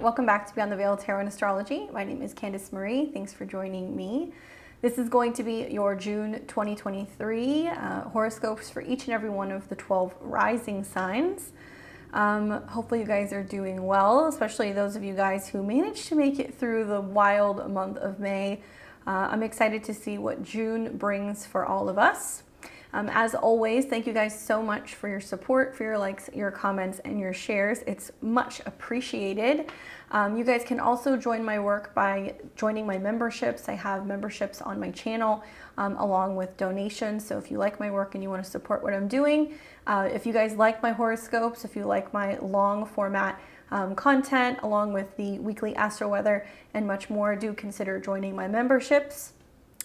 welcome back to Beyond the Veil Tarot and Astrology. My name is Candice Marie. Thanks for joining me. This is going to be your June 2023 horoscopes for each and every one of the 12 rising signs. Hopefully you guys are doing well, especially those of you guys who managed to make it through the wild month of May. I'm excited to see what June brings for all of us. As always, thank you guys so much for your support, for your likes, your comments, and your shares. It's much appreciated. You guys can also join my work by joining my memberships. I have memberships on my channel along with donations. So if you like my work and you want to support what I'm doing, if you guys like my horoscopes, if you like my long format content along with the weekly astro weather and much more, do consider joining my memberships.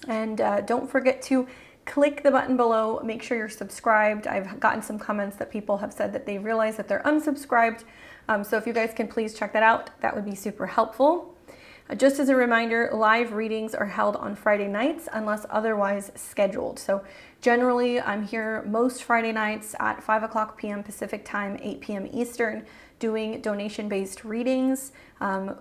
And don't forget to click the button below, make sure you're subscribed. I've gotten some comments that people have said that they realize that they're unsubscribed. So if you guys can please check that out, that would be super helpful. Just as a reminder, live readings are held on Friday nights unless otherwise scheduled. So generally I'm here most Friday nights at 5 p.m. Pacific time, 8 p.m. Eastern, doing donation-based readings.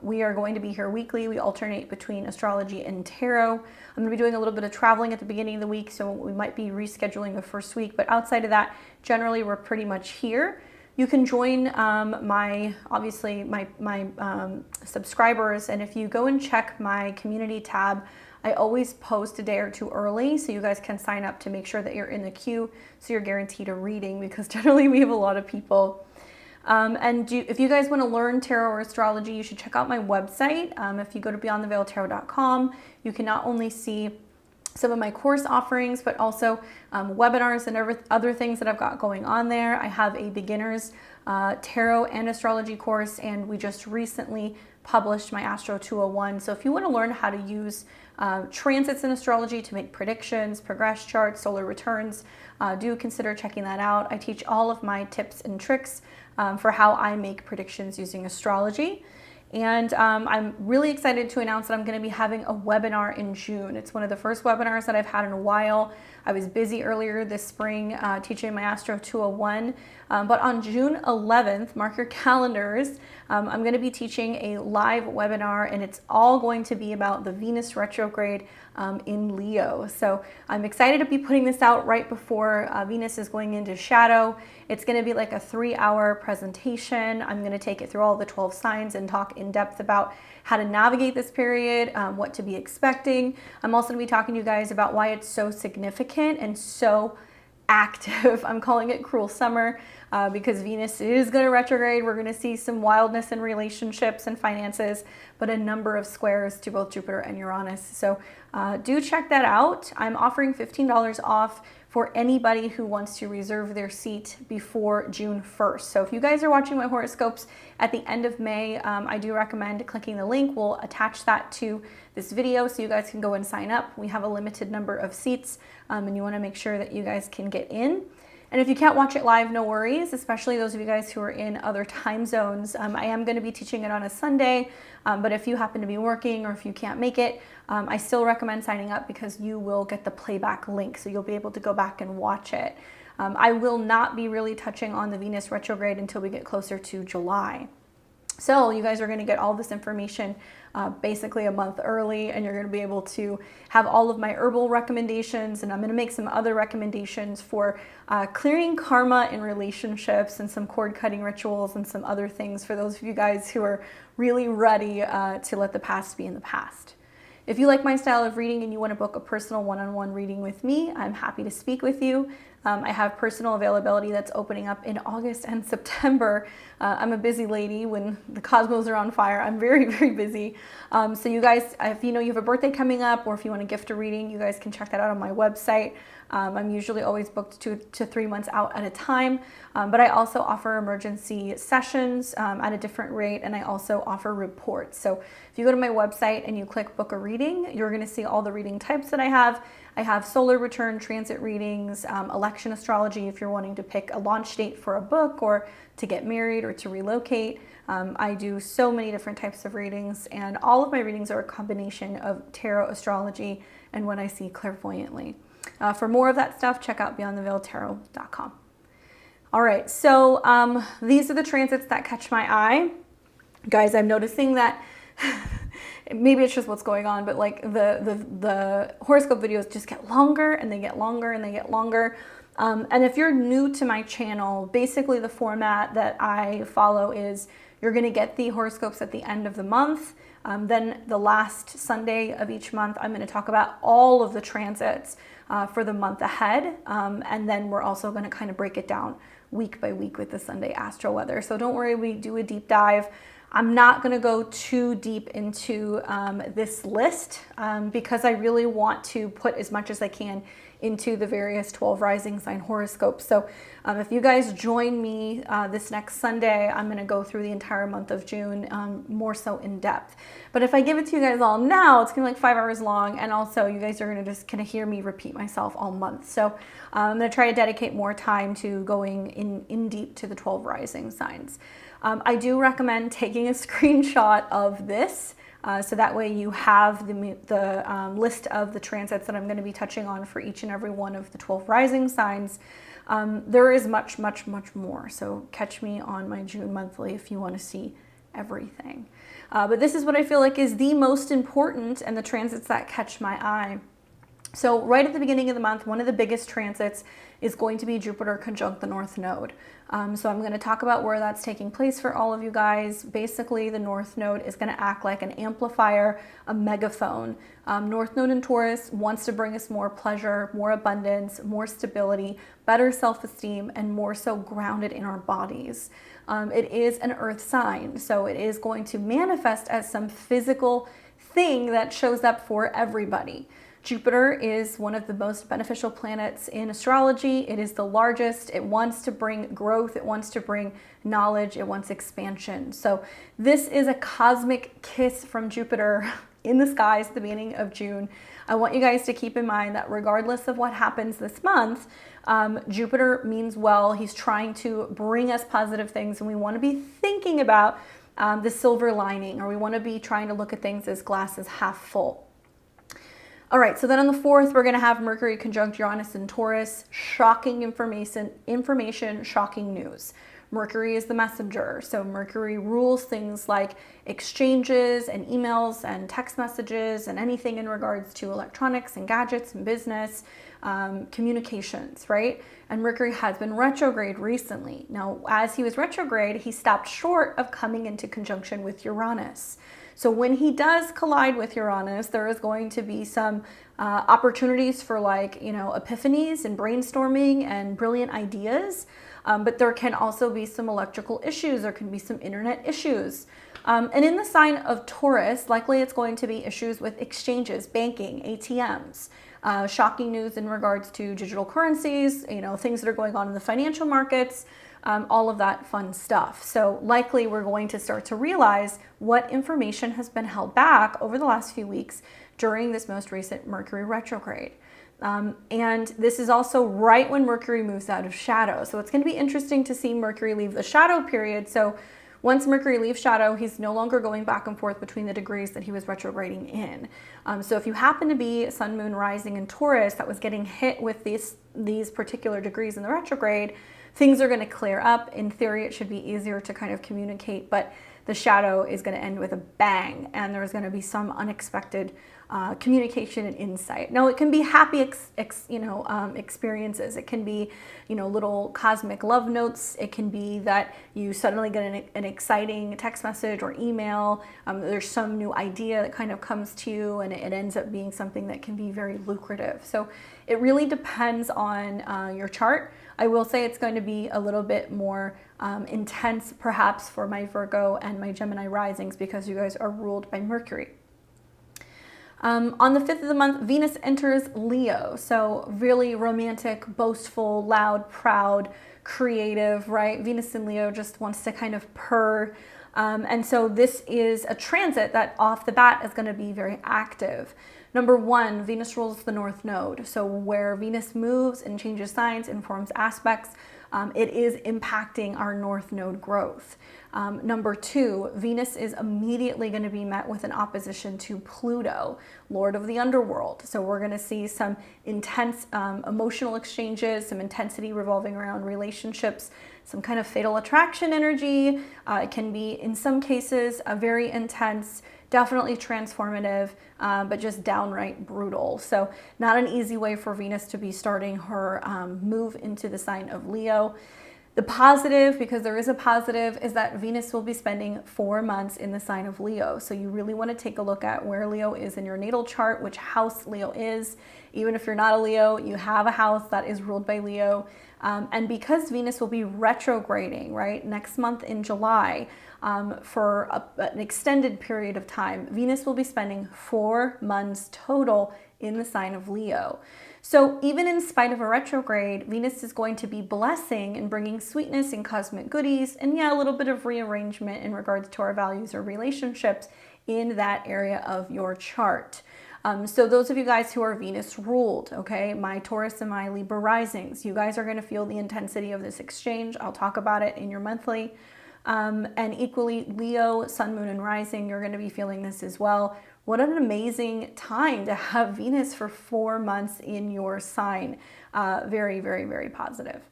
We are going to be here weekly. We alternate between astrology and tarot. I'm going to be doing a little bit of traveling at the beginning of the week, so we might be rescheduling the first week, but outside of that, generally we're pretty much here. You can join my subscribers, and if you go and check my community tab, I always post a day or two early so you guys can sign up to make sure that you're in the queue so you're guaranteed a reading, because generally we have a lot of people. If you guys want to learn tarot or astrology, you should check out my website. If you go to beyondtheveiltarot.com, you can not only see some of my course offerings, but also webinars and other things that I've got going on there. I have a beginner's tarot and astrology course, and we just recently published my Astro 201. So if you want to learn how to use transits in astrology to make predictions, progress charts, solar returns, do consider checking that out. I teach all of my tips and tricks for how I make predictions using astrology. And I'm really excited to announce that I'm going to be having a webinar in June. It's one of the first webinars that I've had in a while. I was busy earlier this spring teaching my Astro 201, but on June 11th, mark your calendars, I'm going to be teaching a live webinar, and it's all going to be about the Venus retrograde in Leo. So I'm excited to be putting this out right before Venus is going into shadow. It's going to be like a 3-hour presentation. I'm going to take it through all the 12 signs and talk in depth about how to navigate this period, what to be expecting. I'm also going to be talking to you guys about why it's so significant and so active. I'm calling it cruel summer because Venus is going to retrograde. We're going to see some wildness in relationships and finances, but a number of squares to both Jupiter and Uranus. So do check that out. I'm offering $15 off for anybody who wants to reserve their seat before June 1st. So if you guys are watching my horoscopes at the end of May, I do recommend clicking the link. We'll attach that to this video so you guys can go and sign up. We have a limited number of seats, and you want to make sure that you guys can get in. And if you can't watch it live, no worries, especially those of you guys who are in other time zones. I am going to be teaching it on a Sunday, but if you happen to be working or if you can't make it, I still recommend signing up because you will get the playback link, so you'll be able to go back and watch it. I will not be really touching on the Venus retrograde until we get closer to July. So you guys are going to get all this information basically a month early, and you're going to be able to have all of my herbal recommendations, and I'm going to make some other recommendations for clearing karma in relationships and some cord cutting rituals and some other things for those of you guys who are really ready to let the past be in the past. If you like my style of reading and you want to book a personal one-on-one reading with me, I'm happy to speak with you. I have personal availability that's opening up in August and September. I'm a busy lady. When the cosmos are on fire, I'm very, very busy. So you guys, if you know you have a birthday coming up or if you want to gift a reading, you guys can check that out on my website. I'm usually always booked 2 to 3 months out at a time, but I also offer emergency sessions at a different rate, and I also offer reports. So if you go to my website and you click book a reading, you're going to see all the reading types that I have. I have solar return transit readings, election astrology if you're wanting to pick a launch date for a book or to get married or to relocate. I do so many different types of readings, and all of my readings are a combination of tarot, astrology, and what I see clairvoyantly. For more of that stuff, check out beyondtheveiltarot.com. All right, so these are the transits that catch my eye. Guys, I'm noticing that maybe it's just what's going on, but like the horoscope videos just get longer and they get longer and they get longer. And if you're new to my channel, basically the format that I follow is you're going to get the horoscopes at the end of the month. Then the last Sunday of each month, I'm going to talk about all of the transits for the month ahead. And then we're also going to kind of break it down week by week with the Sunday astro weather. So don't worry, we do a deep dive. I'm not going to go too deep into this list because I really want to put as much as I can into the various 12 rising sign horoscopes. So if you guys join me this next Sunday, I'm going to go through the entire month of June more so in depth. But if I give it to you guys all now, it's going to be like 5 hours long. And also you guys are going to just kind of hear me repeat myself all month. So I'm going to try to dedicate more time to going in deep to the 12 rising signs. I do recommend taking a screenshot of this so that way you have the list of the transits that I'm going to be touching on for each and every one of the 12 rising signs. There is much, much, much more. So catch me on my June monthly if you want to see everything. But this is what I feel like is the most important and the transits that catch my eye. So right at the beginning of the month, one of the biggest transits is going to be Jupiter conjunct the North Node. So I'm going to talk about where that's taking place for all of you guys. Basically, the North Node is going to act like an amplifier, a megaphone. North Node in Taurus wants to bring us more pleasure, more abundance, more stability, better self-esteem, and more so grounded in our bodies. It is an earth sign, so it is going to manifest as some physical thing that shows up for everybody. Jupiter is one of the most beneficial planets in astrology. It is the largest. It wants to bring growth. It wants to bring knowledge. It wants expansion. So this is a cosmic kiss from Jupiter in the skies at the beginning of June. I want you guys to keep in mind that regardless of what happens this month, Jupiter means well. He's trying to bring us positive things, and we want to be thinking about the silver lining, or we want to be trying to look at things as glasses half full. All right, so then on the 4th, we're going to have Mercury conjunct Uranus in Taurus. Shocking information, shocking news. Mercury is the messenger. So Mercury rules things like exchanges and emails and text messages and anything in regards to electronics and gadgets and business, communications, right? And Mercury has been retrograde recently. Now, as he was retrograde, he stopped short of coming into conjunction with Uranus. So when he does collide with Uranus, there is going to be some opportunities for epiphanies and brainstorming and brilliant ideas. But there can also be some electrical issues. There can be some internet issues. And in the sign of Taurus, likely it's going to be issues with exchanges, banking, ATMs, shocking news in regards to digital currencies, things that are going on in the financial markets, all of that fun stuff. So likely we're going to start to realize what information has been held back over the last few weeks during this most recent Mercury retrograde. And this is also right when Mercury moves out of shadow. So it's going to be interesting to see Mercury leave the shadow period. So once Mercury leaves shadow, he's no longer going back and forth between the degrees that he was retrograding in. So if you happen to be Sun, Moon, Rising in Taurus that was getting hit with these particular degrees in the retrograde, things are going to clear up. In theory, it should be easier to kind of communicate, but the shadow is going to end with a bang, and there's going to be some unexpected communication and insight. Now, it can be happy experiences. It can be, little cosmic love notes. It can be that you suddenly get an exciting text message or email. There's some new idea that kind of comes to you, and it ends up being something that can be very lucrative. So it really depends on your chart. I will say it's going to be a little bit more intense perhaps for my Virgo and my Gemini risings because you guys are ruled by Mercury. On the 5th of the month, Venus enters Leo. So really romantic, boastful, loud, proud, creative, right? Venus in Leo just wants to kind of purr. And so this is a transit that off the bat is going to be very active. Number 1, Venus rules the North Node. So where Venus moves and changes signs and forms aspects, it is impacting our North Node growth. Number 2, Venus is immediately going to be met with an opposition to Pluto, Lord of the underworld. So we're going to see some intense emotional exchanges, some intensity revolving around relationships, some kind of fatal attraction energy. It can be, in some cases, a very intense, definitely transformative, but just downright brutal. So not an easy way for Venus to be starting her move into the sign of Leo. The positive, because there is a positive, is that Venus will be spending 4 months in the sign of Leo. So you really want to take a look at where Leo is in your natal chart, which house Leo is. Even if you're not a Leo, you have a house that is ruled by Leo. And because Venus will be retrograding, right, next month in July, for an extended period of time, Venus will be spending 4 months total in the sign of Leo. So even in spite of a retrograde, Venus is going to be blessing and bringing sweetness and cosmic goodies, and yeah, a little bit of rearrangement in regards to our values or relationships in that area of your chart. So those of you guys who are Venus ruled, okay, my Taurus and my Libra risings, you guys are going to feel the intensity of this exchange. I'll talk about it in your monthly. And equally, Leo, Sun, Moon, and Rising, you're going to be feeling this as well. What an amazing time to have Venus for 4 months in your sign. Very, very, very positive.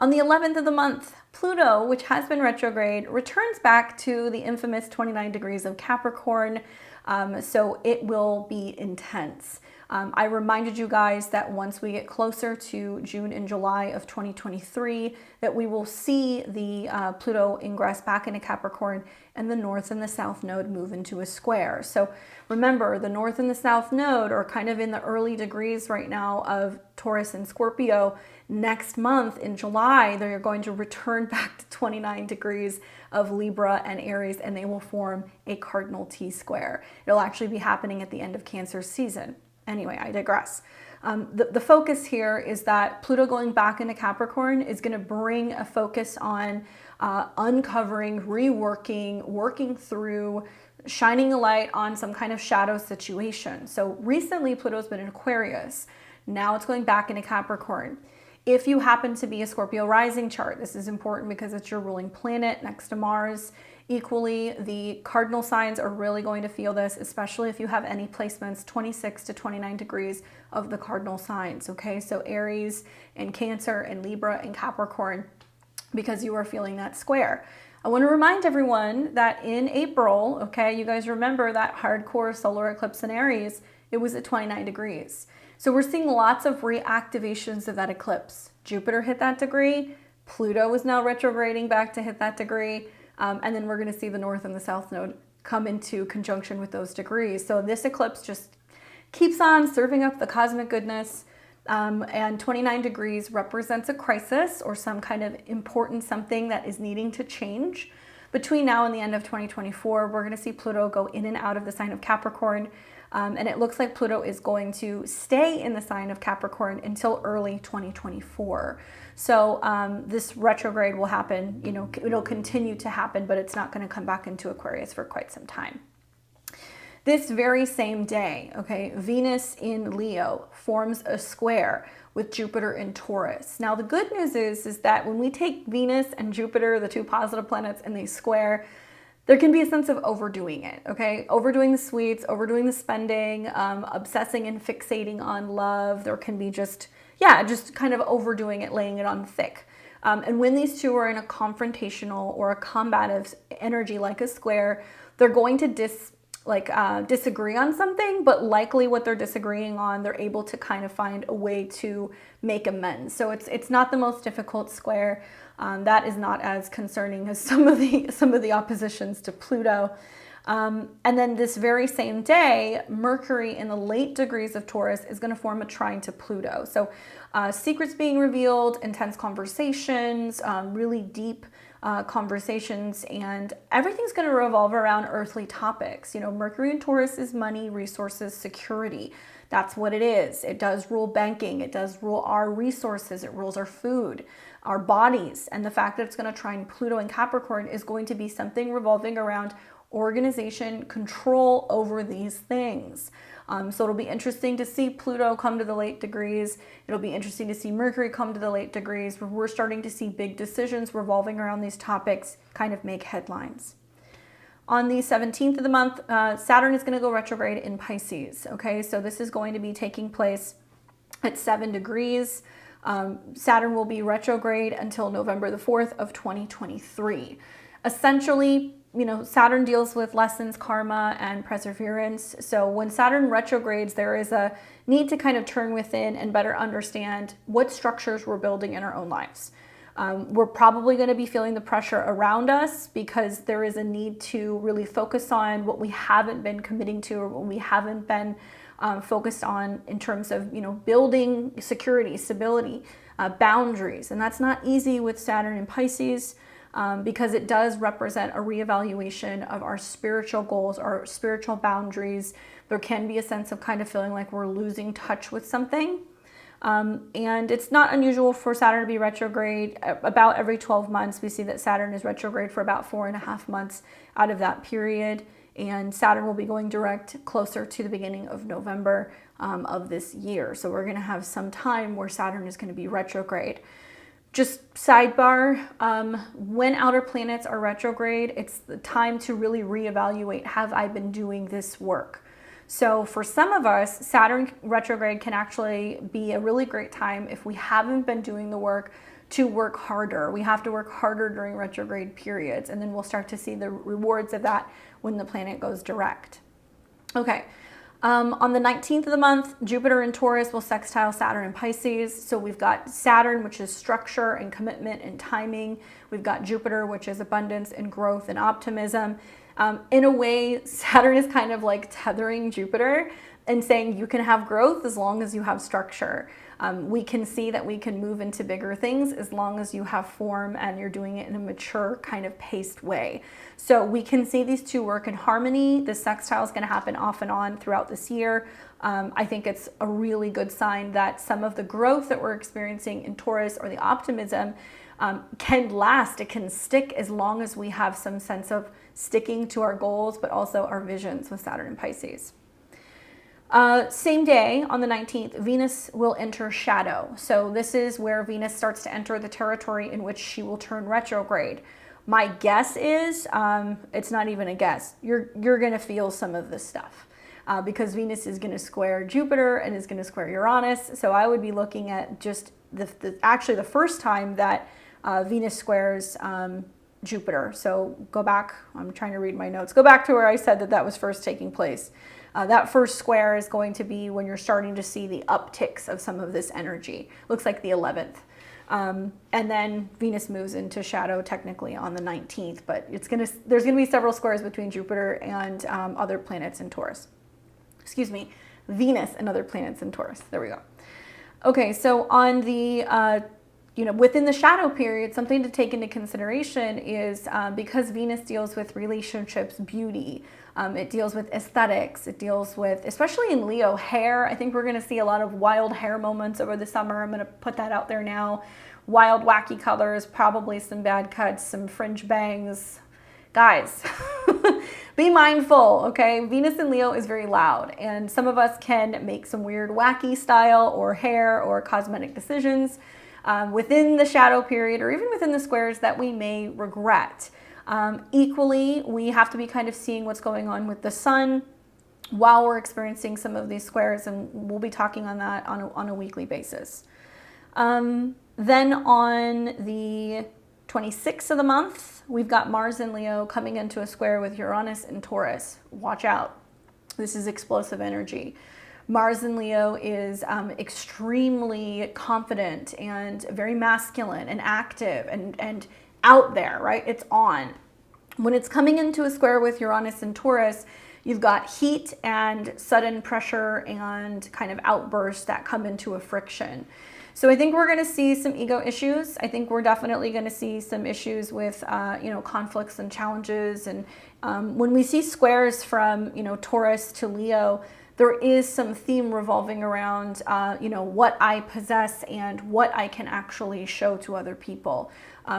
On the 11th of the month, Pluto, which has been retrograde, returns back to the infamous 29 degrees of Capricorn. So it will be intense. I reminded you guys that once we get closer to June and July of 2023, that we will see the Pluto ingress back into Capricorn and the North and the South Node move into a square. So remember, the North and the South Node are kind of in the early degrees right now of Taurus and Scorpio. Next month in July, they're going to return back to 29 degrees of Libra and Aries, and they will form a cardinal T-square. It'll actually be happening at the end of Cancer season. Anyway, I digress. The focus here is that Pluto going back into Capricorn is going to bring a focus on uncovering, reworking, working through, shining a light on some kind of shadow situation. So recently Pluto's been in Aquarius. Now it's going back into Capricorn. If you happen to be a Scorpio rising chart, this is important because it's your ruling planet next to Mars. Equally, the cardinal signs are really going to feel this, especially if you have any placements 26 to 29 degrees of the cardinal signs, okay? So Aries and Cancer and Libra and Capricorn, because you are feeling that square. I want to remind everyone that in April, okay, you guys remember that hardcore solar eclipse in Aries, it was at 29 degrees. So we're seeing lots of reactivations of that eclipse. Jupiter hit that degree, Pluto is now retrograding back to hit that degree, and then we're going to see the North and the South Node come into conjunction with those degrees. So this eclipse just keeps on serving up the cosmic goodness, and 29 degrees represents a crisis or some kind of important something that is needing to change. Between now and the end of 2024, we're going to see Pluto go in and out of the sign of Capricorn. And it looks like Pluto is going to stay in the sign of Capricorn until early 2024. So this retrograde will happen, you know, it'll continue to happen, but it's not going to come back into Aquarius for quite some time. This very same day, okay, Venus in Leo forms a square with Jupiter in Taurus. Now the good news is that when we take Venus and Jupiter, the two positive planets, and they square, there can be a sense of overdoing it, okay? Overdoing the sweets, overdoing the spending, obsessing and fixating on love. There can be just kind of overdoing it, laying it on thick. And when these two are in a confrontational or a combative energy like a square, they're going to disagree on something, but likely what they're disagreeing on, they're able to kind of find a way to make amends. So it's not the most difficult square. That is not as concerning as some of the oppositions to Pluto. And then this very same day, Mercury in the late degrees of Taurus is going to form a trine to Pluto. So secrets being revealed, intense conversations, really deep conversations, and everything's going to revolve around earthly topics. You know, Mercury in Taurus is money, resources, security. That's what it is. It does rule banking. It does rule our resources. It rules our food, our bodies. And the fact that it's going to trine Pluto and Capricorn is going to be something revolving around organization, control over these things. So it'll be interesting to see Pluto come to the late degrees. It'll be interesting to see Mercury come to the late degrees. We're starting to see big decisions revolving around these topics kind of make headlines. On the 17th of the month, Saturn is going to go retrograde in Pisces. Okay, so this is going to be taking place at 7 degrees. Saturn will be retrograde until November the 4th of 2023. Essentially, Saturn deals with lessons, karma, and perseverance. So when Saturn retrogrades, there is a need to kind of turn within and better understand what structures we're building in our own lives. We're probably going to be feeling the pressure around us because there is a need to really focus on what we haven't been committing to or what we haven't been focused on in terms of, building security, stability, boundaries. And that's not easy with Saturn in Pisces because it does represent a reevaluation of our spiritual goals, our spiritual boundaries. There can be a sense of kind of feeling like we're losing touch with something. And it's not unusual for Saturn to be retrograde. About every 12 months, we see that Saturn is retrograde for about 4.5 months out of that period. And Saturn will be going direct closer to the beginning of November of this year. So we're going to have some time where Saturn is going to be retrograde. Just sidebar, when outer planets are retrograde, it's the time to really reevaluate, have I been doing this work? So for some of us, Saturn retrograde can actually be a really great time if we haven't been doing the work to work harder. We have to work harder during retrograde periods, and then we'll start to see the rewards of that when the planet goes direct. Okay, on the 19th of the month, Jupiter in Taurus will sextile Saturn in Pisces. So we've got Saturn, which is structure and commitment and timing. We've got Jupiter, which is abundance and growth and optimism. In a way, Saturn is kind of like tethering Jupiter and saying you can have growth as long as you have structure. We can see that we can move into bigger things as long as you have form and you're doing it in a mature kind of paced way. So we can see these two work in harmony. The sextile is going to happen off and on throughout this year. I think it's a really good sign that some of the growth that we're experiencing in Taurus or the optimism can last. It can stick as long as we have some sense of sticking to our goals, but also our visions with Saturn and Pisces. Same day, on the 19th, Venus will enter shadow. So this is where Venus starts to enter the territory in which she will turn retrograde. My guess is, it's not even a guess, you're going to feel some of this stuff because Venus is going to square Jupiter and is going to square Uranus. So I would be looking at just actually the first time that Venus squares Jupiter. So go back, I'm trying to read my notes, go back to where I said that was first taking place. That first square is going to be when you're starting to see the upticks of some of this energy. Looks like the 11th. And then Venus moves into shadow technically on the 19th, but there's going to be several squares between Jupiter and other planets in Taurus. Excuse me, Venus and other planets in Taurus. There we go. Okay, so on the within the shadow period, something to take into consideration is because Venus deals with relationships, beauty, it deals with aesthetics, it deals with, especially in Leo, hair. I think we're going to see a lot of wild hair moments over the summer. I'm going to put that out there now. Wild, wacky colors, probably some bad cuts, some fringe bangs. Guys, be mindful, okay? Venus in Leo is very loud, and some of us can make some weird, wacky style or hair or cosmetic decisions within the shadow period or even within the squares that we may regret. Equally, we have to be kind of seeing what's going on with the sun while we're experiencing some of these squares, and we'll be talking on that on a weekly basis. Then on the 26th of the month, we've got Mars in Leo coming into a square with Uranus in Taurus. Watch out. This is explosive energy. Mars in Leo is extremely confident and very masculine and active and out there, right? It's on. When it's coming into a square with Uranus and Taurus, you've got heat and sudden pressure and kind of outbursts that come into a friction. So I think we're going to see some ego issues. I think we're definitely going to see some issues with, conflicts and challenges. And when we see squares from, Taurus to Leo, there is some theme revolving around, what I possess and what I can actually show to other people,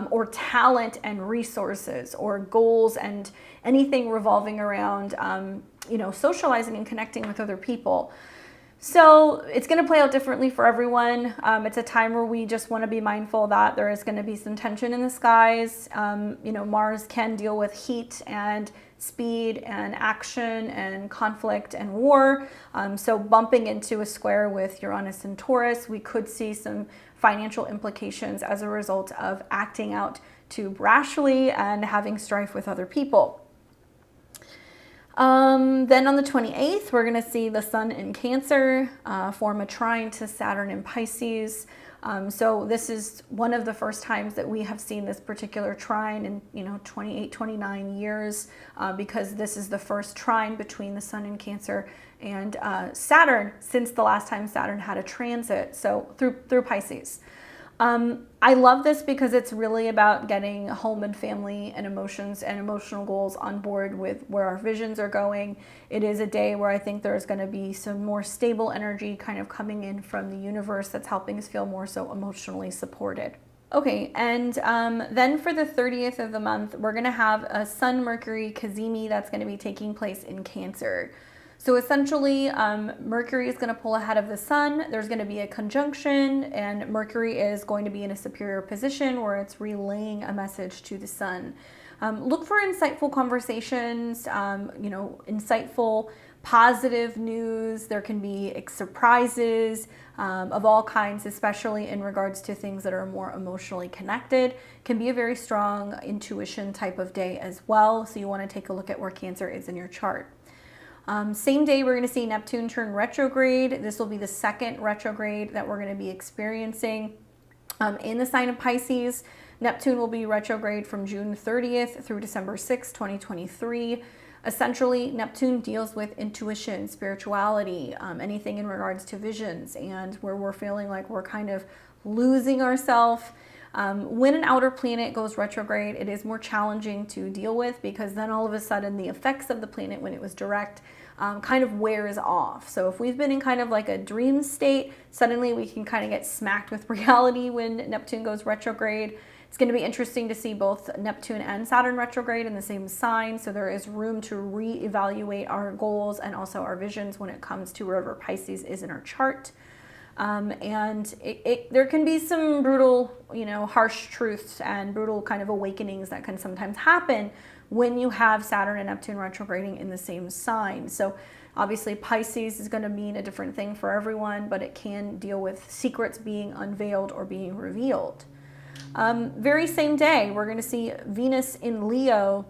or talent and resources, or goals and anything revolving around, you know, socializing and connecting with other people. So it's going to play out differently for everyone. It's a time where we just want to be mindful that there is going to be some tension in the skies. You know, Mars can deal with heat and speed and action and conflict and war. So bumping into a square with Uranus and Taurus, we could see some financial implications as a result of acting out too brashly and having strife with other people. Then on the 28th, we're going to see the Sun in Cancer form a trine to Saturn in Pisces. So this is one of the first times that we have seen this particular trine in, you know, 28, 29 years, because this is the first trine between the Sun in Cancer and Saturn since the last time Saturn had a transit, so through Pisces. I love this because it's really about getting home and family and emotions and emotional goals on board with where our visions are going. It is a day where I think there's going to be some more stable energy kind of coming in from the universe that's helping us feel more so emotionally supported. Okay, and then for the 30th of the month, we're going to have a Sun-Mercury cazimi that's going to be taking place in Cancer. So essentially, Mercury is going to pull ahead of the Sun. There's going to be a conjunction, and Mercury is going to be in a superior position where it's relaying a message to the Sun. Look for insightful conversations, you know, insightful, positive news. There can be surprises of all kinds, especially in regards to things that are more emotionally connected. Can be a very strong intuition type of day as well. So you want to take a look at where Cancer is in your chart. Same day, we're going to see Neptune turn retrograde. This will be the second retrograde that we're going to be experiencing in the sign of Pisces. Neptune will be retrograde from June 30th through December 6th, 2023. Essentially, Neptune deals with intuition, spirituality, anything in regards to visions, and where we're feeling like we're kind of losing ourselves. When an outer planet goes retrograde, it is more challenging to deal with because then all of a sudden the effects of the planet when it was direct kind of wears off. So if we've been in kind of like a dream state, suddenly we can kind of get smacked with reality when Neptune goes retrograde. It's going to be interesting to see both Neptune and Saturn retrograde in the same sign. So there is room to reevaluate our goals and also our visions when it comes to wherever Pisces is in our chart. And there can be some brutal, you know, harsh truths and brutal kind of awakenings that can sometimes happen when you have Saturn and Neptune retrograding in the same sign. So obviously Pisces is going to mean a different thing for everyone, but it can deal with secrets being unveiled or being revealed. Very same day, we're going to see Venus in Leo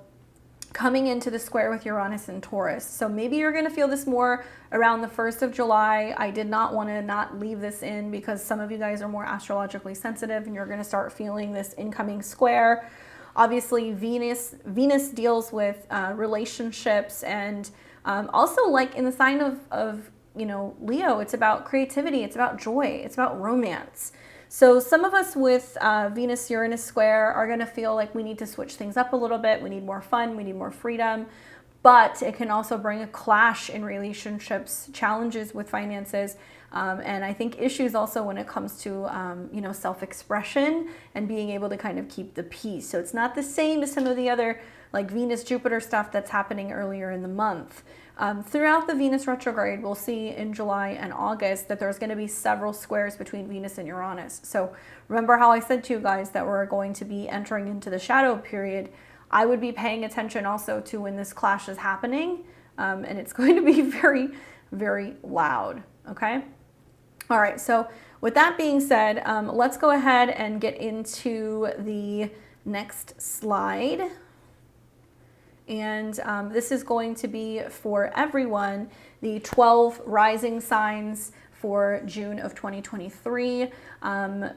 coming into the square with Uranus and Taurus. So maybe you're going to feel this more around the 1st of July. I did not want to not leave this in because some of you guys are more astrologically sensitive and you're going to start feeling this incoming square. Obviously, Venus deals with relationships, and also like in the sign of you know, Leo, it's about creativity, it's about joy, it's about romance. So some of us with Venus-Uranus square are going to feel like we need to switch things up a little bit. We need more fun. We need more freedom. But it can also bring a clash in relationships, challenges with finances, and I think issues also when it comes to you know, self-expression and being able to kind of keep the peace. So it's not the same as some of the other like Venus-Jupiter stuff that's happening earlier in the month. Throughout the Venus retrograde, we'll see in July and August that there's going to be several squares between Venus and Uranus. So remember how I said to you guys that we're going to be entering into the shadow period. I would be paying attention also to when this clash is happening, and it's going to be very, very loud, okay? All right, so with that being said, let's go ahead and get into the next slide. And this is going to be for everyone, the 12 rising signs for June of 2023.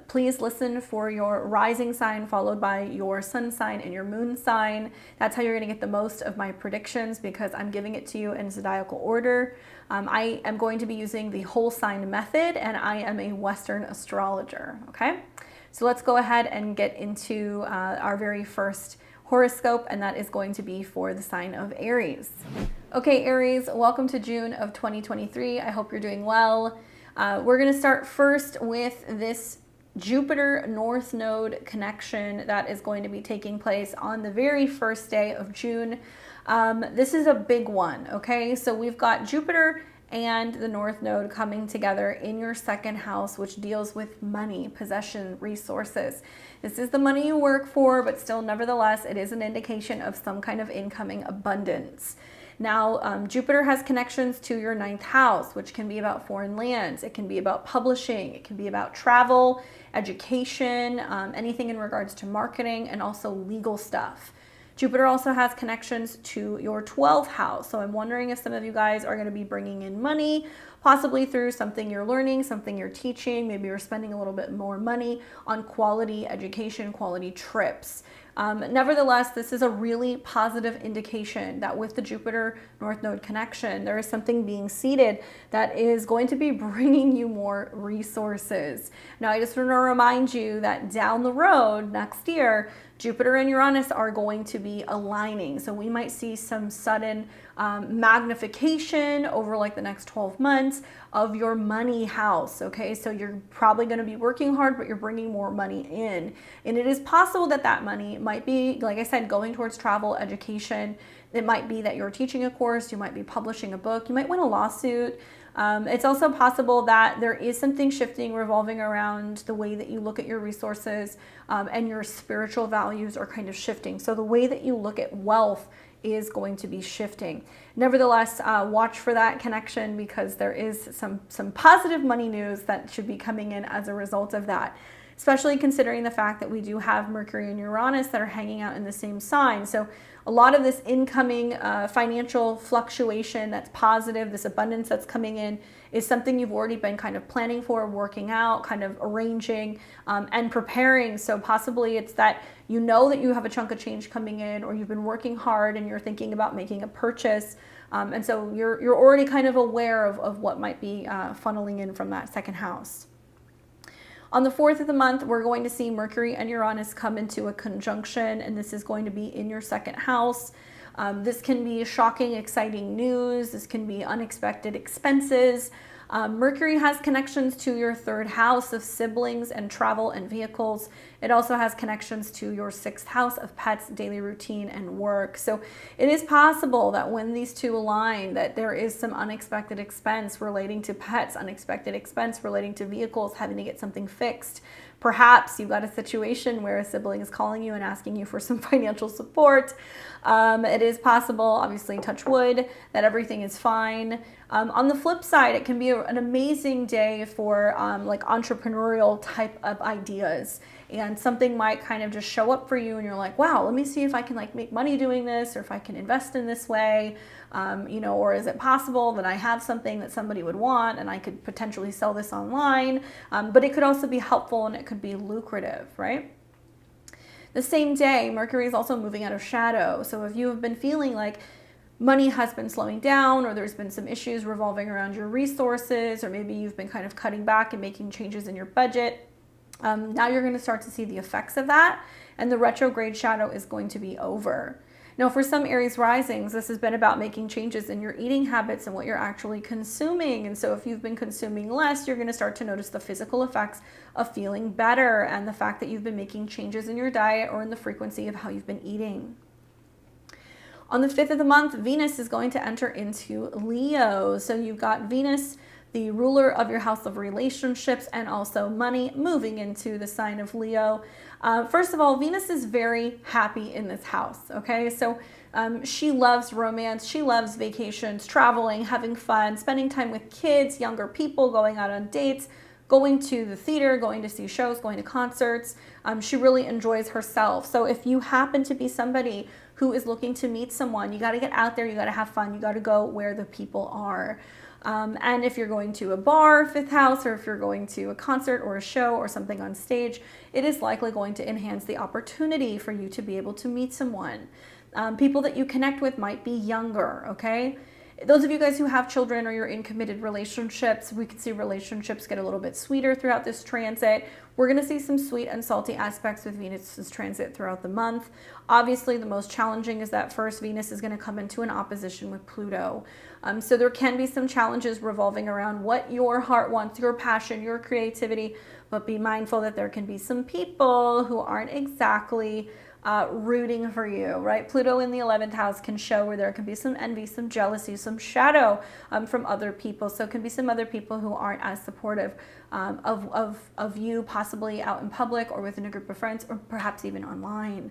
Please listen for your rising sign followed by your sun sign and your moon sign. That's how you're going to get the most of my predictions because I'm giving it to you in zodiacal order. I am going to be using the whole sign method, and I am a Western astrologer, okay? So let's go ahead and get into our very first horoscope, and that is going to be for the sign of Aries. Okay, Aries, welcome to June of 2023. I hope you're doing well. We're going to start first with this Jupiter North Node connection that is going to be taking place on the very first day of June. This is a big one, okay? So we've got Jupiter and the North Node coming together in your second house, which deals with money, possession, resources. This is the money you work for, but still, nevertheless, it is an indication of some kind of incoming abundance. Now, Jupiter has connections to your 9th house, which can be about foreign lands. It can be about publishing. It can be about travel, education, anything in regards to marketing, and also legal stuff. Jupiter also has connections to your 12th house. So I'm wondering if some of you guys are going to be bringing in money, possibly through something you're learning, something you're teaching. Maybe you're spending a little bit more money on quality education, quality trips. Nevertheless, this is a really positive indication that with the Jupiter North Node connection, there is something being seeded that is going to be bringing you more resources. Now, I just want to remind you that down the road next year, Jupiter and Uranus are going to be aligning. So we might see some sudden magnification over like the next 12 months of your money house, okay? So you're probably going to be working hard, but you're bringing more money in. And it is possible that that money might be, like I said, going towards travel, education. It might be that you're teaching a course, you might be publishing a book, you might win a lawsuit. It's also possible that there is something shifting, revolving around the way that you look at your resources, and your spiritual values are kind of shifting. So the way that you look at wealth is going to be shifting. Nevertheless, watch for that connection because there is some positive money news that should be coming in as a result of that, especially considering the fact that we do have Mercury and Uranus that are hanging out in the same sign. So a lot of this incoming financial fluctuation that's positive, this abundance that's coming in, is something you've already been kind of planning for, working out, kind of arranging and preparing. So possibly it's that you know that you have a chunk of change coming in, or you've been working hard and you're thinking about making a purchase. And so you're already kind of aware of what might be funneling in from that second house. On the 4th of the month, we're going to see Mercury and Uranus come into a conjunction, and this is going to be in your second house. This can be shocking, exciting news. This can be unexpected expenses. Mercury has connections to your 3rd house of siblings and travel and vehicles. It also has connections to your 6th house of pets, daily routine, and work. So it is possible that when these two align, that there is some unexpected expense relating to pets, unexpected expense relating to vehicles, having to get something fixed. Perhaps you've got a situation where a sibling is calling you and asking you for some financial support. It is possible, obviously touch wood, that everything is fine. On the flip side, it can be an amazing day for like entrepreneurial type of ideas, and something might kind of just show up for you and you're like, wow, let me see if I can like make money doing this, or if I can invest in this way, you know, or is it possible that I have something that somebody would want and I could potentially sell this online, but it could also be helpful and it could be lucrative, right? The same day, Mercury is also moving out of shadow. So if you have been feeling like money has been slowing down, or there's been some issues revolving around your resources, or maybe you've been kind of cutting back and making changes in your budget, now you're going to start to see the effects of that, and the retrograde shadow is going to be over. Now, for some Aries risings, this has been about making changes in your eating habits and what you're actually consuming. And so if you've been consuming less, you're going to start to notice the physical effects of feeling better, and the fact that you've been making changes in your diet or in the frequency of how you've been eating. On the 5th of the month, Venus is going to enter into Leo. So you've got Venus, the ruler of your house of relationships and also money, moving into the sign of Leo. First of all, Venus is very happy in this house, okay? So she loves romance, she loves vacations, traveling, having fun, spending time with kids, younger people, going out on dates, going to the theater, going to see shows, going to concerts. She really enjoys herself. So if you happen to be somebody who is looking to meet someone, you got to get out there, you got to have fun, you got to go where the people are. And if you're going to a bar, 5th house, or if you're going to a concert or a show or something on stage, it is likely going to enhance the opportunity for you to be able to meet someone. People that you connect with might be younger, okay? Those of you guys who have children or you're in committed relationships, we can see relationships get a little bit sweeter throughout this transit. We're going to see some sweet and salty aspects with Venus's transit throughout the month. Obviously, the most challenging is that first Venus is going to come into an opposition with Pluto. So there can be some challenges revolving around what your heart wants, your passion, your creativity, but be mindful that there can be some people who aren't exactly rooting for you, right? Pluto in the 11th house can show where there can be some envy, some jealousy, some shadow from other people. So it can be some other people who aren't as supportive of you, possibly out in public or within a group of friends, or perhaps even online.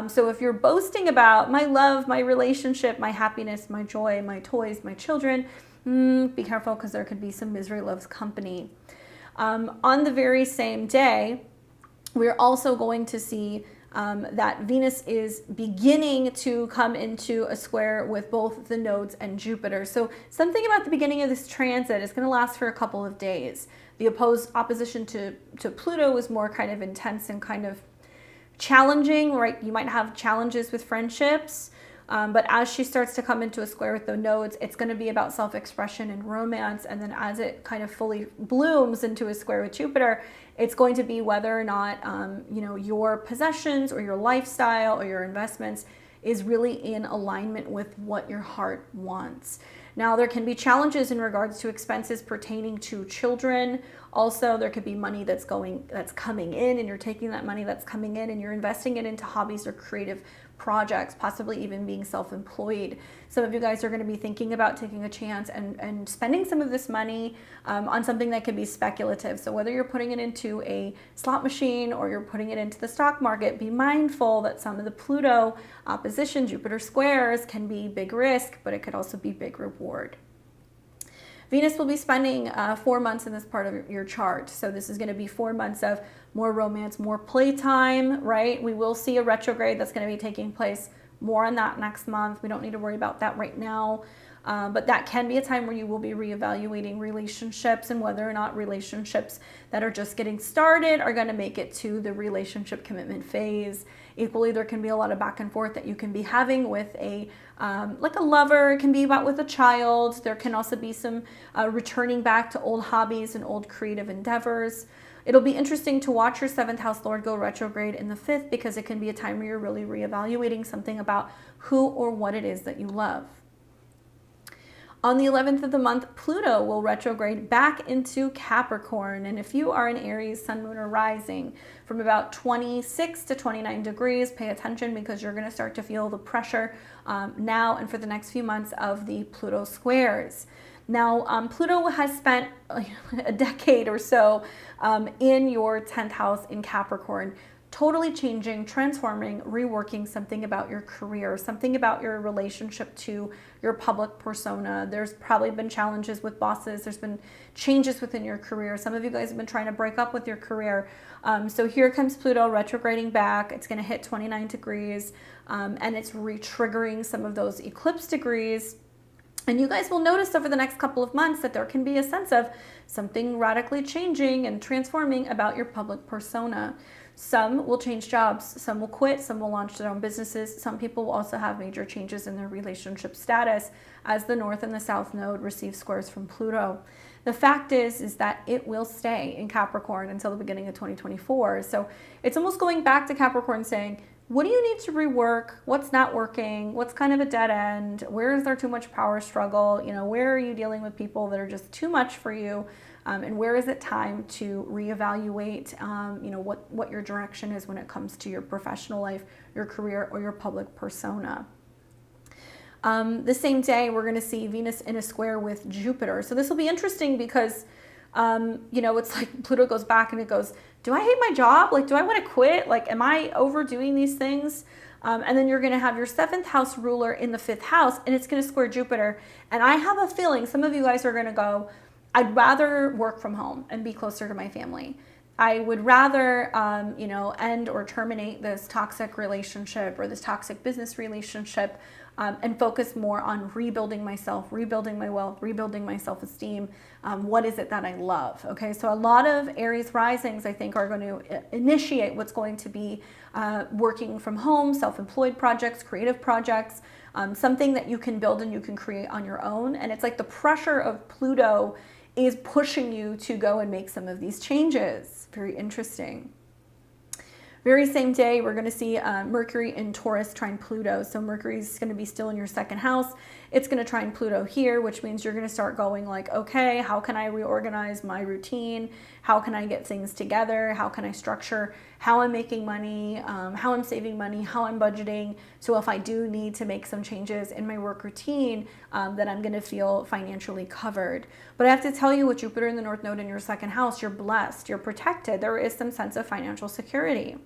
So if you're boasting about my love, my relationship, my happiness, my joy, my toys, my children, be careful, because there could be some misery loves company. On the very same day, we're also going to see that Venus is beginning to come into a square with both the nodes and Jupiter. So something about the beginning of this transit is going to last for a couple of days. The opposition to Pluto is more kind of intense and kind of challenging, right? You might have challenges with friendships, but as she starts to come into a square with the nodes, it's going to be about self-expression and romance. And then as it kind of fully blooms into a square with Jupiter, it's going to be whether or not, your possessions or your lifestyle or your investments is really in alignment with what your heart wants. Now, there can be challenges in regards to expenses pertaining to children. Also, there could be money that's coming in, and you're taking that money that's coming in and you're investing it into hobbies or creative projects, possibly even being self-employed. Some of you guys are going to be thinking about taking a chance and spending some of this money on something that could be speculative. So whether you're putting it into a slot machine or you're putting it into the stock market, be mindful that some of the Pluto opposition, Jupiter squares, can be big risk, but it could also be big reward. Venus will be spending 4 months in this part of your chart. So this is going to be 4 months of more romance, more playtime, right? We will see a retrograde that's going to be taking place. More on that next month. We don't need to worry about that right now. But that can be a time where you will be reevaluating relationships and whether or not relationships that are just getting started are going to make it to the relationship commitment phase. Equally, there can be a lot of back and forth that you can be having with like a lover. It can be about with a child. There can also be some returning back to old hobbies and old creative endeavors. It'll be interesting to watch your 7th house Lord go retrograde in the 5th, because it can be a time where you're really reevaluating something about who or what it is that you love. On the 11th of the month, Pluto will retrograde back into Capricorn. And if you are an Aries, sun, moon, or rising, from about 26 to 29 degrees, pay attention, because you're going to start to feel the pressure now and for the next few months of the Pluto squares. Now, Pluto has spent a decade or so in your 10th house in Capricorn, totally changing, transforming, reworking something about your career, something about your relationship to your public persona. There's probably been challenges with bosses. There's been changes within your career. Some of you guys have been trying to break up with your career. So here comes Pluto retrograding back. It's going to hit 29 degrees, and it's re-triggering some of those eclipse degrees. And you guys will notice over the next couple of months that there can be a sense of something radically changing and transforming about your public persona. Some will change jobs, some will quit, some will launch their own businesses. Some people will also have major changes in their relationship status as the North and the South node receive squares from Pluto. The fact is that it will stay in Capricorn until the beginning of 2024. So it's almost going back to Capricorn saying, what do you need to rework? What's not working? What's kind of a dead end? Where is there too much power struggle? Where are you dealing with people that are just too much for you? And where is it time to reevaluate, what your direction is when it comes to your professional life, your career, or your public persona? The same day, we're going to see Venus in a square with Jupiter. So this will be interesting because, it's like Pluto goes back and it goes, do I hate my job? Like, do I want to quit? Like, am I overdoing these things? And then you're going to have your 7th house ruler in the 5th house, and it's going to square Jupiter. And I have a feeling some of you guys are going to go, I'd rather work from home and be closer to my family. I would rather, you know, end or terminate this toxic relationship or this toxic business relationship, and focus more on rebuilding myself, rebuilding my wealth, rebuilding my self-esteem. What is it that I love? Okay, so a lot of Aries risings, I think, are going to initiate what's going to be working from home, self-employed projects, creative projects, something that you can build and you can create on your own. And it's like the pressure of Pluto is pushing you to go and make some of these changes. Very interesting. Very same day, we're going to see Mercury in Taurus trine Pluto. So Mercury is going to be still in your second house. It's going to trine Pluto here, which means you're going to start going like, okay, how can I reorganize my routine? How can I get things together? How can I structure how I'm making money, how I'm saving money, how I'm budgeting? So if I do need to make some changes in my work routine, that I'm going to feel financially covered. But I have to tell you, with Jupiter in the North Node in your second house, you're blessed, you're protected. There is some sense of financial security.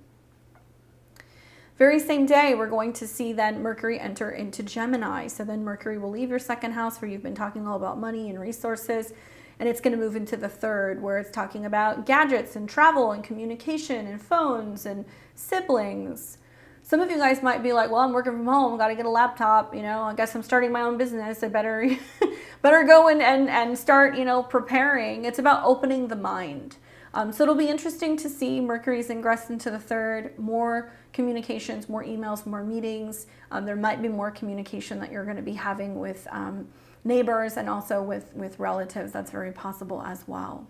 Very same day, we're going to see then Mercury enter into Gemini. So then Mercury will leave your second house where you've been talking all about money and resources, and it's going to move into the third where it's talking about gadgets and travel and communication and phones and siblings. Some of you guys might be like, well, I'm working from home, got to get a laptop, you know, I guess I'm starting my own business. I better go and start, you know, preparing. It's about opening the mind. So it'll be interesting to see Mercury's ingress into the third, more communications, more emails, more meetings. There might be more communication that you're going to be having with neighbors and also with relatives. That's very possible as well.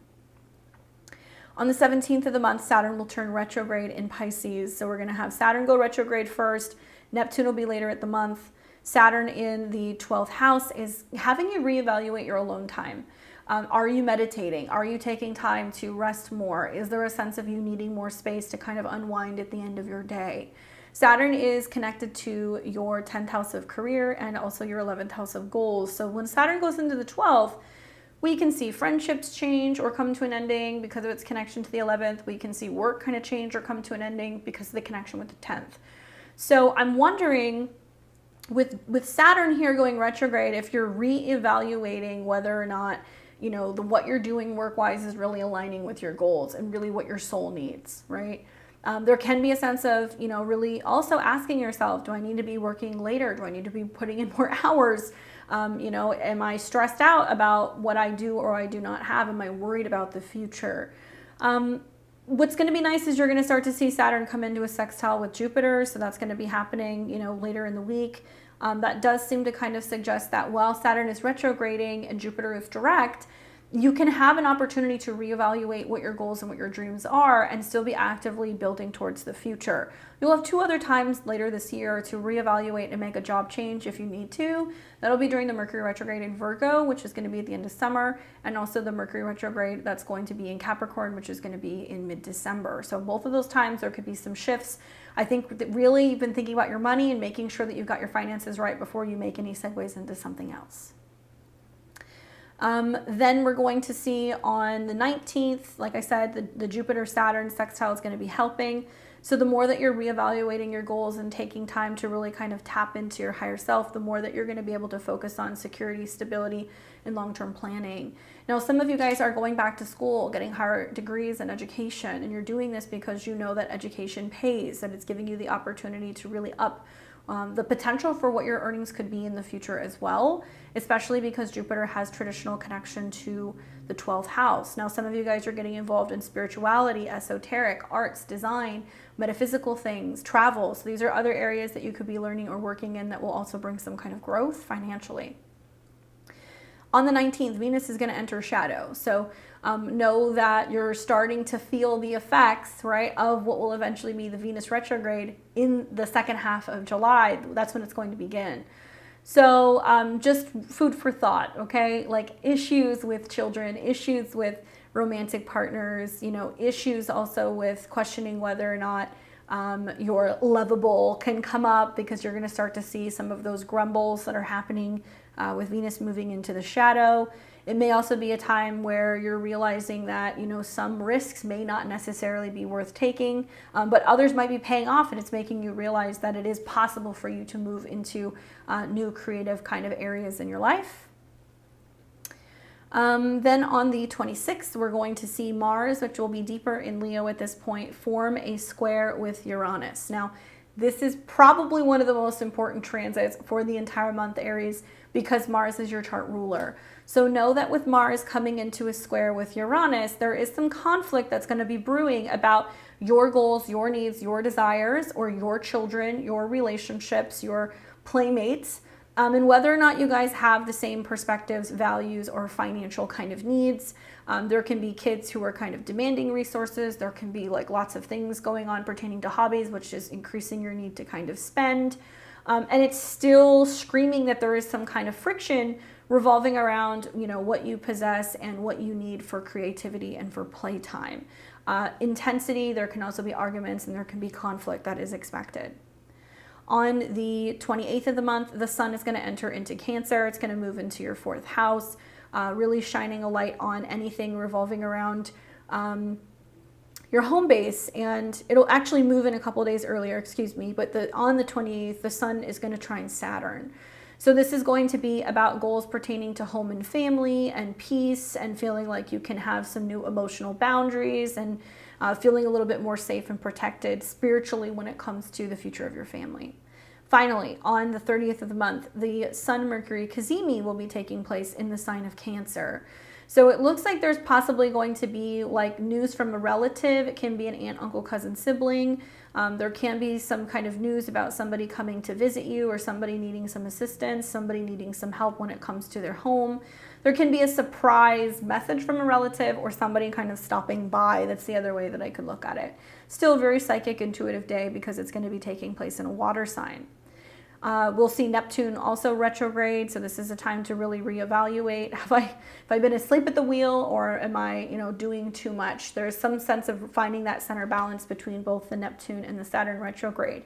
On the 17th of the month, Saturn will turn retrograde in Pisces. So we're going to have Saturn go retrograde first. Neptune will be later at the month. Saturn in the 12th house is having you reevaluate your alone time. Are you meditating? Are you taking time to rest more? Is there a sense of you needing more space to kind of unwind at the end of your day? Saturn is connected to your 10th house of career and also your 11th house of goals. So when Saturn goes into the 12th, we can see friendships change or come to an ending because of its connection to the 11th. We can see work kind of change or come to an ending because of the connection with the 10th. So I'm wondering, with Saturn here going retrograde, if you're reevaluating whether or not, you know, what you're doing work-wise is really aligning with your goals and really what your soul needs, right? There can be a sense of, you know, really also asking yourself, do I need to be working later? Do I need to be putting in more hours? You know, am I stressed out about what I do or I do not have? Am I worried about the future? What's going to be nice is you're going to start to see Saturn come into a sextile with Jupiter. So that's going to be happening, you know, later in the week. That does seem to kind of suggest that while Saturn is retrograding and Jupiter is direct, you can have an opportunity to reevaluate what your goals and what your dreams are and still be actively building towards the future. You'll have two other times later this year to reevaluate and make a job change if you need to. That'll be during the Mercury retrograde in Virgo, which is going to be at the end of summer, and also the Mercury retrograde that's going to be in Capricorn, which is going to be in mid-December. So both of those times there could be some shifts. I think that really you've been thinking about your money and making sure that you've got your finances right before you make any segues into something else. Then we're going to see on the 19th, like I said, the Jupiter-Saturn sextile is going to be helping. So the more that you're reevaluating your goals and taking time to really kind of tap into your higher self, the more that you're going to be able to focus on security, stability, and long-term planning. Now, some of you guys are going back to school, getting higher degrees in education, and you're doing this because you know that education pays, that it's giving you the opportunity to really up the potential for what your earnings could be in the future as well, especially because Jupiter has traditional connection to the 12th house. Now, some of you guys are getting involved in spirituality, esoteric, arts, design, metaphysical things, travel. So these are other areas that you could be learning or working in that will also bring some kind of growth financially. On the 19th, Venus is going to enter shadow. So know that you're starting to feel the effects, right, of what will eventually be the Venus retrograde in the second half of July. That's when it's going to begin. So just food for thought, okay? Like issues with children, issues with romantic partners, you know, issues also with questioning whether or not you're lovable can come up because you're going to start to see some of those grumbles that are happening with Venus moving into the shadow. It may also be a time where you're realizing that, you know, some risks may not necessarily be worth taking, but others might be paying off, and it's making you realize that it is possible for you to move into new creative kind of areas in your life. Then on the 26th, we're going to see Mars, which will be deeper in Leo at this point, form a square with Uranus. Now, this is probably one of the most important transits for the entire month, Aries, because Mars is your chart ruler. So know that with Mars coming into a square with Uranus, there is some conflict that's going to be brewing about your goals, your needs, your desires, or your children, your relationships, your playmates, and whether or not you guys have the same perspectives, values, or financial kind of needs. There can be kids who are kind of demanding resources. There can be like lots of things going on pertaining to hobbies, which is increasing your need to kind of spend. And it's still screaming that there is some kind of friction revolving around, you know, what you possess and what you need for creativity and for playtime. Intensity, there can also be arguments and there can be conflict that is expected. On the 28th of the month, the sun is going to enter into Cancer. It's going to move into your 4th house, really shining a light on anything revolving around your home base. And it'll actually move in a couple days earlier, but on the 28th, the sun is going to trine Saturn. So this is going to be about goals pertaining to home and family and peace and feeling like you can have some new emotional boundaries and feeling a little bit more safe and protected spiritually when it comes to the future of your family. Finally, on the 30th of the month, the Sun-Mercury cazimi will be taking place in the sign of Cancer. So it looks like there's possibly going to be like news from a relative. It can be an aunt, uncle, cousin, sibling. There can be some kind of news about somebody coming to visit you or somebody needing some assistance, somebody needing some help when it comes to their home. There can be a surprise message from a relative or somebody kind of stopping by. That's the other way that I could look at it. Still a very psychic, intuitive day because it's going to be taking place in a water sign. We'll see Neptune also retrograde, so this is a time to really reevaluate. Have I been asleep at the wheel, or am I, doing too much? There's some sense of finding that center balance between both the Neptune and the Saturn retrograde.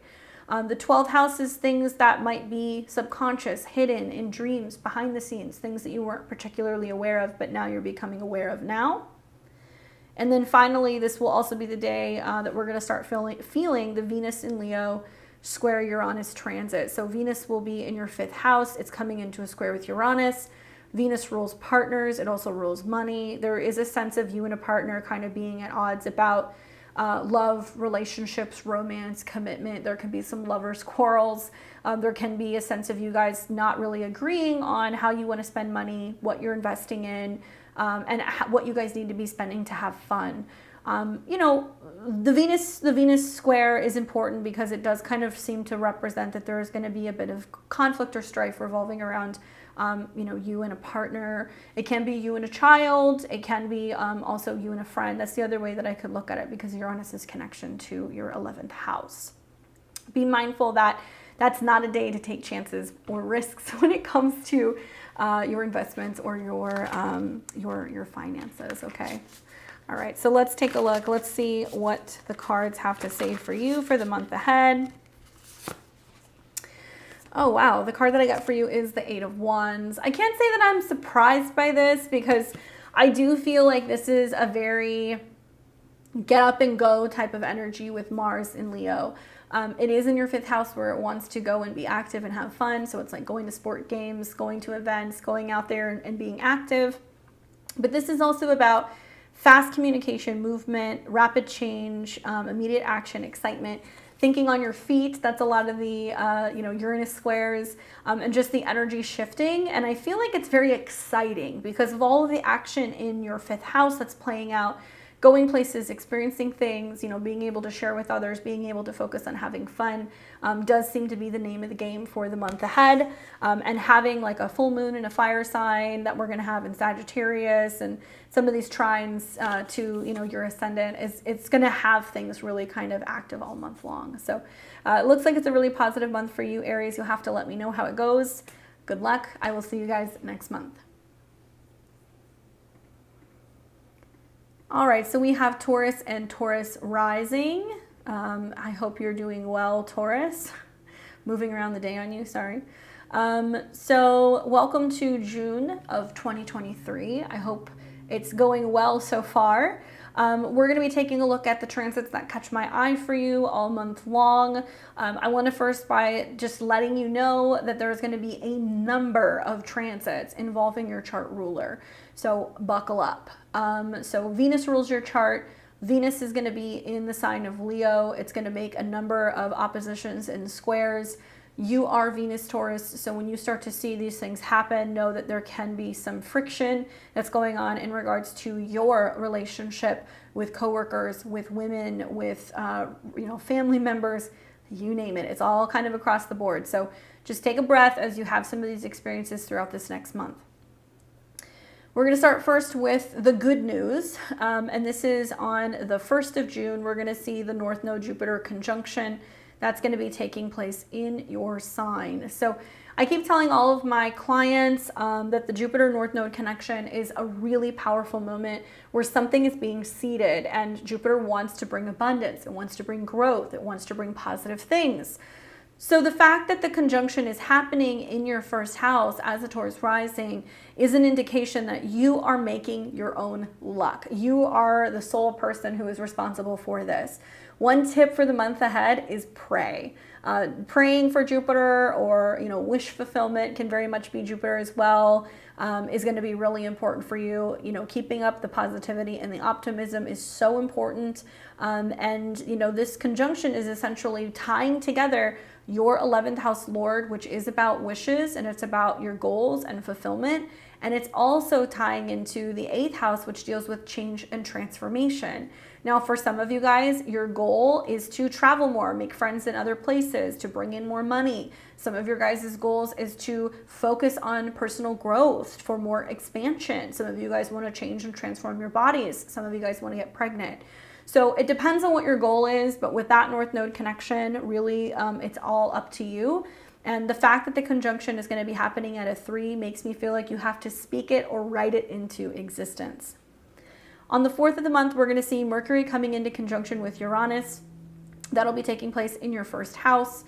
The 12th house is things that might be subconscious, hidden in dreams, behind the scenes, things that you weren't particularly aware of, but now you're becoming aware of now. And then finally, this will also be the day that we're going to start feeling the Venus in Leo square Uranus transit. So Venus will be in your 5th house. It's coming into a square with Uranus. Venus rules partners. It also rules money. There is a sense of you and a partner kind of being at odds about love, relationships, romance, commitment. There can be some lovers' quarrels. There can be a sense of you guys not really agreeing on how you want to spend money, what you're investing in, and what you guys need to be spending to have fun. The Venus square is important because it does kind of seem to represent that there is going to be a bit of conflict or strife revolving around, you and a partner. It can be you and a child. It can be also you and a friend. That's the other way that I could look at it because Uranus's connection to your 11th house. Be mindful that that's not a day to take chances or risks when it comes to your investments or your finances. Okay. All right, so let's take a look. Let's see what the cards have to say for you for the month ahead. Oh, wow. The card that I got for you is the 8 of Wands. I can't say that I'm surprised by this because I do feel like this is a very get up and go type of energy with Mars in Leo. It is in your 5th house where it wants to go and be active and have fun. So it's like going to sport games, going to events, going out there and being active. But this is also about fast communication, movement, rapid change, immediate action, excitement, thinking on your feet. That's a lot of the, Uranus squares, and just the energy shifting. And I feel like it's very exciting because of all of the action in your 5th house that's playing out, going places, experiencing things, being able to share with others, being able to focus on having fun, does seem to be the name of the game for the month ahead. And having like a full moon and a fire sign that we're going to have in Sagittarius and some of these trines to, your ascendant, it's going to have things really kind of active all month long. So it looks like it's a really positive month for you, Aries. You'll have to let me know how it goes. Good luck. I will see you guys next month. All right, so we have Taurus and Taurus rising. I hope you're doing well, Taurus. Moving around the day on you, sorry. So welcome to June of 2023. I hope it's going well so far. We're going to be taking a look at the transits that catch my eye for you all month long. I want to first by just letting you know that there's going to be a number of transits involving your chart ruler. So buckle up. So Venus rules your chart. Venus is going to be in the sign of Leo. It's going to make a number of oppositions and squares. You are Venus Taurus, so when you start to see these things happen, know that there can be some friction that's going on in regards to your relationship with coworkers, with women, with family members, you name it. It's all kind of across the board. So just take a breath as you have some of these experiences throughout this next month. We're going to start first with the good news, and this is on the 1st of June. We're going to see the North Node Jupiter conjunction. That's going to be taking place in your sign. So I keep telling all of my clients that the Jupiter North Node connection is a really powerful moment where something is being seeded, and Jupiter wants to bring abundance. It wants to bring growth. It wants to bring positive things. So the fact that the conjunction is happening in your first house as a Taurus rising is an indication that you are making your own luck. You are the sole person who is responsible for this. One tip for the month ahead is pray. Praying for Jupiter or wish fulfillment can very much be Jupiter as well, is going to be really important for you. Keeping up the positivity and the optimism is so important. And this conjunction is essentially tying together your 11th house Lord, which is about wishes and it's about your goals and fulfillment. And it's also tying into the 8th house, which deals with change and transformation. Now, for some of you guys, your goal is to travel more, make friends in other places, to bring in more money. Some of your guys' goals is to focus on personal growth for more expansion. Some of you guys want to change and transform your bodies. Some of you guys want to get pregnant. So it depends on what your goal is, but with that North Node connection, really, it's all up to you. And the fact that the conjunction is going to be happening at a 3 makes me feel like you have to speak it or write it into existence. On the 4th of the month, we're going to see Mercury coming into conjunction with Uranus. That'll be taking place in your first house.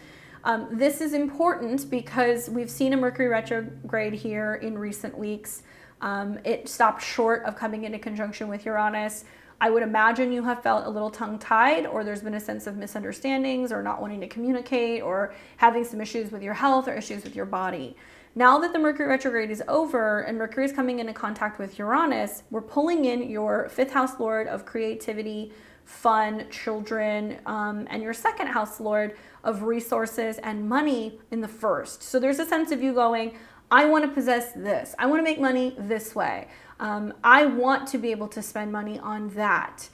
This is important because we've seen a Mercury retrograde here in recent weeks. It stopped short of coming into conjunction with Uranus. I would imagine you have felt a little tongue-tied, or there's been a sense of misunderstandings or not wanting to communicate or having some issues with your health or issues with your body. Now that the Mercury retrograde is over and Mercury is coming into contact with Uranus, we're pulling in your 5th house Lord of creativity, fun, children, and your 2nd house Lord of resources and money in the 1st. So there's a sense of you going, I want to possess this. I want to make money this way. I want to be able to spend money on that.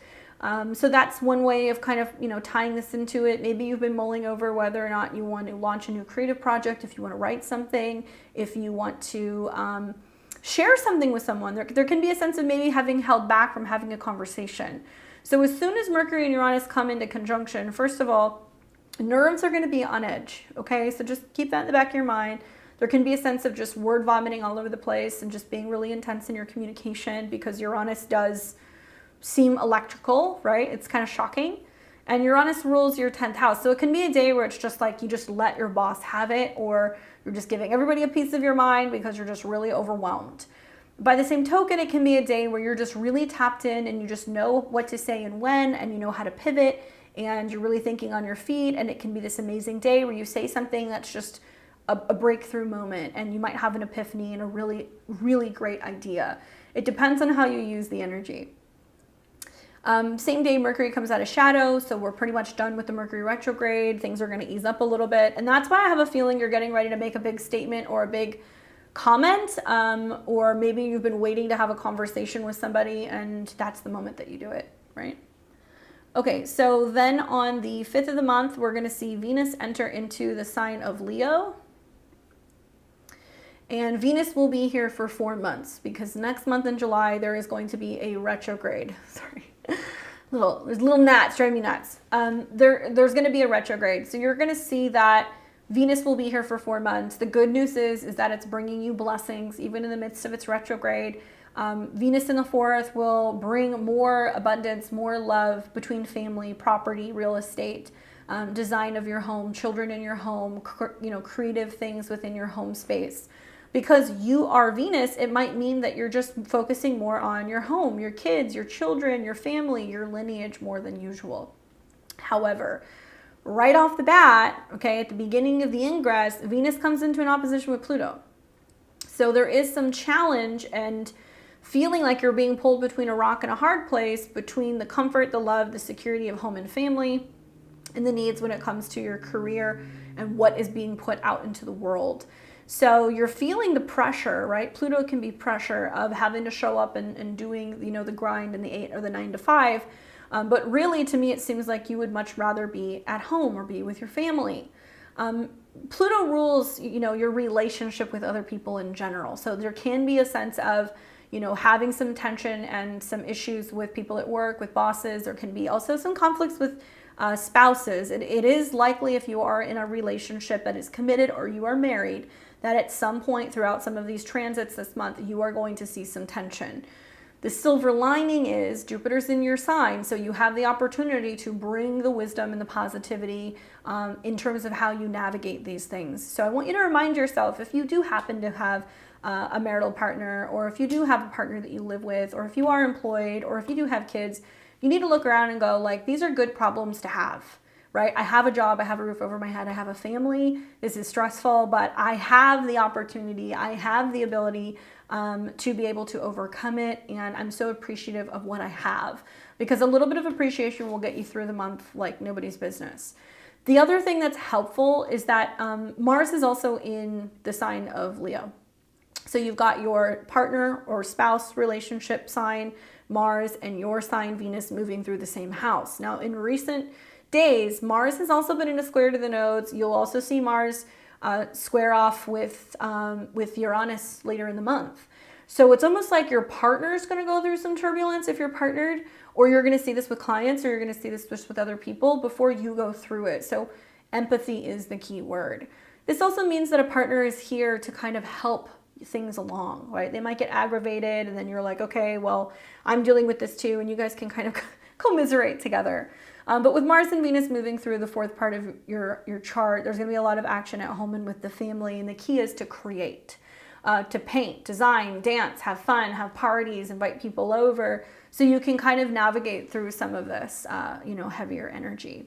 So that's one way of kind of, tying this into it. Maybe you've been mulling over whether or not you want to launch a new creative project, if you want to write something, if you want to share something with someone. There can be a sense of maybe having held back from having a conversation. So as soon as Mercury and Uranus come into conjunction, first of all, nerves are going to be on edge, okay? So just keep that in the back of your mind. There can be a sense of just word vomiting all over the place and just being really intense in your communication because Uranus does seem electrical, right? It's kind of shocking. And Uranus rules your 10th house. So it can be a day where it's just like you just let your boss have it, or you're just giving everybody a piece of your mind because you're just really overwhelmed. By the same token, it can be a day where you're just really tapped in and you just know what to say and when, and you know how to pivot, and you're really thinking on your feet. And it can be this amazing day where you say something that's just a breakthrough moment, and you might have an epiphany and a really, really great idea. It depends on how you use the energy. Same day, Mercury comes out of shadow, so we're pretty much done with the Mercury retrograde. Things are going to ease up a little bit, and that's why I have a feeling you're getting ready to make a big statement or a big comment, or maybe you've been waiting to have a conversation with somebody, and that's the moment that you do it, right? Okay, so then on the 5th of the month, we're going to see Venus enter into the sign of Leo. And Venus will be here for 4 months because next month in July, there is going to be a retrograde. Sorry, there's little gnats driving me nuts. There's going to be a retrograde. So you're going to see that Venus will be here for 4 months. The good news is that it's bringing you blessings, even in the midst of its retrograde. Venus in the 4th will bring more abundance, more love between family, property, real estate, design of your home, children in your home, creative things within your home space. Because you are Venus, it might mean that you're just focusing more on your home, your kids, your children, your family, your lineage more than usual. However, right off the bat, okay, at the beginning of the ingress, Venus comes into an opposition with Pluto. So there is some challenge and feeling like you're being pulled between a rock and a hard place, between the comfort, the love, the security of home and family, and the needs when it comes to your career and what is being put out into the world. So you're feeling the pressure, right? Pluto can be pressure of having to show up and doing, you know, the grind and the 8 or the 9 to 5. But really, to me, it seems like you would much rather be at home or be with your family. Pluto rules, you know, your relationship with other people in general. So there can be a sense of, you know, having some tension and some issues with people at work, with bosses. There can be also some conflicts with spouses. It is likely, if you are in a relationship that is committed or you are married, that at some point throughout some of these transits this month, you are going to see some tension. The silver lining is Jupiter's in your sign, so you have the opportunity to bring the wisdom and the positivity in terms of how you navigate these things. So I want you to remind yourself, if you do happen to have a marital partner, or if you do have a partner that you live with, or if you are employed, or if you do have kids, you need to look around and go, like, these are good problems to have. Right? I have a job, I have a roof over my head, I have a family. This is stressful, but I have the opportunity, I have the ability to be able to overcome it. And I'm so appreciative of what I have, because a little bit of appreciation will get you through the month like nobody's business. The other thing that's helpful is that Mars is also in the sign of Leo. So you've got your partner or spouse relationship sign, Mars, and your sign, Venus, moving through the same house. Now, in recent days, Mars has also been in a square to the nodes. You'll also see Mars square off with Uranus later in the month. So it's almost like your partner is going to go through some turbulence if you're partnered, or you're going to see this with clients, or you're going to see this just with other people before you go through it. So empathy is the key word. This also means that a partner is here to kind of help things along, right? They might get aggravated, and then you're like, okay, well, I'm dealing with this too, and you guys can kind of commiserate together. But with Mars and Venus moving through the fourth part of your chart, there's going to be a lot of action at home and with the family. And the key is to create, to paint, design, dance, have fun, have parties, invite people over, so you can kind of navigate through some of this, you know, heavier energy.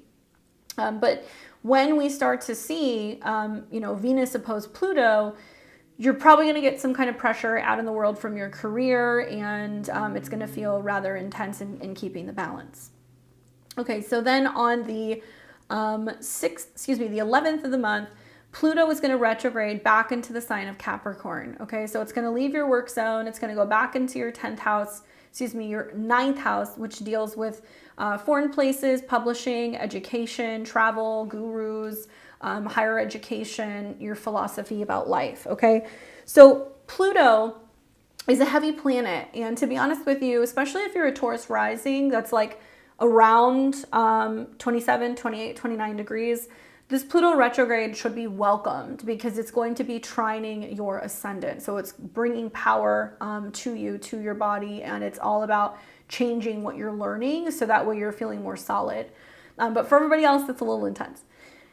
But when we start to see, you know, Venus opposed Pluto, you're probably going to get some kind of pressure out in the world from your career, and it's going to feel rather intense in keeping the balance. Okay, so then on the the 11th of the month, Pluto is going to retrograde back into the sign of Capricorn. Okay, so it's going to leave your work zone. It's going to go back into your 10th house, your 9th house, which deals with foreign places, publishing, education, travel, gurus, higher education, your philosophy about life. Okay, so Pluto is a heavy planet. And to be honest with you, especially if you're a Taurus rising, that's like around 27, 28, 29 degrees, this Pluto retrograde should be welcomed, because it's going to be trining your ascendant. So it's bringing power to you, to your body, and it's all about changing what you're learning, so that way you're feeling more solid. But for everybody else, it's a little intense.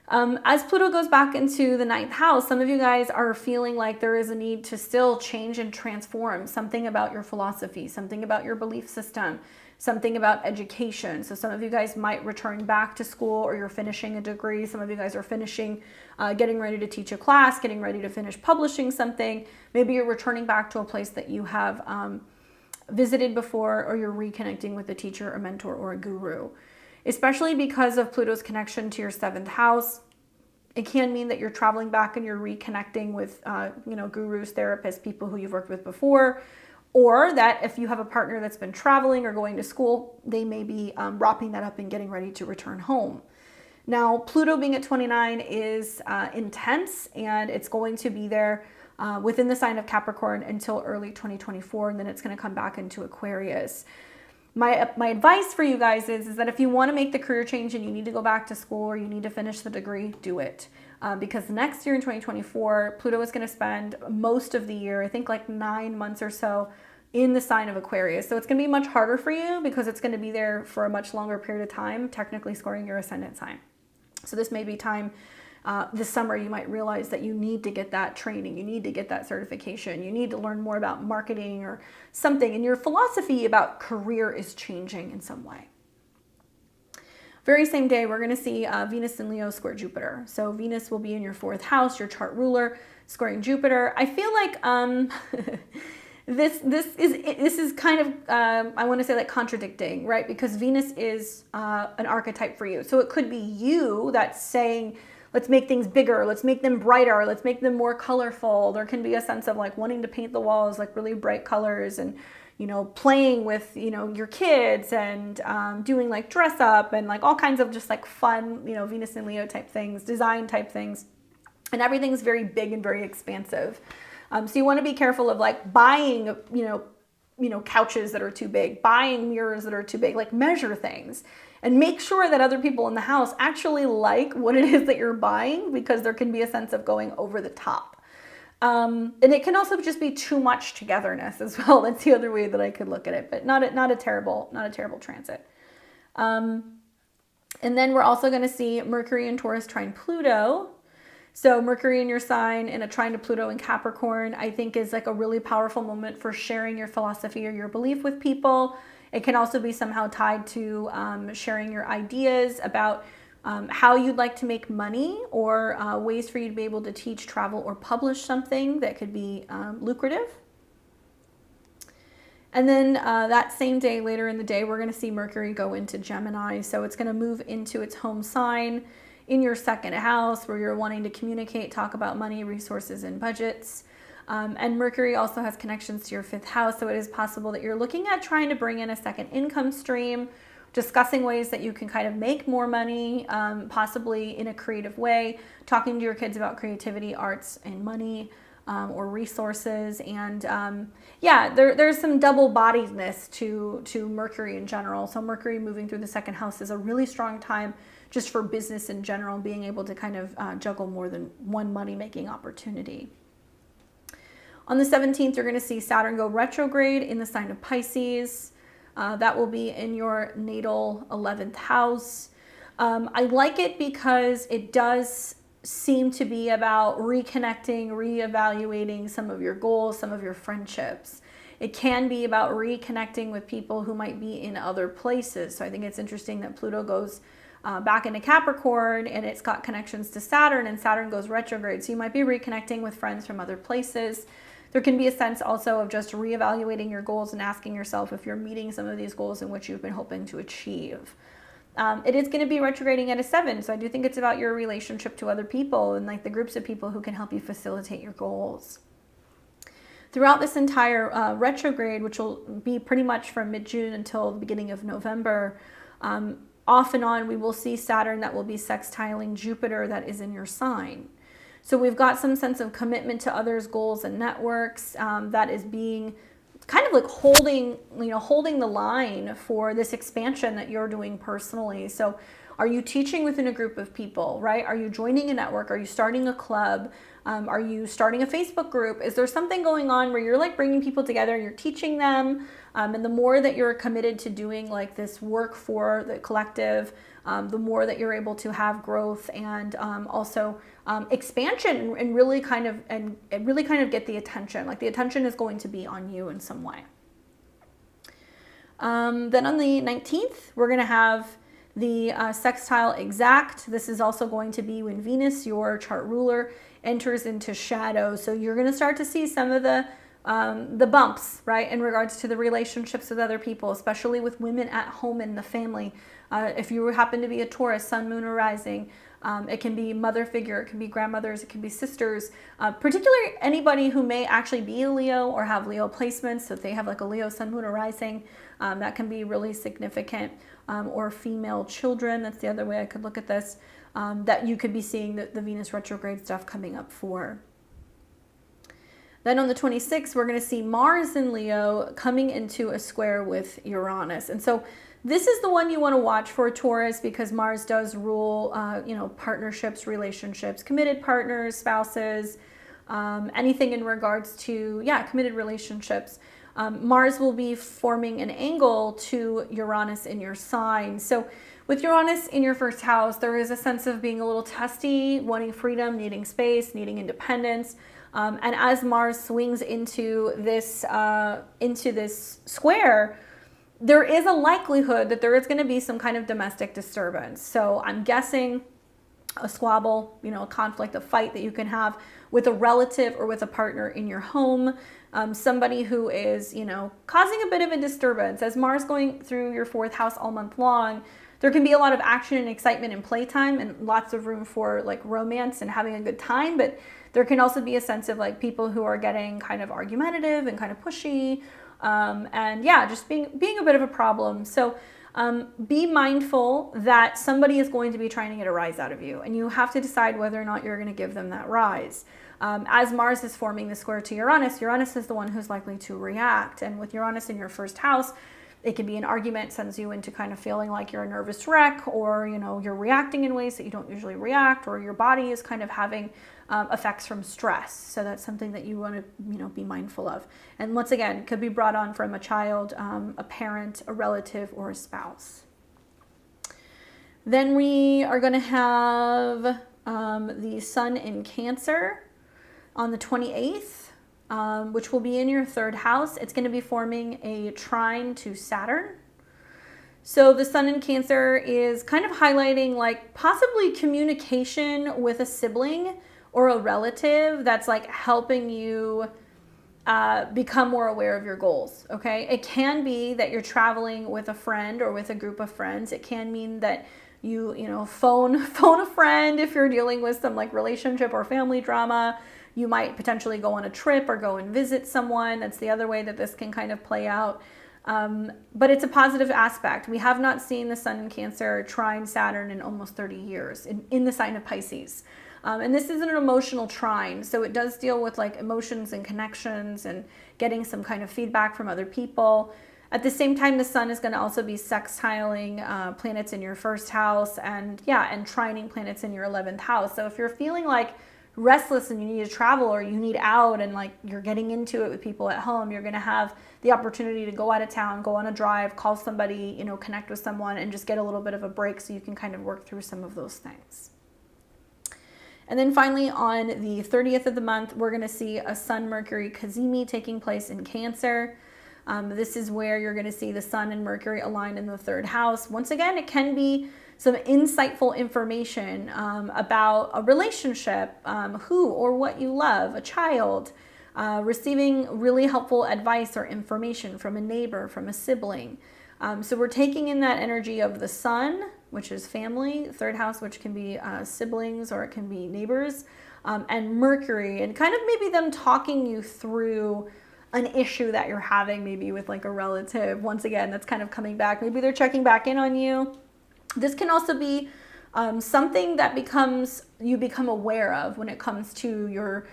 As Pluto goes back into the 9th house, some of you guys are feeling like there is a need to still change and transform something about your philosophy, something about your belief system, something about education. So some of you guys might return back to school, or you're finishing a degree. Some of you guys are finishing, getting ready to teach a class, getting ready to finish publishing something. Maybe you're returning back to a place that you have visited before, or you're reconnecting with a teacher, a mentor, or a guru. Especially because of Pluto's connection to your 7th house, it can mean that you're traveling back and you're reconnecting with, gurus, therapists, people who you've worked with before, or that if you have a partner that's been traveling or going to school, they may be wrapping that up and getting ready to return home. Now, Pluto being at 29 is intense, and it's going to be there within the sign of Capricorn until early 2024, and then it's going to come back into Aquarius. My advice for you guys is that if you want to make the career change and you need to go back to school, or you need to finish the degree, do it. Because next year in 2024, Pluto is going to spend most of the year, I think like 9 months or so, in the sign of Aquarius. So it's going to be much harder for you, because it's going to be there for a much longer period of time, technically scoring your ascendant sign. So this may be time this summer you might realize that you need to get that training, you need to get that certification, you need to learn more about marketing or something, and your philosophy about career is changing in some way. Very same day, we're going to see Venus and Leo square Jupiter. So Venus will be in your 4th house, your chart ruler, squaring Jupiter. I feel like this is kind of I want to say like contradicting, right? Because Venus is an archetype for you. So it could be you that's saying, let's make things bigger, let's make them brighter, let's make them more colorful. There can be a sense of like wanting to paint the walls like really bright colors, and playing with, your kids, and doing like dress up and like all kinds of just like fun, Venus and Leo type things, design type things. And everything's very big and very expansive. So you want to be careful of like buying, couches that are too big, buying mirrors that are too big, like measure things and make sure that other people in the house actually like what it is that you're buying, because there can be a sense of going over the top. And it can also just be too much togetherness as well. That's the other way that I could look at it, but not a terrible transit. And then we're also going to see Mercury in Taurus trine Pluto. So Mercury in your sign and a trine to Pluto in Capricorn, I think is like a really powerful moment for sharing your philosophy or your belief with people. It can also be somehow tied to sharing your ideas about how you'd like to make money, or ways for you to be able to teach, travel, or publish something that could be lucrative. And then that same day, later in the day, we're going to see Mercury go into Gemini. So it's going to move into its home sign in your 2nd house, where you're wanting to communicate, talk about money, resources, and budgets. And Mercury also has connections to your 5th house. So it is possible that you're looking at trying to bring in a second income stream, discussing ways that you can kind of make more money, possibly in a creative way, talking to your kids about creativity, arts, and money, or resources. And there's some double-bodiedness to Mercury in general. So Mercury moving through the 2nd house is a really strong time just for business in general, being able to kind of juggle more than one money-making opportunity. On the 17th, you're going to see Saturn go retrograde in the sign of Pisces. That will be in your natal 11th house. I like it because it does seem to be about reconnecting, reevaluating some of your goals, some of your friendships. It can be about reconnecting with people who might be in other places. So I think it's interesting that Pluto goes back into Capricorn, and it's got connections to Saturn, and Saturn goes retrograde. So you might be reconnecting with friends from other places. There can be a sense also of just reevaluating your goals and asking yourself if you're meeting some of these goals in which you've been hoping to achieve. It is going to be retrograding at a 7, so I do think it's about your relationship to other people and like the groups of people who can help you facilitate your goals. Throughout this entire retrograde, which will be pretty much from mid-June until the beginning of November, off and on, we will see Saturn that will be sextiling Jupiter that is in your sign. So we've got some sense of commitment to others' goals and networks that is being kind of like holding the line for this expansion that you're doing personally. So are you teaching within a group of people, right? Are you joining a network? Are you starting a club? Are you starting a Facebook group? Is there something going on where you're like bringing people together and you're teaching them? And the more that you're committed to doing like this work for the collective, the more that you're able to have growth and also expansion and really kind of get the attention. Like the attention is going to be on you in some way. Then on the 19th, we're going to have the sextile exact. This is also going to be when Venus, your chart ruler, enters into shadow. So you're going to start to see some of the bumps, right, in regards to the relationships with other people, especially with women at home in the family. If you happen to be a Taurus, sun, moon, or rising, it can be mother figure, it can be grandmothers, it can be sisters, particularly anybody who may actually be a Leo or have Leo placements. So if they have like a Leo, sun, moon, or rising, that can be really significant. Or female children, that's the other way I could look at this, that you could be seeing the Venus retrograde stuff coming up for. Then on the 26th, we're going to see Mars in Leo coming into a square with Uranus. And so this is the one you want to watch for, Taurus, because Mars does rule, partnerships, relationships, committed partners, spouses, anything in regards to, committed relationships. Mars will be forming an angle to Uranus in your sign. So With Uranus in your first house, there is a sense of being a little testy, wanting freedom, needing space, needing independence. And as Mars swings into this square, there is a likelihood that there is going to be some kind of domestic disturbance. So I'm guessing a squabble, a conflict, a fight that you can have with a relative or with a partner in your home. Somebody who is, causing a bit of a disturbance. As Mars going through your fourth house all month long, there can be a lot of action and excitement and playtime and lots of room for like romance and having a good time. But there can also be a sense of like people who are getting kind of argumentative and kind of pushy. And yeah, just being a bit of a problem. So be mindful that somebody is going to be trying to get a rise out of you, and you have to decide whether or not you're going to give them that rise. As Mars is forming the square to Uranus, Uranus is the one who's likely to react. And with Uranus in your first house, it can be an argument, sends you into kind of feeling like you're a nervous wreck, or, you're reacting in ways that you don't usually react, or your body is kind of having effects from stress. So that's something that you want to, be mindful of. And once again, it could be brought on from a child, a parent, a relative, or a spouse. Then we are going to have the Sun in Cancer on the 28th. Which will be in your third house. It's going to be forming a trine to Saturn. So the Sun in Cancer is kind of highlighting like possibly communication with a sibling or a relative that's like helping you become more aware of your goals. Okay. It can be that you're traveling with a friend or with a group of friends. It can mean that you phone a friend if you're dealing with some like relationship or family drama. You might potentially go on a trip or go and visit someone. That's the other way that this can kind of play out. But it's a positive aspect. We have not seen the Sun in Cancer trine Saturn in almost 30 years in the sign of Pisces. And this is an emotional trine. So it does deal with like emotions and connections and getting some kind of feedback from other people. At the same time, the Sun is going to also be sextiling planets in your first house and trining planets in your 11th house. So if you're feeling like restless and you need to travel or you need out and like you're getting into it with people at home, you're going to have the opportunity to go out of town, go on a drive, call somebody, connect with someone and just get a little bit of a break so you can kind of work through some of those things. And then finally on the 30th of the month, we're going to see a Sun-Mercury cazimi taking place in Cancer. This is where you're going to see the Sun and Mercury aligned in the third house. Once again, it can be some insightful information about a relationship, who or what you love, a child, receiving really helpful advice or information from a neighbor, from a sibling. So we're taking in that energy of the Sun, which is family, third house, which can be siblings or it can be neighbors, and Mercury, and kind of maybe them talking you through an issue that you're having, maybe with like a relative. Once again, that's kind of coming back. Maybe they're checking back in on you. This can also be something that you become aware of when it comes to your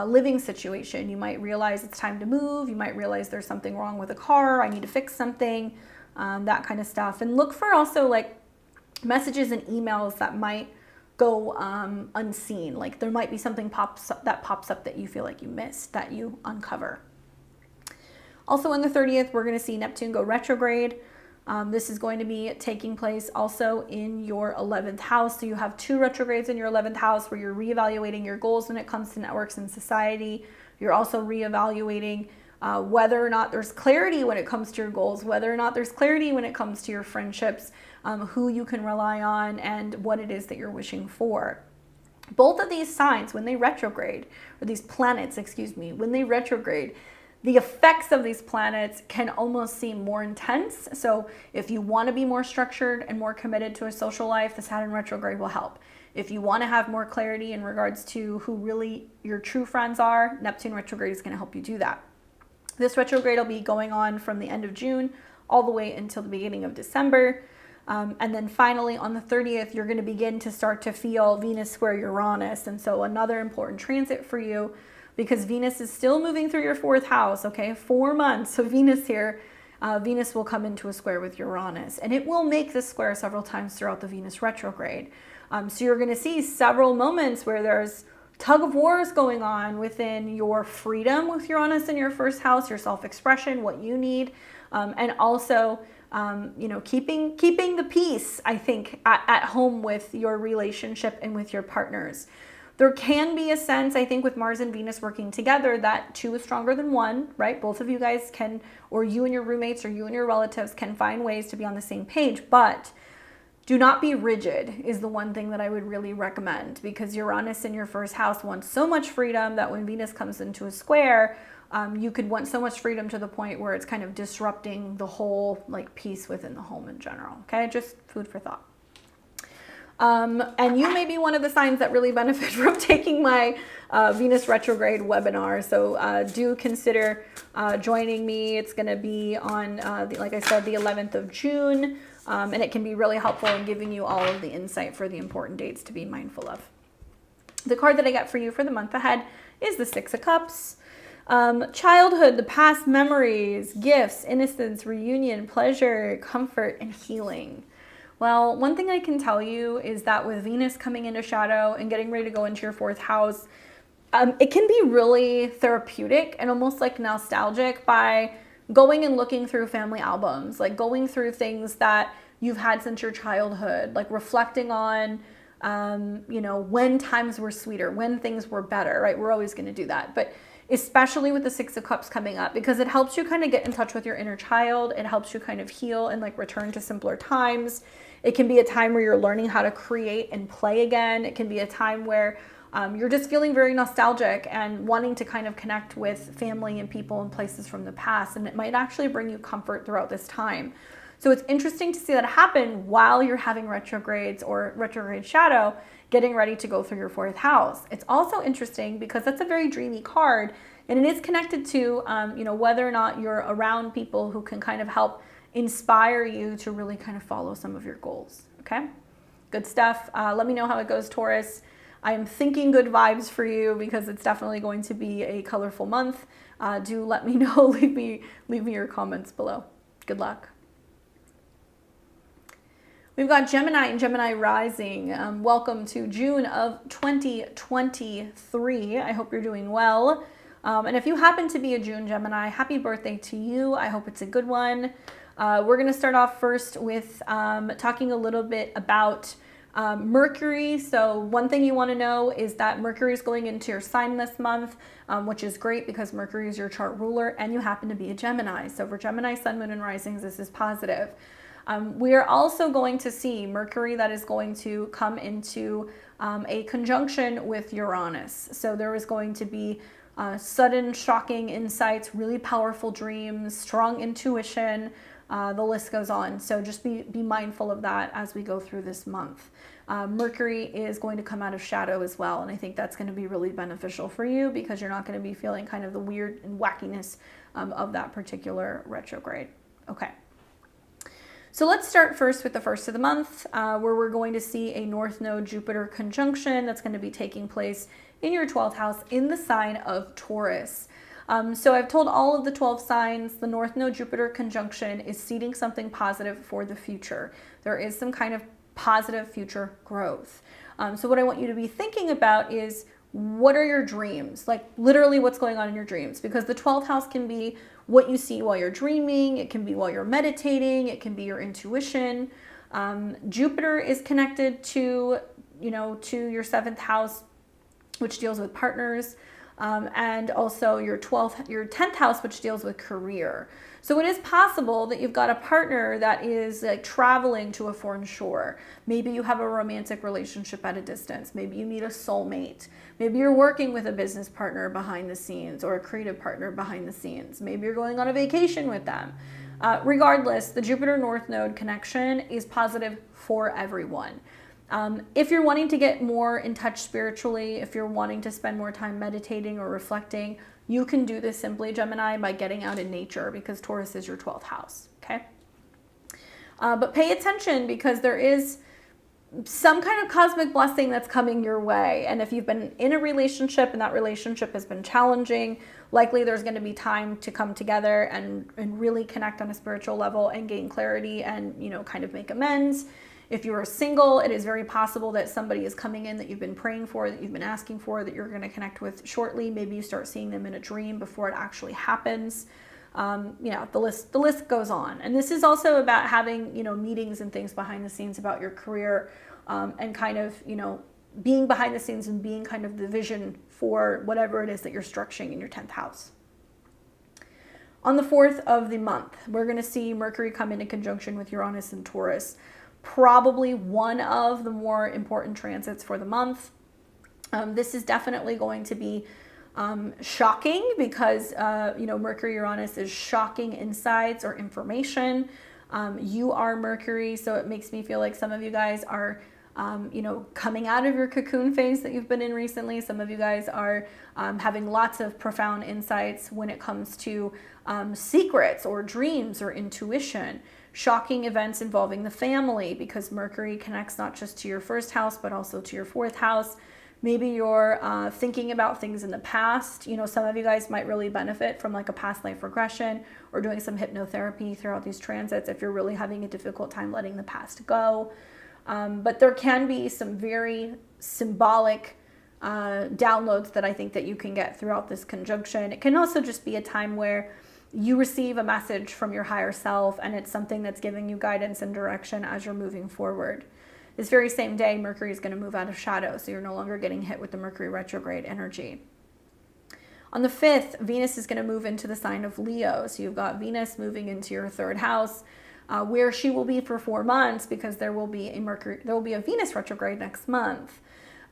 living situation. You might realize it's time to move. You might realize there's something wrong with a car. I need to fix something, that kind of stuff. And look for also like messages and emails that might go unseen. Like there might be something pops up that you feel like you missed, that you uncover. Also on the 30th, we're going to see Neptune go retrograde. This is going to be taking place also in your 11th house. So you have two retrogrades in your 11th house where you're reevaluating your goals when it comes to networks and society. You're also reevaluating whether or not there's clarity when it comes to your goals, whether or not there's clarity when it comes to your friendships, who you can rely on, and what it is that you're wishing for. Both of these signs, when they retrograde, or these planets, when they retrograde, the effects of these planets can almost seem more intense. So if you want to be more structured and more committed to a social life, the Saturn retrograde will help. If you want to have more clarity in regards to who really your true friends are, Neptune retrograde is going to help you do that. This retrograde will be going on from the end of June all the way until the beginning of December. And then finally on the 30th, you're going to begin to start to feel Venus square Uranus. And so another important transit for you, because Venus is still moving through your fourth house, okay? 4 months of Venus here. Venus will come into a square with Uranus, and it will make this square several times throughout the Venus retrograde. So you're going to see several moments where there's tug of wars going on within your freedom with Uranus in your first house, your self-expression, what you need, and also you know, keeping the peace, I think, at home with your relationship and with your partners. There can be a sense, I think, with Mars and Venus working together that two is stronger than one, right? Both of you guys can, or you and your roommates or you and your relatives can find ways to be on the same page, but do not be rigid is the one thing that I would really recommend, because Uranus in your first house wants so much freedom that when Venus comes into a square, you could want so much freedom to the point where it's kind of disrupting the whole like peace within the home in general. Okay, just food for thought. And you may be one of the signs that really benefit from taking my Venus retrograde webinar. So do consider joining me. It's going to be on, like I said, the 11th of June. And it can be really helpful in giving you all of the insight for the important dates to be mindful of. The card that I got for you for the month ahead is the Six of Cups. Childhood, the past memories, gifts, innocence, reunion, pleasure, comfort, and healing. Well, one thing I can tell you is that with Venus coming into shadow and getting ready to go into your fourth house, it can be really therapeutic and almost like nostalgic by going and looking through family albums, like going through things that you've had since your childhood, like reflecting on, you know, when times were sweeter, when things were better, right? We're always going to do that. But especially with the Six of Cups coming up, because it helps you kind of get in touch with your inner child. It helps you kind of heal and like return to simpler times. It can be a time where you're learning how to create and play again. It can be a time where you're just feeling very nostalgic and wanting to kind of connect with family and people and places from the past. And it might actually bring you comfort throughout this time. So it's interesting to see that happen while you're having retrogrades or retrograde shadow, getting ready to go through your fourth house. It's also interesting because that's a very dreamy card, and it is connected to, you know, whether or not you're around people who can kind of help inspire you to really kind of follow some of your goals. Okay, good stuff. Let me know how it goes, Taurus. I am thinking good vibes for you because it's definitely going to be a colorful month. Do let me know. Leave me your comments below. Good luck. We've got Gemini and Gemini rising. Welcome to June of 2023. I hope you're doing well. And if you happen to be a June Gemini, happy birthday to you. I hope it's a good one. We're going to start off first with talking a little bit about Mercury. So one thing you want to know is that Mercury is going into your sign this month, which is great because Mercury is your chart ruler and you happen to be a Gemini. So for Gemini, Sun, Moon, and Risings, this is positive. We are also going to see Mercury that is going to come into a conjunction with Uranus. So there is going to be sudden, shocking insights, really powerful dreams, strong intuition. The list goes on. So just be mindful of that as we go through this month. Mercury is going to come out of shadow as well. And I think that's going to be really beneficial for you because you're not going to be feeling kind of the weird and wackiness of that particular retrograde. Okay. So let's start first with the first of the month, where we're going to see a North Node Jupiter conjunction that's going to be taking place in your 12th house in the sign of Taurus. So I've told all of the 12 signs, the North Node Jupiter conjunction is seeding something positive for the future. There is some kind of positive future growth. So what I want you to be thinking about is, what are your dreams? Like literally what's going on in your dreams, because the 12th house can be what you see while you're dreaming. It can be while you're meditating. It can be your intuition. Jupiter is connected to, you know, to your 7th house, which deals with partners, and also your 10th house, which deals with career. So it is possible that you've got a partner that is like traveling to a foreign shore. Maybe you have a romantic relationship at a distance. Maybe you meet a soulmate. Maybe you're working with a business partner behind the scenes or a creative partner behind the scenes. Maybe you're going on a vacation with them. Regardless, the Jupiter North Node connection is positive for everyone. If you're wanting to get more in touch spiritually, if you're wanting to spend more time meditating or reflecting, you can do this simply, Gemini, by getting out in nature, because Taurus is your 12th house, okay? But pay attention, because there is some kind of cosmic blessing that's coming your way. And if you've been in a relationship and that relationship has been challenging, likely there's going to be time to come together and really connect on a spiritual level and gain clarity and, you know, kind of make amends. If you are single, it is very possible that somebody is coming in that you've been praying for, that you've been asking for, that you're going to connect with shortly. Maybe you start seeing them in a dream before it actually happens. The list goes on. And this is also about having, meetings and things behind the scenes about your career, and kind of, being behind the scenes and being kind of the vision for whatever it is that you're structuring in your 10th house. On the 4th of the month, we're going to see Mercury come into conjunction with Uranus and Taurus. Probably one of the more important transits for the month. This is definitely going to be shocking because, Mercury Uranus is shocking insights or information. You are Mercury, so it makes me feel like some of you guys are coming out of your cocoon phase that you've been in recently. Some of you guys are having lots of profound insights when it comes to secrets or dreams or intuition. Shocking events involving the family, because Mercury connects not just to your 1st house, but also to your 4th house. Maybe you're thinking about things in the past. Some of you guys might really benefit from like a past life regression or doing some hypnotherapy throughout these transits if you're really having a difficult time letting the past go. But there can be some very symbolic downloads that I think that you can get throughout this conjunction. It can also just be a time where you receive a message from your higher self, and it's something that's giving you guidance and direction as you're moving forward. This very same day, Mercury is going to move out of shadow, so you're no longer getting hit with the Mercury retrograde energy. On the 5th, Venus is going to move into the sign of Leo. So you've got Venus moving into your 3rd house, where she will be for 4 months, because there will be a Venus retrograde next month.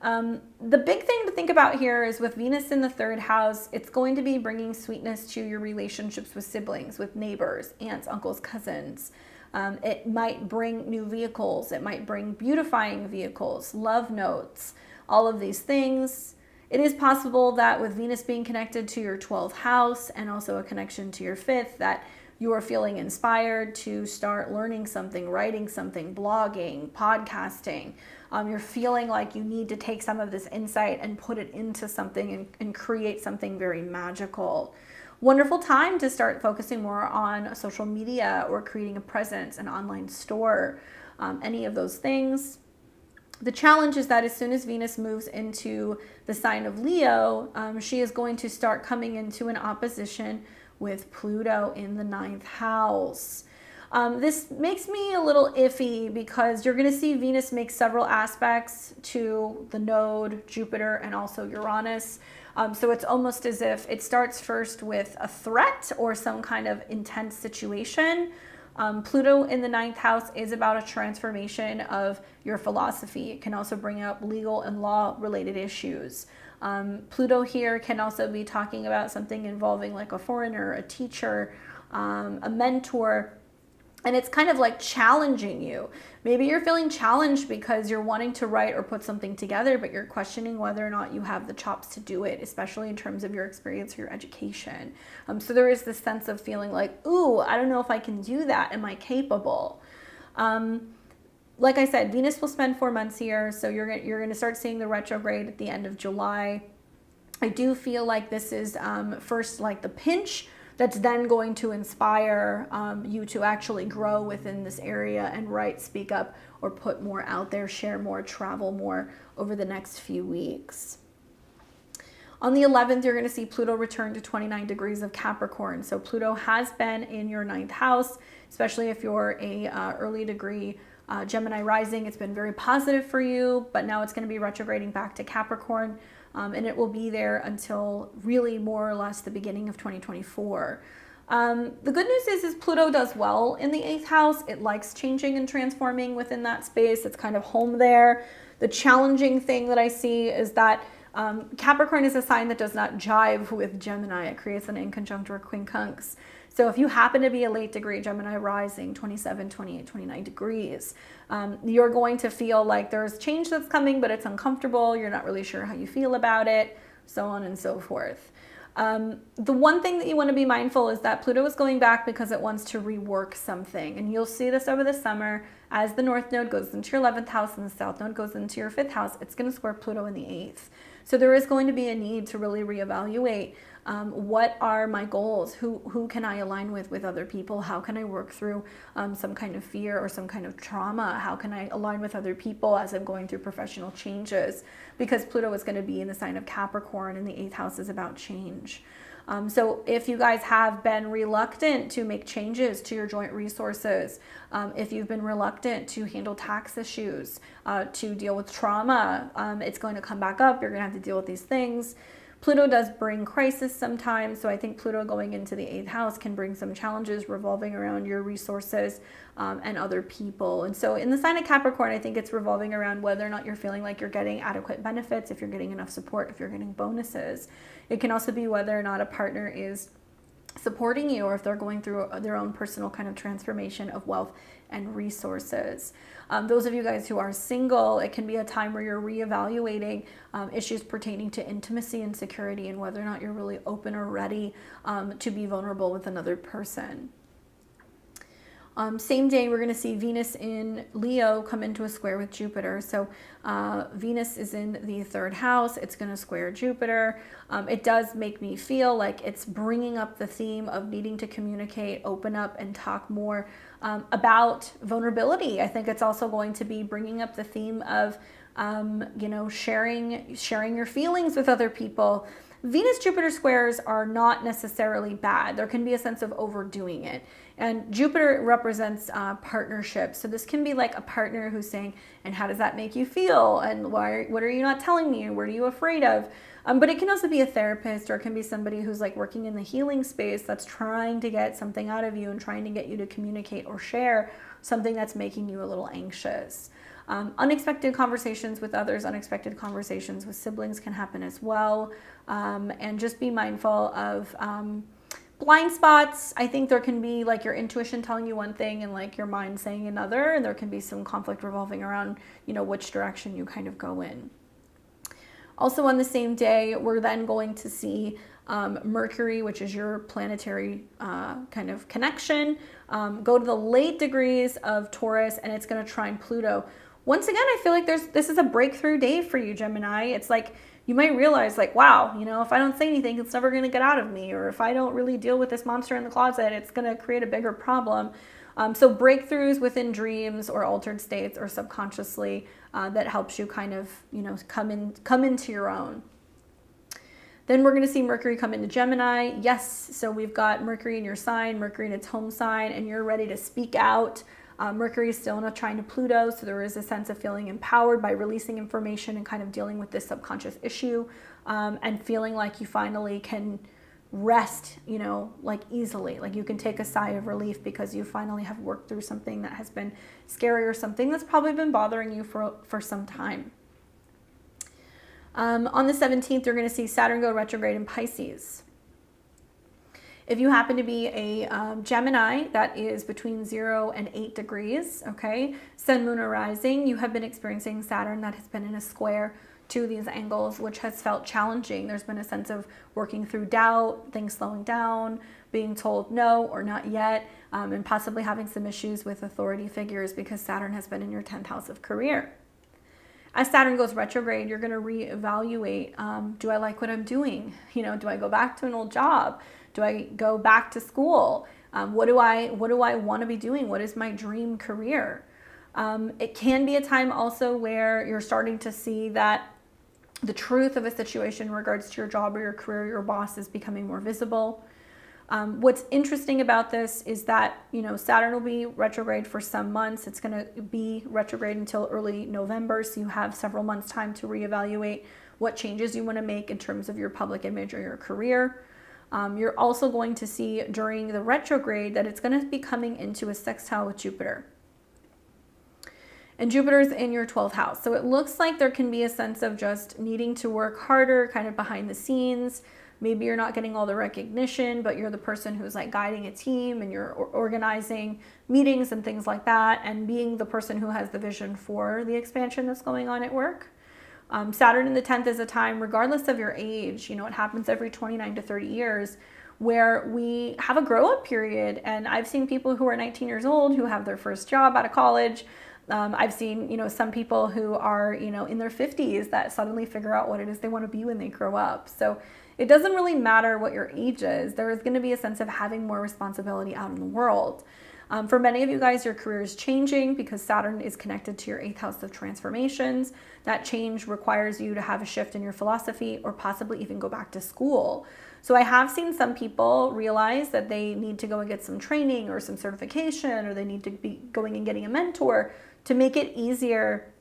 The big thing to think about here is with Venus in the 3rd house, it's going to be bringing sweetness to your relationships with siblings, with neighbors, aunts, uncles, cousins. It might bring new vehicles. It might bring beautifying vehicles, love notes, all of these things. It is possible that with Venus being connected to your 12th house and also a connection to your 5th, that you are feeling inspired to start learning something, writing something, blogging, podcasting. You're feeling like you need to take some of this insight and put it into something and create something very magical. Wonderful time to start focusing more on social media or creating a presence, an online store, any of those things. The challenge is that as soon as Venus moves into the sign of Leo, she is going to start coming into an opposition with Pluto in the 9th house. This makes me a little iffy because you're going to see Venus make several aspects to the node, Jupiter, and also Uranus. So it's almost as if it starts first with a threat or some kind of intense situation. Pluto in the 9th house is about a transformation of your philosophy. It can also bring up legal and law related issues. Pluto here can also be talking about something involving like a foreigner, a teacher, a mentor. And it's kind of like challenging you. Maybe you're feeling challenged because you're wanting to write or put something together, but you're questioning whether or not you have the chops to do it, especially in terms of your experience or your education. So there is this sense of feeling like, ooh, I don't know if I can do that. Am I capable? Like I said, Venus will spend 4 months here. So you're going to start seeing the retrograde at the end of July. I do feel like this is first like the pinch that's then going to inspire you to actually grow within this area and write, speak up, or put more out there, share more, travel more over the next few weeks. On the 11th, you're going to see Pluto return to 29 degrees of Capricorn. So Pluto has been in your 9th house, especially if you're a early degree Gemini rising. It's been very positive for you, but now it's going to be retrograding back to Capricorn. And it will be there until really more or less the beginning of 2024. The good news is Pluto does well in the 8th house. It likes changing and transforming within that space. It's kind of home there. The challenging thing that I see is that Capricorn is a sign that does not jive with Gemini. It creates an inconjunct or quincunx. So if you happen to be a late degree Gemini rising, 27, 28, 29 degrees, you're going to feel like there's change that's coming, but it's uncomfortable. You're not really sure how you feel about it, so on and so forth. The one thing that you want to be mindful is that Pluto is going back because it wants to rework something. And you'll see this over the summer as the North Node goes into your 11th house and the South Node goes into your 5th house. It's going to square Pluto in the 8th. So there is going to be a need to really reevaluate What are my goals? Who can I align with other people? How can I work through some kind of fear or some kind of trauma? How can I align with other people as I'm going through professional changes? Because Pluto is going to be in the sign of Capricorn, and the 8th house is about change. So if you guys have been reluctant to make changes to your joint resources, if you've been reluctant to handle tax issues, to deal with trauma, it's going to come back up. You're going to have to deal with these things. Pluto does bring crisis sometimes, so I think Pluto going into the 8th house can bring some challenges revolving around your resources and other people. And so in the sign of Capricorn, I think it's revolving around whether or not you're feeling like you're getting adequate benefits, if you're getting enough support, if you're getting bonuses. It can also be whether or not a partner is supporting you, or if they're going through their own personal kind of transformation of wealth and resources. Those of you guys who are single, it can be a time where you're reevaluating issues pertaining to intimacy and security, and whether or not you're really open or ready to be vulnerable with another person. Same day, we're going to see Venus in Leo come into a square with Jupiter. So Venus is in the 3rd house. It's going to square Jupiter. It does make me feel like it's bringing up the theme of needing to communicate, open up, and talk more about vulnerability. I think it's also going to be bringing up the theme of, sharing your feelings with other people. Venus-Jupiter squares are not necessarily bad. There can be a sense of overdoing it. And Jupiter represents partnership. So this can be like a partner who's saying, and how does that make you feel? And what are you not telling me? What are you afraid of? But it can also be a therapist, or it can be somebody who's like working in the healing space that's trying to get something out of you and trying to get you to communicate or share something that's making you a little anxious. Unexpected conversations with others, unexpected conversations with siblings can happen as well. And just be mindful of blind spots. I think there can be like your intuition telling you one thing and like your mind saying another, and there can be some conflict revolving around, which direction you kind of go in. Also on the same day, we're then going to see Mercury, which is your planetary kind of connection, go to the late degrees of Taurus, and it's going to trine Pluto. Once again, I feel like this is a breakthrough day for you, Gemini. It's like you might realize like, wow, if I don't say anything, it's never going to get out of me. Or if I don't really deal with this monster in the closet, it's going to create a bigger problem. So breakthroughs within dreams or altered states or subconsciously that helps you kind of, come into your own. Then we're going to see Mercury come into Gemini. Yes, so we've got Mercury in your sign, Mercury in its home sign, and you're ready to speak out. Mercury is still in a trine to Pluto, so there is a sense of feeling empowered by releasing information and kind of dealing with this subconscious issue, and feeling like you finally can rest, like easily, like you can take a sigh of relief because you finally have worked through something that has been scary or something that's probably been bothering you for some time. On the 17th, you're going to see Saturn go retrograde in Pisces. If you happen to be a Gemini, that is between 0 and 8 degrees, okay? Sun, Moon, or Rising, you have been experiencing Saturn that has been in a square to these angles, which has felt challenging. There's been a sense of working through doubt, things slowing down, being told no or not yet, and possibly having some issues with authority figures because Saturn has been in your 10th house of career. As Saturn goes retrograde, you're going to reevaluate, do I like what I'm doing? Do I go back to an old job? Do I go back to school? What do I want to be doing? What is my dream career? It can be a time also where you're starting to see that the truth of a situation in regards to your job or your career, your boss is becoming more visible. What's interesting about this is that, Saturn will be retrograde for some months. It's going to be retrograde until early November. So you have several months time to reevaluate what changes you want to make in terms of your public image or your career. You're also going to see during the retrograde that it's going to be coming into a sextile with Jupiter. And Jupiter's in your 12th house. So it looks like there can be a sense of just needing to work harder, kind of behind the scenes. Maybe you're not getting all the recognition, but you're the person who's like guiding a team and you're organizing meetings and things like that, and being the person who has the vision for the expansion that's going on at work. Saturn in the 10th is a time, regardless of your age, it happens every 29 to 30 years, where we have a grow up period. And I've seen people who are 19 years old who have their first job out of college, I've seen, some people who are, in their 50s that suddenly figure out what it is they want to be when they grow up. So it doesn't really matter what your age is. There is going to be a sense of having more responsibility out in the world. For many of you guys, your career is changing because Saturn is connected to your 8th house of transformations. That change requires you to have a shift in your philosophy or possibly even go back to school. So I have seen some people realize that they need to go and get some training or some certification, or they need to be going and getting a mentor to make it easier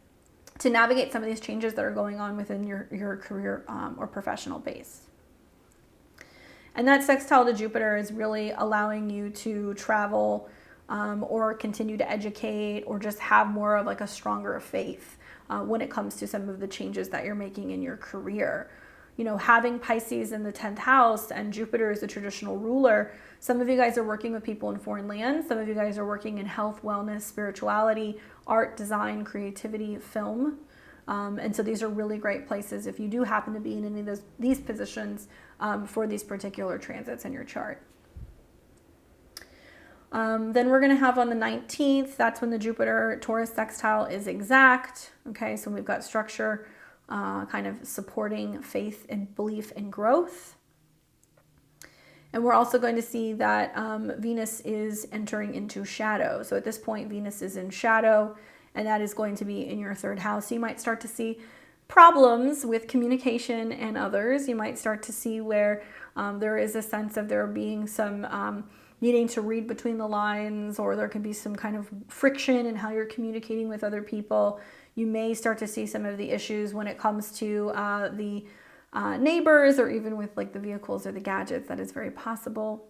to navigate some of these changes that are going on within your career or professional base. And that sextile to Jupiter is really allowing you to travel or continue to educate or just have more of like a stronger faith when it comes to some of the changes that you're making in your career. Having Pisces in the 10th house and Jupiter is the traditional ruler, some of you guys are working with people in foreign lands. Some of you guys are working in health, wellness, spirituality, art, design, creativity, film. And so these are really great places if you do happen to be in any of these positions for these particular transits in your chart. Then we're going to have on the 19th, that's when the Jupiter Taurus sextile is exact. Okay, so we've got structure kind of supporting faith and belief and growth. And we're also going to see that Venus is entering into shadow. So at this point, Venus is in shadow, and that is going to be in your 3rd house. So you might start to see problems with communication and others. You might start to see where there is a sense of there being some needing to read between the lines, or there can be some kind of friction in how you're communicating with other people. You may start to see some of the issues when it comes to the neighbors, or even with like the vehicles or the gadgets. That is very possible.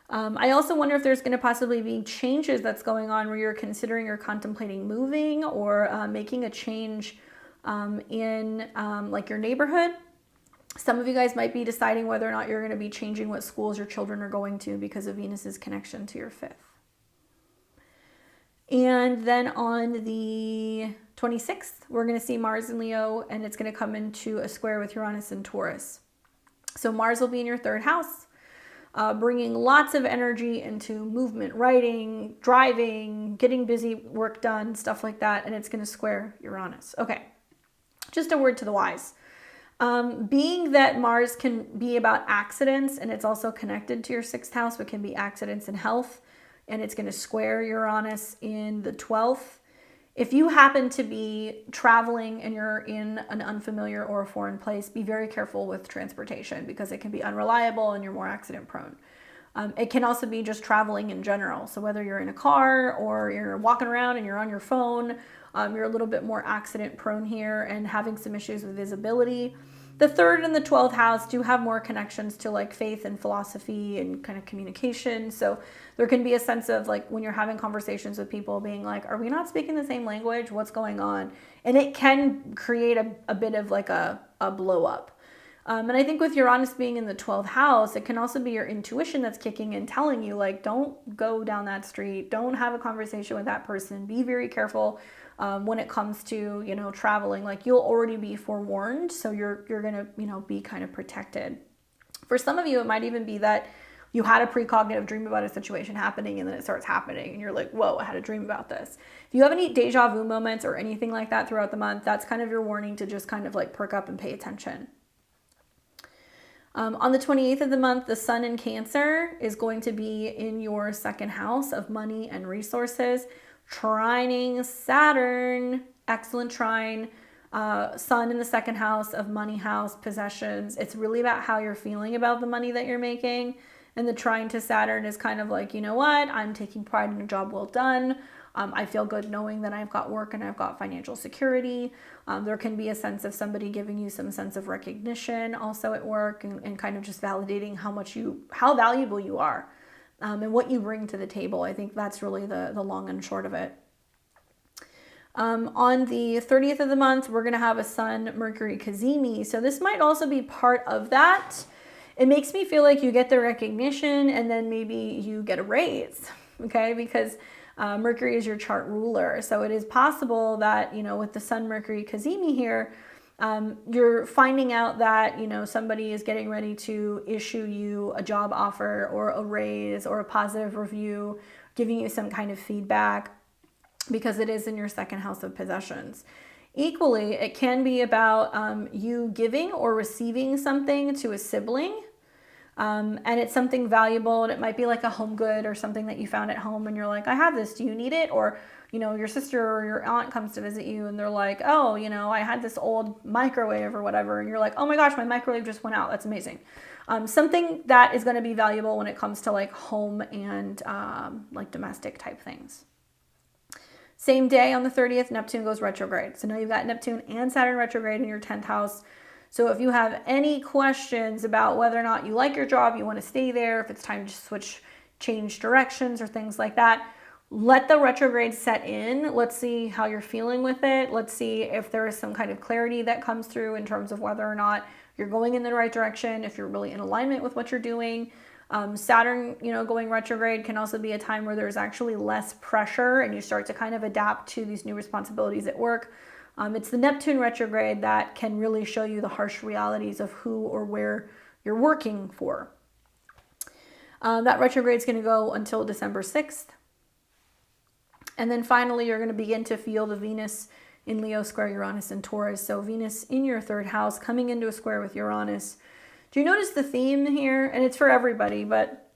I also wonder if there's going to possibly be changes that's going on where you're considering or contemplating moving or making a change in like your neighborhood. Some of you guys might be deciding whether or not you're going to be changing what schools your children are going to because of Venus's connection to your 5th. And then on the 26th, we're going to see Mars in Leo, and it's going to come into a square with Uranus and Taurus. So Mars will be in your 3rd house, bringing lots of energy into movement, writing, driving, getting busy, work done, stuff like that. And it's going to square Uranus. Okay, just a word to the wise. Being that Mars can be about accidents, and it's also connected to your 6th house, but can be accidents in health, and it's going to square Uranus in the 12th. If you happen to be traveling and you're in an unfamiliar or a foreign place, be very careful with transportation because it can be unreliable and you're more accident prone. It can also be just traveling in general. So whether you're in a car or you're walking around and you're on your phone, you're a little bit more accident prone here and having some issues with visibility. The 3rd and the 12th house do have more connections to like faith and philosophy and kind of communication. So there can be a sense of like when you're having conversations with people being like, are we not speaking the same language? What's going on? And it can create a bit of like a blow up. And I think with Uranus being in the 12th house, it can also be your intuition that's kicking in, telling you like, don't go down that street. Don't have a conversation with that person. Be very careful. When it comes to, traveling, like you'll already be forewarned. So you're going to, be kind of protected. For some of you, it might even be that you had a precognitive dream about a situation happening and then it starts happening and you're like, whoa, I had a dream about this. If you have any deja vu moments or anything like that throughout the month, that's kind of your warning to just kind of like perk up and pay attention. On the 28th of the month, the Sun in Cancer is going to be in your 2nd house of money and resources. Trining Saturn, excellent trine. Sun in the 2nd house of money house, possessions. It's really about how you're feeling about the money that you're making. And the trine to Saturn is kind of like, you know what? I'm taking pride in a job well done. I feel good knowing that I've got work and I've got financial security. There can be a sense of somebody giving you some sense of recognition also at work and kind of just validating how valuable you are. And what you bring to the table. I think that's really the long and short of it. On the 30th of the month, we're going to have a Sun Mercury Cazimi. So this might also be part of that. It makes me feel like you get the recognition and then maybe you get a raise, okay? Because Mercury is your chart ruler. So it is possible that, with the Sun Mercury Cazimi here, you're finding out that, somebody is getting ready to issue you a job offer or a raise or a positive review, giving you some kind of feedback. because it is in your second house of possessions. Equally, it can be about you giving or receiving something to a sibling. And it's something valuable, and it might be like a home good or something that you found at home and you're like, I have this, do you need it? Or, you know, your sister or your aunt comes to visit you and they're like, oh, you know, I had this old microwave or whatever. And you're like, oh my gosh, my microwave just went out. That's amazing. Something that is going to be valuable when it comes to like home and like domestic type things. Same day on the 30th, Neptune goes retrograde. So now you've got Neptune and Saturn retrograde in your 10th house. So if you have any questions about whether or not you like your job, you want to stay there, if it's time to change directions or things like that, let the retrograde set in. Let's see how you're feeling with it. Let's see if there is some kind of clarity that comes through in terms of whether or not you're going in the right direction, if you're really in alignment with what you're doing. Saturn, you know, going retrograde can also be a time where there's actually less pressure and you start to kind of adapt to these new responsibilities at work. It's the Neptune retrograde that can really show you the harsh realities of who or where you're working for. That retrograde is going to go until December 6th. And then finally, you're going to begin to feel the Venus in Leo square Uranus and Taurus. So Venus in your third house coming into a square with Uranus. Do you notice the theme here? And it's for everybody, but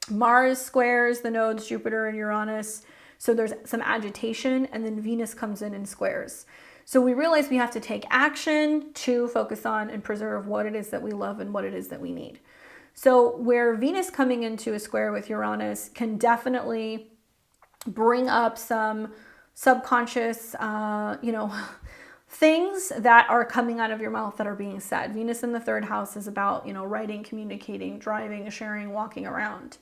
Mars squares the nodes Jupiter and Uranus. So there's some agitation, and then Venus comes in and squares. So we realize we have to take action to focus on and preserve what it is that we love and what it is that we need. So where Venus coming into a square with Uranus can definitely bring up some subconscious, things that are coming out of your mouth that are being said. Venus in the third house is about, writing, communicating, driving, sharing, walking around.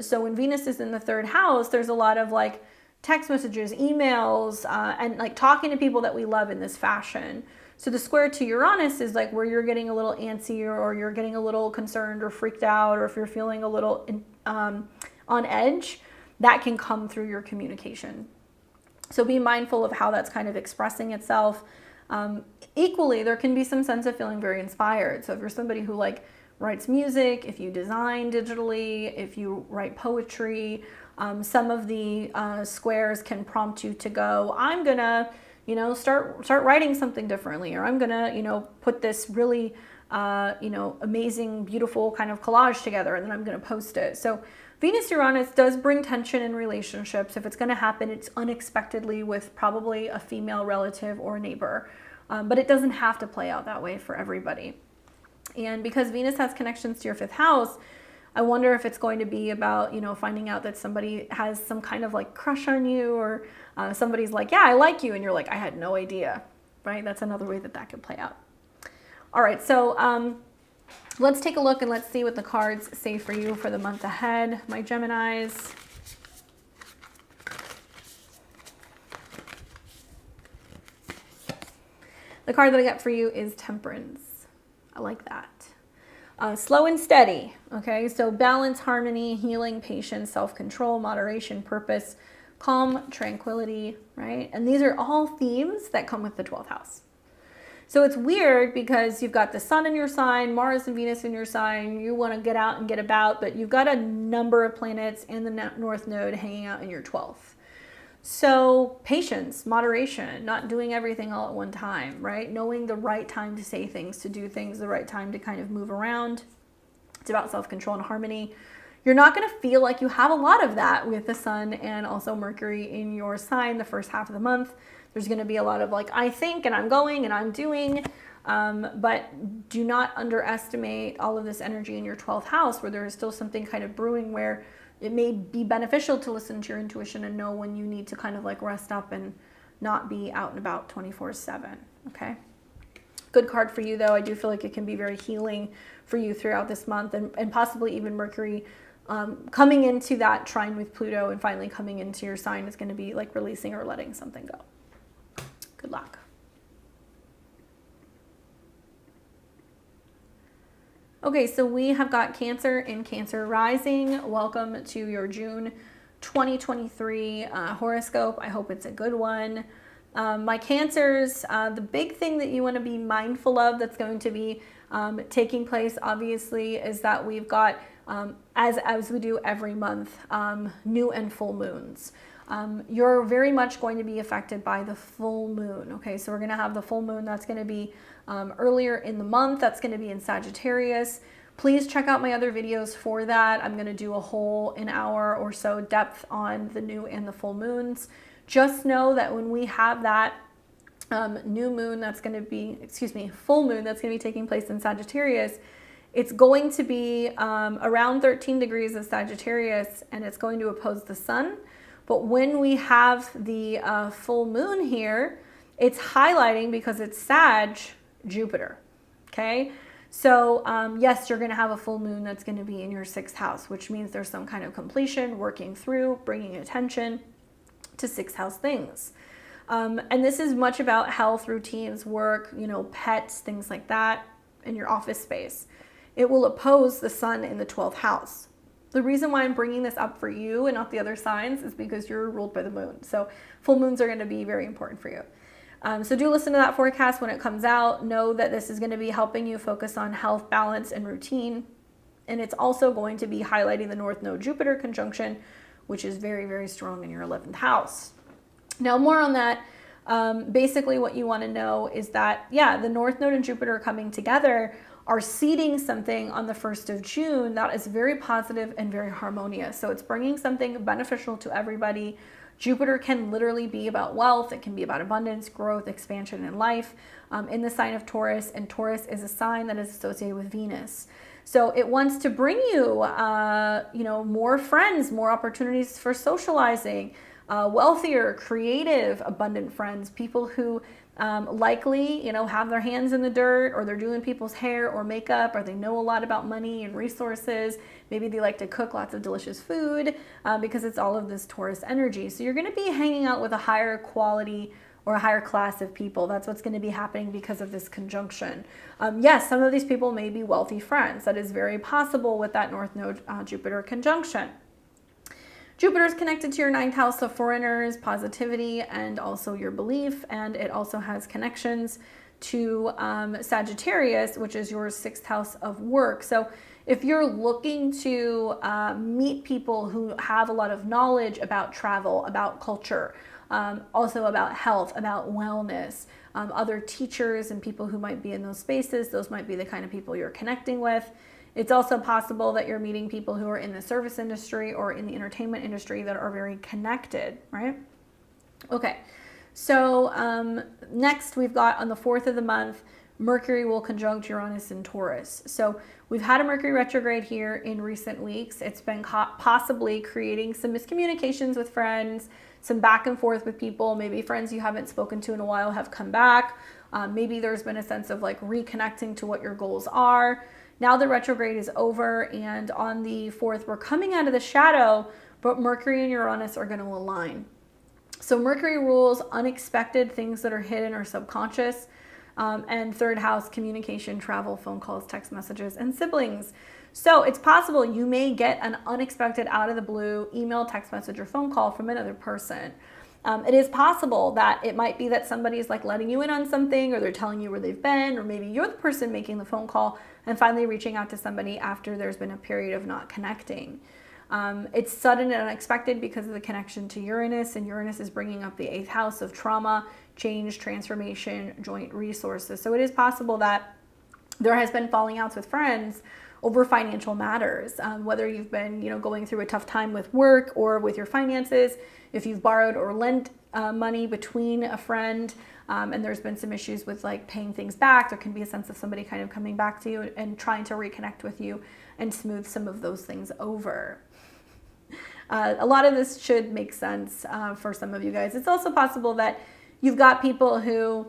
So when Venus is in the third house, there's a lot of like text messages, emails, and like talking to people that we love in this fashion. So the square to Uranus is like where you're getting a little antsy or you're getting a little concerned or freaked out, or if you're feeling a little on edge, that can come through your communication. So be mindful of how that's kind of expressing itself. Equally, there can be some sense of feeling very inspired. So if you're somebody who like writes music, if you design digitally, if you write poetry, some of the squares can prompt you to go, I'm gonna, start writing something differently, or I'm gonna, put this really, amazing, beautiful kind of collage together, and then I'm gonna post it. So Venus-Uranus does bring tension in relationships. If it's going to happen, it's unexpectedly with probably a female relative or neighbor. But it doesn't have to play out that way for everybody. And because Venus has connections to your fifth house, I wonder if it's going to be about, finding out that somebody has some kind of like crush on you, or somebody's like, yeah, I like you. And you're like, I had no idea, right? That's another way that could play out. All right. So, let's take a look and let's see what the cards say for you for the month ahead, my Geminis. The card that I got for you is Temperance. I like that. Slow and steady, okay? So balance, harmony, healing, patience, self-control, moderation, purpose, calm, tranquility, right? And these are all themes that come with the 12th house. So it's weird because you've got the sun in your sign, Mars and Venus in your sign. You want to get out and get about, but you've got a number of planets and the North Node hanging out in your 12th. So patience, moderation, not doing everything all at one time, right? Knowing the right time to say things, to do things, the right time to kind of move around. It's about self-control and harmony. You're not going to feel like you have a lot of that with the sun and also Mercury in your sign the first half of the month. There's going to be a lot of like, I think, and I'm going, and I'm doing, but do not underestimate all of this energy in your 12th house, where there is still something kind of brewing, where it may be beneficial to listen to your intuition and know when you need to kind of like rest up and not be out and about 24/7, okay? Good card for you, though. I do feel like it can be very healing for you throughout this month, and possibly even Mercury coming into that trine with Pluto and finally coming into your sign is going to be like releasing or letting something go. Good luck. Okay, so we have got Cancer and Cancer rising. Welcome to your June 2023 horoscope. I hope it's a good one. My Cancers, the big thing that you want to be mindful of that's going to be taking place, obviously, is that we've got, as we do every month, new and full moons. you're very much going to be affected by the full moon. Okay, so we're going to have the full moon. That's going to be earlier in the month. That's going to be in Sagittarius. Please check out my other videos for that. I'm going to do a whole an hour or so depth on the new and the full moons. Just know that when we have that new moon that's going to be, full moon that's going to be taking place in Sagittarius, it's going to be around 13 degrees of Sagittarius, and it's going to oppose the sun. But when we have the full moon here, it's highlighting, because it's Sag, Jupiter, okay? So yes, you're going to have a full moon that's going to be in your 6th house, which means there's some kind of completion, working through, bringing attention to 6th house things. And this is much about health, routines, work, pets, things like that, in your office space. It will oppose the sun in the 12th house. The reason why I'm bringing this up for you and not the other signs is because you're ruled by the moon. So full moons are going to be very important for you. So do listen to that forecast when it comes out. Know that this is going to be helping you focus on health, balance, and routine. And it's also going to be highlighting the North Node Jupiter conjunction, which is very, very strong in your 11th house. Now, more on that. Basically, what you want to know is that, yeah, the North Node and Jupiter coming together are seeding something on the 1st of June that is very positive and very harmonious. So it's bringing something beneficial to everybody. Jupiter can literally be about wealth. It can be about abundance, growth, expansion in life, in the sign of Taurus. And Taurus is a sign that is associated with Venus. So it wants to bring you, more friends, more opportunities for socializing, wealthier, creative, abundant friends, people who likely, have their hands in the dirt, or they're doing people's hair or makeup, or they know a lot about money and resources. Maybe they like to cook lots of delicious food because it's all of this Taurus energy. So you're going to be hanging out with a higher quality or a higher class of people. That's what's going to be happening because of this conjunction. Yes, some of these people may be wealthy friends. That is very possible with that North Node Jupiter conjunction. Jupiter is connected to your 9th house of foreigners, positivity, and also your belief. And it also has connections to Sagittarius, which is your 6th house of work. So if you're looking to meet people who have a lot of knowledge about travel, about culture, also about health, about wellness, other teachers and people who might be in those spaces, those might be the kind of people you're connecting with. It's also possible that you're meeting people who are in the service industry or in the entertainment industry that are very connected, right? Okay, so next we've got on the 4th of the month, Mercury will conjunct Uranus in Taurus. So we've had a Mercury retrograde here in recent weeks. It's been possibly creating some miscommunications with friends, some back and forth with people. Maybe friends you haven't spoken to in a while have come back. Maybe there's been a sense of like reconnecting to what your goals are. Now the retrograde is over, and on the 4th, we're coming out of the shadow, but Mercury and Uranus are going to align. So Mercury rules unexpected things that are hidden or subconscious, and 3rd house, communication, travel, phone calls, text messages, and siblings. So it's possible you may get an unexpected, out of the blue email, text message, or phone call from another person. It is possible that it might be that somebody's like letting you in on something, or they're telling you where they've been, or maybe you're the person making the phone call and finally reaching out to somebody after there's been a period of not connecting. It's sudden and unexpected because of the connection to Uranus, and Uranus is bringing up the 8th house of trauma, change, transformation, joint resources. So it is possible that there has been falling outs with friends over financial matters, whether you've been, going through a tough time with work or with your finances, if you've borrowed or lent money between a friend, and there's been some issues with like paying things back. There can be a sense of somebody kind of coming back to you and trying to reconnect with you and smooth some of those things over. A lot of this should make sense for some of you guys. It's also possible that you've got people who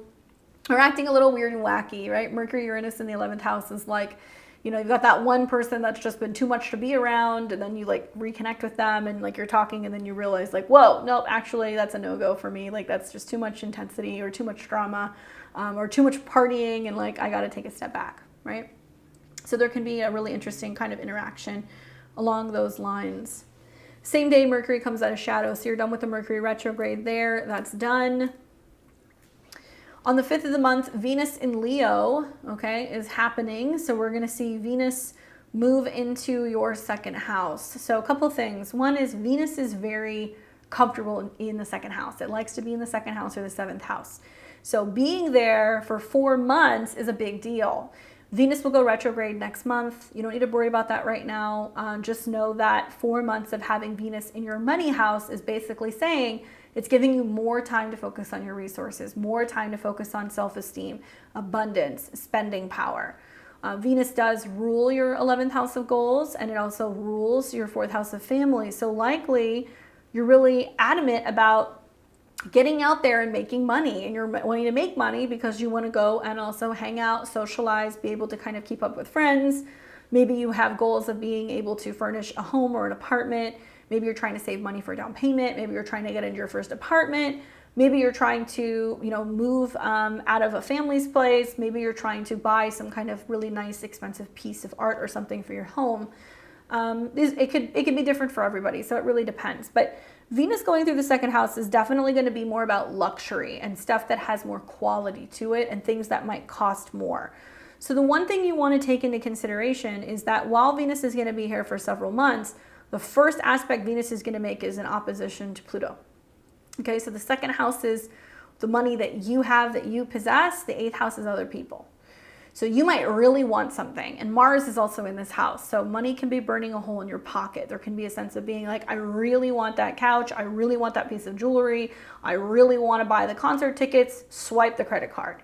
are acting a little weird and wacky, right? Mercury, Uranus in the 11th house is like, you've got that one person that's just been too much to be around, and then you like reconnect with them and like you're talking, and then you realize like, whoa, nope, actually that's a no-go for me. Like that's just too much intensity or too much drama or too much partying, and like I got to take a step back, right? So there can be a really interesting kind of interaction along those lines. Same day Mercury comes out of shadow, so you're done with the Mercury retrograde there. That's done. On the 5th of the month, Venus in Leo, is happening. So we're going to see Venus move into your 2nd house. So a couple things. One is Venus is very comfortable in the second house. It likes to be in the second house or the seventh house. So being there for 4 months is a big deal. Venus will go retrograde next month. You don't need to worry about that right now. Just know that 4 months of having Venus in your money house is basically saying it's giving you more time to focus on your resources, more time to focus on self-esteem, abundance, spending power. Venus does rule your 11th house of goals, and it also rules your 4th house of family. So likely you're really adamant about getting out there and making money, and you're wanting to make money because you want to go and also hang out, socialize, be able to kind of keep up with friends. Maybe you have goals of being able to furnish a home or an apartment. Maybe you're trying to save money for a down payment. Maybe you're trying to get into your first apartment. Maybe you're trying to, move out of a family's place. Maybe you're trying to buy some kind of really nice, expensive piece of art or something for your home. It could be different for everybody, so it really depends. But Venus going through the second house is definitely going to be more about luxury and stuff that has more quality to it and things that might cost more. So the one thing you want to take into consideration is that while Venus is going to be here for several months, the first aspect Venus is going to make is an opposition to Pluto. Okay, so the second house is the money that you have, that you possess. The 8th house is other people. So you might really want something, and Mars is also in this house. So money can be burning a hole in your pocket. There can be a sense of being like, I really want that couch. I really want that piece of jewelry. I really want to buy the concert tickets. Swipe the credit card.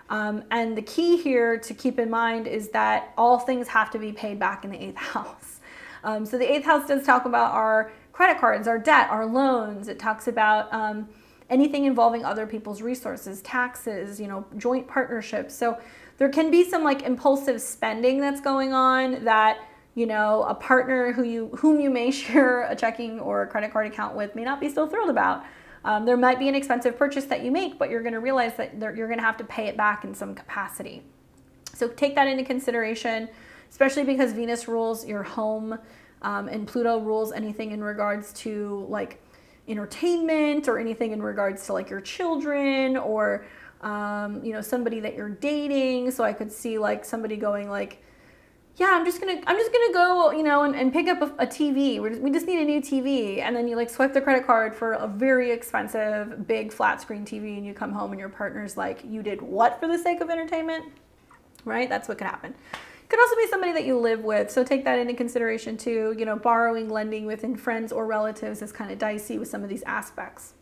And the key here to keep in mind is that all things have to be paid back in the 8th house. So the 8th house does talk about our credit cards, our debt, our loans. It talks about anything involving other people's resources, taxes, joint partnerships. So there can be some like impulsive spending that's going on that, a partner whom you may share a checking or a credit card account with may not be so thrilled about. There might be an expensive purchase that you make, but you're going to realize that you're going to have to pay it back in some capacity. So take that into consideration, especially because Venus rules your home and Pluto rules anything in regards to like entertainment or anything in regards to like your children or somebody that you're dating. So I could see like somebody going like, yeah, I'm just gonna go, and pick up a TV. We just need a new TV. And then you like swipe the credit card for a very expensive, big flat screen TV, and you come home and your partner's like, you did what for the sake of entertainment? Right? That's what could happen. Could also be somebody that you live with. So take that into consideration too. Borrowing, lending within friends or relatives is kind of dicey with some of these aspects.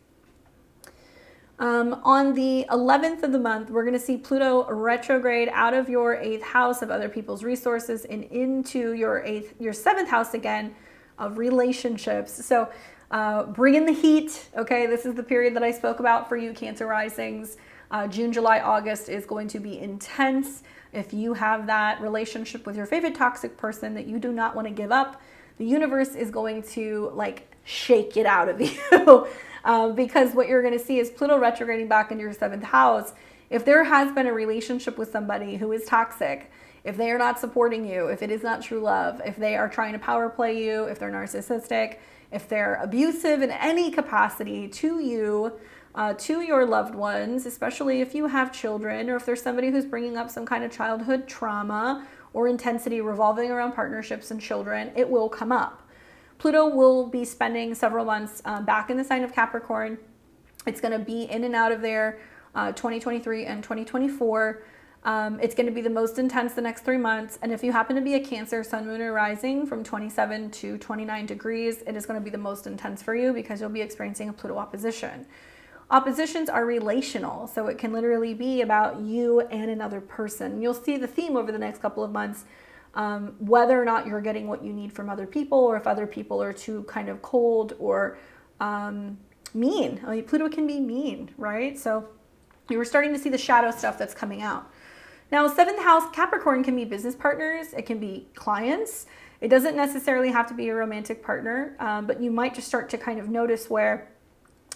On the 11th of the month, we're going to see Pluto retrograde out of your 8th house of other people's resources and into your 7th house again of relationships. So bring in the heat. Okay, this is the period that I spoke about for you Cancer risings. June, July, August is going to be intense. If you have that relationship with your favorite toxic person that you do not want to give up, the universe is going to like shake it out of you. Because what you're going to see is Pluto retrograding back into your 7th house. If there has been a relationship with somebody who is toxic, if they are not supporting you, if it is not true love, if they are trying to power play you, if they're narcissistic, if they're abusive in any capacity to you, to your loved ones, especially if you have children, or if there's somebody who's bringing up some kind of childhood trauma or intensity revolving around partnerships and children, it will come up. Pluto will be spending several months back in the sign of Capricorn. It's going to be in and out of there 2023 and 2024. It's going to be the most intense the next 3 months. And if you happen to be a Cancer, Sun, Moon, or Rising from 27 to 29 degrees, it is going to be the most intense for you because you'll be experiencing a Pluto opposition. Oppositions are relational, so it can literally be about you and another person. You'll see the theme over the next couple of months. Whether or not you're getting what you need from other people, or if other people are too kind of cold or mean. I mean, Pluto can be mean, right? So you're starting to see the shadow stuff that's coming out. Now, 7th house Capricorn can be business partners. It can be clients. It doesn't necessarily have to be a romantic partner, but you might just start to kind of notice where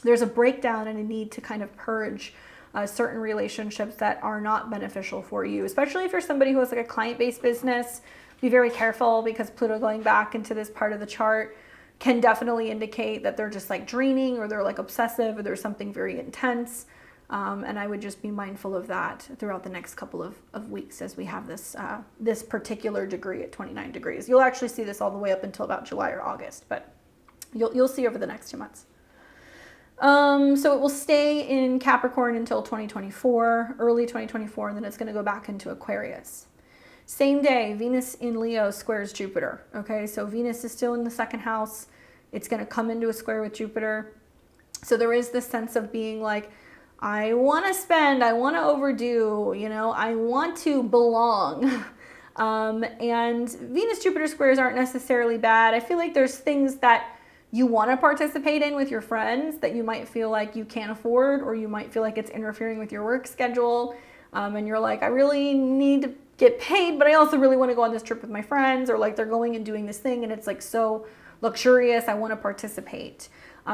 there's a breakdown and a need to kind of purge certain relationships that are not beneficial for you, especially if you're somebody who has like a client-based business. Be very careful because Pluto going back into this part of the chart can definitely indicate that they're just like draining, or they're like obsessive, or there's something very intense. And I would just be mindful of that throughout the next couple of weeks as we have this particular degree at 29 degrees. You'll actually see this all the way up until about July or August, but you'll see over the next 2 months. So it will stay in Capricorn until 2024, early 2024, and then it's going to go back into Aquarius. Same day, Venus in Leo squares Jupiter. Okay, so Venus is still in the second house. It's going to come into a square with Jupiter. So there is this sense of being like, I want to spend, I want to overdo, you know, I want to belong. And Venus-Jupiter squares aren't necessarily bad. I feel like there's things that you want to participate in with your friends that you might feel like you can't afford, or you might feel like it's interfering with your work schedule. And you're like, I really need to get paid, but I also really want to go on this trip with my friends, or like they're going and doing this thing and it's like so luxurious, I want to participate.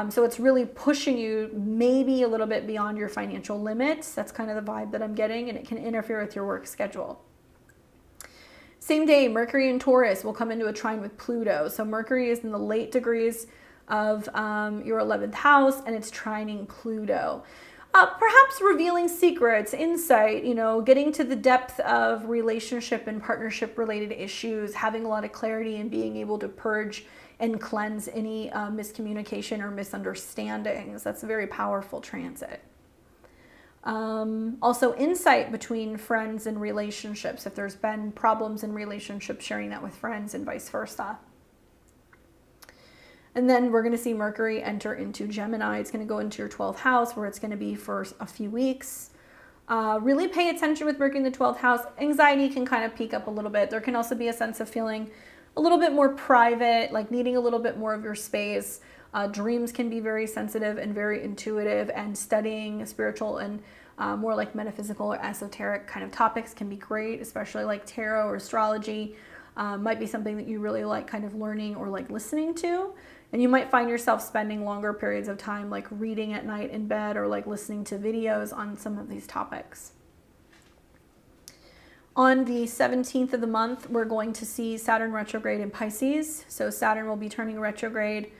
So it's really pushing you maybe a little bit beyond your financial limits. That's kind of the vibe that I'm getting, and it can interfere with your work schedule. Same day, Mercury in Taurus will come into a trine with Pluto. So Mercury is in the late degrees of your 11th house, and it's trining Pluto. Perhaps revealing secrets, insight, you know, getting to the depth of relationship and partnership related issues, having a lot of clarity and being able to purge and cleanse any miscommunication or misunderstandings. That's a very powerful transit. Also insight between friends and relationships. If there's been problems in relationships, sharing that with friends and vice versa. And then we're going to see Mercury enter into Gemini. It's going to go into your 12th house, where it's going to be for a few weeks. Really pay attention with Mercury in the 12th house. Anxiety can kind of peak up a little bit. There can also be a sense of feeling a little bit more private, like needing a little bit more of your space. Dreams can be very sensitive and very intuitive, and studying spiritual and more like metaphysical or esoteric kind of topics can be great, especially like tarot or astrology. Might be something that you really like kind of learning or like listening to. And you might find yourself spending longer periods of time like reading at night in bed, or like listening to videos on some of these topics. On the 17th of the month, we're going to see Saturn retrograde in Pisces. So Saturn will be turning retrograde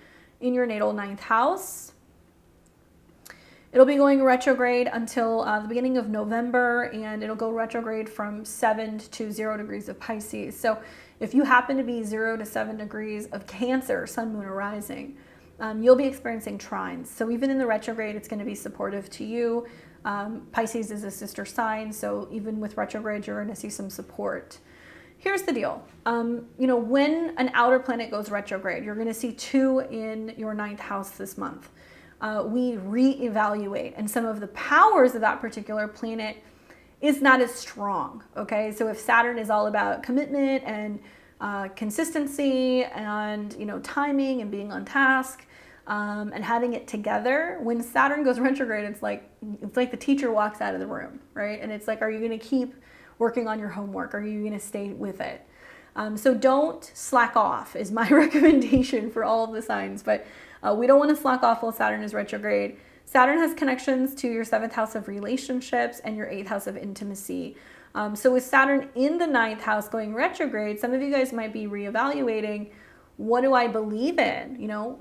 in your natal 9th house. It'll be going retrograde until the beginning of November, and it'll go retrograde from 7 to 0 degrees of Pisces. So if you happen to be 0 to 7 degrees of Cancer, Sun, Moon, or Rising, you'll be experiencing trines. So even in the retrograde, it's going to be supportive to you. Pisces is a sister sign, so even with retrograde, you're going to see some support. Here's the deal. You know, when an outer planet goes retrograde, you're going to see 2 in your 9th house this month. We reevaluate, and some of the powers of that particular planet is not as strong, okay? So if Saturn is all about commitment and consistency and, you know, timing and being on task and having it together, when Saturn goes retrograde, it's like the teacher walks out of the room, right? And it's like, are you going to keep working on your homework? Are you going to stay with it? So don't slack off is my recommendation for all of the signs, but we don't want to slack off while Saturn is retrograde. Saturn has connections to your 7th house of relationships and your 8th house of intimacy. So with Saturn in the 9th house going retrograde, some of you guys might be reevaluating, what do I believe in? You know,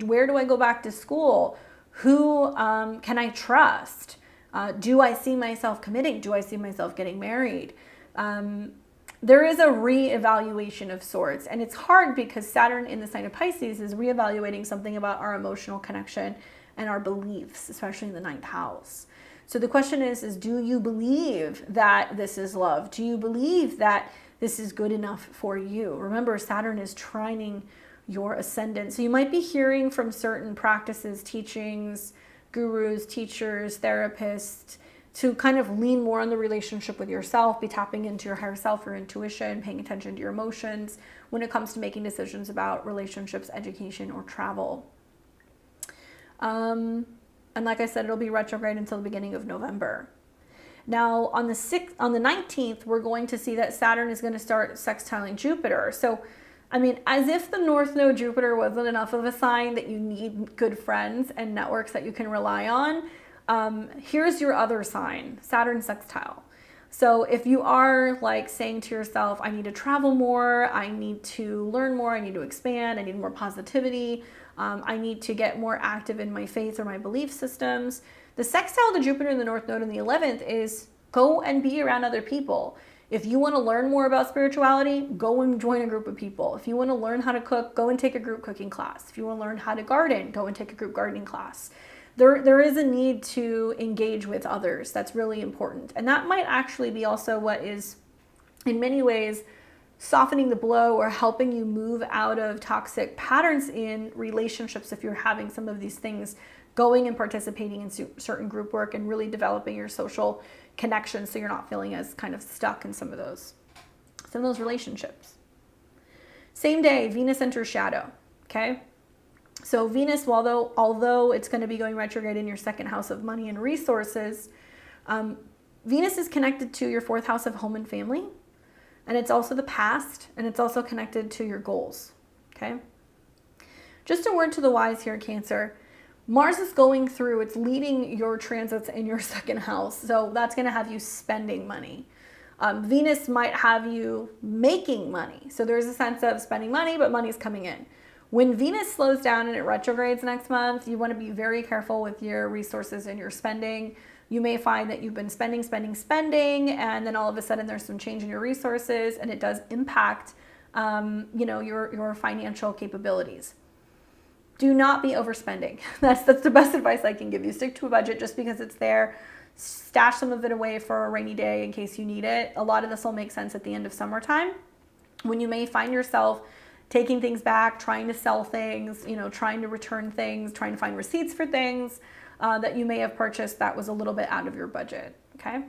where do I go back to school? Who can I trust? Do I see myself committing? Do I see myself getting married? There is a reevaluation of sorts, and it's hard because Saturn in the sign of Pisces is reevaluating something about our emotional connection and our beliefs, especially in the 9th house. So the question is do you believe that this is love? Do you believe that this is good enough for you? Remember, Saturn is trining your ascendant. So you might be hearing from certain practices, teachings, gurus, teachers, therapists, to kind of lean more on the relationship with yourself, be tapping into your higher self, your intuition, paying attention to your emotions when it comes to making decisions about relationships, education, or travel. And like I said, it'll be retrograde until the beginning of November. Now, on the 19th, we're going to see that Saturn is going to start sextiling Jupiter. So, I mean, as if the North Node Jupiter wasn't enough of a sign that you need good friends and networks that you can rely on, here's your other sign, Saturn sextile. So if you are like saying to yourself, I need to travel more, I need to learn more, I need to expand, I need more positivity, I need to get more active in my faith or my belief systems, the sextile to Jupiter in the North Node in the 11th is go and be around other people. If you want to learn more about spirituality, go and join a group of people. If you want to learn how to cook, go and take a group cooking class. If you want to learn how to garden, go and take a group gardening class. there is a need to engage with others. That's really important. And that might actually be also what is, in many ways, softening the blow or helping you move out of toxic patterns in relationships if you're having some of these things, going and participating in certain group work and really developing your social connections so you're not feeling as kind of stuck in some of those relationships. Same day, Venus enters shadow, okay? So Venus, although it's going to be going retrograde in your second house of money and resources, Venus is connected to your fourth house of home and family, and it's also the past, and it's also connected to your goals, okay? Just a word to the wise here, Cancer. Mars is going through, it's leading your transits in your second house, so that's going to have you spending money. Venus might have you making money, so there's a sense of spending money, but money's coming in. When Venus slows down and it retrogrades next month, you want to be very careful with your resources and your spending. You may find that you've been spending, and then all of a sudden there's some change in your resources, and it does impact, your financial capabilities. Do not be overspending. That's the best advice I can give you. Stick to a budget just because it's there. Stash some of it away for a rainy day in case you need it. A lot of this will make sense at the end of summertime, when you may find yourself taking things back, trying to sell things, trying to return things, trying to find receipts for things that you may have purchased that was a little bit out of your budget, okay?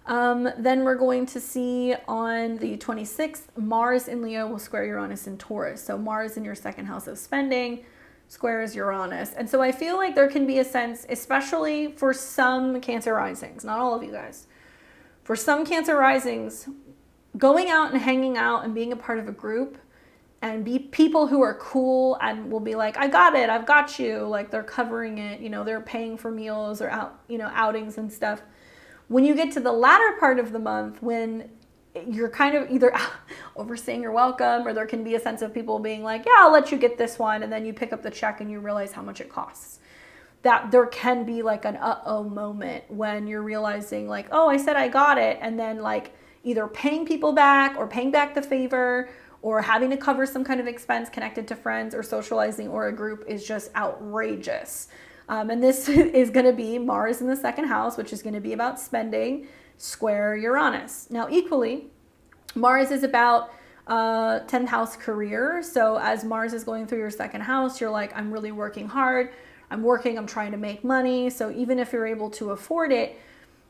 Then we're going to see on the 26th, Mars in Leo will square Uranus in Taurus. So Mars in your second house of spending squares Uranus. And so I feel like there can be a sense, especially for some Cancer risings, not all of you guys, for some Cancer risings, going out and hanging out and being a part of a group and be people who are cool and will be like, I got it, I've got you. Like they're covering it, they're paying for meals or outings and stuff. When you get to the latter part of the month, when you're kind of either overstaying your welcome, or there can be a sense of people being like, yeah, I'll let you get this one. And then you pick up the check and you realize how much it costs. That there can be like an uh-oh moment when you're realizing like, oh, I said I got it. And then like either paying people back or paying back the favor or having to cover some kind of expense connected to friends or socializing or a group is just outrageous. And this is going to be Mars in the second house, which is going to be about spending, square Uranus. Now, equally, Mars is about 10th house career. So as Mars is going through your second house, you're like, I'm really working hard. I'm trying to make money. So even if you're able to afford it,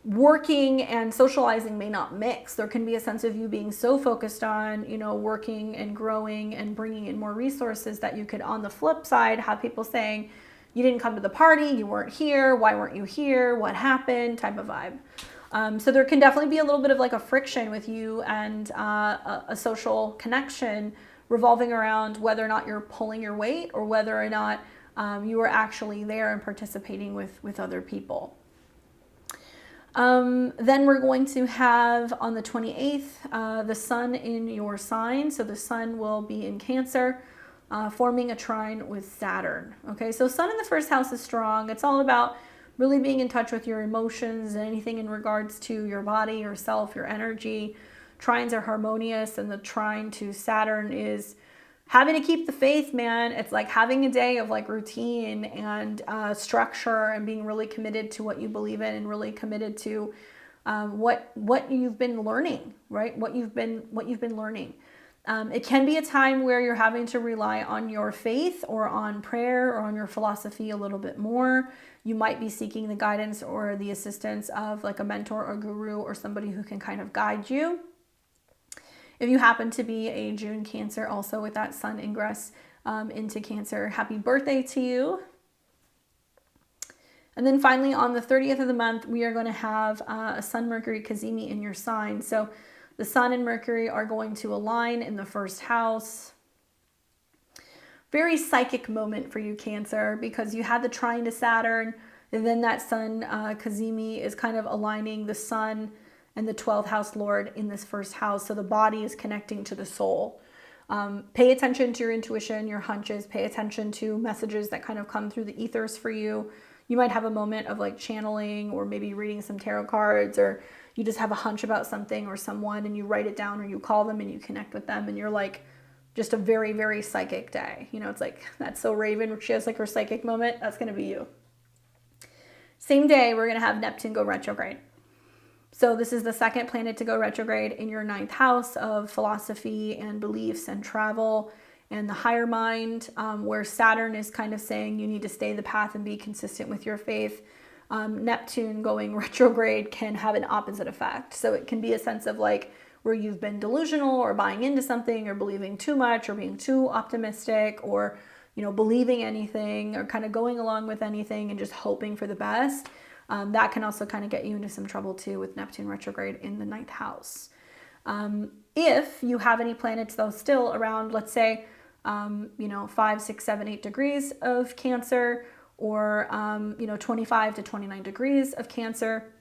working and socializing may not mix. There can be a sense of you being so focused on, working and growing and bringing in more resources that you could, on the flip side, have people saying, you didn't come to the party, you weren't here, why weren't you here, what happened, type of vibe. So there can definitely be a little bit of like a friction with you and a social connection revolving around whether or not you're pulling your weight or whether or not you are actually there and participating with other people. Then we're going to have on the 28th, the sun in your sign. So the sun will be in Cancer, forming a trine with Saturn. Okay, so sun in the first house is strong. It's all about really being in touch with your emotions and anything in regards to your body, yourself, your energy. Trines are harmonious, and the trine to Saturn is having to keep the faith, man. It's like having a day of like routine and structure and being really committed to what you believe in and really committed to what you've been learning, right? What you've been learning. It can be a time where you're having to rely on your faith or on prayer or on your philosophy a little bit more. You might be seeking the guidance or the assistance of like a mentor or guru or somebody who can kind of guide you. If you happen to be a June Cancer, also with that sun ingress into Cancer, happy birthday to you. And then finally, on the 30th of the month, we are going to have a Sun-Mercury cazimi in your sign. So the Sun and Mercury are going to align in the first house. Very psychic moment for you, Cancer, because you had the trine to Saturn, and then that Sun cazimi is kind of aligning the Sun and the 12th house Lord in this first house. So the body is connecting to the soul. Pay attention to your intuition, your hunches. Pay attention to messages that kind of come through the ethers for you. You might have a moment of like channeling or maybe reading some tarot cards, or you just have a hunch about something or someone and you write it down, or you call them and you connect with them and you're like, just a very, very psychic day. You know, it's like, that's so Raven, she has like her psychic moment. That's going to be you. Same day, we're going to have Neptune go retrograde. So this is the second planet to go retrograde in your 9th house of philosophy and beliefs and travel and the higher mind, where Saturn is kind of saying you need to stay the path and be consistent with your faith. Neptune going retrograde can have an opposite effect. So it can be a sense of like where you've been delusional or buying into something or believing too much or being too optimistic or, you know, believing anything or kind of going along with anything and just hoping for the best. That can also kind of get you into some trouble too with Neptune retrograde in the 9th house. If you have any planets though still around, let's say, 5, 6, 7, 8 degrees of Cancer or, 25 to 29 degrees of Cancer,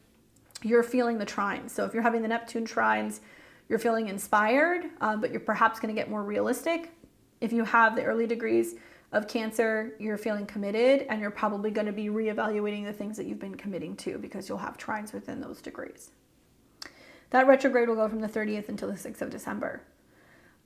you're feeling the trines. So if you're having the Neptune trines, you're feeling inspired, but you're perhaps going to get more realistic. If you have the early degrees of Cancer, you're feeling committed and you're probably going to be reevaluating the things that you've been committing to because you'll have trines within those degrees. That retrograde will go from the 30th until the 6th of December.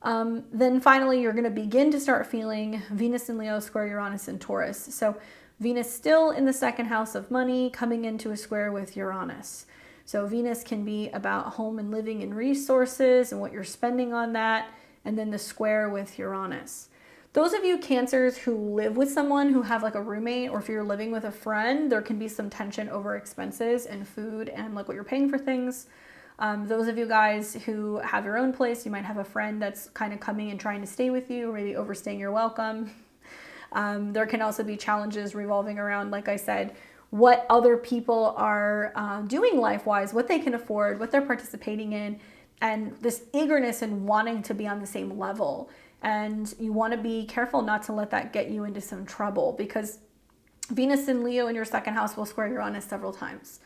Then finally, you're going to begin to start feeling Venus in Leo square Uranus in Taurus. So Venus still in the 2nd house of money coming into a square with Uranus. So Venus can be about home and living and resources and what you're spending on that. And then the square with Uranus. Those of you Cancers who live with someone, who have like a roommate, or if you're living with a friend, there can be some tension over expenses and food and like what you're paying for things. Those of you guys who have your own place, you might have a friend that's kind of coming and trying to stay with you, or maybe overstaying your welcome. There can also be challenges revolving around, like I said, what other people are doing life-wise, what they can afford, what they're participating in, and this eagerness and wanting to be on the same level. And you want to be careful not to let that get you into some trouble, because Venus in Leo in your 2nd house will square Uranus several times.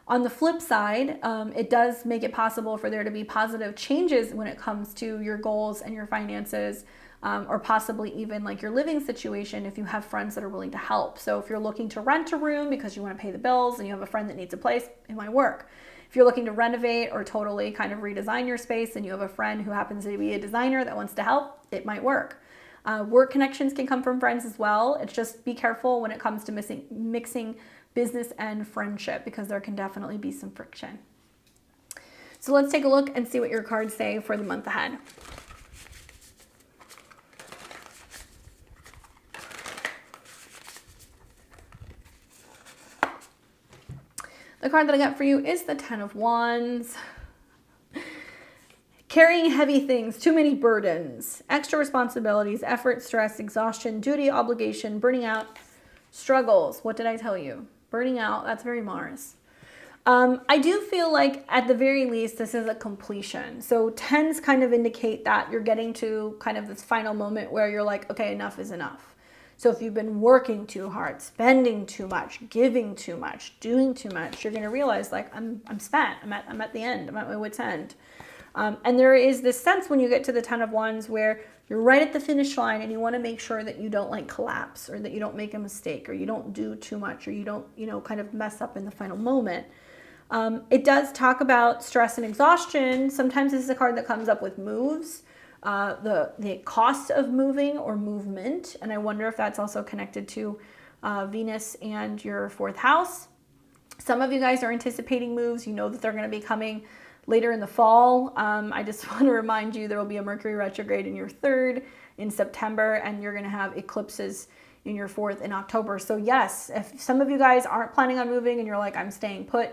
On the flip side, it does make it possible for there to be positive changes when it comes to your goals and your finances, or possibly even like your living situation if you have friends that are willing to help. So if you're looking to rent a room because you want to pay the bills and you have a friend that needs a place, it might work. If you're looking to renovate or totally kind of redesign your space and you have a friend who happens to be a designer that wants to help, it might work. Work connections can come from friends as well. It's just be careful when it comes to mixing business and friendship, because there can definitely be some friction. So let's take a look and see what your cards say for the month ahead. The card that I got for you is the 10 of Wands. Carrying heavy things, too many burdens, extra responsibilities, effort, stress, exhaustion, duty, obligation, burning out, struggles. What did I tell you? Burning out, that's very Mars. I do feel like at the very least, this is a completion. So 10s kind of indicate that you're getting to kind of this final moment where you're like, okay, enough is enough. So if you've been working too hard, spending too much, giving too much, doing too much, you're going to realize like I'm spent. I'm at the end. I'm at my wit's end. And there is this sense when you get to the 10 of Wands where you're right at the finish line and you want to make sure that you don't like collapse, or that you don't make a mistake, or you don't do too much, or you don't, kind of mess up in the final moment. It does talk about stress and exhaustion. Sometimes this is a card that comes up with moves. The cost of moving or movement. And I wonder if that's also connected to Venus and your 4th house. Some of you guys are anticipating moves. You know that they're going to be coming later in the fall. I just want to remind you there will be a Mercury retrograde in your 3rd in September, and you're going to have eclipses in your 4th in October. So yes, if some of you guys aren't planning on moving and you're like, I'm staying put,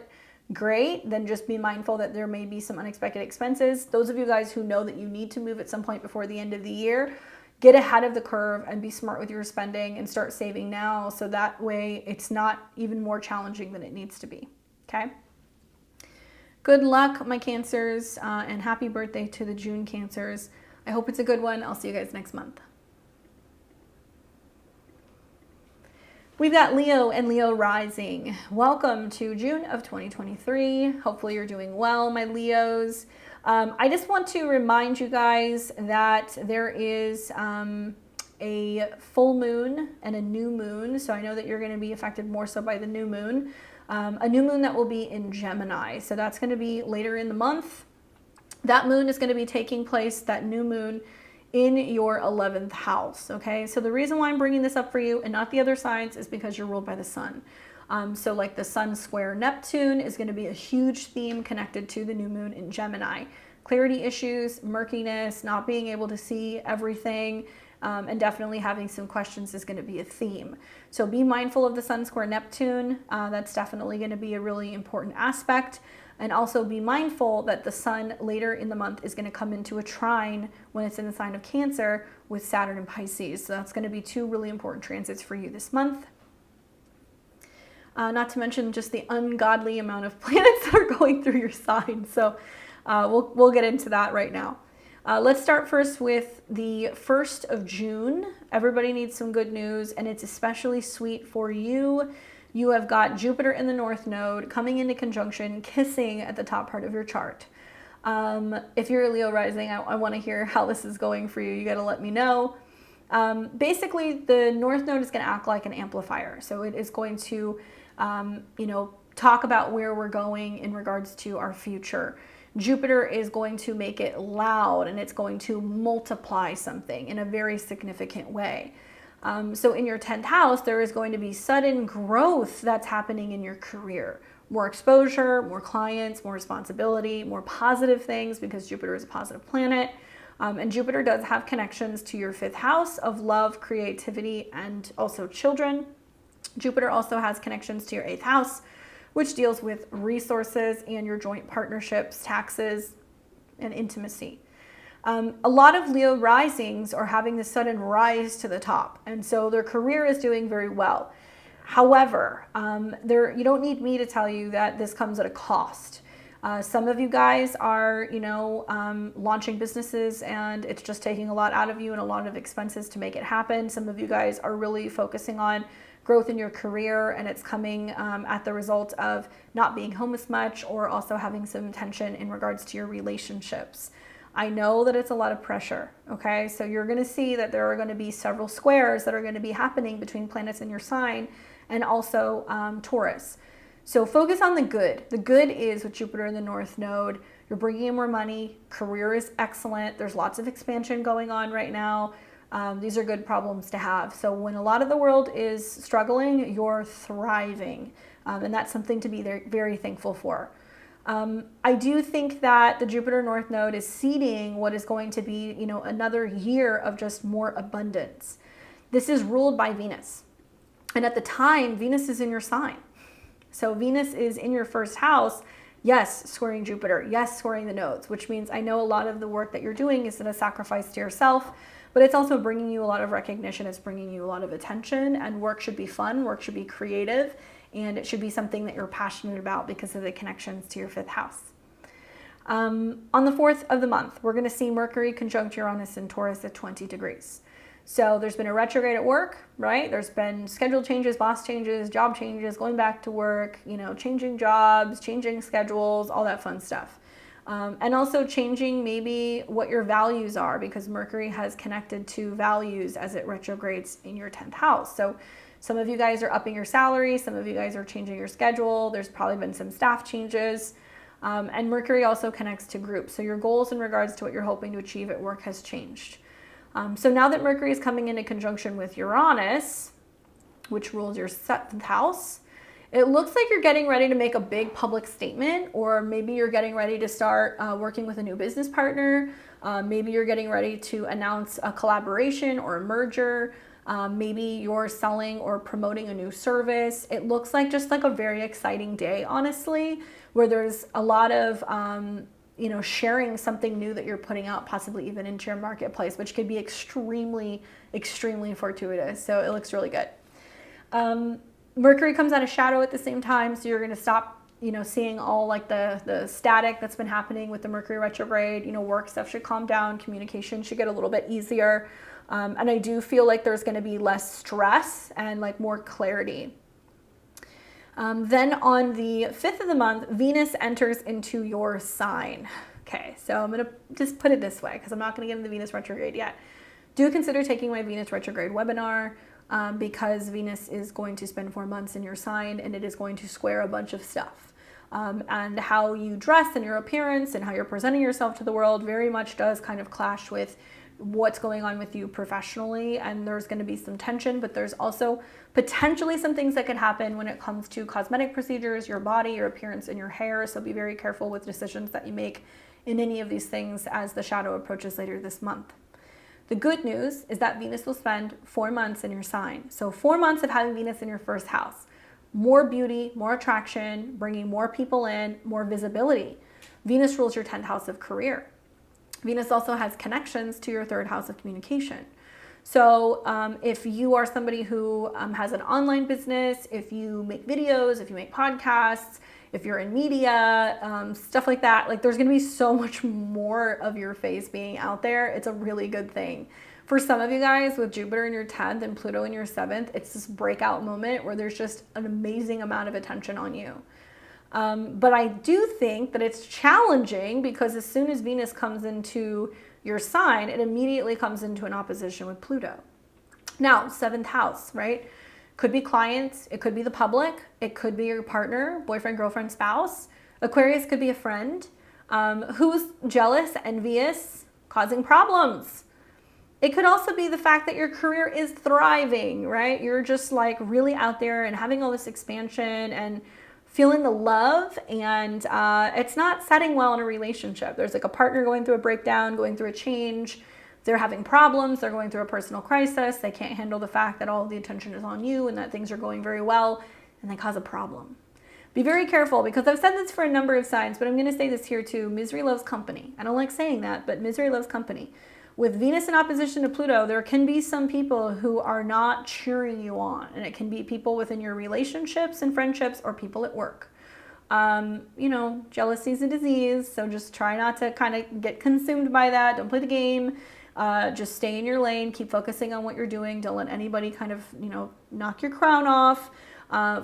great, then just be mindful that there may be some unexpected expenses. Those of you guys who know that you need to move at some point before the end of the year, get ahead of the curve and be smart with your spending and start saving now, so that way it's not even more challenging than it needs to be. Okay? Good luck, my Cancers, and happy birthday to the June Cancers. I hope it's a good one. I'll see you guys next month. We've got Leo and Leo rising. Welcome to June of 2023. Hopefully you're doing well, my Leos. I just want to remind you guys that there is a full moon and a new moon. So I know that you're going to be affected more so by the new moon. A new moon that will be in Gemini. So that's going to be later in the month. That moon is going to be taking place, that new moon, in your 11th house, okay? So the reason why I'm bringing this up for you and not the other signs is because you're ruled by the sun. So like the sun square Neptune is going to be a huge theme connected to the new moon in Gemini. Clarity issues, murkiness, not being able to see everything, and definitely having some questions is going to be a theme. So be mindful of the sun square Neptune. That's definitely going to be a really important aspect. And also be mindful that the sun later in the month is going to come into a trine when it's in the sign of Cancer with Saturn and Pisces. So that's going to be two really important transits for you this month. Not to mention just the ungodly amount of planets that are going through your sign. So we'll get into that right now. Let's start first with the 1st of June. Everybody needs some good news, and it's especially sweet for you. You have got Jupiter in the North Node coming into conjunction, kissing at the top part of your chart. If you're a Leo rising, I want to hear how this is going for you. You got to let me know. Basically, the North Node is going to act like an amplifier. So it is going to, talk about where we're going in regards to our future. Jupiter is going to make it loud, and it's going to multiply something in a very significant way. So in your 10th house, there is going to be sudden growth that's happening in your career. More exposure, more clients, more responsibility, more positive things, because Jupiter is a positive planet. And Jupiter does have connections to your 5th house of love, creativity, and also children. Jupiter also has connections to your 8th house, which deals with resources and your joint partnerships, taxes, and intimacy. A lot of Leo risings are having this sudden rise to the top, and so their career is doing very well. However, you don't need me to tell you that this comes at a cost. Some of you guys are, launching businesses, and it's just taking a lot out of you and a lot of expenses to make it happen. Some of you guys are really focusing on growth in your career, and it's coming at the result of not being home as much, or also having some tension in regards to your relationships. I know that it's a lot of pressure, okay? So you're going to see that there are going to be several squares that are going to be happening between planets in your sign and also Taurus. So focus on the good. The good is with Jupiter in the North Node, you're bringing in more money, career is excellent, there's lots of expansion going on right now. These are good problems to have. So when a lot of the world is struggling, you're thriving. And that's something to be very thankful for. I do think that the Jupiter North Node is seeding what is going to be, another year of just more abundance. This is ruled by Venus. And at the time, Venus is in your sign. So Venus is in your 1st house, yes, squaring Jupiter, yes, squaring the nodes, which means I know a lot of the work that you're doing is a sacrifice to yourself, but it's also bringing you a lot of recognition, it's bringing you a lot of attention, and work should be fun, work should be creative, and it should be something that you're passionate about because of the connections to your 5th house. On the 4th of the month, we're going to see Mercury conjunct Uranus in Taurus at 20 degrees. So there's been a retrograde at work, right? There's been schedule changes, boss changes, job changes, going back to work, changing jobs, changing schedules, all that fun stuff. And also changing maybe what your values are, because Mercury has connected to values as it retrogrades in your 10th house. So some of you guys are upping your salary, some of you guys are changing your schedule, there's probably been some staff changes. And Mercury also connects to groups. So your goals in regards to what you're hoping to achieve at work has changed. So now that Mercury is coming into conjunction with Uranus, which rules your 7th house, it looks like you're getting ready to make a big public statement, or maybe you're getting ready to start working with a new business partner. Maybe you're getting ready to announce a collaboration or a merger. Maybe you're selling or promoting a new service. It looks like just like a very exciting day, honestly, where there's a lot of sharing something new that you're putting out, possibly even into your marketplace, which could be extremely, extremely fortuitous. So it looks really good. Mercury comes out of shadow at the same time, so you're going to stop, seeing all like the static that's been happening with the Mercury retrograde. Work stuff should calm down, communication should get a little bit easier, and I do feel like there's going to be less stress and like more clarity. Then on the 5th of the month, Venus enters into your sign. Okay, so I'm going to just put it this way, because I'm not going to get into Venus retrograde yet. Do consider taking my Venus retrograde webinar, because Venus is going to spend 4 months in your sign, and it is going to square a bunch of stuff. And how you dress and your appearance and how you're presenting yourself to the world very much does kind of clash with what's going on with you professionally, and there's going to be some tension, but there's also potentially some things that could happen when it comes to cosmetic procedures, your body, your appearance, and your hair. So be very careful with decisions that you make in any of these things as the shadow approaches later this month. The good news is that Venus will spend 4 months in your sign. So 4 months of having Venus in your first house. More beauty, more attraction, bringing more people in, more visibility. Venus rules your 10th house of career. Venus also has connections to your 3rd house of communication. So if you are somebody who has an online business, if you make videos, if you make podcasts, if you're in media, stuff like that, like there's going to be so much more of your face being out there. It's a really good thing. For some of you guys with Jupiter in your 10th and Pluto in your 7th, it's this breakout moment where there's just an amazing amount of attention on you. But I do think that it's challenging because as soon as Venus comes into your sign, it immediately comes into an opposition with Pluto. Now, 7th house, right? Could be clients, it could be the public, it could be your partner, boyfriend, girlfriend, spouse. Aquarius could be a friend who's jealous, envious, causing problems. It could also be the fact that your career is thriving, right? You're just like really out there and having all this expansion and feeling the love, and it's not setting well in a relationship. There's like a partner going through a breakdown, going through a change. They're having problems. They're going through a personal crisis. They can't handle the fact that all of the attention is on you and that things are going very well, and they cause a problem. Be very careful, because I've said this for a number of signs, but I'm going to say this here too. Misery loves company. I don't like saying that, but misery loves company. With Venus in opposition to Pluto, there can be some people who are not cheering you on, and it can be people within your relationships and friendships or people at work. You know, jealousy is a disease, so just try not to kind of get consumed by that. Don't play the game. Just stay in your lane. Keep focusing on what you're doing. Don't let anybody kind of, you know, knock your crown off.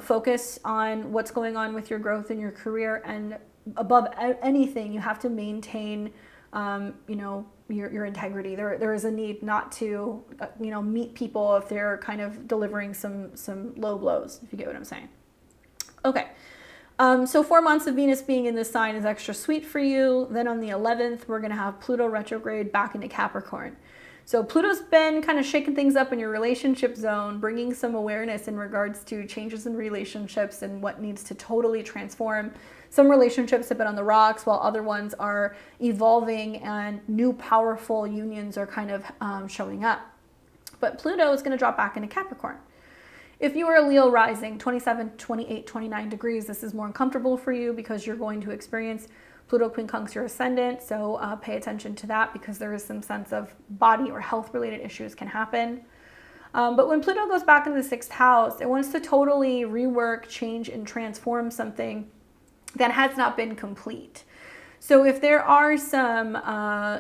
Focus on what's going on with your growth in your career, and above anything, you have to maintain, you know, your integrity. There is a need not to, you know, meet people if they're kind of delivering some low blows, if you get what I'm saying. Okay. So 4 months of Venus being in this sign is extra sweet for you. Then on the 11th, we're going to have Pluto retrograde back into Capricorn. So Pluto's been kind of shaking things up in your relationship zone, bringing some awareness in regards to changes in relationships and what needs to totally transform. Some relationships have been on the rocks, while other ones are evolving and new powerful unions are kind of showing up. But Pluto is going to drop back into Capricorn. If you are a Leo rising, 27, 28, 29 degrees, this is more uncomfortable for you because you're going to experience Pluto quincunx your ascendant. So pay attention to that, because there is some sense of body or health related issues can happen. But when Pluto goes back into the 6th house, it wants to totally rework, change, and transform something that has not been complete. So if there are some,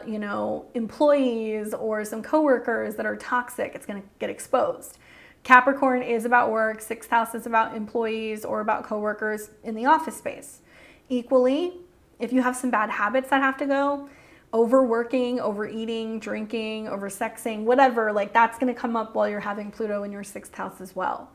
you know, employees or some coworkers that are toxic, it's going to get exposed. Capricorn is about work. 6th house is about employees or about coworkers in the office space. Equally, if you have some bad habits that have to go, overworking, overeating, drinking, oversexing, whatever, like that's going to come up while you're having Pluto in your 6th house as well.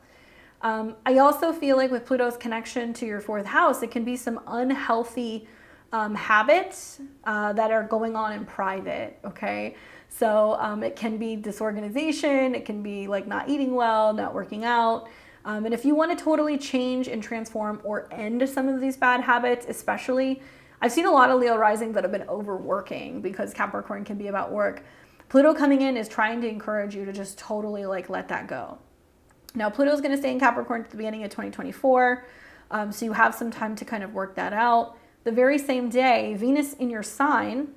I also feel like with Pluto's connection to your 4th house, it can be some unhealthy habits that are going on in private, okay? So it can be disorganization, it can be like not eating well, not working out. And if you want to totally change and transform or end some of these bad habits, especially, I've seen a lot of Leo risings that have been overworking, because Capricorn can be about work. Pluto coming in is trying to encourage you to just totally like let that go. Now, Pluto is going to stay in Capricorn at the beginning of 2024, so you have some time to kind of work that out. The very same day, Venus in your sign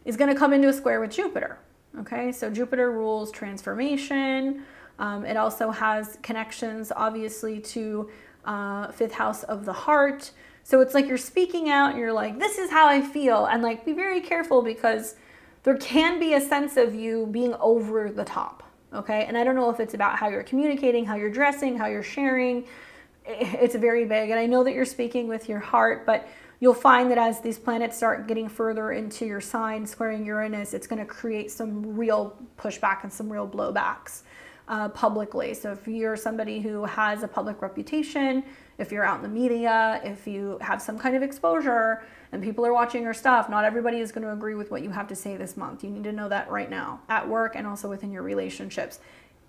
is going to come into a square with Jupiter. Okay, so Jupiter rules transformation. It also has connections, obviously, to 5th house of the heart. So it's like you're speaking out and you're like, this is how I feel. And like, be very careful, because there can be a sense of you being over the top. Okay, and I don't know if it's about how you're communicating, how you're dressing, how you're sharing. It's very big. And I know that you're speaking with your heart, but you'll find that as these planets start getting further into your sign, squaring Uranus, it's going to create some real pushback and some real blowbacks publicly. So if you're somebody who has a public reputation, if you're out in the media, if you have some kind of exposure and people are watching your stuff, not everybody is going to agree with what you have to say this month. You need to know that right now, at work and also within your relationships.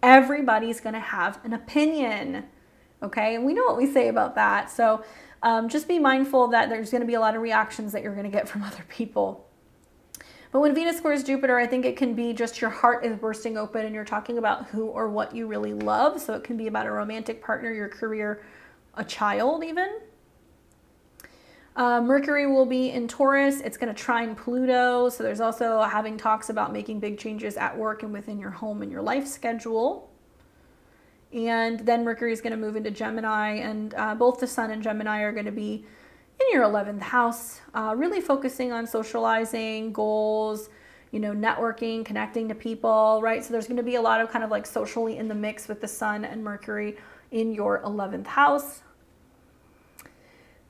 Everybody's going to have an opinion, okay? And we know what we say about that. So just be mindful that there's going to be a lot of reactions that you're going to get from other people. But when Venus squares Jupiter, I think it can be just your heart is bursting open and you're talking about who or what you really love. So it can be about a romantic partner, your career, a child even. Mercury will be in Taurus. It's going to trine Pluto. So there's also having talks about making big changes at work and within your home and your life schedule. And then Mercury is going to move into Gemini, and both the Sun and Gemini are going to be in your 11th house, really focusing on socializing, goals, networking, connecting to people, right? So there's going to be a lot of kind of like socially in the mix with the Sun and Mercury in your 11th house.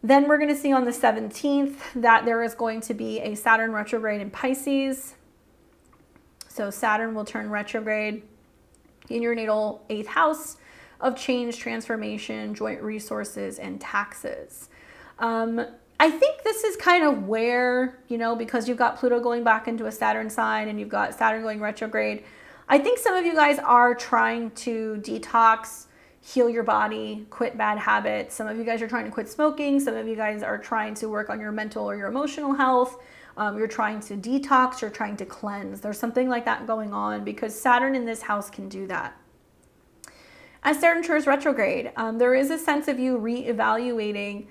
Then we're going to see on the 17th that there is going to be a Saturn retrograde in Pisces. So Saturn will turn retrograde in your natal 8th house of change, transformation, joint resources, and taxes. I think this is kind of where, because you've got Pluto going back into a Saturn sign and you've got Saturn going retrograde, I think some of you guys are trying to detox, heal your body, quit bad habits. Some of you guys are trying to quit smoking. Some of you guys are trying to work on your mental or your emotional health. You're trying to detox, you're trying to cleanse. There's something like that going on because Saturn in this house can do that. As Saturn turns retrograde, there is a sense of you reevaluating,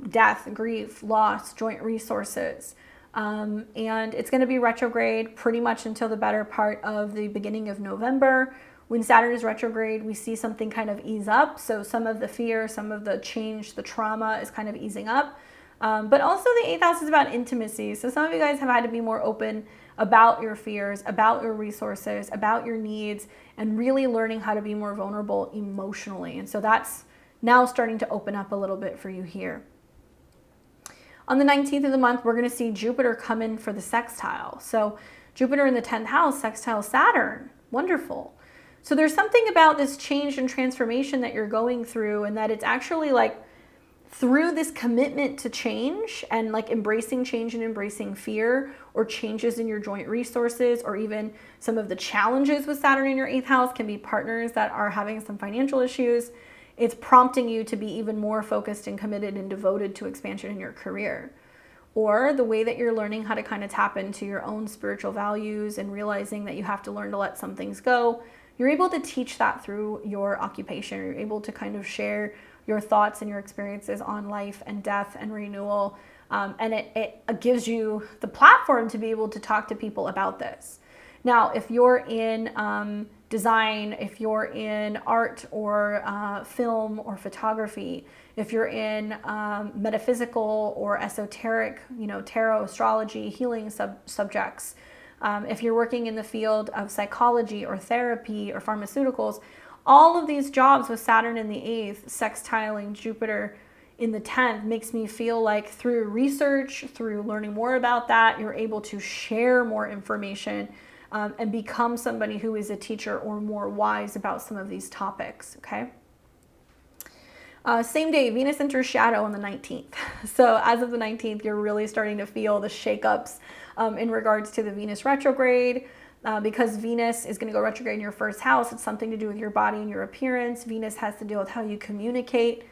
death, grief, loss, joint resources. And it's going to be retrograde pretty much until the better part of the beginning of November. When Saturn is retrograde, we see something kind of ease up. So some of the fear, some of the change, the trauma is kind of easing up. But also the 8th house is about intimacy. So some of you guys have had to be more open about your fears, about your resources, about your needs, and really learning how to be more vulnerable emotionally. And so that's now starting to open up a little bit for you here. On the 19th of the month, we're going to see Jupiter come in for the sextile. So Jupiter in the 10th house, sextile Saturn. Wonderful. So there's something about this change and transformation that you're going through, and that it's actually like through this commitment to change and like embracing change and embracing fear or changes in your joint resources, or even some of the challenges with Saturn in your 8th house can be partners that are having some financial issues. It's prompting you to be even more focused and committed and devoted to expansion in your career. Or the way that you're learning how to kind of tap into your own spiritual values and realizing that you have to learn to let some things go. You're able to teach that through your occupation. You're able to kind of share your thoughts and your experiences on life and death and renewal. And it gives you the platform to be able to talk to people about this. Now, if you're in design, if you're in art or film or photography, if you're in metaphysical or esoteric, tarot, astrology, healing subjects, if you're working in the field of psychology or therapy or pharmaceuticals, all of these jobs with Saturn in the 8th, sextiling Jupiter in the 10th, makes me feel like through research, through learning more about that, you're able to share more information and become somebody who is a teacher or more wise about some of these topics, okay? Same day, Venus enters shadow on the 19th. So as of the 19th, you're really starting to feel the shakeups in regards to the Venus retrograde. Because Venus is going to go retrograde in your first house, it's something to do with your body and your appearance. Venus has to deal with how you communicate.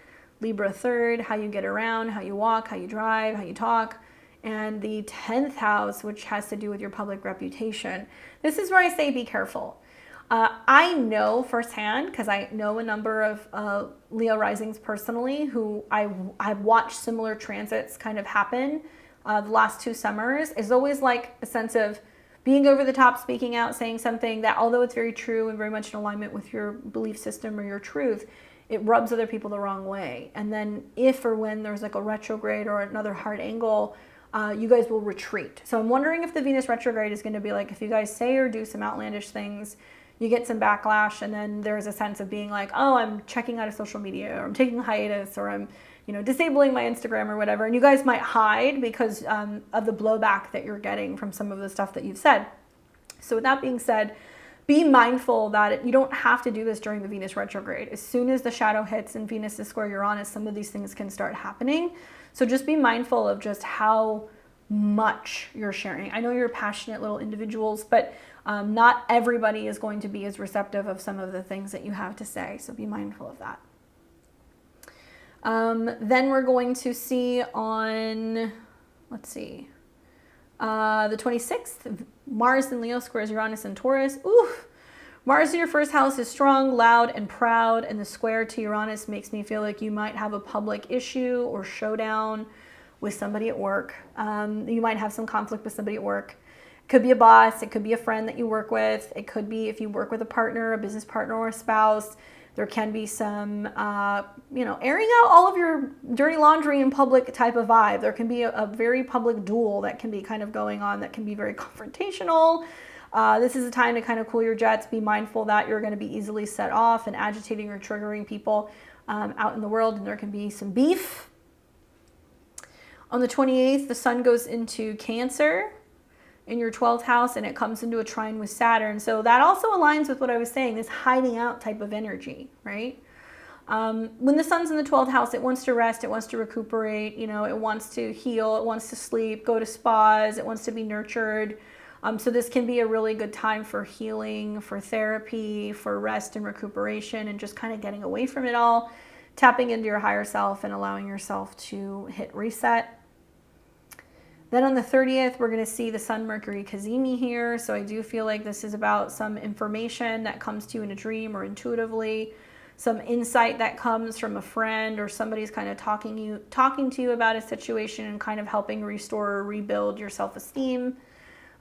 Libra 3rd, how you get around, how you walk, how you drive, how you talk. And the 10th house, which has to do with your public reputation. This is where I say be careful. I know firsthand, because I know a number of Leo risings personally, who I've watched similar transits kind of happen the last 2 summers. Is always like a sense of being over the top, speaking out, saying something that, although it's very true and very much in alignment with your belief system or your truth, it rubs other people the wrong way. And then if or when there's like a retrograde or another hard angle, you guys will retreat. So I'm wondering if the Venus retrograde is going to be like, if you guys say or do some outlandish things, you get some backlash, and then there's a sense of being like, oh, I'm checking out of social media, or I'm taking a hiatus, or I'm disabling my Instagram or whatever. And you guys might hide because of the blowback that you're getting from some of the stuff that you've said. So with that being said, be mindful that you don't have to do this during the Venus retrograde. As soon as the shadow hits and Venus is square Uranus, some of these things can start happening. So just be mindful of just how much you're sharing. I know you're passionate little individuals, but not everybody is going to be as receptive of some of the things that you have to say. So be mindful of that. Then we're going to see on, let's see, the 26th, Mars in Leo squares Uranus and Taurus. Oof. Mars in your first house is strong, loud, and proud, and the square to Uranus makes me feel like you might have a public issue or showdown with somebody at work. You might have some conflict with somebody at work. It could be a boss, it could be a friend that you work with, it could be if you work with a partner, a business partner, or a spouse. There can be some, airing out all of your dirty laundry in public type of vibe. There can be a very public duel that can be kind of going on that can be very confrontational. This is a time to kind of cool your jets. Be mindful that you're going to be easily set off and agitating or triggering people out in the world, and there can be some beef. On the 28th, the sun goes into Cancer in your 12th house, and it comes into a trine with Saturn. So that also aligns with what I was saying, this hiding out type of energy, right? When the sun's in the 12th house, it wants to rest, it wants to recuperate, it wants to heal, it wants to sleep, go to spas, it wants to be nurtured. So this can be a really good time for healing, for therapy, for rest and recuperation, and just kind of getting away from it all, tapping into your higher self and allowing yourself to hit reset. Then on the 30th, we're going to see the Sun Mercury Cazimi here. So I do feel like this is about some information that comes to you in a dream or intuitively, some insight that comes from a friend or somebody's kind of talking to you about a situation and kind of helping restore or rebuild your self-esteem.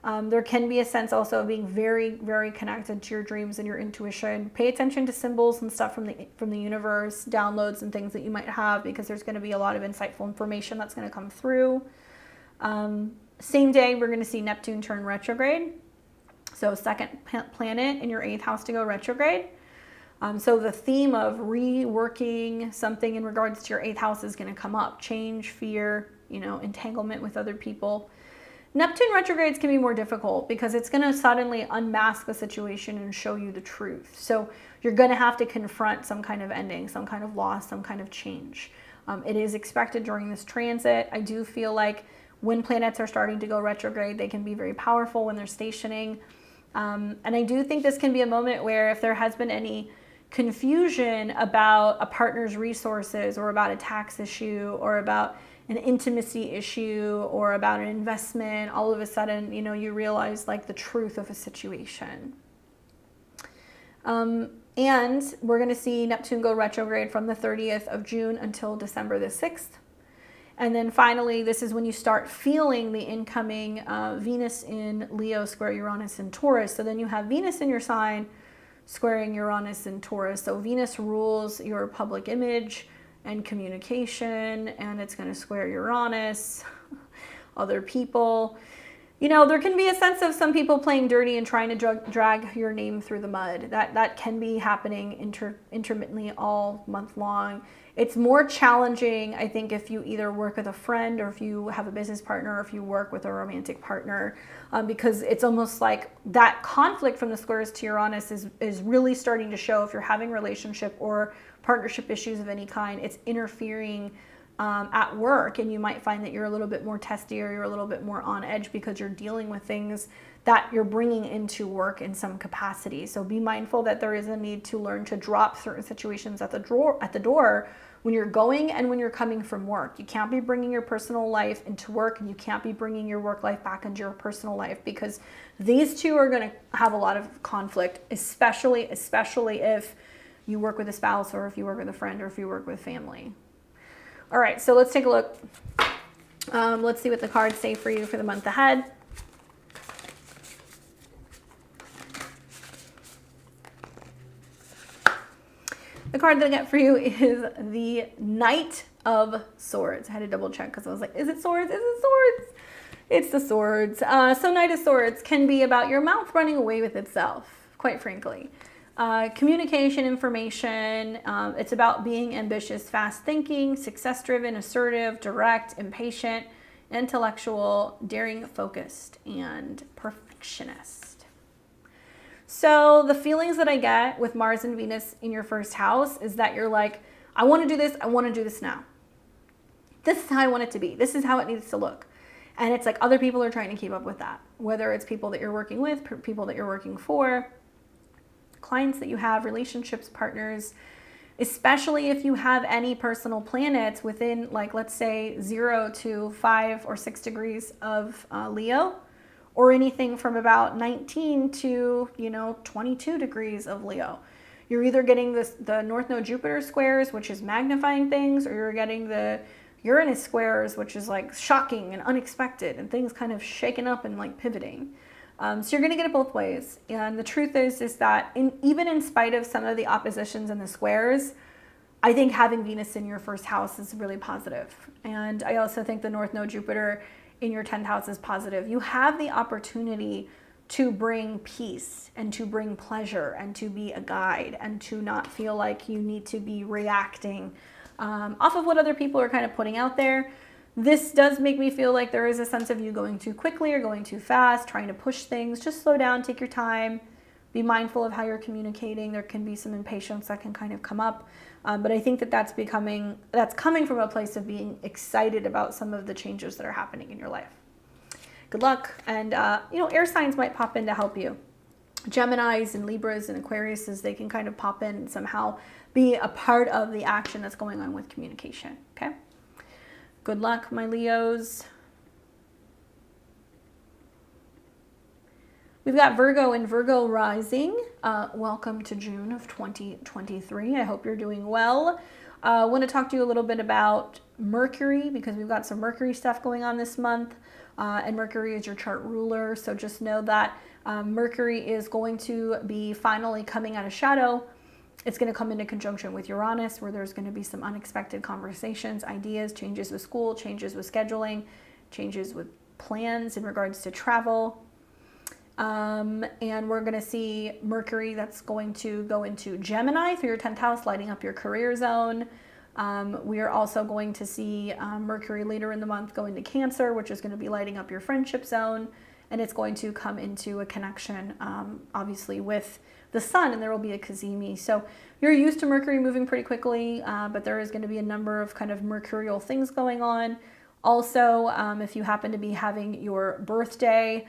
There can be a sense also of being very, very connected to your dreams and your intuition. Pay attention to symbols and stuff from the universe, downloads and things that you might have, because there's going to be a lot of insightful information that's going to come through. Same day, we're going to see Neptune turn retrograde. So second planet in your 8th house to go retrograde. So the theme of reworking something in regards to your 8th house is going to come up. Change, fear, entanglement with other people. Neptune retrogrades can be more difficult because it's going to suddenly unmask the situation and show you the truth. So you're going to have to confront some kind of ending, some kind of loss, some kind of change. It is expected during this transit. I do feel like when planets are starting to go retrograde, they can be very powerful when they're stationing. And I do think this can be a moment where if there has been any confusion about a partner's resources or about a tax issue or about an intimacy issue or about an investment, all of a sudden, you realize like the truth of a situation. And we're going to see Neptune go retrograde from the 30th of June until December the 6th. And then finally, this is when you start feeling the incoming Venus in Leo square Uranus in Taurus. So then you have Venus in your sign squaring Uranus in Taurus. So Venus rules your public image and communication, and it's going to square Uranus, other people. There can be a sense of some people playing dirty and trying to drag your name through the mud. That can be happening intermittently all month long. It's more challenging, I think, if you either work with a friend or if you have a business partner or if you work with a romantic partner, because it's almost like that conflict from the squares to Uranus is really starting to show if you're having relationship or partnership issues of any kind. It's interfering at work, and you might find that you're a little bit more testy or you're a little bit more on edge because you're dealing with things that you're bringing into work in some capacity. So be mindful that there is a need to learn to drop certain situations at the door when you're going and when you're coming from work. You can't be bringing your personal life into work, and you can't be bringing your work life back into your personal life, because these two are going to have a lot of conflict, especially if you work with a spouse or if you work with a friend or if you work with family. All right, so let's take a look. Let's see what the cards say for you for the month ahead. The card that I got for you is the Knight of Swords. I had to double check because I was like, is it swords? Is it swords? It's the swords. So Knight of Swords can be about your mouth running away with itself, quite frankly. Communication, information. It's about being ambitious, fast thinking, success-driven, assertive, direct, impatient, intellectual, daring, focused, and perfectionist. So the feelings that I get with Mars and Venus in your first house is that you're like, I want to do this. I want to do this now. This is how I want it to be. This is how it needs to look. And it's like other people are trying to keep up with that, whether it's people that you're working with, people that you're working for, clients that you have, relationships, partners, especially if you have any personal planets within, like, let's say 0 to 5 or 6 degrees of Leo, or anything from about 19 to, 22 degrees of Leo. You're either getting the North Node Jupiter squares, which is magnifying things, or you're getting the Uranus squares, which is like shocking and unexpected and things kind of shaken up and like pivoting. So you're going to get it both ways. And the truth is that even in spite of some of the oppositions and the squares, I think having Venus in your first house is really positive. And I also think the North Node Jupiter in your 10th house is positive. You have the opportunity to bring peace and to bring pleasure and to be a guide and to not feel like you need to be reacting off of what other people are kind of putting out there. This does make me feel like there is a sense of you going too quickly or going too fast, trying to push things. Just slow down, take your time, be mindful of how you're communicating. There can be some impatience that can kind of come up. But I think that that's coming from a place of being excited about some of the changes that are happening in your life. Good luck. And, air signs might pop in to help you. Geminis and Libras and Aquariuses, they can kind of pop in and somehow be a part of the action that's going on with communication. Okay. Good luck, my Leos. We've got Virgo and Virgo rising. Welcome to June of 2023. I hope you're doing well. I want to talk to you a little bit about Mercury because we've got some Mercury stuff going on this month. And Mercury is your chart ruler. So just know that Mercury is going to be finally coming out of shadow. It's going to come into conjunction with Uranus, where there's going to be some unexpected conversations, ideas, changes with school, changes with scheduling, changes with plans in regards to travel. And we're going to see Mercury that's going to go into Gemini through your 10th house, lighting up your career zone. We are also going to see Mercury later in the month go into Cancer, which is going to be lighting up your friendship zone. And it's going to come into a connection, obviously, with the sun, and there will be a cazimi. So you're used to Mercury moving pretty quickly, but there is going to be a number of kind of mercurial things going on. Also, if you happen to be having your birthday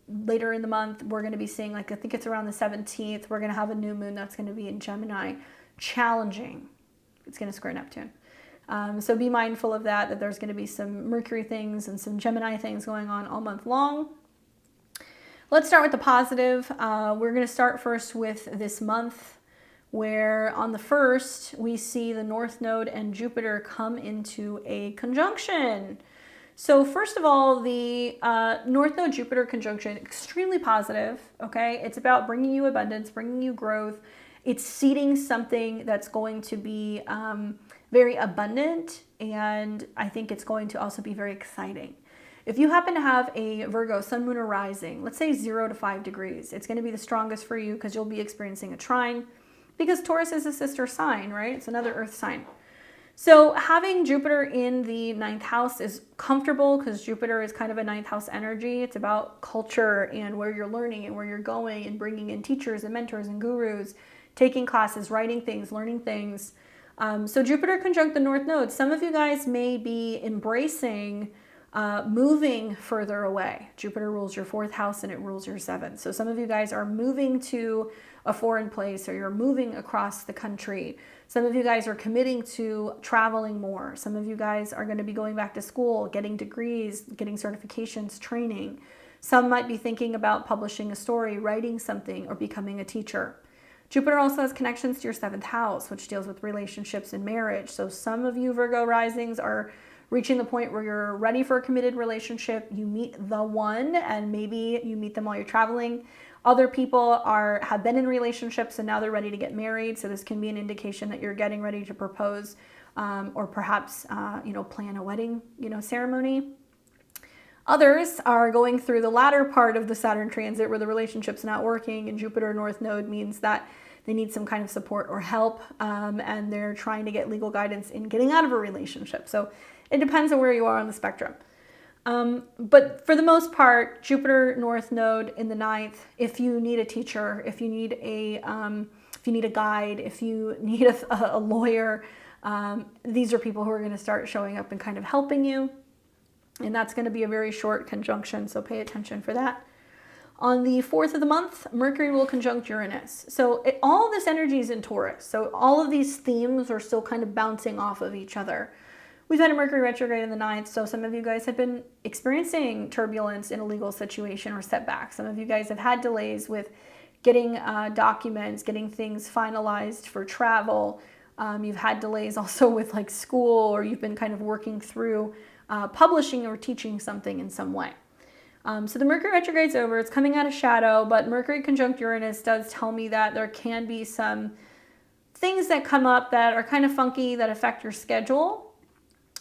later in the month, we're going to be seeing, like, I think it's around the 17th, we're going to have a new moon that's going to be in Gemini. Challenging. It's going to square Neptune. So be mindful of that there's going to be some Mercury things and some Gemini things going on all month long. Let's start with the positive. We're going to start first with this month, where on the 1st, we see the North Node and Jupiter come into a conjunction. So first of all, the North Node Jupiter conjunction, extremely positive, okay? It's about bringing you abundance, bringing you growth. It's seeding something that's going to be very abundant, and I think it's going to also be very exciting. If you happen to have a Virgo sun, moon, or rising, let's say 0 to 5 degrees, it's going to be the strongest for you because you'll be experiencing a trine, because Taurus is a sister sign, right? It's another earth sign. So having Jupiter in the 9th house is comfortable because Jupiter is kind of a 9th house energy. It's about culture and where you're learning and where you're going and bringing in teachers and mentors and gurus, taking classes, writing things, learning things. So Jupiter conjunct the North Node. Some of you guys may be embracing moving further away. Jupiter rules your 4th house and it rules your 7th. So some of you guys are moving to a foreign place, or you're moving across the country. Some of you guys are committing to traveling more. Some of you guys are going to be going back to school, getting degrees, getting certifications, training. Some might be thinking about publishing a story, writing something, or becoming a teacher. Jupiter also has connections to your 7th house, which deals with relationships and marriage. So some of you Virgo risings are reaching the point where you're ready for a committed relationship. You meet the one, and maybe you meet them while you're traveling. Other people have been in relationships and now they're ready to get married. So this can be an indication that you're getting ready to propose, or perhaps, plan a wedding, ceremony. Others are going through the latter part of the Saturn transit where the relationship's not working, and Jupiter North Node means that they need some kind of support or help, and they're trying to get legal guidance in getting out of a relationship. So it depends on where you are on the spectrum. But for the most part, Jupiter North Node in the ninth, if you need a teacher, if you need a guide, if you need a lawyer, these are people who are going to start showing up and kind of helping you. And that's going to be a very short conjunction, so pay attention for that. On the 4th of the month, Mercury will conjunct Uranus. So all this energy is in Taurus. So all of these themes are still kind of bouncing off of each other. We've had a Mercury retrograde in the 9th, so some of you guys have been experiencing turbulence in a legal situation or setbacks. Some of you guys have had delays with getting documents, getting things finalized for travel. You've had delays also with like school, or you've been kind of working through publishing or teaching something in some way. So the Mercury retrograde's over. It's coming out of shadow, but Mercury conjunct Uranus does tell me that there can be some things that come up that are kind of funky that affect your schedule.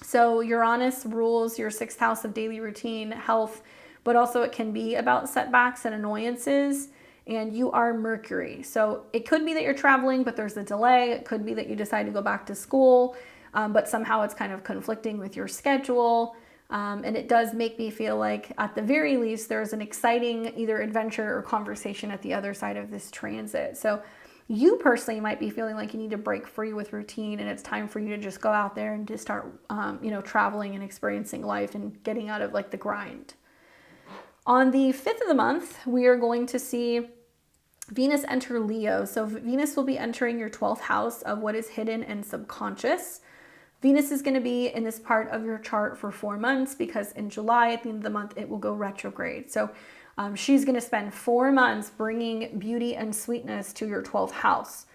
So Uranus rules your 6th house of daily routine, health, but also it can be about setbacks and annoyances, and you are Mercury. So it could be that you're traveling, but there's a delay. It could be that you decide to go back to school, but somehow it's kind of conflicting with your schedule. And it does make me feel like at the very least, there's an exciting either adventure or conversation at the other side of this transit. So you personally might be feeling like you need to break free with routine, and it's time for you to just go out there and just start, traveling and experiencing life and getting out of like the grind. On the 5th of the month, we are going to see Venus enter Leo. So Venus will be entering your 12th house of what is hidden and subconscious. Venus is going to be in this part of your chart for 4 months because in July, at the end of the month, it will go retrograde. So she's going to spend 4 months bringing beauty and sweetness to your 12th house.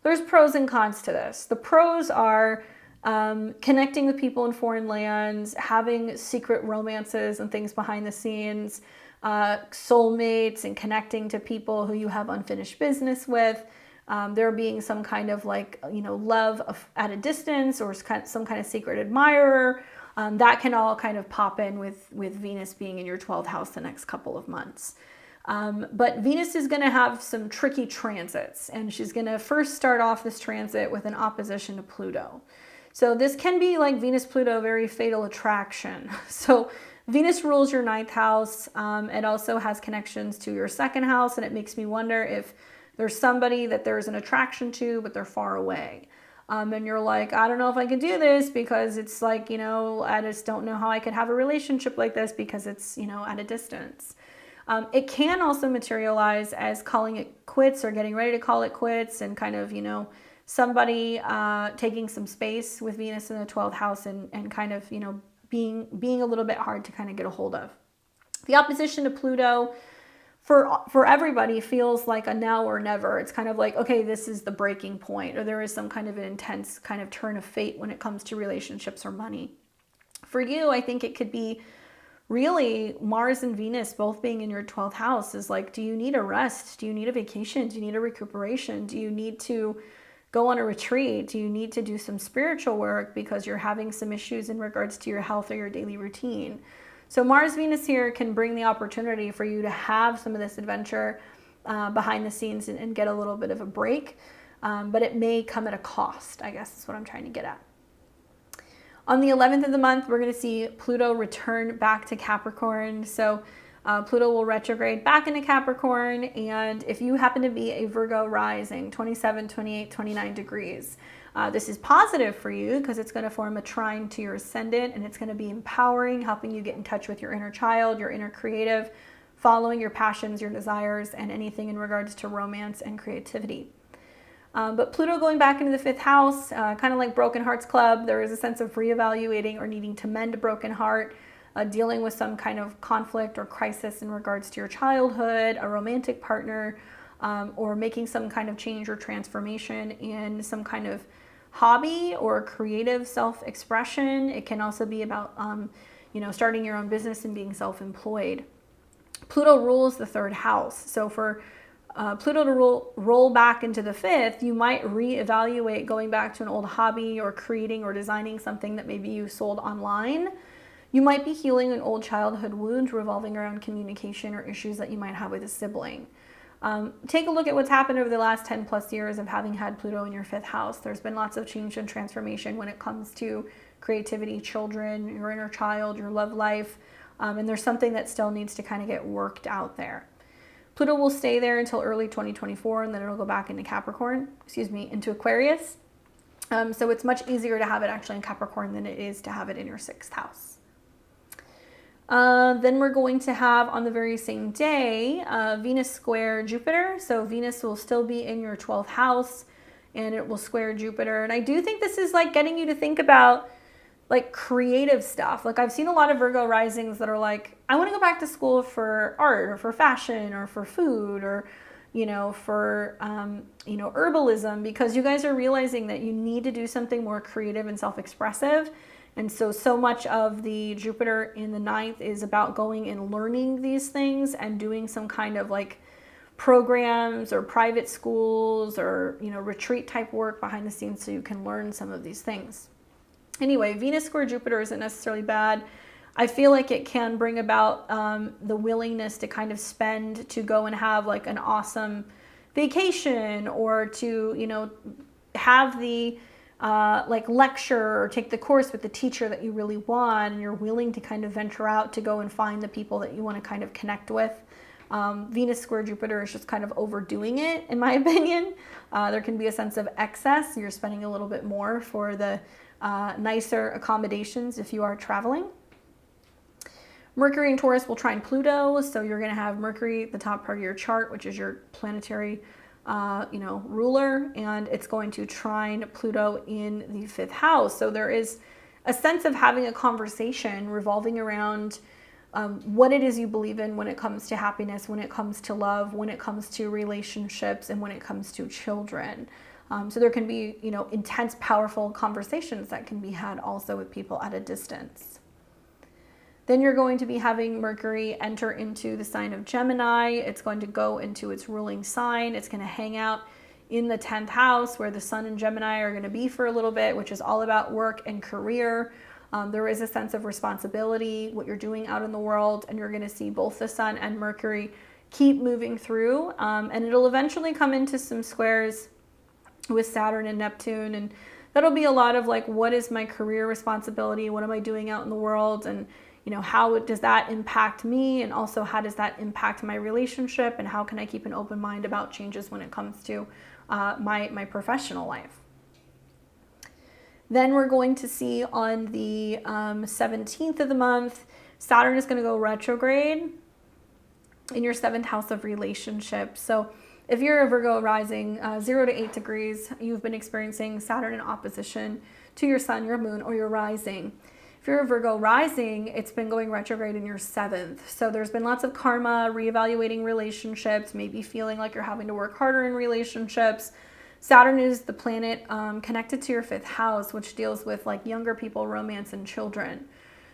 There's pros and cons to this. The pros are connecting with people in foreign lands, having secret romances and things behind the scenes, soulmates, and connecting to people who you have unfinished business with. There being some kind of love at a distance, or some kind of secret admirer. That can all kind of pop in with Venus being in your 12th house the next couple of months. But Venus is going to have some tricky transits, and she's going to first start off this transit with an opposition to Pluto. So this can be like Venus-Pluto, very fatal attraction. So Venus rules your 9th house. It also has connections to your 2nd house, and it makes me wonder if there's somebody that there's an attraction to, but they're far away. And you're like, I don't know if I can do this because it's like, I just don't know how I could have a relationship like this because it's, at a distance. It can also materialize as calling it quits or getting ready to call it quits, and kind of, somebody taking some space with Venus in the 12th house and kind of, being a little bit hard to kind of get a hold of. The opposition to Pluto for everybody feels like a now or never. It's kind of like, okay, this is the breaking point, or there is some kind of an intense kind of turn of fate when it comes to relationships or money. For you, I think it could be really Mars and Venus both being in your 12th house is like, do you need a rest? Do you need a vacation? Do you need a recuperation? Do you need to go on a retreat? Do you need to do some spiritual work because you're having some issues in regards to your health or your daily routine? So Mars Venus here can bring the opportunity for you to have some of this adventure behind the scenes and get a little bit of a break, but it may come at a cost, I guess is what I'm trying to get at. On the 11th of the month, we're going to see Pluto return back to Capricorn. So Pluto will retrograde back into Capricorn, and if you happen to be a Virgo rising, 27, 28, 29 degrees, this is positive for you because it's going to form a trine to your ascendant, and it's going to be empowering, helping you get in touch with your inner child, your inner creative, following your passions, your desires, and anything in regards to romance and creativity. But Pluto going back into the 5th house, kind of like Broken Hearts Club, there is a sense of reevaluating or needing to mend a broken heart, dealing with some kind of conflict or crisis in regards to your childhood, a romantic partner, or making some kind of change or transformation in some kind of hobby or creative self-expression. It can also be about, starting your own business and being self-employed. Pluto rules the 3rd house. So for Pluto to roll back into the 5th, you might reevaluate going back to an old hobby or creating or designing something that maybe you sold online. You might be healing an old childhood wound revolving around communication or issues that you might have with a sibling. Take a look at what's happened over the last 10 plus years of having had Pluto in your 5th house. There's been lots of change and transformation when it comes to creativity, children, your inner child, your love life. And there's something that still needs to kind of get worked out there. Pluto will stay there until early 2024, and then it'll go back into into Aquarius. So it's much easier to have it actually in Capricorn than it is to have it in your 6th house. Then we're going to have on the very same day, Venus square Jupiter. So Venus will still be in your 12th house and it will square Jupiter. And I do think this is like getting you to think about like creative stuff. Like I've seen a lot of Virgo risings that are like, I want to go back to school for art or for fashion or for food or, for, herbalism, because you guys are realizing that you need to do something more creative and self-expressive. And so much of the Jupiter in the 9th is about going and learning these things and doing some kind of like programs or private schools or, retreat type work behind the scenes so you can learn some of these things. Anyway, Venus square Jupiter isn't necessarily bad. I feel like it can bring about the willingness to kind of spend, to go and have like an awesome vacation, or to, have the lecture or take the course with the teacher that you really want, and you're willing to kind of venture out to go and find the people that you want to kind of connect with. Venus square Jupiter is just kind of overdoing it, in my opinion. There can be a sense of excess. You're spending a little bit more for the nicer accommodations if you are traveling. Mercury and Taurus will trine Pluto, so you're going to have Mercury at the top part of your chart, which is your planetary ruler, and it's going to trine Pluto in the 5th house. So there is a sense of having a conversation revolving around what it is you believe in when it comes to happiness, when it comes to love, when it comes to relationships, and when it comes to children. So there can be, intense, powerful conversations that can be had also with people at a distance. Then you're going to be having Mercury enter into the sign of Gemini. It's going to go into its ruling sign. It's going to hang out in the 10th house where the Sun and Gemini are going to be for a little bit, which is all about work and career. There is a sense of responsibility, what you're doing out in the world, and you're going to see both the Sun and Mercury keep moving through. And it'll eventually come into some squares with Saturn and Neptune, and that'll be a lot of like, what is my career responsibility? What am I doing out in the world? And how does that impact me? And also, how does that impact my relationship? And how can I keep an open mind about changes when it comes to my professional life? Then we're going to see on the 17th of the month, Saturn is going to go retrograde in your 7th house of relationships. So if you're a Virgo rising, 0 to 8 degrees, you've been experiencing Saturn in opposition to your sun, your moon, or your rising. If you're a Virgo rising, it's been going retrograde in your 7th. So there's been lots of karma, reevaluating relationships, maybe feeling like you're having to work harder in relationships. Saturn is the planet connected to your 5th house, which deals with like younger people, romance, and children.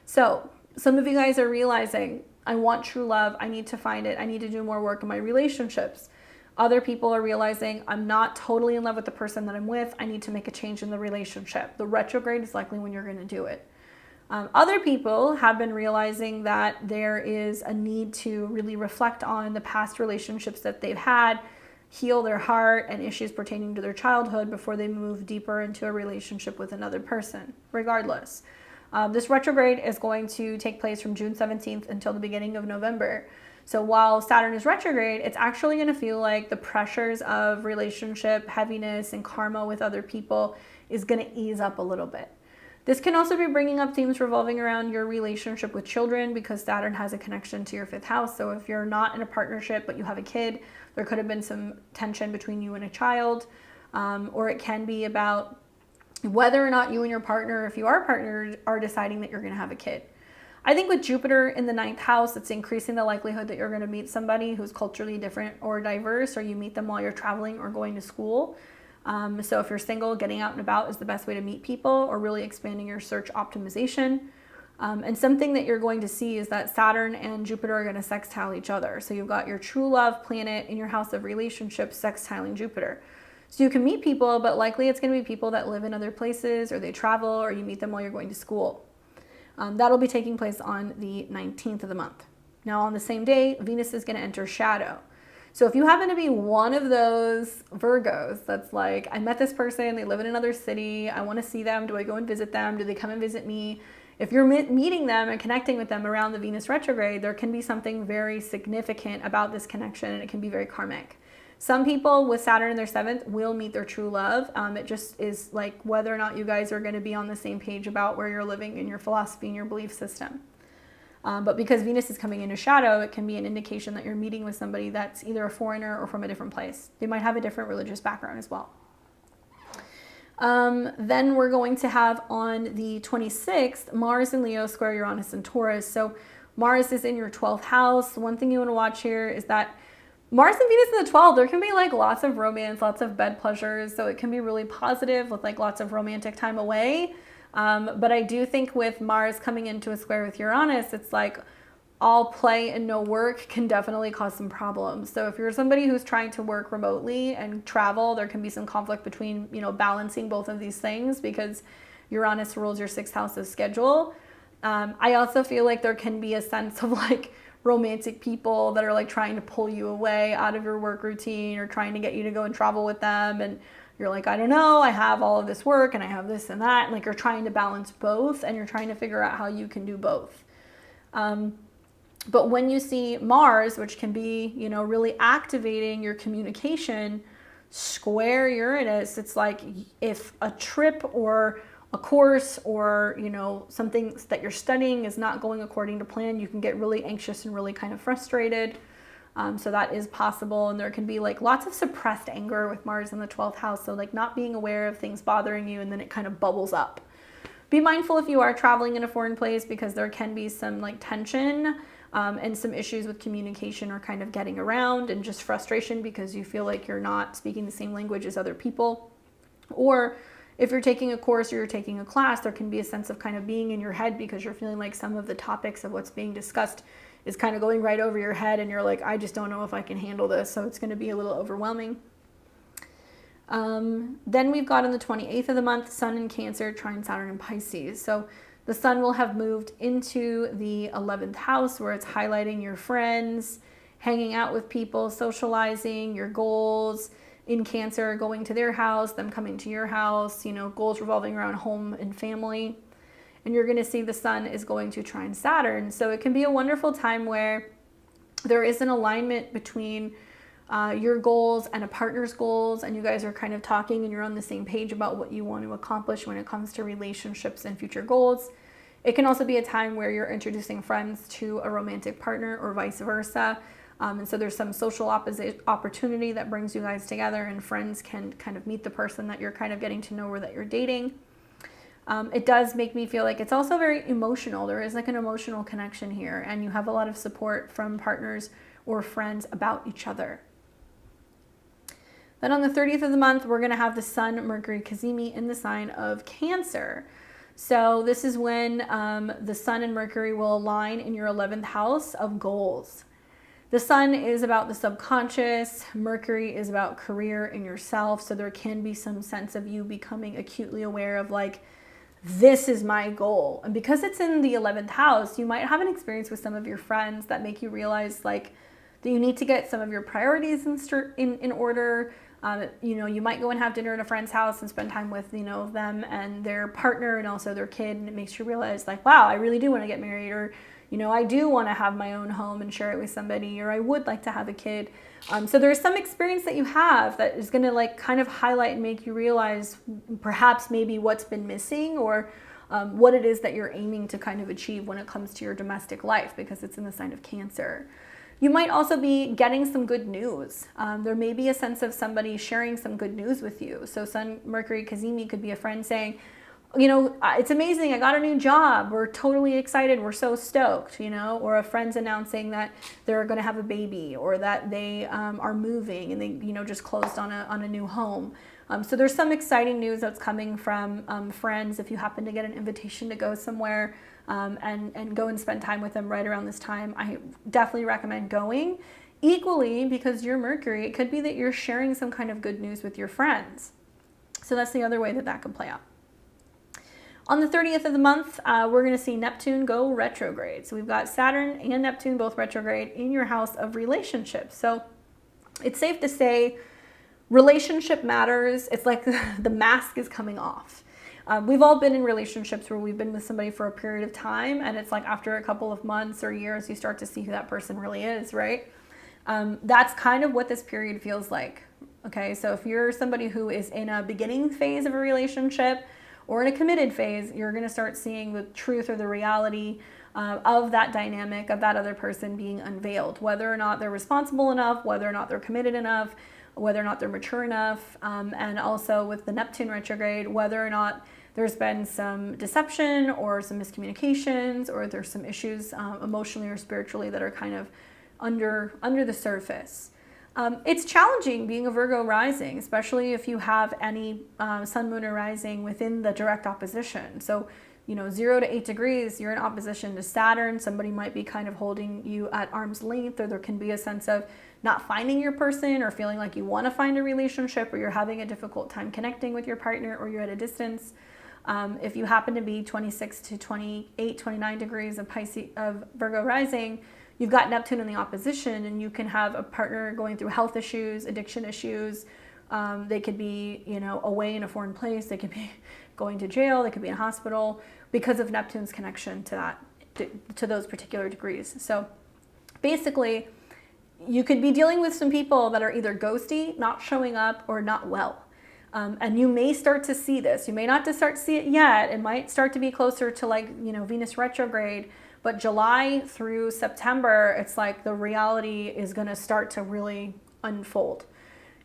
So some of you guys are realizing, I want true love. I need to find it. I need to do more work in my relationships. Other people are realizing, I'm not totally in love with the person that I'm with. I need to make a change in the relationship. The retrograde is likely when you're going to do it. Other people have been realizing that there is a need to really reflect on the past relationships that they've had, heal their heart and issues pertaining to their childhood before they move deeper into a relationship with another person, regardless. This retrograde is going to take place from June 17th until the beginning of November. So while Saturn is retrograde, it's actually going to feel like the pressures of relationship, heaviness, and karma with other people is going to ease up a little bit. This can also be bringing up themes revolving around your relationship with children, because Saturn has a connection to your 5th house. So if you're not in a partnership but you have a kid, there could have been some tension between you and a child. Or it can be about whether or not you and your partner, if you are partnered, are deciding that you're going to have a kid. I think with Jupiter in the 9th house, it's increasing the likelihood that you're going to meet somebody who's culturally different or diverse, or you meet them while you're traveling or going to school. So if you're single, getting out and about is the best way to meet people, or really expanding your search optimization. And something that you're going to see is that Saturn and Jupiter are going to sextile each other. So you've got your true love planet in your house of relationships sextiling Jupiter. So you can meet people, but likely it's going to be people that live in other places, or they travel, or you meet them while you're going to school. That'll be taking place on the 19th of the month. Now on the same day, Venus is going to enter shadow. So if you happen to be one of those Virgos that's like, I met this person, they live in another city, I want to see them, do I go and visit them, do they come and visit me? if you're meeting them and connecting with them around the Venus retrograde, there can be something very significant about this connection, and it can be very karmic. Some people with Saturn in their 7th will meet their true love. It just is like whether or not you guys are going to be on the same page about where you're living in your philosophy and your belief system. But because Venus is coming into shadow, it can be an indication that you're meeting with somebody that's either a foreigner or from a different place. They might have a different religious background as well. Then we're going to have on the 26th, Mars in Leo square Uranus and Taurus. So Mars is in your 12th house. One thing you want to watch here is that Mars and Venus in the 12th, there can be like lots of romance, lots of bed pleasures. So it can be really positive with like lots of romantic time away. But I do think with Mars coming into a square with Uranus, it's like all play and no work can definitely cause some problems. So if you're somebody who's trying to work remotely and travel, there can be some conflict between, you know, balancing both of these things because Uranus rules your 6th house of schedule. I also feel like there can be a sense of like romantic people that are like trying to pull you away out of your work routine or trying to get you to go and travel with them. And you're like, I don't know, I have all of this work and I have this and that. And like you're trying to balance both and you're trying to figure out how you can do both. But when you see Mars, which can be, you know, really activating your communication, square Uranus, it's like if a trip or a course or, you know, something that you're studying is not going according to plan, you can get really anxious and really kind of frustrated. So that is possible. And there can be like lots of suppressed anger with Mars in the 12th house. So like not being aware of things bothering you and then it kind of bubbles up. Be mindful if you are traveling in a foreign place because there can be some like tension and some issues with communication or kind of getting around and just frustration because you feel like you're not speaking the same language as other people. Or if you're taking a course or you're taking a class, there can be a sense of kind of being in your head because you're feeling like some of the topics of what's being discussed is kind of going right over your head and you're like, I just don't know if I can handle this. So it's going to be a little overwhelming. Then we've got on the 28th of the month, Sun in Cancer, trine Saturn in Pisces. So the Sun will have moved into the 11th house where it's highlighting your friends, hanging out with people, socializing, your goals. In Cancer, going to their house, them coming to your house, you know, goals revolving around home and family. And you're going to see the Sun is going to trine Saturn. So it can be a wonderful time where there is an alignment between your goals and a partner's goals, and you guys are kind of talking and you're on the same page about what you want to accomplish when it comes to relationships and future goals. It can also be a time where you're introducing friends to a romantic partner or vice versa. And so there's some social opportunity that brings you guys together, and friends can kind of meet the person that you're kind of getting to know or that you're dating. It does make me feel like it's also very emotional. There is like an emotional connection here, and you have a lot of support from partners or friends about each other. Then on the 30th of the month, we're going to have the Sun, Mercury, Cazimi in the sign of Cancer. So this is when the Sun and Mercury will align in your 11th house of goals. The Sun is about the subconscious, Mercury is about career and yourself, so there can be some sense of you becoming acutely aware of like, this is my goal. And because it's in the 11th house, you might have an experience with some of your friends that make you realize like that you need to get some of your priorities in order. You know, you might go and have dinner at a friend's house and spend time with, you know, them and their partner and also their kid, and it makes you realize like, wow, I really do want to get married, or you know, I do want to have my own home and share it with somebody, or I would like to have a kid. So there's some experience that you have that is going to like kind of highlight and make you realize perhaps maybe what's been missing, or what it is that you're aiming to kind of achieve when it comes to your domestic life, because it's in the sign of Cancer. You might also be getting some good news. There may be a sense of somebody sharing some good news with you. So Sun, Mercury, Cazimi could be a friend saying, you know, it's amazing, I got a new job, we're totally excited, we're so stoked, you know, or a friend's announcing that they're going to have a baby, or that they are moving and they, you know, just closed on a new home. So there's some exciting news that's coming from friends. If you happen to get an invitation to go somewhere and go and spend time with them right around this time, I definitely recommend going. Equally, because you're Mercury, it could be that you're sharing some kind of good news with your friends. So that's the other way that that could play out. On the 30th of the month, we're going to see Neptune go retrograde. So we've got Saturn and Neptune both retrograde in your house of relationships. So it's safe to say relationship matters. It's like the mask is coming off. We've all been in relationships where we've been with somebody for a period of time, and it's like after a couple of months or years, you start to see who that person really is, right? That's kind of what this period feels like. Okay, so if you're somebody who is in a beginning phase of a relationship or in a committed phase, you're going to start seeing the truth or the reality of that dynamic, of that other person being unveiled, whether or not they're responsible enough, whether or not they're committed enough, whether or not they're mature enough, and also with the Neptune retrograde, whether or not there's been some deception or some miscommunications, or there's some issues emotionally or spiritually that are kind of under the surface. It's challenging being a Virgo rising, especially if you have any sun, moon, or rising within the direct opposition. So, 0 to 8 degrees, you're in opposition to Saturn. Somebody might be kind of holding you at arm's length, or there can be a sense of not finding your person, or feeling like you want to find a relationship, or you're having a difficult time connecting with your partner, or you're at a distance. If you happen to be 26 to 28, 29 degrees of Virgo rising, you've got Neptune in the opposition, and you can have a partner going through health issues, addiction issues. They could be, away in a foreign place. They could be going to jail. They could be in a hospital because of Neptune's connection to those particular degrees. So basically, you could be dealing with some people that are either ghosty, not showing up, or not well. And you may start to see this. You may not start to see it yet. It might start to be closer to Venus retrograde. But July through September, it's like the reality is going to start to really unfold.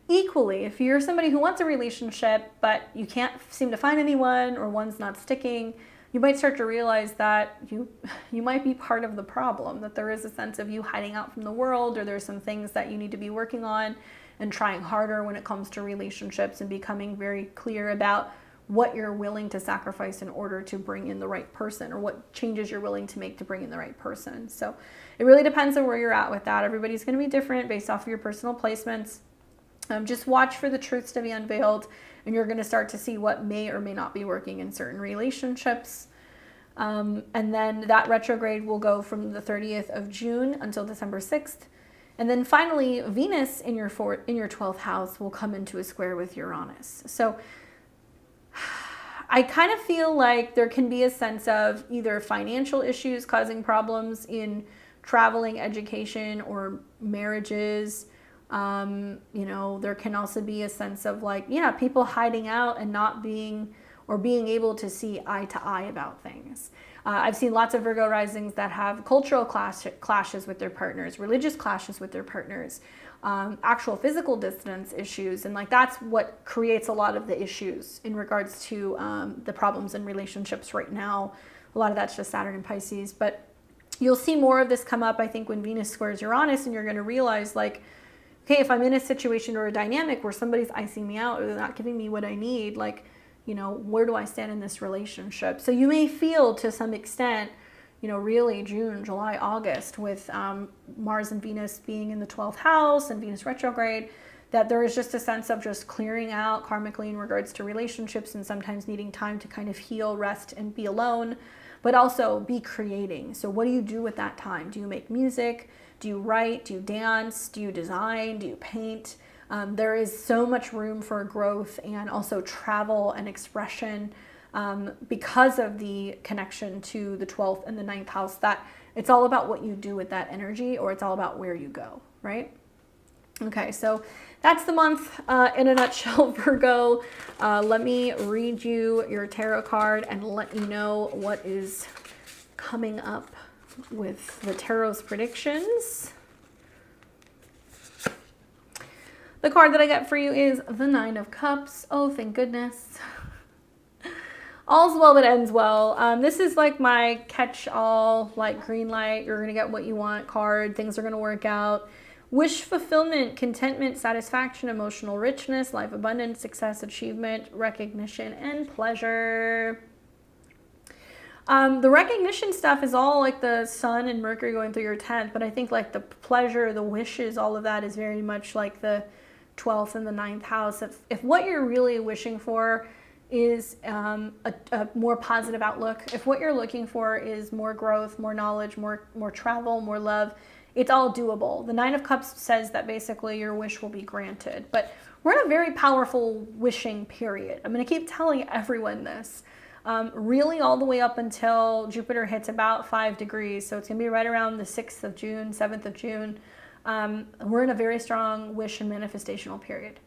Equally, if you're somebody who wants a relationship, but you can't seem to find anyone, or one's not sticking, you might start to realize that you might be part of the problem, that there is a sense of you hiding out from the world, or there's some things that you need to be working on and trying harder when it comes to relationships, and becoming very clear about what you're willing to sacrifice in order to bring in the right person, or what changes you're willing to make to bring in the right person. So it really depends on where you're at with that. Everybody's going to be different based off of your personal placements. Just watch for the truths to be unveiled, and you're going to start to see what may or may not be working in certain relationships. And then that retrograde will go from the 30th of June until December 6th. And then finally, Venus in your 12th house will come into a square with Uranus. So I kind of feel like there can be a sense of either financial issues causing problems in traveling, education, or marriages. There can also be a sense of people hiding out and not being able to see eye to eye about things. I've seen lots of Virgo risings that have cultural clashes with their partners, religious clashes with their partners, actual physical distance issues. And that's what creates a lot of the issues in regards to the problems in relationships right now. A lot of that's just Saturn and Pisces. But you'll see more of this come up, I think, when Venus squares Uranus, and you're going to realize okay, if I'm in a situation or a dynamic where somebody's icing me out, or they're not giving me what I need, where do I stand in this relationship? So you may feel to some extent, really June, July, August, with Mars and Venus being in the 12th house and Venus retrograde, that there is just a sense of just clearing out karmically in regards to relationships, and sometimes needing time to kind of heal, rest, and be alone, but also be creating. So what do you do with that time? Do you make music? Do you write? Do you dance? Do you design? Do you paint? There is so much room for growth and also travel and expression because of the connection to the 12th and the 9th house, that it's all about what you do with that energy, or it's all about where you go, right? Okay, so that's the month in a nutshell, Virgo. Let me read you your tarot card and let you know what is coming up with the tarot's predictions. The card that I got for you is the Nine of Cups. Oh, thank goodness. All's well that ends well. This is my catch-all, green light, you're going to get what you want card. Things are going to work out. Wish fulfillment, contentment, satisfaction, emotional richness, life abundance, success, achievement, recognition, and pleasure. The recognition stuff is all the sun and Mercury going through your 10th, but I think the pleasure, the wishes, all of that is very much the 12th and the 9th house. If what you're really wishing for is a more positive outlook, if what you're looking for is more growth, more knowledge, more travel, more love, it's all doable. The Nine of Cups says that basically your wish will be granted. But we're in a very powerful wishing period. I'm going to keep telling everyone this. Really all the way up until Jupiter hits about 5 degrees. So it's going to be right around the 6th of June, 7th of June. We're in a very strong wish and manifestational period.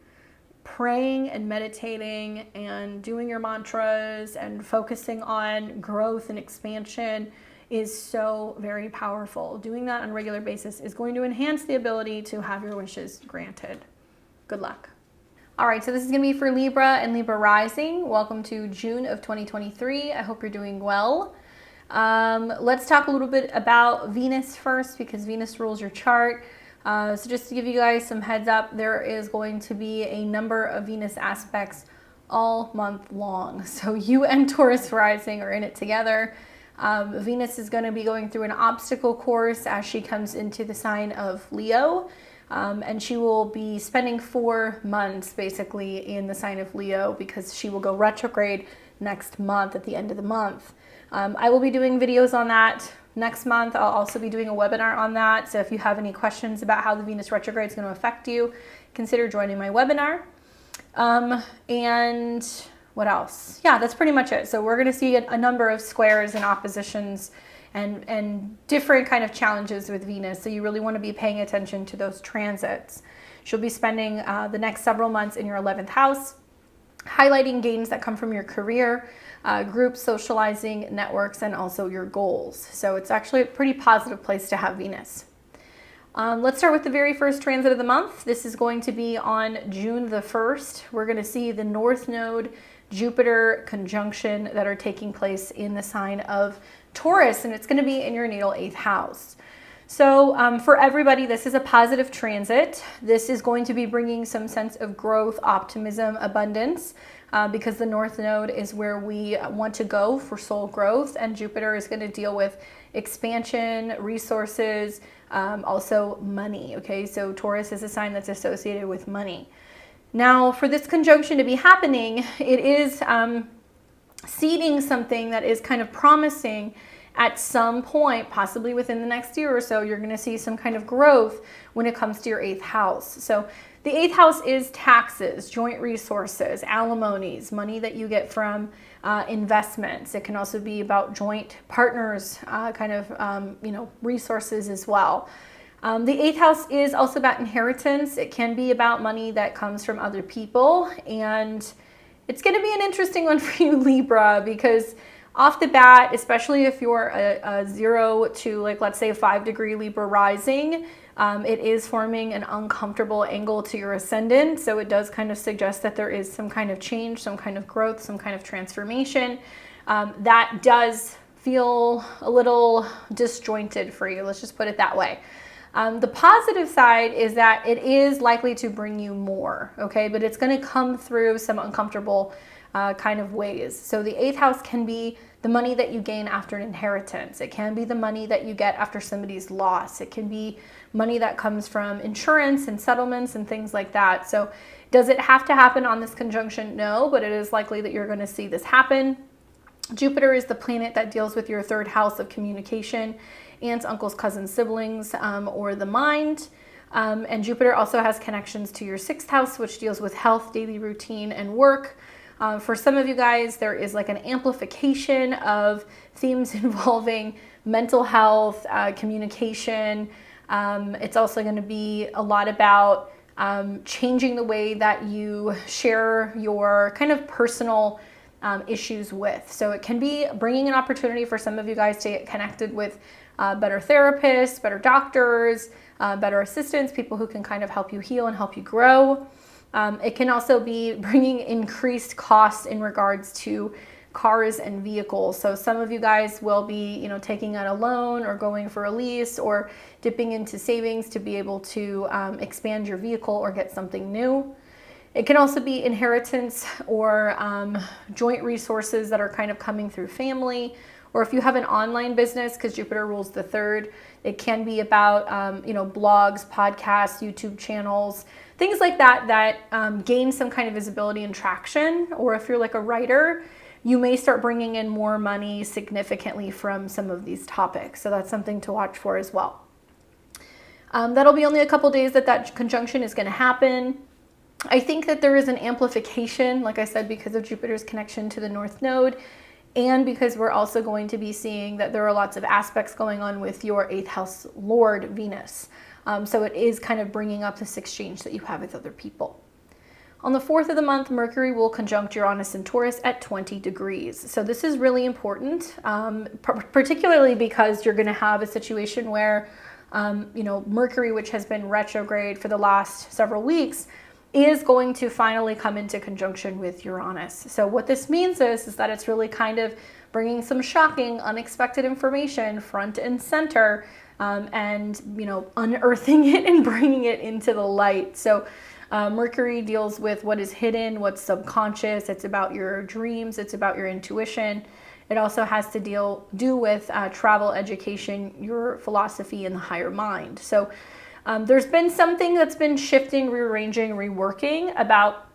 Praying and meditating and doing your mantras and focusing on growth and expansion is so very powerful. Doing that on a regular basis is going to enhance the ability to have your wishes granted. Good luck. All right, so this is going to be for Libra and Libra rising. Welcome to June of 2023. I hope you're doing well. Let's talk a little bit about Venus first, because Venus rules your chart. So just to give you guys some heads up, there is going to be a number of Venus aspects all month long. So you and Taurus rising are in it together. Venus is going to be going through an obstacle course as she comes into the sign of Leo. And she will be spending 4 months basically in the sign of Leo, because she will go retrograde next month at the end of the month. I will be doing videos on that next month. I'll also be doing a webinar on that. So if you have any questions about how the Venus retrograde is going to affect you, consider joining my webinar. And what else? Yeah, that's pretty much it. So we're going to see a number of squares and oppositions and different kind of challenges with Venus. So you really want to be paying attention to those transits. She'll be spending the next several months in your 11th house, highlighting gains that come from your career, group socializing, networks, and also your goals. So it's actually a pretty positive place to have Venus. Let's start with the very first transit of the month. This is going to be on June the 1st. We're going to see the North Node Jupiter conjunction that are taking place in the sign of Taurus, and it's going to be in your natal 8th house. So for everybody, this is a positive transit. This is going to be bringing some sense of growth, optimism, abundance, because the North Node is where we want to go for soul growth, and Jupiter is going to deal with expansion, resources, also money. Okay, so Taurus is a sign that's associated with money. Now, for this conjunction to be happening, it is seeding something that is kind of promising. At some point, possibly within the next year or so, you're going to see some kind of growth when it comes to your 8th house. So the 8th house is taxes, joint resources, alimonies, money that you get from investments. It can also be about joint partners, resources as well. The 8th house is also about inheritance. It can be about money that comes from other people, and it's going to be an interesting one for you, Libra, because off the bat, especially if you're a 0 to, like, let's say a 5 degree Libra rising, it is forming an uncomfortable angle to your ascendant. So it does kind of suggest that there is some kind of change, some kind of growth, some kind of transformation. That does feel a little disjointed for you. Let's just put it that way. The positive side is that it is likely to bring you more, okay? But it's going to come through some uncomfortable kind of ways. So the 8th house can be the money that you gain after an inheritance. It can be the money that you get after somebody's loss. It can be money that comes from insurance and settlements and things like that. So does it have to happen on this conjunction? No, but it is likely that you're going to see this happen. Jupiter is the planet that deals with your 3rd house of communication, aunts, uncles, cousins, siblings, or the mind. And Jupiter also has connections to your 6th house, which deals with health, daily routine, and work. For some of you guys, there is like an amplification of themes involving mental health, communication. It's also going to be a lot about changing the way that you share your kind of personal issues with. So it can be bringing an opportunity for some of you guys to get connected with better therapists, better doctors, better assistants, people who can kind of help you heal and help you grow. It can also be bringing increased costs in regards to cars and vehicles. So some of you guys will be, taking out a loan or going for a lease or dipping into savings to be able to expand your vehicle or get something new. It can also be inheritance or joint resources that are kind of coming through family. Or if you have an online business, because Jupiter rules the 3rd, it can be about, blogs, podcasts, YouTube channels, things like that gain some kind of visibility and traction. Or if you're like a writer, you may start bringing in more money significantly from some of these topics. So that's something to watch for as well. That'll be only a couple days that conjunction is going to happen. I think that there is an amplification, like I said, because of Jupiter's connection to the North Node, and because we're also going to be seeing that there are lots of aspects going on with your 8th house Lord, Venus. So it is kind of bringing up this exchange that you have with other people. On the 4th of the month, Mercury will conjunct Uranus and Taurus at 20 degrees. So this is really important, particularly because you're going to have a situation where, Mercury, which has been retrograde for the last several weeks, is going to finally come into conjunction with Uranus. So what this means is that it's really kind of bringing some shocking, unexpected information front and center, and, unearthing it and bringing it into the light. So Mercury deals with what is hidden, what's subconscious. It's about your dreams. It's about your intuition. It also has to do with travel, education, your philosophy, and the higher mind. So there's been something that's been shifting, rearranging, reworking about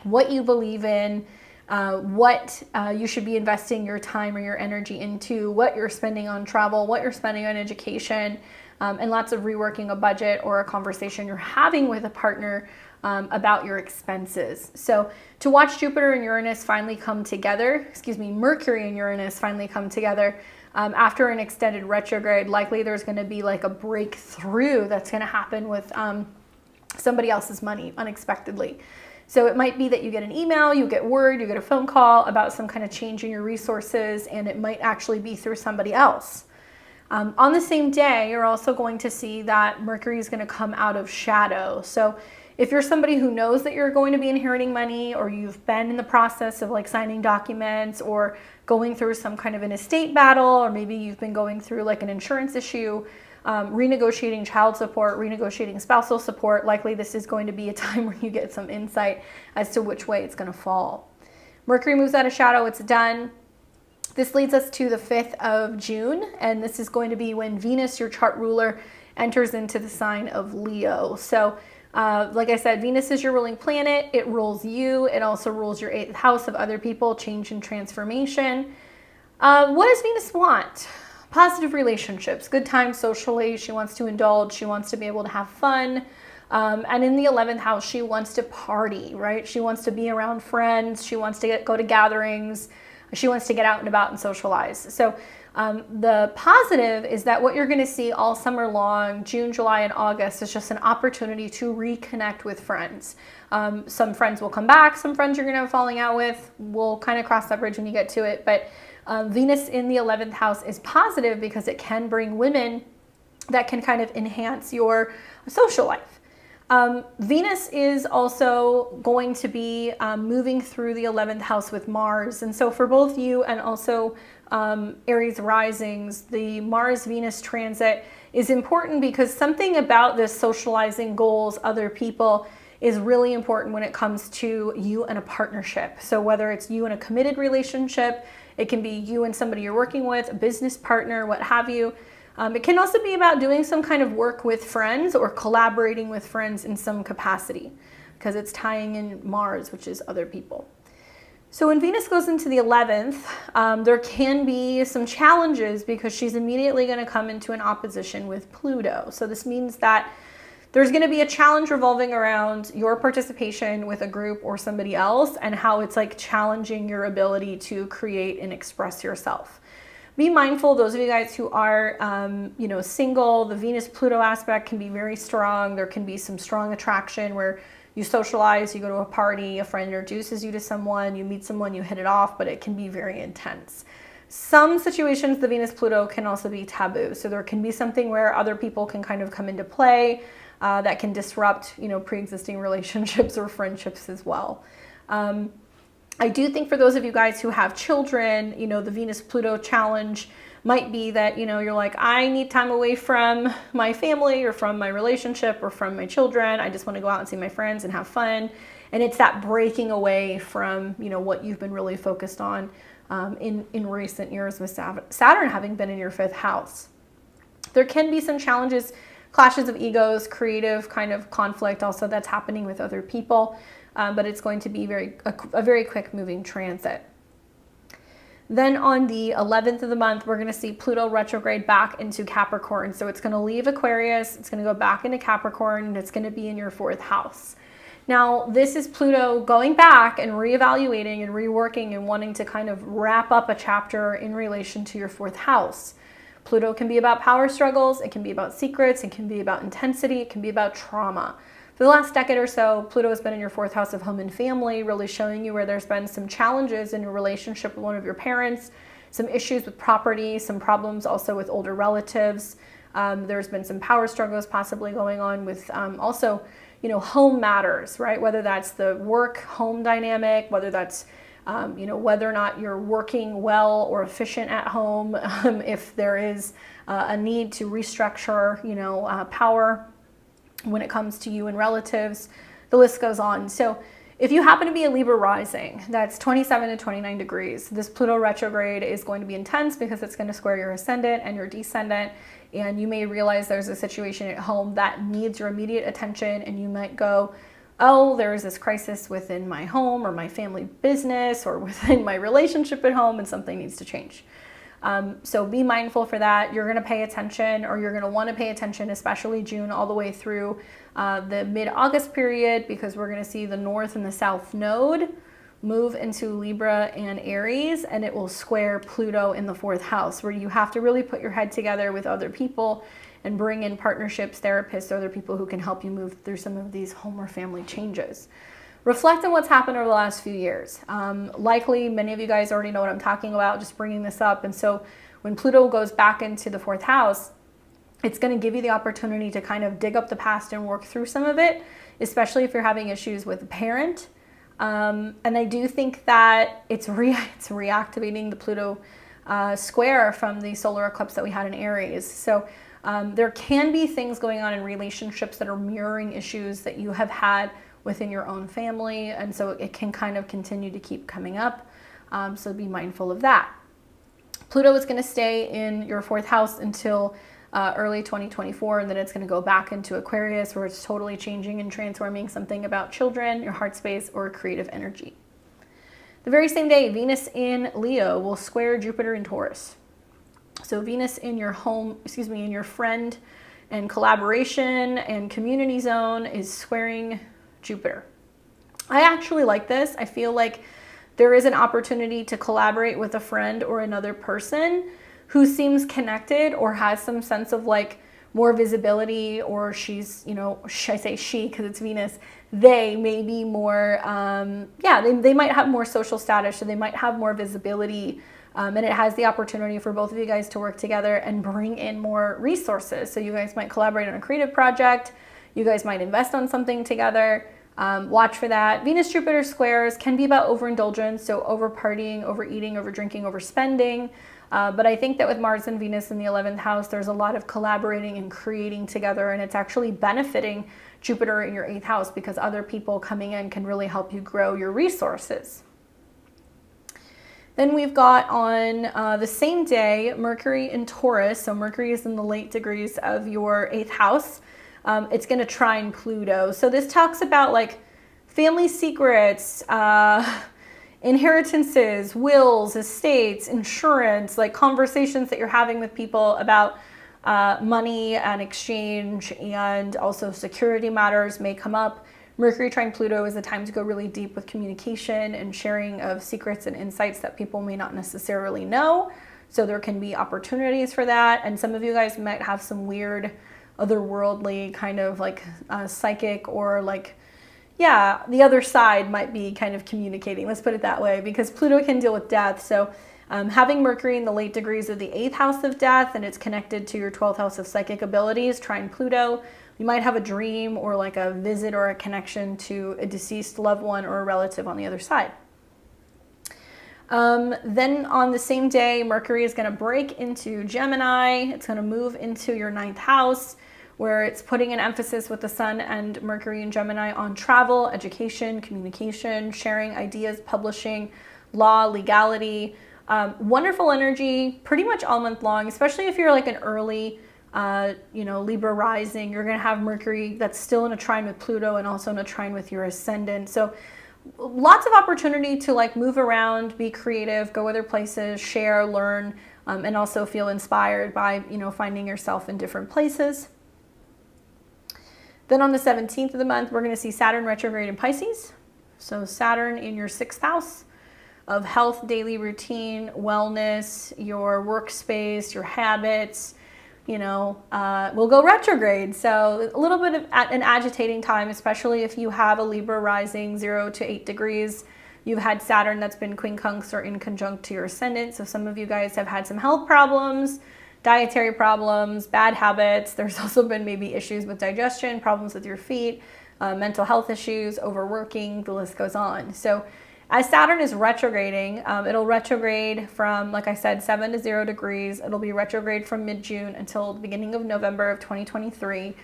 what you believe in, what you should be investing your time or your energy into, what you're spending on travel, what you're spending on education, and lots of reworking a budget or a conversation you're having with a partner about your expenses. So to watch Jupiter and Uranus finally come together, Mercury and Uranus finally come together after an extended retrograde, likely there's going to be like a breakthrough that's going to happen with somebody else's money unexpectedly. So it might be that you get an email, you get word, you get a phone call about some kind of change in your resources, and it might actually be through somebody else. On the same day, you're also going to see that Mercury is going to come out of shadow. So if you're somebody who knows that you're going to be inheriting money, or you've been in the process of like signing documents or going through some kind of an estate battle, or maybe you've been going through like an insurance issue, renegotiating child support, renegotiating spousal support, likely this is going to be a time where you get some insight as to which way it's going to fall. Mercury moves out of shadow, it's done. This leads us to the 5th of June, and this is going to be when Venus, your chart ruler, enters into the sign of Leo. So like I said, Venus is your ruling planet. It rules you. It also rules your 8th house of other people, change and transformation. What does Venus want? Positive relationships, good times socially. She wants to indulge. She wants to be able to have fun. And in the 11th house, she wants to party, right? She wants to be around friends. She wants to go to gatherings. She wants to get out and about and socialize. So the positive is that what you're going to see all summer long, June, July, and August, is just an opportunity to reconnect with friends. Some friends will come back. Some friends you're going to have falling out with. We'll kind of cross that bridge when you get to it. But Venus in the 11th house is positive because it can bring women that can kind of enhance your social life. Venus is also going to be moving through the 11th house with Mars. And so for both you and also Aries risings, the Mars-Venus transit is important because something about this socializing goals, other people, is really important when it comes to you and a partnership. So whether it's you in a committed relationship, it can be you and somebody you're working with, a business partner, what have you. It can also be about doing some kind of work with friends or collaborating with friends in some capacity because it's tying in Mars, which is other people. So when Venus goes into the 11th, there can be some challenges because she's immediately going to come into an opposition with Pluto. So this means that there's going to be a challenge revolving around your participation with a group or somebody else and how it's like challenging your ability to create and express yourself. Be mindful, those of you guys who are, single, the Venus-Pluto aspect can be very strong. There can be some strong attraction where you socialize, you go to a party, a friend introduces you to someone, you meet someone, you hit it off, but it can be very intense. Some situations, the Venus-Pluto can also be taboo. So there can be something where other people can kind of come into play that can disrupt, pre-existing relationships or friendships as well. I do think for those of you guys who have children, the Venus-Pluto challenge might be that, you're like, I need time away from my family or from my relationship or from my children. I just want to go out and see my friends and have fun. And it's that breaking away from, what you've been really focused on in recent years with Saturn having been in your 5th house. There can be some challenges, clashes of egos, creative kind of conflict also that's happening with other people. But it's going to be a very quick moving transit. Then on the 11th of the month, we're going to see Pluto retrograde back into Capricorn. So it's going to leave Aquarius, it's going to go back into Capricorn, and it's going to be in your 4th house. Now, this is Pluto going back and reevaluating and reworking and wanting to kind of wrap up a chapter in relation to your 4th house. Pluto can be about power struggles, it can be about secrets, it can be about intensity, it can be about trauma. For the last decade or so, Pluto has been in your 4th house of home and family, really showing you where there's been some challenges in your relationship with one of your parents, some issues with property, some problems also with older relatives. There's been some power struggles possibly going on with also, home matters, right? Whether that's the work-home dynamic, whether that's, whether or not you're working well or efficient at home, if there is a need to restructure, power when it comes to you and relatives, the list goes on. So if you happen to be a Libra rising, that's 27 to 29 degrees, this Pluto retrograde is going to be intense because it's going to square your ascendant and your descendant. And you may realize there's a situation at home that needs your immediate attention, and you might go, oh, there's this crisis within my home or my family business or within my relationship at home, and something needs to change. So be mindful for that. You're going to pay attention, or you're going to want to pay attention, especially June all the way through the mid-August period, because we're going to see the North and the South node move into Libra and Aries, and it will square Pluto in the 4th house, where you have to really put your head together with other people and bring in partnerships, therapists, other people who can help you move through some of these home or family changes. Reflect on what's happened over the last few years. Likely many of you guys already know what I'm talking about, just bringing this up. And so when Pluto goes back into the 4th house, it's going to give you the opportunity to kind of dig up the past and work through some of it, especially if you're having issues with a parent. And I do think that it's reactivating the Pluto square from the solar eclipse that we had in Aries. So there can be things going on in relationships that are mirroring issues that you have had within your own family. And so it can kind of continue to keep coming up. So be mindful of that. Pluto is going to stay in your 4th house until early 2024, and then it's going to go back into Aquarius, where it's totally changing and transforming something about children, your heart space, or creative energy. The very same day, Venus in Leo will square Jupiter in Taurus. So Venus in your in your friend and collaboration and community zone is squaring Jupiter. I actually like this. I feel like there is an opportunity to collaborate with a friend or another person who seems connected or has some sense of like more visibility, or she's, I say she because it's Venus, they may be more, they might have more social status, so they might have more visibility, and it has the opportunity for both of you guys to work together and bring in more resources. So you guys might collaborate on a creative project, you guys might invest on something together. Watch for that. Venus-Jupiter squares can be about overindulgence, so over partying, overeating, over drinking, overspending. But I think that with Mars and Venus in the 11th house, there's a lot of collaborating and creating together, and it's actually benefiting Jupiter in your 8th house because other people coming in can really help you grow your resources. Then we've got on the same day, Mercury in Taurus. So Mercury is in the late degrees of your 8th house. It's going to trine Pluto. So this talks about like family secrets, inheritances, wills, estates, insurance, like conversations that you're having with people about money and exchange, and also security matters may come up. Mercury trine Pluto is the time to go really deep with communication and sharing of secrets and insights that people may not necessarily know. So there can be opportunities for that. And some of you guys might have some weird otherworldly kind of like psychic, or like, yeah, the other side might be kind of communicating. Let's put it that way, because Pluto can deal with death. So having Mercury in the late degrees of the 8th house of death, and it's connected to your 12th house of psychic abilities, trine Pluto, you might have a dream or like a visit or a connection to a deceased loved one or a relative on the other side. Then on the same day, Mercury is going to break into Gemini. It's going to move into your 9th house, where it's putting an emphasis with the Sun and Mercury in Gemini on travel, education, communication, sharing ideas, publishing, law, legality. Wonderful energy pretty much all month long, especially if you're like an early Libra rising. You're going to have Mercury that's still in a trine with Pluto and also in a trine with your ascendant. So lots of opportunity to like move around, be creative, go other places, share, learn, and also feel inspired by, finding yourself in different places. Then on the 17th of the month, we're going to see Saturn retrograde in Pisces. So Saturn in your 6th house of health, daily routine, wellness, your workspace, your habits, will go retrograde. So a little bit of an agitating time, especially if you have a Libra rising 0 to 8 degrees. You've had Saturn that's been quincunx or in conjunct to your ascendant. So some of you guys have had some health problems, dietary problems, bad habits. There's also been maybe issues with digestion, problems with your feet, mental health issues, overworking, the list goes on. So as Saturn is retrograding, it'll retrograde from, like I said, 7 to 0 degrees. It'll be retrograde from mid-June until the beginning of November of 2023.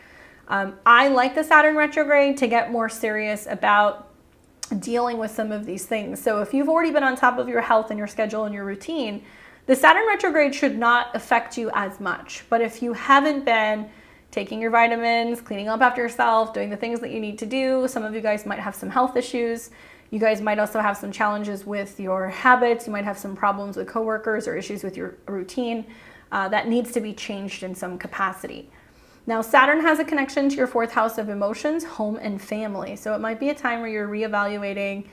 I like the Saturn retrograde to get more serious about dealing with some of these things. So if you've already been on top of your health and your schedule and your routine, the Saturn retrograde should not affect you as much. But if you haven't been taking your vitamins, cleaning up after yourself, doing the things that you need to do, some of you guys might have some health issues. You guys might also have some challenges with your habits. You might have some problems with coworkers or issues with your routine that needs to be changed in some capacity. Now, Saturn has a connection to your 4th house of emotions, home, and family. So it might be a time where you're reevaluating,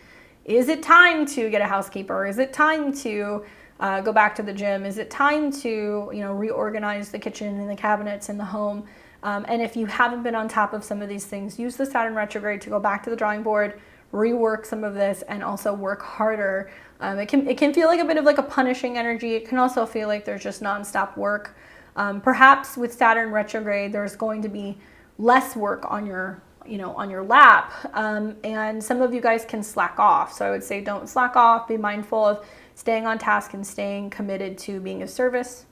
is it time to get a housekeeper? Is it time to go back to the gym? Is it time to, reorganize the kitchen and the cabinets in the home? And if you haven't been on top of some of these things, use the Saturn retrograde to go back to the drawing board, rework some of this, and also work harder. It can feel like a bit of like a punishing energy. It can also feel like there's just nonstop work. Perhaps with Saturn retrograde, there's going to be less work on your, on your lap. And some of you guys can slack off. So I would say don't slack off. Be mindful of staying on task and staying committed to being of service.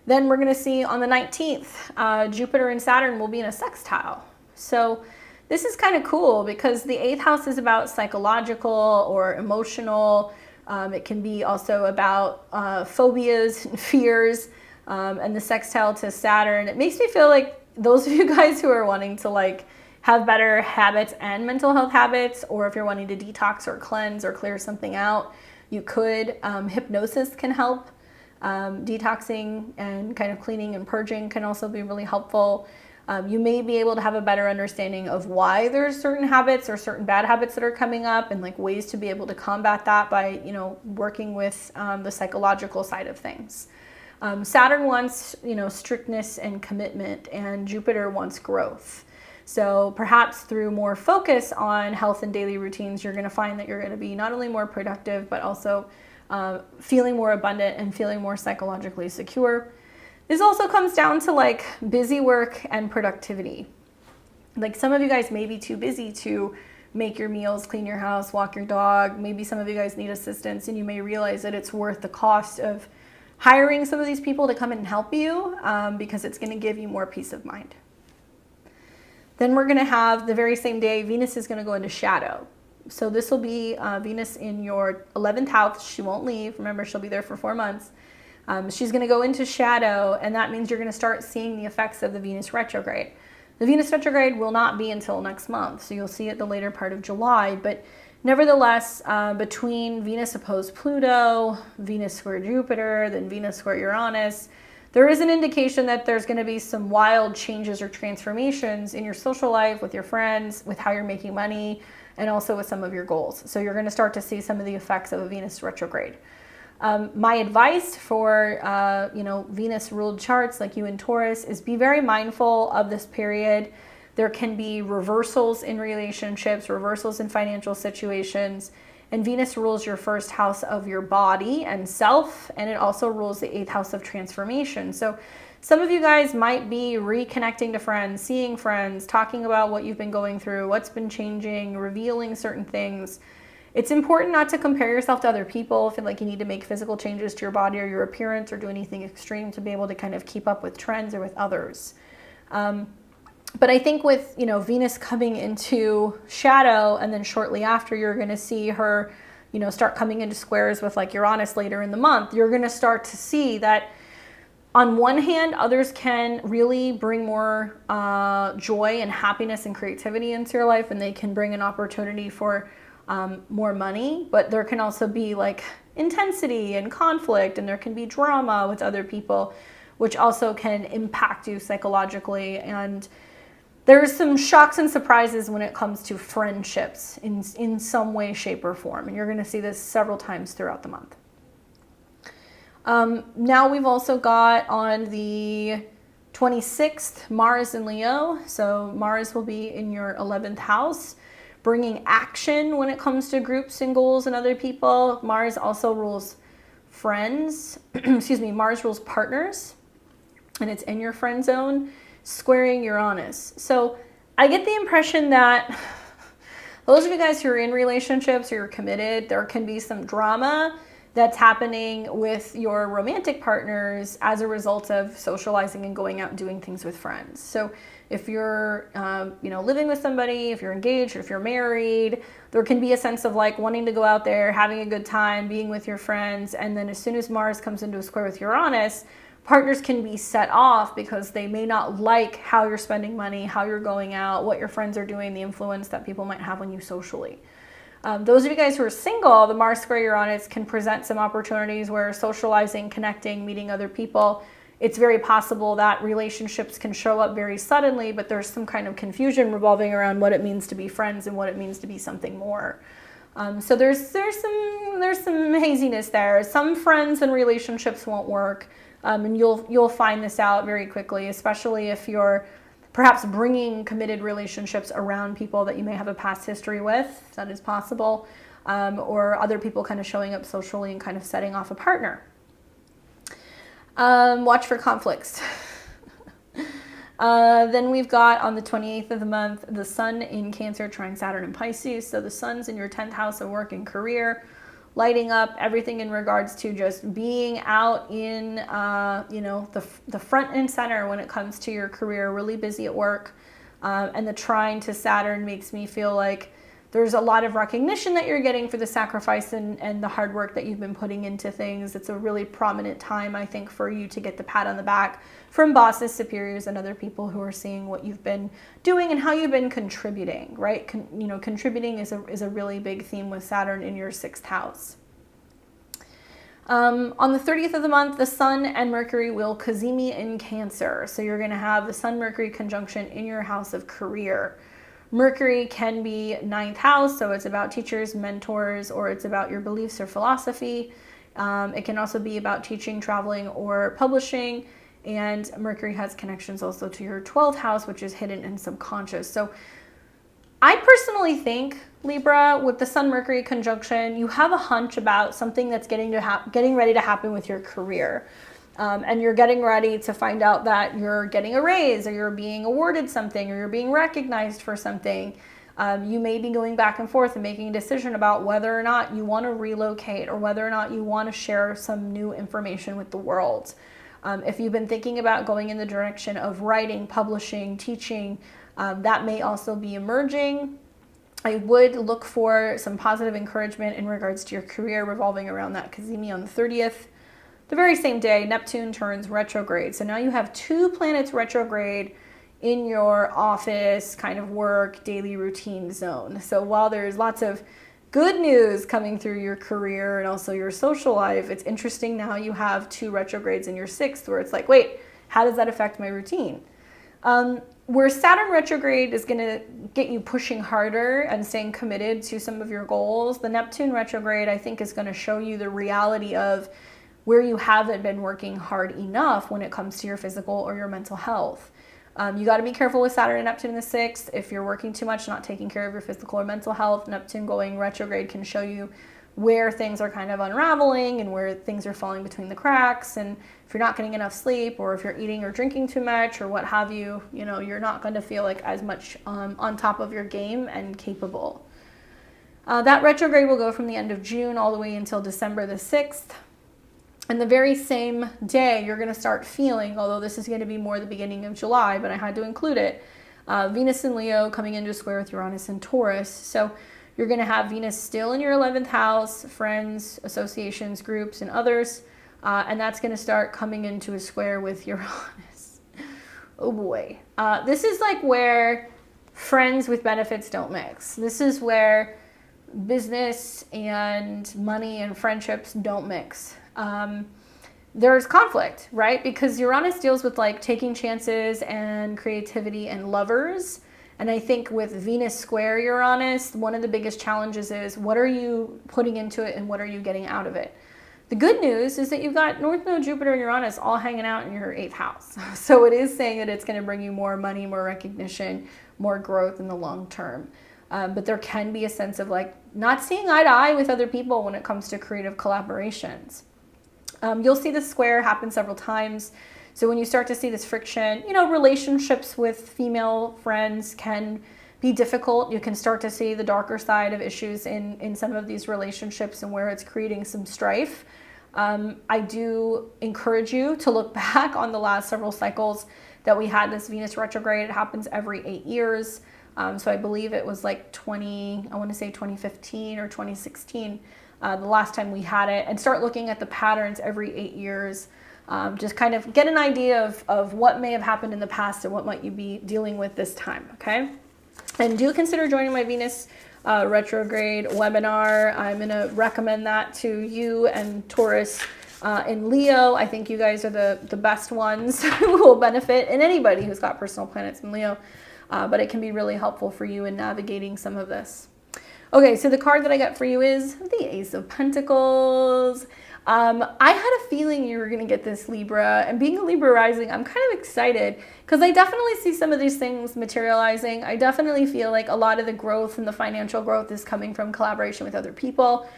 Then we're going to see on the 19th, Jupiter and Saturn will be in a sextile. So this is kind of cool because the 8th house is about psychological or emotional. It can be also about phobias and fears, and the sextile to Saturn. It makes me feel like those of you guys who are wanting to have better habits and mental health habits, or if you're wanting to detox or cleanse or clear something out, you could. Hypnosis can help. Detoxing and kind of cleaning and purging can also be really helpful. You may be able to have a better understanding of why there's certain habits or certain bad habits that are coming up, and ways to be able to combat that by, working with the psychological side of things. Saturn wants, strictness and commitment, and Jupiter wants growth. So perhaps through more focus on health and daily routines, you're going to find that you're going to be not only more productive, but also feeling more abundant and feeling more psychologically secure. This also comes down to busy work and productivity. Some of you guys may be too busy to make your meals, clean your house, walk your dog. Maybe some of you guys need assistance, and you may realize that it's worth the cost of hiring some of these people to come in and help you because it's going to give you more peace of mind. Then we're going to have the very same day, Venus is going to go into shadow. So this will be Venus in your 11th house. She won't leave. Remember, she'll be there for 4 months. She's going to go into shadow, and that means you're going to start seeing the effects of the Venus retrograde. The Venus retrograde will not be until next month, so you'll see it the later part of July. But nevertheless, between Venus opposed Pluto, Venus square Jupiter, then Venus square Uranus, there is an indication that there's going to be some wild changes or transformations in your social life, with your friends, with how you're making money, and also with some of your goals. So you're going to start to see some of the effects of a Venus retrograde. My advice for, Venus ruled charts like you in Taurus is be very mindful of this period. There can be reversals in relationships, reversals in financial situations, and Venus rules your 1st house of your body and self, and it also rules the 8th house of transformation. So some of you guys might be reconnecting to friends, seeing friends, talking about what you've been going through, what's been changing, revealing certain things. It's important not to compare yourself to other people, feel like you need to make physical changes to your body or your appearance or do anything extreme to be able to kind of keep up with trends or with others. But I think with, Venus coming into shadow, and then shortly after you're going to see her, start coming into squares with Uranus later in the month, you're going to start to see that on one hand, others can really bring more joy and happiness and creativity into your life, and they can bring an opportunity for more money, but there can also be intensity and conflict, and there can be drama with other people, which also can impact you psychologically. And there's some shocks and surprises when it comes to friendships in some way, shape, or form. And you're going to see this several times throughout the month. Now we've also got on the 26th, Mars in Leo. So Mars will be in your 11th house, bringing action when it comes to groups and goals and other people. Mars also rules friends. Excuse me, Mars rules partners, and it's in your friend zone, squaring Uranus. So I get the impression that those of you guys who are in relationships or you're committed, there can be some drama that's happening with your romantic partners as a result of socializing and going out and doing things with friends. So if you're, living with somebody, if you're engaged, or if you're married, there can be a sense of like wanting to go out there, having a good time, being with your friends. And then as soon as Mars comes into a square with Uranus, partners can be set off because they may not like how you're spending money, how you're going out, what your friends are doing, the influence that people might have on you socially. Those of you guys who are single, the Mars square Uranus can present some opportunities where socializing, connecting, meeting other people, it's very possible that relationships can show up very suddenly, but there's some kind of confusion revolving around what it means to be friends and what it means to be something more. So there's some haziness there. Some friends and relationships won't work. And you'll find this out very quickly, especially if you're perhaps bringing committed relationships around people that you may have a past history with. That is possible. Or other people kind of showing up socially and kind of setting off a partner. Watch for conflicts. Then we've got on the 28th of the month, the Sun in Cancer trine Saturn in Pisces. So the Sun's in your 10th house of work and career, lighting up everything in regards to just being out in, the front and center when it comes to your career, really busy at work. And the trine to Saturn makes me feel like there's a lot of recognition that you're getting for the sacrifice and the hard work that you've been putting into things. It's a really prominent time, I think, for you to get the pat on the back from bosses, superiors, and other people who are seeing what you've been doing and how you've been contributing, right? Contributing is a really big theme with Saturn in your 6th house. On the 30th of the month, the Sun and Mercury will cazimi in Cancer. So you're going to have the Sun-Mercury conjunction in your house of career. Mercury can be 9th house, so it's about teachers, mentors, or it's about your beliefs or philosophy. It can also be about teaching, traveling, or publishing. And Mercury has connections also to your 12th house, which is hidden and subconscious. So I personally think, Libra, with the Sun-Mercury conjunction, you have a hunch about something that's getting ready to happen with your career. And you're getting ready to find out that you're getting a raise, or you're being awarded something, or you're being recognized for something. You may be going back and forth and making a decision about whether or not you want to relocate, or whether or not you want to share some new information with the world. If you've been thinking about going in the direction of writing, publishing, teaching, that may also be emerging. I would look for some positive encouragement in regards to your career revolving around that cazimi on the 30th. The very same day, Neptune turns retrograde. So now you have 2 planets retrograde in your office, kind of work, daily routine zone. So while there's lots of good news coming through your career and also your social life, it's interesting now you have 2 retrogrades in your 6th where it's like, wait, how does that affect my routine? Where Saturn retrograde is going to get you pushing harder and staying committed to some of your goals, the Neptune retrograde, I think, is going to show you the reality of where you haven't been working hard enough when it comes to your physical or your mental health. You got to be careful with Saturn and Neptune in the 6th. If you're working too much, not taking care of your physical or mental health, Neptune going retrograde can show you where things are kind of unraveling and where things are falling between the cracks. And if you're not getting enough sleep, or if you're eating or drinking too much, or what have you, you're not going to feel like as much on top of your game and capable. That retrograde will go from the end of June all the way until December the 6th. And the very same day, you're going to start feeling, although this is going to be more the beginning of July, but I had to include it, Venus in Leo coming into square with Uranus and Taurus. So you're going to have Venus still in your 11th house, friends, associations, groups, and others. And that's going to start coming into a square with Uranus. Oh boy. This is like where friends with benefits don't mix. This is where business and money and friendships don't mix. there's conflict, right? Because Uranus deals with like taking chances and creativity and lovers. And I think with Venus square Uranus, one of the biggest challenges is what are you putting into it and what are you getting out of it? The good news is that you've got North Node, Jupiter, and Uranus all hanging out in your 8th house. So it is saying that it's going to bring you more money, more recognition, more growth in the long term. But there can be a sense of like not seeing eye to eye with other people when it comes to creative collaborations. You'll see this square happen several times. So when you start to see this friction, you know, relationships with female friends can be difficult. You can start to see the darker side of issues in some of these relationships and where it's creating some strife. I do encourage you to look back on the last several cycles that we had this Venus retrograde. It happens every 8 years. So I believe it was like 2015 or 2016, the last time we had it, and start looking at the patterns every 8 years. Just kind of get an idea of what may have happened in the past and what might you be dealing with this time, okay? And do consider joining my Venus retrograde webinar. I'm going to recommend that to you and Taurus and Leo. I think you guys are the best ones who will benefit, and anybody who's got personal planets in Leo. But it can be really helpful for you in navigating some of this. Okay, so the card that I got for you is the Ace of Pentacles. I had a feeling you were going to get this, Libra, and being a Libra rising, I'm kind of excited because I definitely see some of these things materializing. I definitely feel like a lot of the growth and the financial growth is coming from collaboration with other people.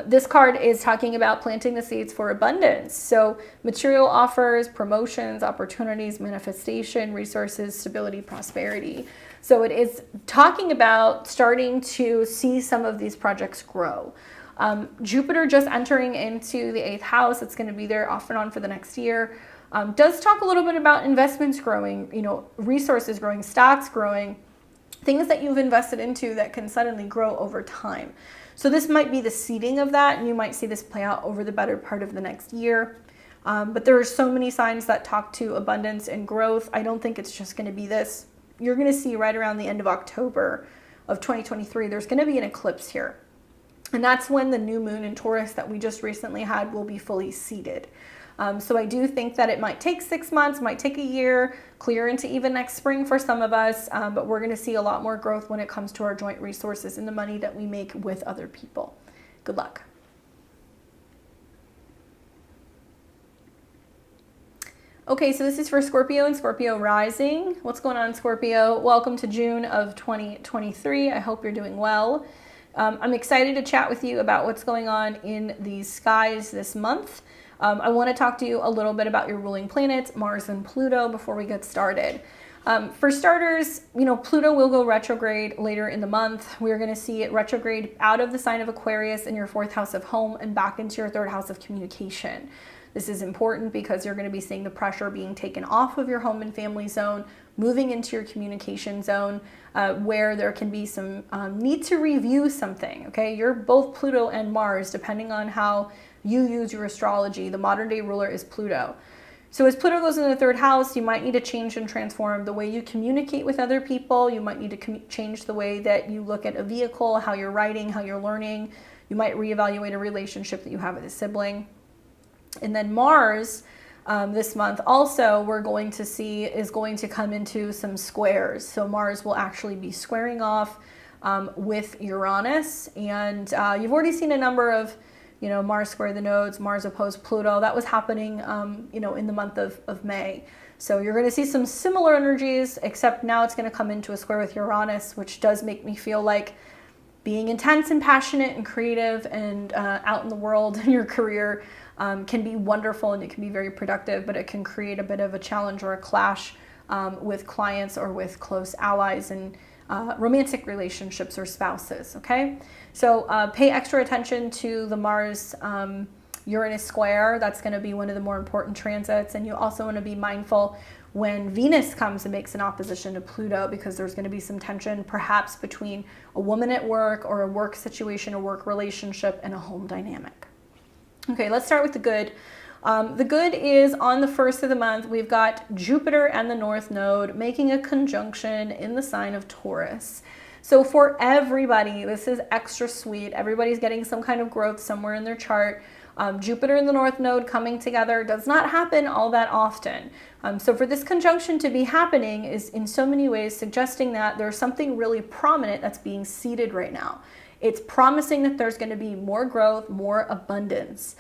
This card is talking about planting the seeds for abundance. So material offers, promotions, opportunities, manifestation, resources, stability, prosperity. So it is talking about starting to see some of these projects grow. Jupiter just entering into the 8th house. It's going to be there off and on for the next year. Does talk a little bit about investments growing, you know, resources growing, stocks growing, things that you've invested into that can suddenly grow over time. So this might be the seeding of that, and you might see this play out over the better part of the next year. But there are so many signs that talk to abundance and growth. I don't think it's just going to be this. You're going to see right around the end of October of 2023, there's going to be an eclipse here. And that's when the new moon in Taurus that we just recently had will be fully seeded. So I do think that it might take 6 months, might take a year, clear into even next spring for some of us, but we're going to see a lot more growth when it comes to our joint resources and the money that we make with other people. Good luck. Okay, so this is for Scorpio and Scorpio rising. What's going on, Scorpio? Welcome to June of 2023. I hope you're doing well. I'm excited to chat with you about what's going on in the skies this month. I want to talk to you a little bit about your ruling planets, Mars and Pluto, before we get started. For starters, you know, Pluto will go retrograde later in the month. We're going to see it retrograde out of the sign of Aquarius in your 4th house of home and back into your 3rd house of communication. This is important because you're going to be seeing the pressure being taken off of your home and family zone, moving into your communication zone, where there can be some need to review something, okay? You're both Pluto and Mars, depending on how you use your astrology. The modern day ruler is Pluto. So as Pluto goes into the 3rd house, you might need to change and transform the way you communicate with other people. You might need to change the way that you look at a vehicle, how you're writing, how you're learning. You might reevaluate a relationship that you have with a sibling. And then Mars, this month also, we're going to see is going to come into some squares. So Mars will actually be squaring off with Uranus. And you've already seen a number of, you know, Mars square the nodes, Mars opposed Pluto. That was happening, you know, in the month of May. So you're going to see some similar energies, except now it's going to come into a square with Uranus, which does make me feel like being intense and passionate and creative and out in the world in your career can be wonderful and it can be very productive, but it can create a bit of a challenge or a clash with clients or with close allies and romantic relationships or spouses, okay? So pay extra attention to the Mars Uranus square. That's going to be one of the more important transits, and you also want to be mindful when Venus comes and makes an opposition to Pluto, because there's going to be some tension perhaps between a woman at work or a work situation, a work relationship, and a home dynamic. Okay, let's start with the good. The good is on the 1st of the month, we've got Jupiter and the North Node making a conjunction in the sign of Taurus. So for everybody, this is extra sweet. Everybody's getting some kind of growth somewhere in their chart. Jupiter and the North Node coming together does not happen all that often. So for this conjunction to be happening is in so many ways suggesting that there's something really prominent that's being seeded right now. It's promising that there's going to be more growth, more abundance.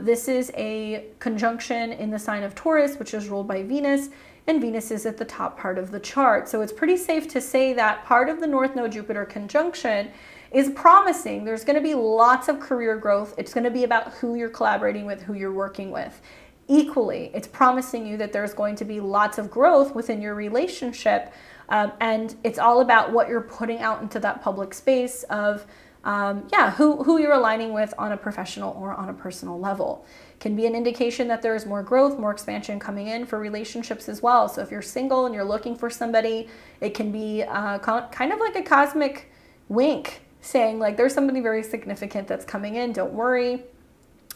This is a conjunction in the sign of Taurus, which is ruled by Venus, and Venus is at the top part of the chart. So it's pretty safe to say that part of the North Node Jupiter conjunction is promising. There's going to be lots of career growth. It's going to be about who you're collaborating with, who you're working with. Equally, it's promising you that there's going to be lots of growth within your relationship. And it's all about what you're putting out into that public space of, who you're aligning with on a professional or on a personal level. Can be an indication that there is more growth, more expansion coming in for relationships as well. So if you're single and you're looking for somebody, it can be kind of like a cosmic wink saying like, there's somebody very significant that's coming in, don't worry.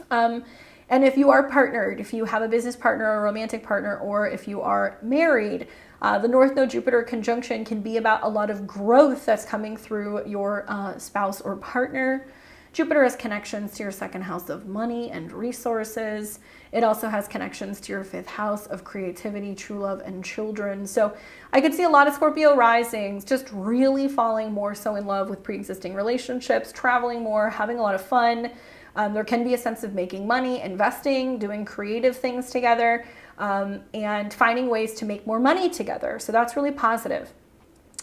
And if you are partnered, if you have a business partner or a romantic partner, or if you are married, the North Node Jupiter conjunction can be about a lot of growth that's coming through your spouse or partner. Jupiter has connections to your second house of money and resources. It also has connections to your fifth house of creativity, true love, and children. So I could see a lot of Scorpio risings just really falling more so in love with pre-existing relationships, traveling more, having a lot of fun. There can be a sense of making money, investing, doing creative things together, and finding ways to make more money together. So that's really positive.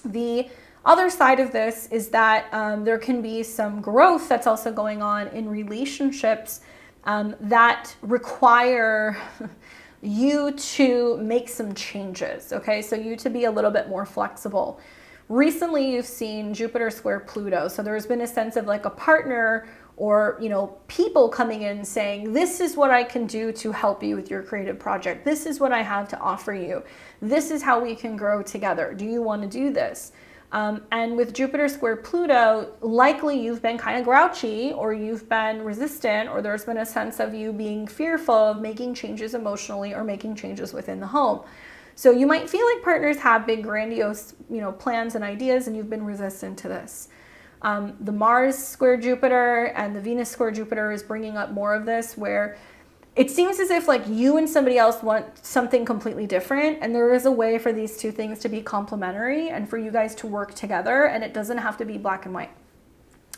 The other side of this is that there can be some growth that's also going on in relationships that require you to make some changes, okay? So you to be a little bit more flexible. Recently, you've seen Jupiter square Pluto. So there's been a sense of like a partner or, people coming in saying, this is what I can do to help you with your creative project. This is what I have to offer you. This is how we can grow together. Do you want to do this? And with Jupiter square Pluto, likely you've been kind of grouchy, or you've been resistant, or there's been a sense of you being fearful of making changes emotionally or making changes within the home. So you might feel like partners have big grandiose, plans and ideas, and you've been resistant to this. The Mars square Jupiter and the Venus square Jupiter is bringing up more of this, where it seems as if like you and somebody else want something completely different, and there is a way for these two things to be complementary and for you guys to work together, and it doesn't have to be black and white.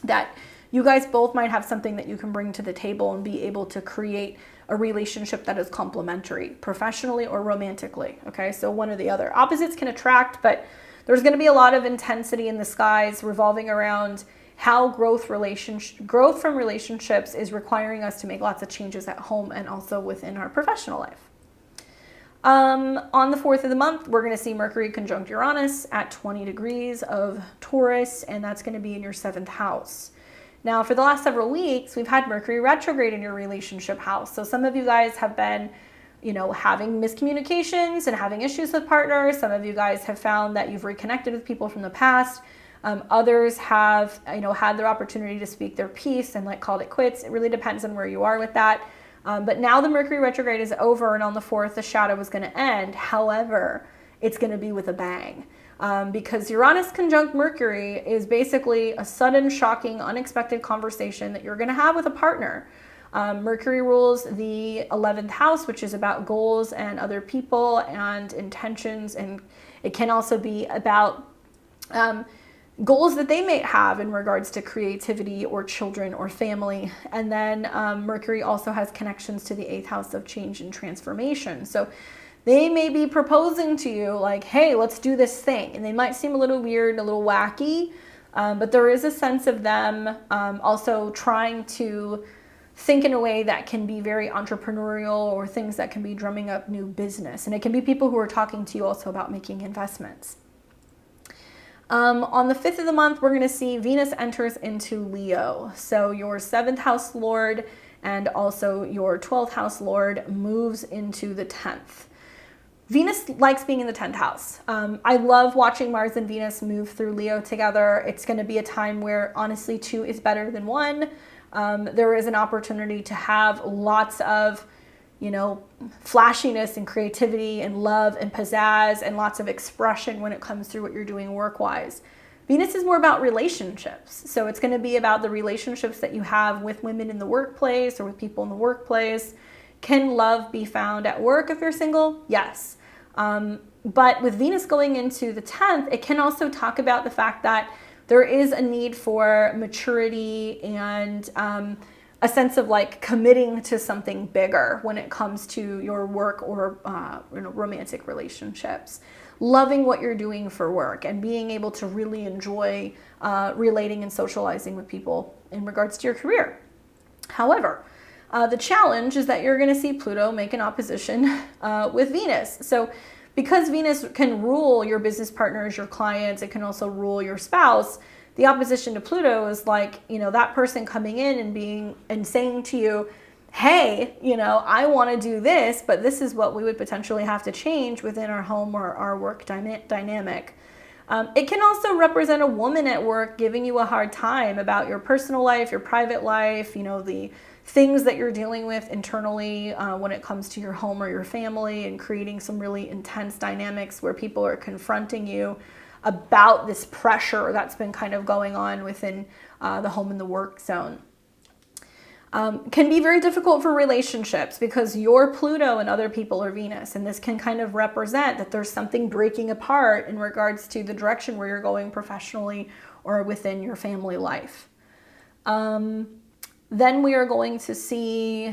That you guys both might have something that you can bring to the table and be able to create a relationship that is complementary, professionally or romantically, okay? So one or the other. Opposites can attract, but there's going to be a lot of intensity in the skies revolving around how growth from relationships is requiring us to make lots of changes at home and also within our professional life. On the 4th of the month, we're going to see Mercury conjunct Uranus at 20 degrees of Taurus, and that's going to be in your 7th house. Now, for the last several weeks, we've had Mercury retrograde in your relationship house. So some of you guys have been having miscommunications and having issues with partners. Some of you guys have found that you've reconnected with people from the past. Others have, had their opportunity to speak their piece and called it quits. It really depends on where you are with that. But now the Mercury retrograde is over, and on the 4th, the shadow is going to end. However, it's going to be with a bang. Because Uranus conjunct Mercury is basically a sudden, shocking, unexpected conversation that you're going to have with a partner. Mercury rules the 11th house, which is about goals and other people and intentions, and it can also be about goals that they may have in regards to creativity or children or family. And then Mercury also has connections to the 8th house of change and transformation. So they may be proposing to you like, hey, let's do this thing. And they might seem a little weird, a little wacky, but there is a sense of them also trying to think in a way that can be very entrepreneurial, or things that can be drumming up new business. And it can be people who are talking to you also about making investments. On the 5th of the month, we're going to see Venus enters into Leo. So your 7th house lord and also your 12th house lord moves into the 10th. Venus likes being in the 10th house. I love watching Mars and Venus move through Leo together. It's going to be a time where honestly 2 is better than 1. There is an opportunity to have lots of, flashiness and creativity and love and pizzazz and lots of expression when it comes through what you're doing work-wise. Venus is more about relationships. So it's going to be about the relationships that you have with women in the workplace or with people in the workplace. Can love be found at work if you're single? Yes. But with Venus going into the 10th, it can also talk about the fact that there is a need for maturity and a sense of like committing to something bigger when it comes to your work or romantic relationships. Loving what you're doing for work and being able to really enjoy relating and socializing with people in regards to your career. However, the challenge is that you're going to see Pluto make an opposition with Venus. So because Venus can rule your business partners, your clients, it can also rule your spouse. The opposition to Pluto is like, you know, that person coming in and being and saying to you, hey, you know, I want to do this, but this is what we would potentially have to change within our home or our work dynamic. It can also represent a woman at work giving you a hard time about your personal life, your private life, you know, the things that you're dealing with internally when it comes to your home or your family, and creating some really intense dynamics where people are confronting you about this pressure that's been kind of going on within the home and the work zone. Can be very difficult for relationships because your Pluto and other people are Venus, and this can kind of represent that there's something breaking apart in regards to the direction where you're going professionally or within your family life. Then we are going to see,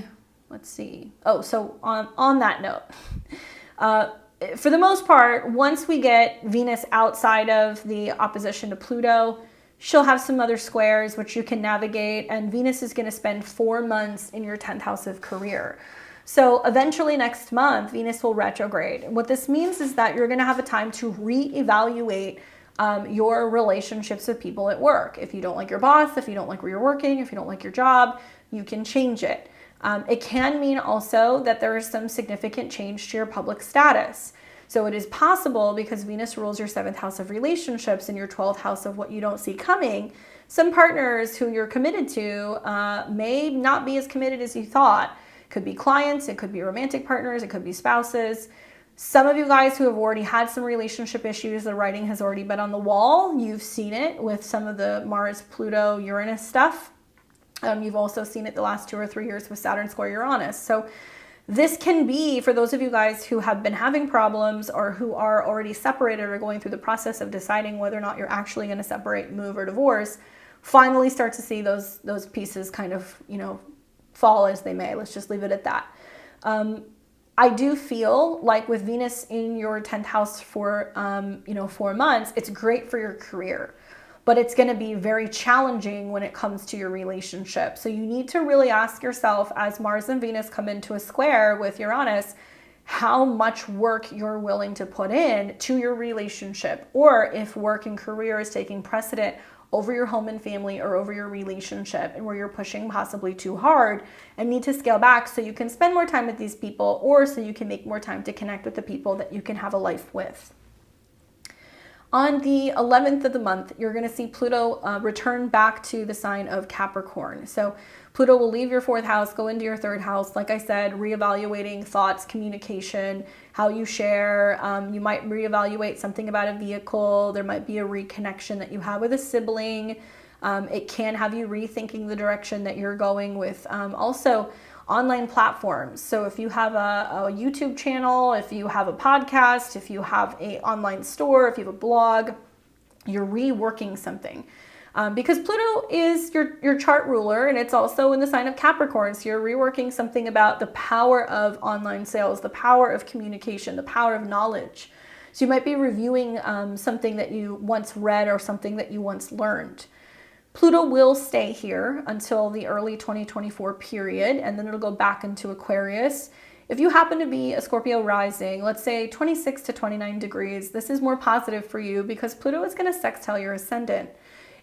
let's see. Oh, so on that note, for the most part, once we get Venus outside of the opposition to Pluto, she'll have some other squares which you can navigate, and Venus is going to spend 4 months in your 10th house of career. So eventually next month, Venus will retrograde. And what this means is that you're going to have a time to reevaluate your relationships with people at work. If you don't like your boss, if you don't like where you're working, if you don't like your job, you can change it. It can mean also that there is some significant change to your public status. So it is possible, because Venus rules your 7th house of relationships and your 12th house of what you don't see coming, some partners who you're committed to may not be as committed as you thought. It could be clients, it could be romantic partners, it could be spouses. Some of you guys who have already had some relationship issues, the writing has already been on the wall. You've seen it with some of the Mars, Pluto, Uranus stuff. You've also seen it the last 2 or 3 years with Saturn square Uranus. So this can be, for those of you guys who have been having problems or who are already separated or going through the process of deciding whether or not you're actually going to separate, move, or divorce, finally start to see those pieces kind of, you know, fall as they may. Let's just leave it at that. I do feel like with Venus in your 10th house for, 4 months, it's great for your career, but it's going to be very challenging when it comes to your relationship. So you need to really ask yourself, as Mars and Venus come into a square with Uranus, how much work you're willing to put in to your relationship, or if work and career is taking precedent over your home and family or over your relationship, and where you're pushing possibly too hard and need to scale back so you can spend more time with these people, or so you can make more time to connect with the people that you can have a life with. On the 11th of the month, you're going to see Pluto return back to the sign of Capricorn. So Pluto will leave your 4th house, go into your 3rd house. Like I said, reevaluating thoughts, communication, how you share. You might reevaluate something about a vehicle. There might be a reconnection that you have with a sibling. It can have you rethinking the direction that you're going with. Also, online platforms. So if you have a YouTube channel, if you have a podcast, if you have an online store, if you have a blog, you're reworking something. Because Pluto is your chart ruler, and it's also in the sign of Capricorn. So you're reworking something about the power of online sales, the power of communication, the power of knowledge. So you might be reviewing something that you once read or something that you once learned. Pluto will stay here until the early 2024 period, and then it'll go back into Aquarius. If you happen to be a Scorpio rising, let's say 26 to 29 degrees, this is more positive for you because Pluto is going to sextile your ascendant.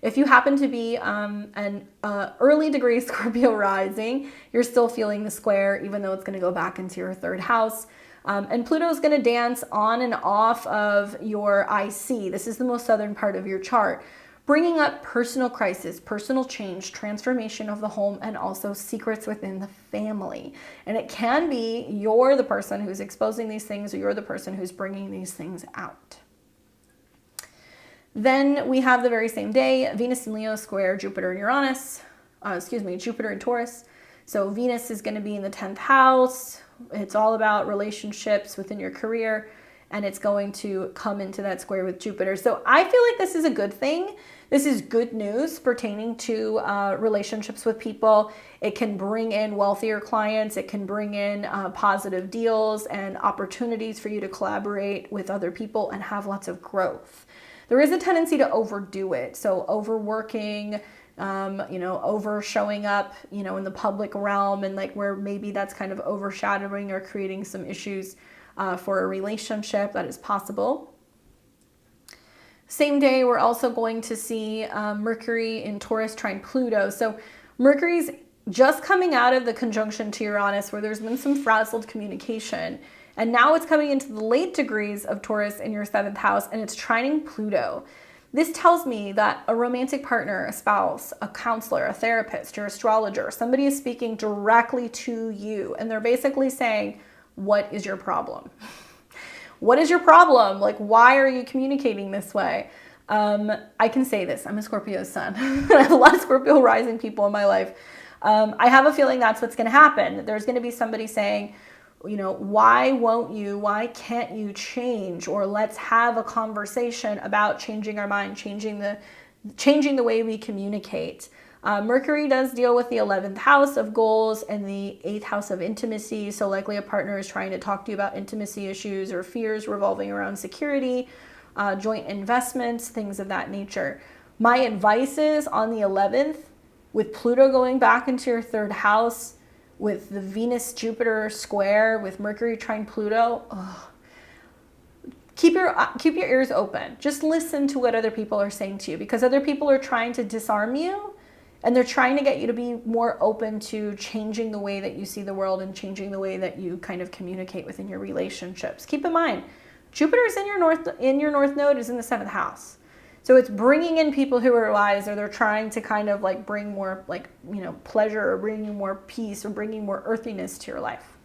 If you happen to be an early degree Scorpio rising, you're still feeling the square, even though it's going to go back into your 3rd house. And Pluto is going to dance on and off of your IC. This is the most southern part of your chart, bringing up personal crisis, personal change, transformation of the home, and also secrets within the family. And it can be you're the person who's exposing these things, or you're the person who's bringing these things out. Then we have the very same day, Venus in Leo square Jupiter and Uranus, Jupiter and Taurus. So Venus is going to be in the 10th house. It's all about relationships within your career, and it's going to come into that square with Jupiter. So I feel like this is a good thing. This is good news pertaining to relationships with people. It can bring in wealthier clients. It can bring in positive deals and opportunities for you to collaborate with other people and have lots of growth. There is a tendency to overdo it. So overworking, over showing up, in the public realm, and like where maybe that's kind of overshadowing or creating some issues for a relationship. That is possible. Same day, we're also going to see Mercury in Taurus trine Pluto. So Mercury's just coming out of the conjunction to Uranus, where there's been some frazzled communication. And now it's coming into the late degrees of Taurus in your 7th house, and it's trining Pluto. This tells me that a romantic partner, a spouse, a counselor, a therapist, your astrologer, somebody is speaking directly to you, and they're basically saying, what is your problem? What is your problem? Like, why are you communicating this way? I can say this. I'm a Scorpio sun. I have a lot of Scorpio rising people in my life. I have a feeling that's what's going to happen. There's going to be somebody saying, why can't you change? Or let's have a conversation about changing our mind, changing the way we communicate. Mercury does deal with the 11th house of goals and the 8th house of intimacy. So likely a partner is trying to talk to you about intimacy issues or fears revolving around security, joint investments, things of that nature. My advice is on the 11th, with Pluto going back into your 3rd house, with the Venus-Jupiter square, with Mercury trine Pluto, keep your ears open. Just listen to what other people are saying to you, because other people are trying to disarm you, and they're trying to get you to be more open to changing the way that you see the world and changing the way that you kind of communicate within your relationships. Keep in mind, Jupiter is in your north node is in the 7th house. So it's bringing in people who are wise, or they're trying to kind of like bring more pleasure, or bringing more peace, or bringing more earthiness to your life.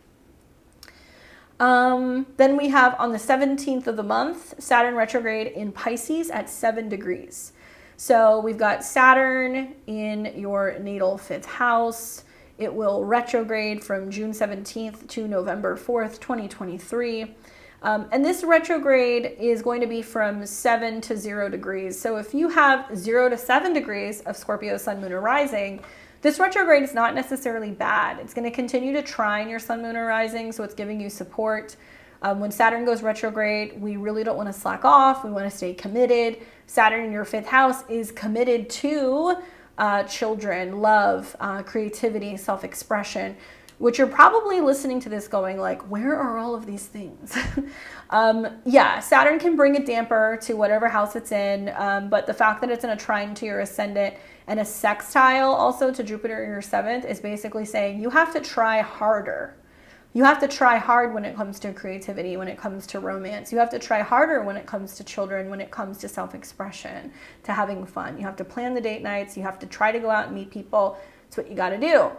Then we have on the 17th of the month, Saturn retrograde in Pisces at 7 degrees. So we've got Saturn in your natal 5th house. It will retrograde from June 17th to November 4th, 2023. And this retrograde is going to be from 7 to 0 degrees. So if you have 0 to 7 degrees of Scorpio sun, moon, or rising, this retrograde is not necessarily bad. It's going to continue to trine your sun, moon, or rising, so it's giving you support. When Saturn goes retrograde, we really don't want to slack off. We want to stay committed. Saturn in your 5th house is committed to children, love, creativity, self-expression, which you're probably listening to this going like, where are all of these things? Yeah, Saturn can bring a damper to whatever house it's in, but the fact that it's in a trine to your ascendant and a sextile also to Jupiter in your 7th is basically saying you have to try harder. You have to try hard when it comes to creativity, when it comes to romance. You have to try harder when it comes to children, when it comes to self-expression, to having fun. You have to plan the date nights. You have to try to go out and meet people. It's what you got to do.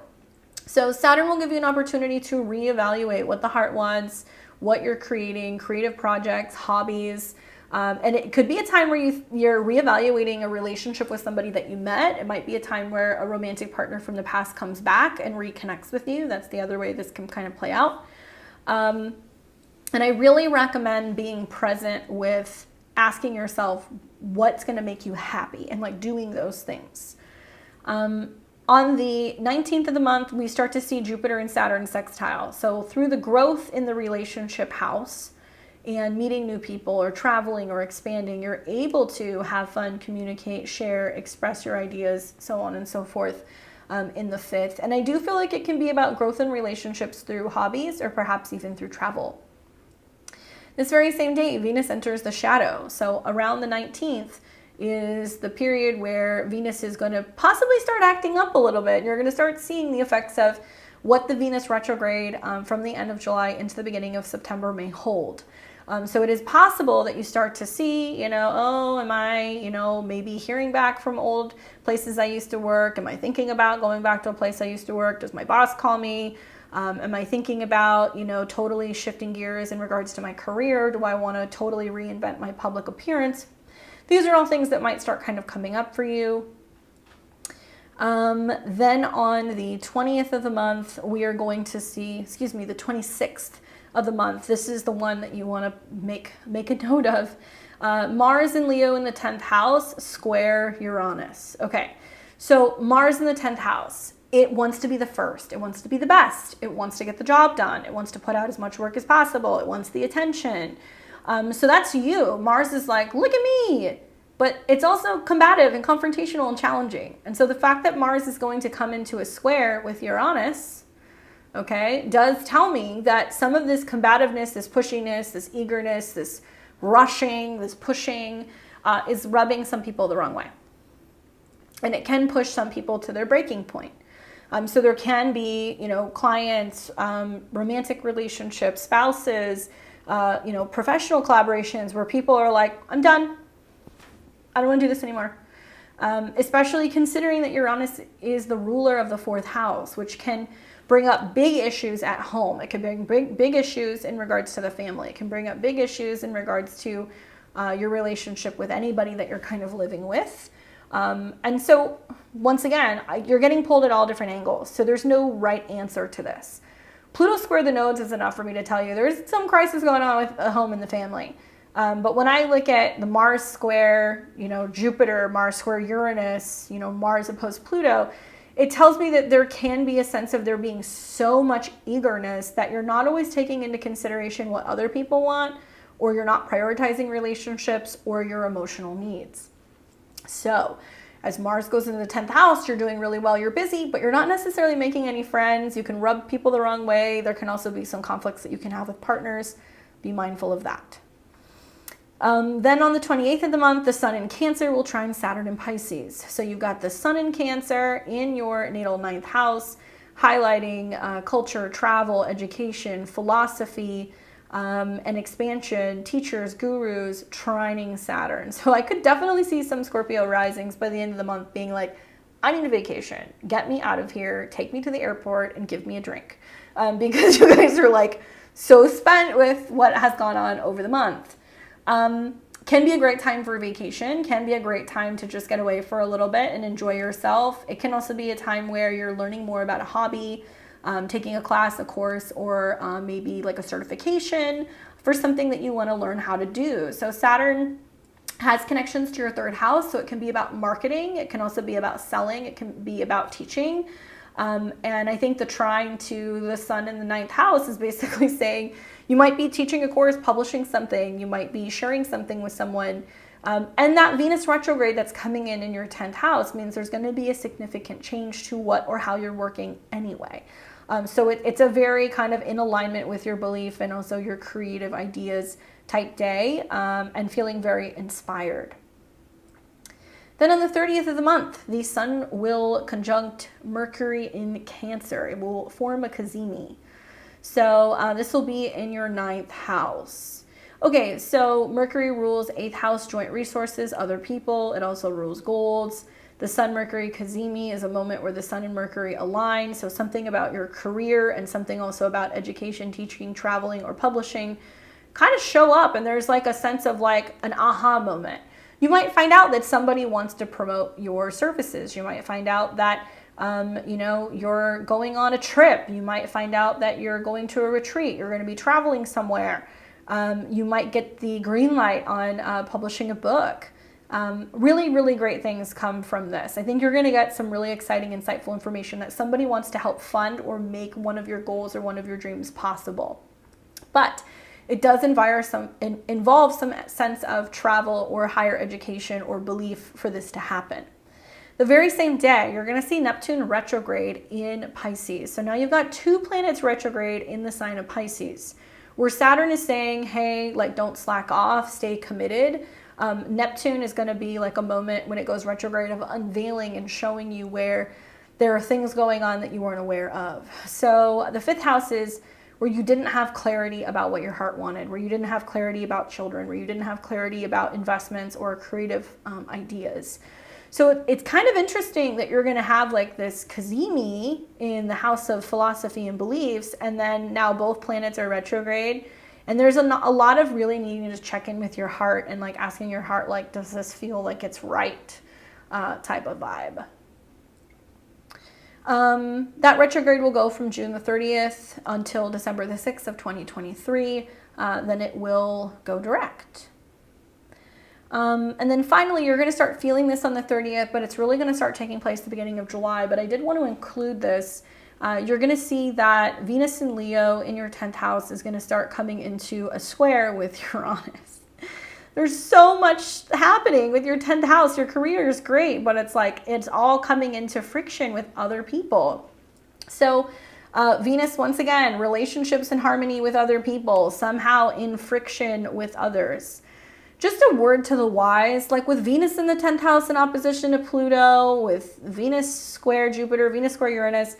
So Saturn will give you an opportunity to reevaluate what the heart wants, what you're creating, creative projects, hobbies. And it could be a time where you're reevaluating a relationship with somebody that you met. It might be a time where a romantic partner from the past comes back and reconnects with you. That's the other way this can kind of play out. And I really recommend being present with asking yourself what's going to make you happy and like doing those things. On the 19th of the month, we start to see Jupiter and Saturn sextile. So through the growth in the relationship house and meeting new people or traveling or expanding, you're able to have fun, communicate, share, express your ideas, so on and so forth in the 5th. And I do feel like it can be about growth in relationships through hobbies or perhaps even through travel. This very same day, Venus enters the shadow. So around the 19th, is the period where Venus is going to possibly start acting up a little bit. You're going to start seeing the effects of what the Venus retrograde from the end of July into the beginning of September may hold. So it is possible that you start to see, am I, maybe hearing back from old places I used to work? Am I thinking about going back to a place I used to work? Does my boss call me? Am I thinking about, totally shifting gears in regards to my career? Do I want to totally reinvent my public appearance? these are all things that might start kind of coming up for you. Then on the 20th of the month, we are going to see, the 26th of the month. This is the one that you want to make a note of. Mars and Leo in the 10th house, square Uranus. Okay, so Mars in the 10th house, it wants to be the first. It wants to be the best. It wants to get the job done. It wants to put out as much work as possible. It wants the attention. So that's you. Mars is like, look at me. But it's also combative and confrontational and challenging. And so the fact that Mars is going to come into a square with Uranus, okay, does tell me that some of this combativeness, this pushiness, this eagerness, this rushing, this pushing is rubbing some people the wrong way. And it can push some people to their breaking point. So there can be, clients, romantic relationships, spouses, professional collaborations where people are like, I'm done. I don't want to do this anymore. Especially considering that Uranus is the ruler of the 4th house, which can bring up big issues at home. It can bring big issues in regards to the family. It can bring up big issues in regards to your relationship with anybody that you're kind of living with. And so once again, you're getting pulled at all different angles. So there's no right answer to this. Pluto square the nodes is enough for me to tell you there's some crisis going on with a home and the family. But when I look at the Mars square, Jupiter, Mars square Uranus, Mars opposed Pluto, it tells me that there can be a sense of there being so much eagerness that you're not always taking into consideration what other people want, or you're not prioritizing relationships or your emotional needs. So as Mars goes into the 10th house, you're doing really well, you're busy, but you're not necessarily making any friends. You can rub people the wrong way. There can also be some conflicts that you can have with partners. Be mindful of that. Then on the 28th of the month, the Sun in Cancer will trine Saturn in Pisces. So you've got the Sun in Cancer in your natal 9th house, highlighting culture, travel, education, philosophy, and expansion, teachers, gurus, trining Saturn. So I could definitely see some Scorpio risings by the end of the month being like, I need a vacation. Get me out of here. Take me to the airport and give me a drink. Because you guys are like so spent with what has gone on over the month. Can be a great time for a vacation, can be a great time to just get away for a little bit and enjoy yourself. It can also be a time where you're learning more about a hobby, taking a class, a course, or maybe like a certification for something that you want to learn how to do. So Saturn has connections to your 3rd house, so it can be about marketing. It can also be about selling. It can be about teaching. And I think the trine to the Sun in the 9th house is basically saying you might be teaching a course, publishing something, you might be sharing something with someone. And that Venus retrograde that's coming in your 10th house means there's going to be a significant change to what or how you're working anyway. So it's a very kind of in alignment with your belief and also your creative ideas type day, and feeling very inspired. Then on the 30th of the month, the Sun will conjunct Mercury in Cancer. It will form a cazimi. So this will be in your 9th house. Okay, so Mercury rules 8th house, joint resources, other people. It also rules goals. The Sun-Mercury cazimi is a moment where the Sun and Mercury align. So something about your career and something also about education, teaching, traveling, or publishing kind of show up. And there's like a sense of like an aha moment. You might find out that somebody wants to promote your services. You might find out that you're going on a trip. You might find out that you're going to a retreat. You're going to be traveling somewhere. You might get the green light on publishing a book. Really, really great things come from this. I think you're going to get some really exciting, insightful information that somebody wants to help fund or make one of your goals or one of your dreams possible. But it does involve some sense of travel or higher education or belief for this to happen. The very same day, you're going to see Neptune retrograde in Pisces. So now you've got 2 planets retrograde in the sign of Pisces, where Saturn is saying, hey, like don't slack off, stay committed. Neptune is going to be like a moment when it goes retrograde of unveiling and showing you where there are things going on that you weren't aware of. So the 5th house is where you didn't have clarity about what your heart wanted, where you didn't have clarity about children, where you didn't have clarity about investments or creative ideas. So it's kind of interesting that you're going to have like this cazimi in the house of philosophy and beliefs, and then now both planets are retrograde, And there's a lot of really needing to just check in with your heart and like asking your heart, like, does this feel like it's right, type of vibe. That retrograde will go from June the 30th until December the 6th of 2023. Then it will go direct. And then finally, you're going to start feeling this on the 30th, but it's really going to start taking place at the beginning of July. But I did want to include this. You're going to see that Venus in Leo in your 10th house is going to start coming into a square with Uranus. There's so much happening with your 10th house. Your career is great, but it's like it's all coming into friction with other people. So Venus, once again, relationships in harmony with other people, somehow in friction with others. Just a word to the wise, like with Venus in the 10th house in opposition to Pluto, with Venus square Jupiter, Venus square Uranus,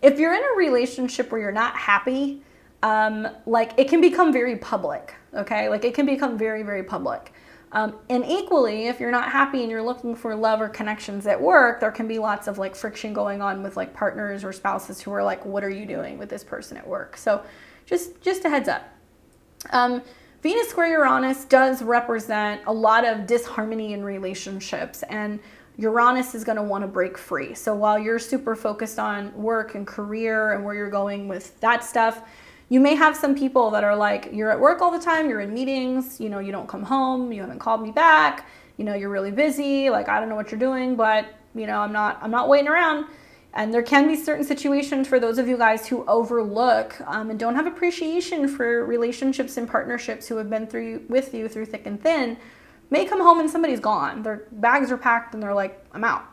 if you're in a relationship where you're not happy, like it can become very public, okay? Like it can become very, very public. And equally, if you're not happy and you're looking for love or connections at work, there can be lots of like friction going on with like partners or spouses who are like, what are you doing with this person at work? So just a heads up. Venus square Uranus does represent a lot of disharmony in relationships, and Uranus is going to want to break free. So while you're super focused on work and career and where you're going with that stuff, you may have some people that are like, you're at work all the time, you're in meetings, you know, you don't come home, you haven't called me back, you know, you're really busy, like, I don't know what you're doing, but, you know, I'm not waiting around. And there can be certain situations for those of you guys who overlook and don't have appreciation for relationships and partnerships who have been with you through thick and thin, may come home and somebody's gone. Their bags are packed and they're like, I'm out.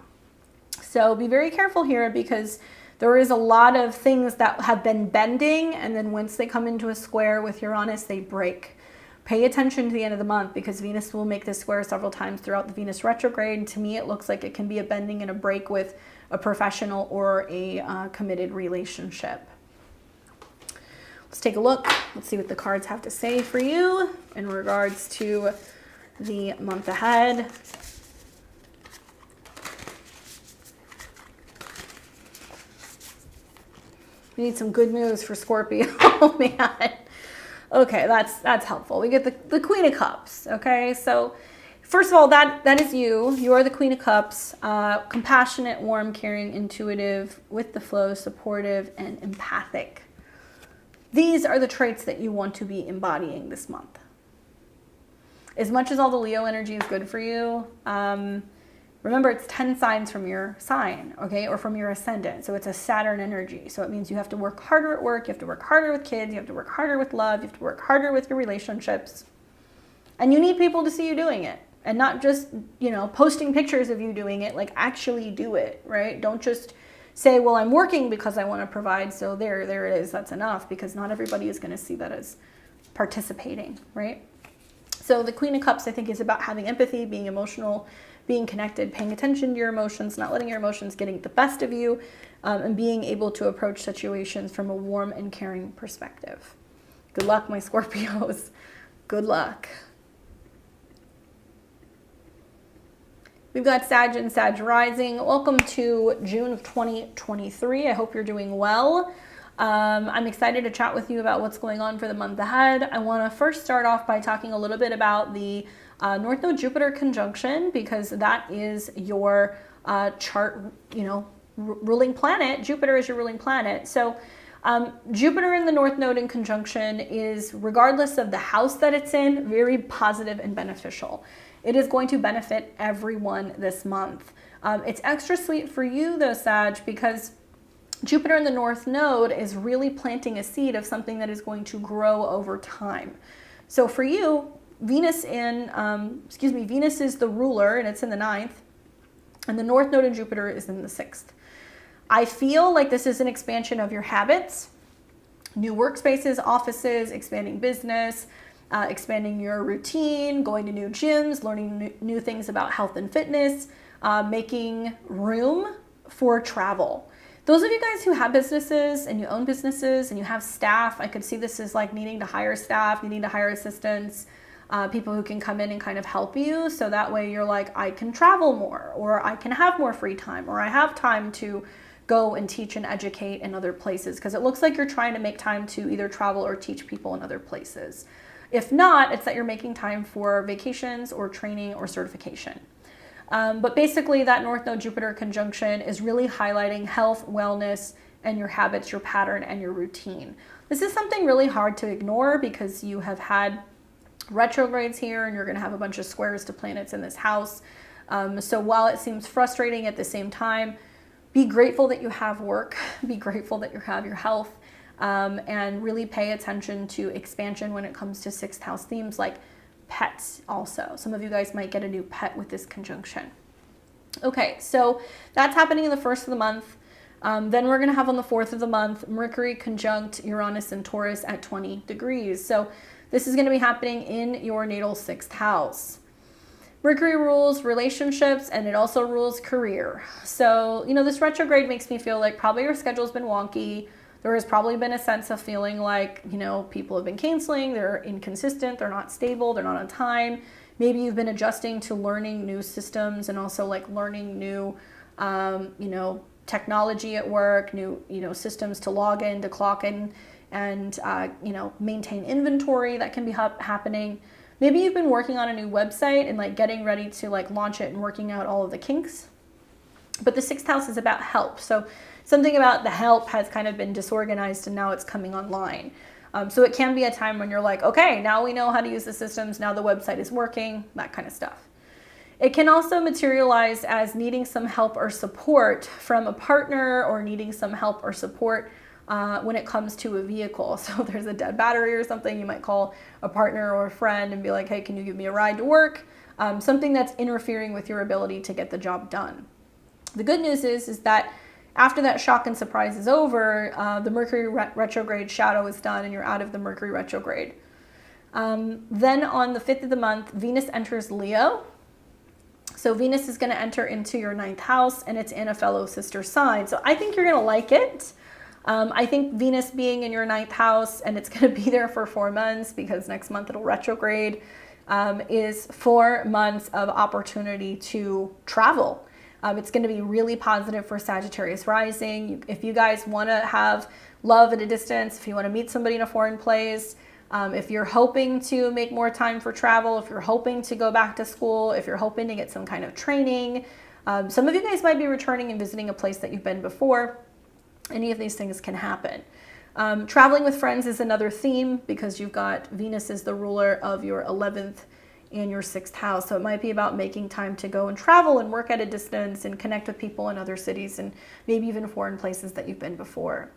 So be very careful here, because there is a lot of things that have been bending, and then once they come into a square with Uranus, they break. Pay attention to the end of the month, because Venus will make this square several times throughout the Venus retrograde. To me, it looks like it can be a bending and a break with a professional or a committed relationship. Let's take a look. Let's see what the cards have to say for you in regards to the month ahead. We need some good news for Scorpio. Oh man. Okay, that's helpful. We get the Queen of Cups. Okay, so first of all, that is you. You are the Queen of Cups. Compassionate, warm, caring, intuitive, with the flow, supportive, and empathic. These are the traits that you want to be embodying this month. As much as all the Leo energy is good for you, remember, it's 10 signs from your sign, okay, or from your ascendant. So it's a Saturn energy. So it means you have to work harder at work. You have to work harder with kids. You have to work harder with love. You have to work harder with your relationships. And you need people to see you doing it, and not just, you know, posting pictures of you doing it. Like, actually do it, right? Don't just say, well, I'm working because I want to provide. So there it is. That's enough, because not everybody is going to see that as participating, right? So the Queen of Cups, I think, is about having empathy, being emotional, being connected, paying attention to your emotions, not letting your emotions getting the best of you, and being able to approach situations from a warm and caring perspective. Good luck, my Scorpios. Good luck. We've got Sag and Sag rising. Welcome to June of 2023. I hope you're doing well. I'm excited to chat with you about what's going on for the month ahead. I want to first start off by talking a little bit about the North Node Jupiter conjunction, because that is your chart, you know, ruling planet. Jupiter is your ruling planet. So Jupiter in the North Node in conjunction is, regardless of the house that it's in, very positive and beneficial. It is going to benefit everyone this month. It's extra sweet for you though, Sag, because Jupiter in the North Node is really planting a seed of something that is going to grow over time. So for you, Venus is the ruler, and it's in the 9th, and the North Node in Jupiter is in the 6th. I feel like this is an expansion of your habits, new workspaces, offices, expanding business, expanding your routine, going to new gyms, learning new things about health and fitness, making room for travel. Those of you guys who have businesses and you own businesses and you have staff, I could see this as like needing to hire staff, needing to hire assistants, people who can come in and kind of help you. So that way you're like, I can travel more, or I can have more free time, or I have time to go and teach and educate in other places, because it looks like you're trying to make time to either travel or teach people in other places. If not, it's that you're making time for vacations or training or certification. But basically that North Node Jupiter conjunction is really highlighting health, wellness, and your habits, your pattern, and your routine. This is something really hard to ignore because you have had retrogrades here and you're going to have a bunch of squares to planets in this house. So while it seems frustrating, at the same time, be grateful that you have work, be grateful that you have your health, and really pay attention to expansion when it comes to sixth house themes like pets also. Some of you guys might get a new pet with this conjunction. Okay, so that's happening in the first of the month. Then we're going to have on the 4th of the month, Mercury conjunct Uranus and Taurus at 20 degrees. So this is going to be happening in your natal 6th house. Mercury rules relationships and it also rules career. So, this retrograde makes me feel like probably your schedule's been wonky. There has probably been a sense of feeling like, people have been canceling, they're inconsistent, they're not stable, they're not on time. Maybe you've been adjusting to learning new systems and also like learning new, technology at work, new, systems to log in, to clock in, and, maintain inventory that can be happening. Maybe you've been working on a new website and like getting ready to like launch it and working out all of the kinks. But the 6th house is about help. So something about the help has kind of been disorganized and now it's coming online. So it can be a time when you're like, okay, now we know how to use the systems. Now the website is working, that kind of stuff. It can also materialize as needing some help or support from a partner or needing some help or support when it comes to a vehicle. So if there's a dead battery or something, you might call a partner or a friend and be like, hey, can you give me a ride to work? Something that's interfering with your ability to get the job done. The good news is that after that shock and surprise is over, the Mercury retrograde shadow is done and you're out of the Mercury retrograde. Then on the 5th of the month, Venus enters Leo. So Venus is going to enter into your 9th house and it's in a fellow sister sign. So I think you're going to like it. I think Venus being in your 9th house, and it's going to be there for 4 months because next month it'll retrograde, is 4 months of opportunity to travel. It's going to be really positive for Sagittarius rising. If you guys want to have love at a distance, if you want to meet somebody in a foreign place, if you're hoping to make more time for travel, if you're hoping to go back to school, if you're hoping to get some kind of training, some of you guys might be returning and visiting a place that you've been before. Any of these things can happen. Traveling with friends is another theme because you've got Venus is the ruler of your 11th and your 6th house. So it might be about making time to go and travel and work at a distance and connect with people in other cities and maybe even foreign places that you've been before.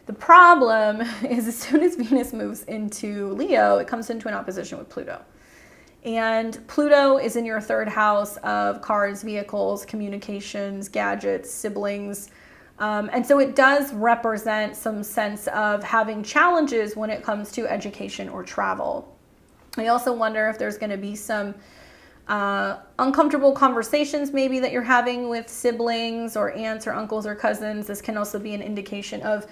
The problem is as soon as Venus moves into Leo, it comes into an opposition with Pluto. And Pluto is in your 3rd house of cars, vehicles, communications, gadgets, siblings. And so it does represent some sense of having challenges when it comes to education or travel. I also wonder if there's going to be some uncomfortable conversations maybe that you're having with siblings or aunts or uncles or cousins. This can also be an indication of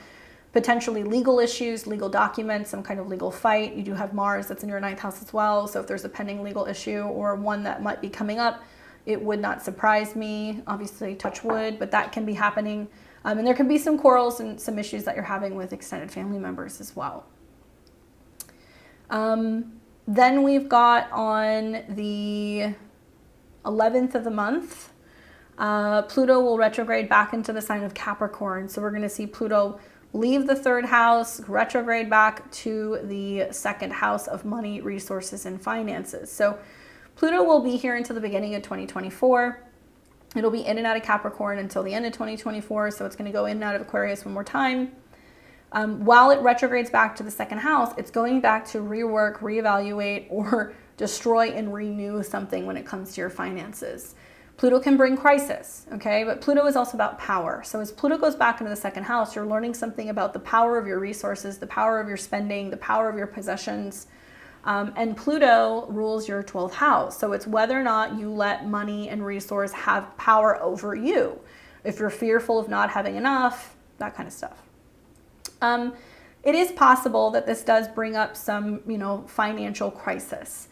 potentially legal issues, legal documents, some kind of legal fight. You do have Mars that's in your 9th house as well. So if there's a pending legal issue or one that might be coming up, it would not surprise me. Obviously, touch wood, but that can be happening. And there can be some quarrels and some issues that you're having with extended family members as well. Then we've got on the 11th of the month, Pluto will retrograde back into the sign of Capricorn. So we're going to see Pluto leave the 3rd house, retrograde back to the 2nd house of money, resources, and finances. So Pluto will be here until the beginning of 2024. It'll be in and out of Capricorn until the end of 2024, so it's going to go in and out of Aquarius one more time. While it retrogrades back to the 2nd house, it's going back to rework, reevaluate, or destroy and renew something when it comes to your finances. Pluto can bring crisis, okay? But Pluto is also about power. So as Pluto goes back into the 2nd house, you're learning something about the power of your resources, the power of your spending, the power of your possessions. And Pluto rules your 12th house. So it's whether or not you let money and resource have power over you. If you're fearful of not having enough, that kind of stuff. It is possible that this does bring up some, financial crisis.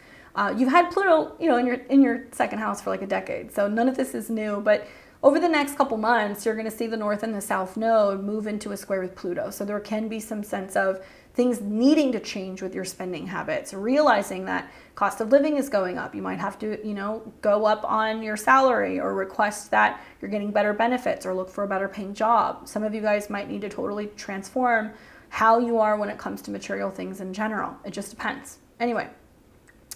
You've had Pluto, in your 2nd house for like a decade. So none of this is new, but over the next couple months, you're going to see the North and the South node move into a square with Pluto. So there can be some sense of things needing to change with your spending habits, realizing that cost of living is going up. You might have to, go up on your salary or request that you're getting better benefits or look for a better paying job. Some of you guys might need to totally transform how you are when it comes to material things in general. It just depends. Anyway,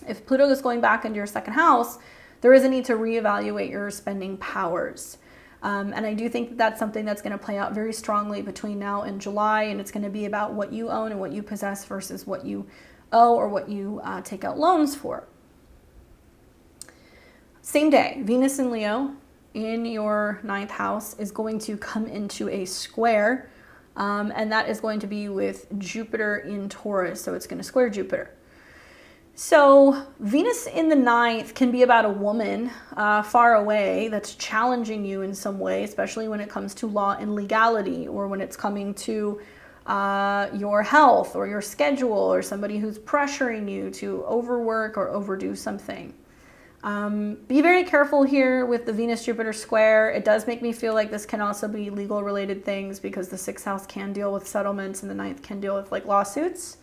if Pluto is going back into your second house, there is a need to reevaluate your spending powers. And I do think that that's something that's going to play out very strongly between now and July. And it's going to be about what you own and what you possess versus what you owe or what you take out loans for. Same day, Venus in Leo in your 9th house is going to come into a square. And that is going to be with Jupiter in Taurus. So it's going to square Jupiter. So Venus in the 9th can be about a woman far away that's challenging you in some way, especially when it comes to law and legality, or when it's coming to your health or your schedule, or somebody who's pressuring you to overwork or overdo something. Be very careful here with the Venus-Jupiter square. It does make me feel like this can also be legal related things, because the 6th house can deal with settlements and the 9th can deal with like lawsuits.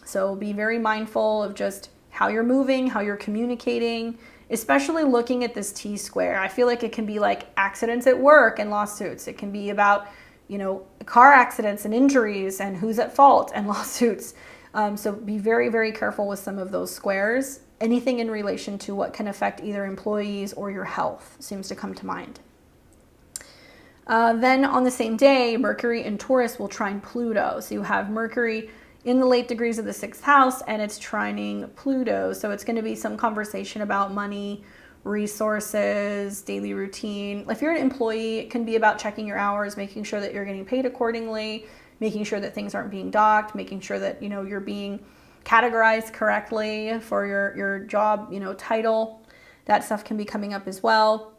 So be very mindful of just how you're moving, how you're communicating, especially looking at this T-square. I feel like it can be like accidents at work and lawsuits. It can be about, car accidents and injuries and who's at fault and lawsuits. So be very, very careful with some of those squares. Anything in relation to what can affect either employees or your health seems to come to mind. Then on the same day, Mercury in Taurus will trine Pluto. So you have Mercury in the late degrees of the 6th house, and it's trining Pluto. So it's going to be some conversation about money, resources, daily routine. If you're an employee, it can be about checking your hours, making sure that you're getting paid accordingly, making sure that things aren't being docked, making sure that, you're being categorized correctly for your job, title. That stuff can be coming up as well.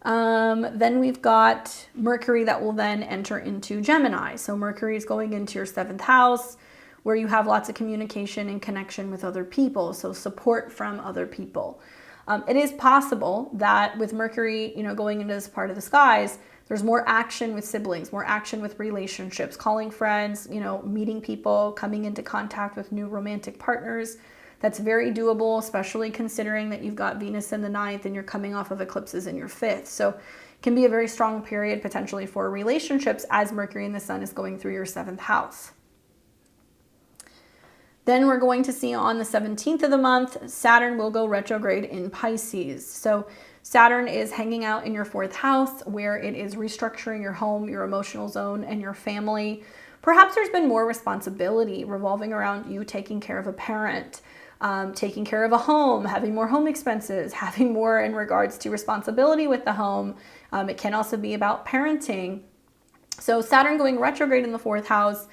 Then we've got Mercury that will then enter into Gemini. So Mercury is going into your 7th house, where you have lots of communication and connection with other people. So support from other people. It is possible that with Mercury, going into this part of the skies, there's more action with siblings, more action with relationships, calling friends, meeting people, coming into contact with new romantic partners. That's very doable, especially considering that you've got Venus in the 9th and you're coming off of eclipses in your 5th. So it can be a very strong period potentially for relationships as Mercury and the Sun is going through your 7th house. Then we're going to see on the 17th of the month, Saturn will go retrograde in Pisces. So Saturn is hanging out in your 4th house, where it is restructuring your home, your emotional zone, and your family. Perhaps there's been more responsibility revolving around you taking care of a parent, taking care of a home, having more home expenses, having more in regards to responsibility with the home. It can also be about parenting. So Saturn going retrograde in the 4th house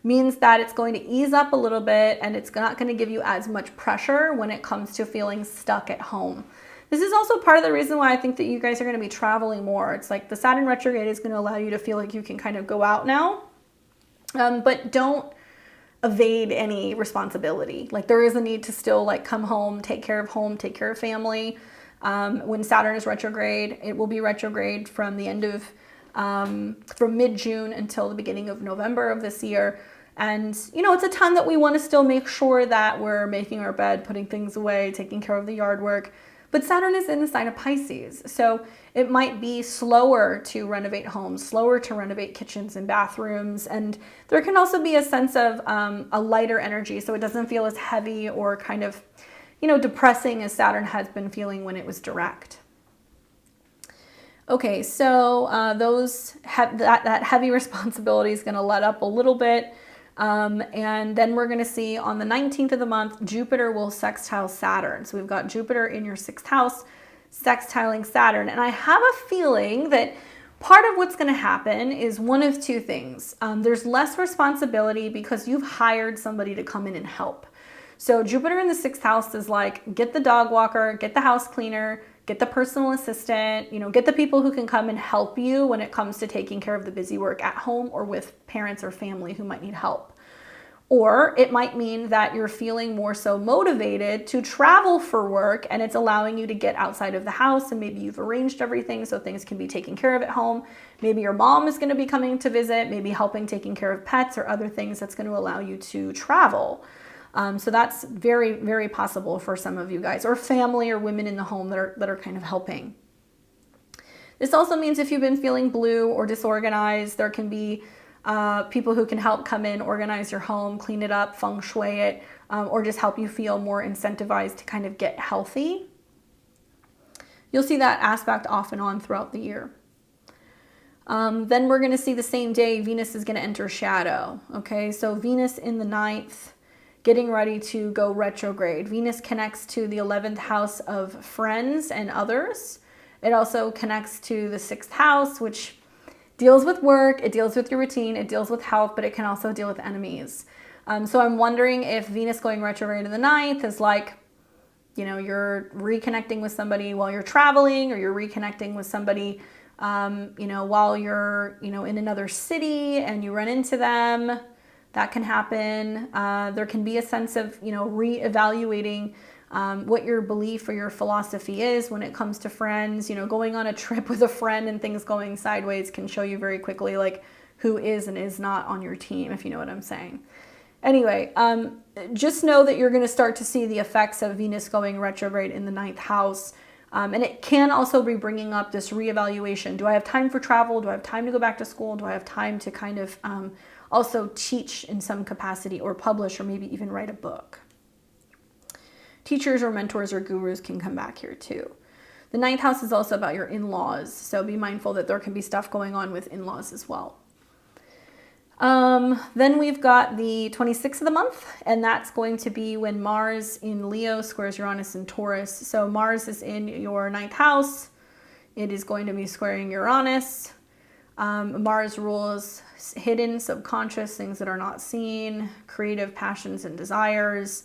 means that it's going to ease up a little bit, and it's not going to give you as much pressure when it comes to feeling stuck at home. This is also part of the reason why I think that you guys are going to be traveling more. It's like the Saturn retrograde is going to allow you to feel like you can kind of go out now, but don't evade any responsibility. Like there is a need to still like come home, take care of family. When Saturn is retrograde, it will be retrograde from the end of, from mid-June until the beginning of November of this year. And, it's a time that we want to still make sure that we're making our bed, putting things away, taking care of the yard work. But Saturn is in the sign of Pisces. So it might be slower to renovate homes, slower to renovate kitchens and bathrooms. And there can also be a sense of a lighter energy, so it doesn't feel as heavy or kind of, depressing as Saturn has been feeling when it was direct. Okay, so that heavy responsibility is going to let up a little bit. And then we're going to see on the 19th of the month, Jupiter will sextile Saturn. So we've got Jupiter in your 6th house sextiling Saturn. And I have a feeling that part of what's going to happen is one of two things. There's less responsibility because you've hired somebody to come in and help. So Jupiter in the 6th house is like, get the dog walker, get the house cleaner, get the personal assistant, get the people who can come and help you when it comes to taking care of the busy work at home or with parents or family who might need help. Or it might mean that you're feeling more so motivated to travel for work, and it's allowing you to get outside of the house, and maybe you've arranged everything so things can be taken care of at home. Maybe your mom is going to be coming to visit, maybe helping taking care of pets or other things that's going to allow you to travel. So that's very, very possible for some of you guys, or family or women in the home that are kind of helping. This also means if you've been feeling blue or disorganized, there can be people who can help come in, organize your home, clean it up, feng shui it, or just help you feel more incentivized to kind of get healthy. You'll see that aspect off and on throughout the year. Then we're going to see the same day, Venus is going to enter shadow. Okay, so Venus in the 9th, getting ready to go retrograde. Venus connects to the 11th house of friends and others. It also connects to the 6th house, which deals with work, it deals with your routine, it deals with health, but it can also deal with enemies. So I'm wondering if Venus going retrograde in the 9th is like, you know, you're reconnecting with somebody while you're traveling, or you're reconnecting with somebody, you know, while you're, you know, in another city and you run into them. That can happen. There can be a sense of, you know, reevaluating what your belief or your philosophy is when it comes to friends. You know, going on a trip with a friend and things going sideways can show you very quickly like who is and is not on your team, if you know what I'm saying. Anyway, just know that you're going to start to see the effects of Venus going retrograde in the 9th house. And it can also be bringing up this reevaluation. Do I have time for travel? Do I have time to go back to school? Do I have time to kind of also teach in some capacity, or publish, or maybe even write a book? Teachers or mentors or gurus can come back here too. The 9th house is also about your in-laws, so be mindful that there can be stuff going on with in-laws as well. Then we've got the 26th of the month, and that's going to be when Mars in Leo squares Uranus in Taurus. So Mars is in your 9th house. It is going to be squaring Uranus. Mars rules hidden, subconscious, things that are not seen, creative passions and desires,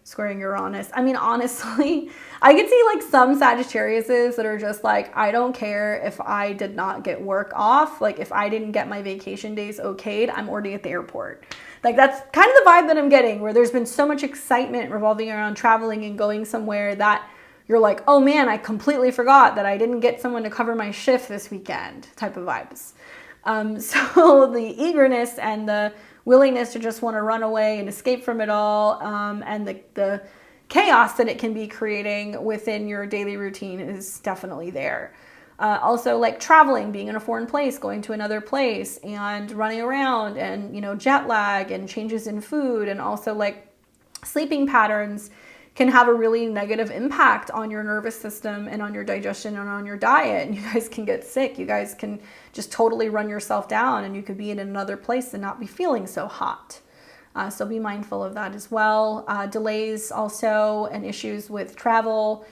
squaring Uranus. I mean, honestly, I could see like some Sagittariuses that are just like, I don't care if I did not get work off. Like if I didn't get my vacation days okayed, I'm already at the airport. Like that's kind of the vibe that I'm getting, where there's been so much excitement revolving around traveling and going somewhere that you're like, oh man, I completely forgot that I didn't get someone to cover my shift this weekend type of vibes. So the eagerness and the willingness to just want to run away and escape from it all, and the chaos that it can be creating within your daily routine is definitely there. Also like traveling, being in a foreign place, going to another place and running around, and, you know, jet lag and changes in food, and also like sleeping patterns can have a really negative impact on your nervous system and on your digestion and on your diet. And you guys can get sick. You guys can just totally run yourself down, and you could be in another place and not be feeling so hot. So be mindful of that as well. Delays also, and issues with travel,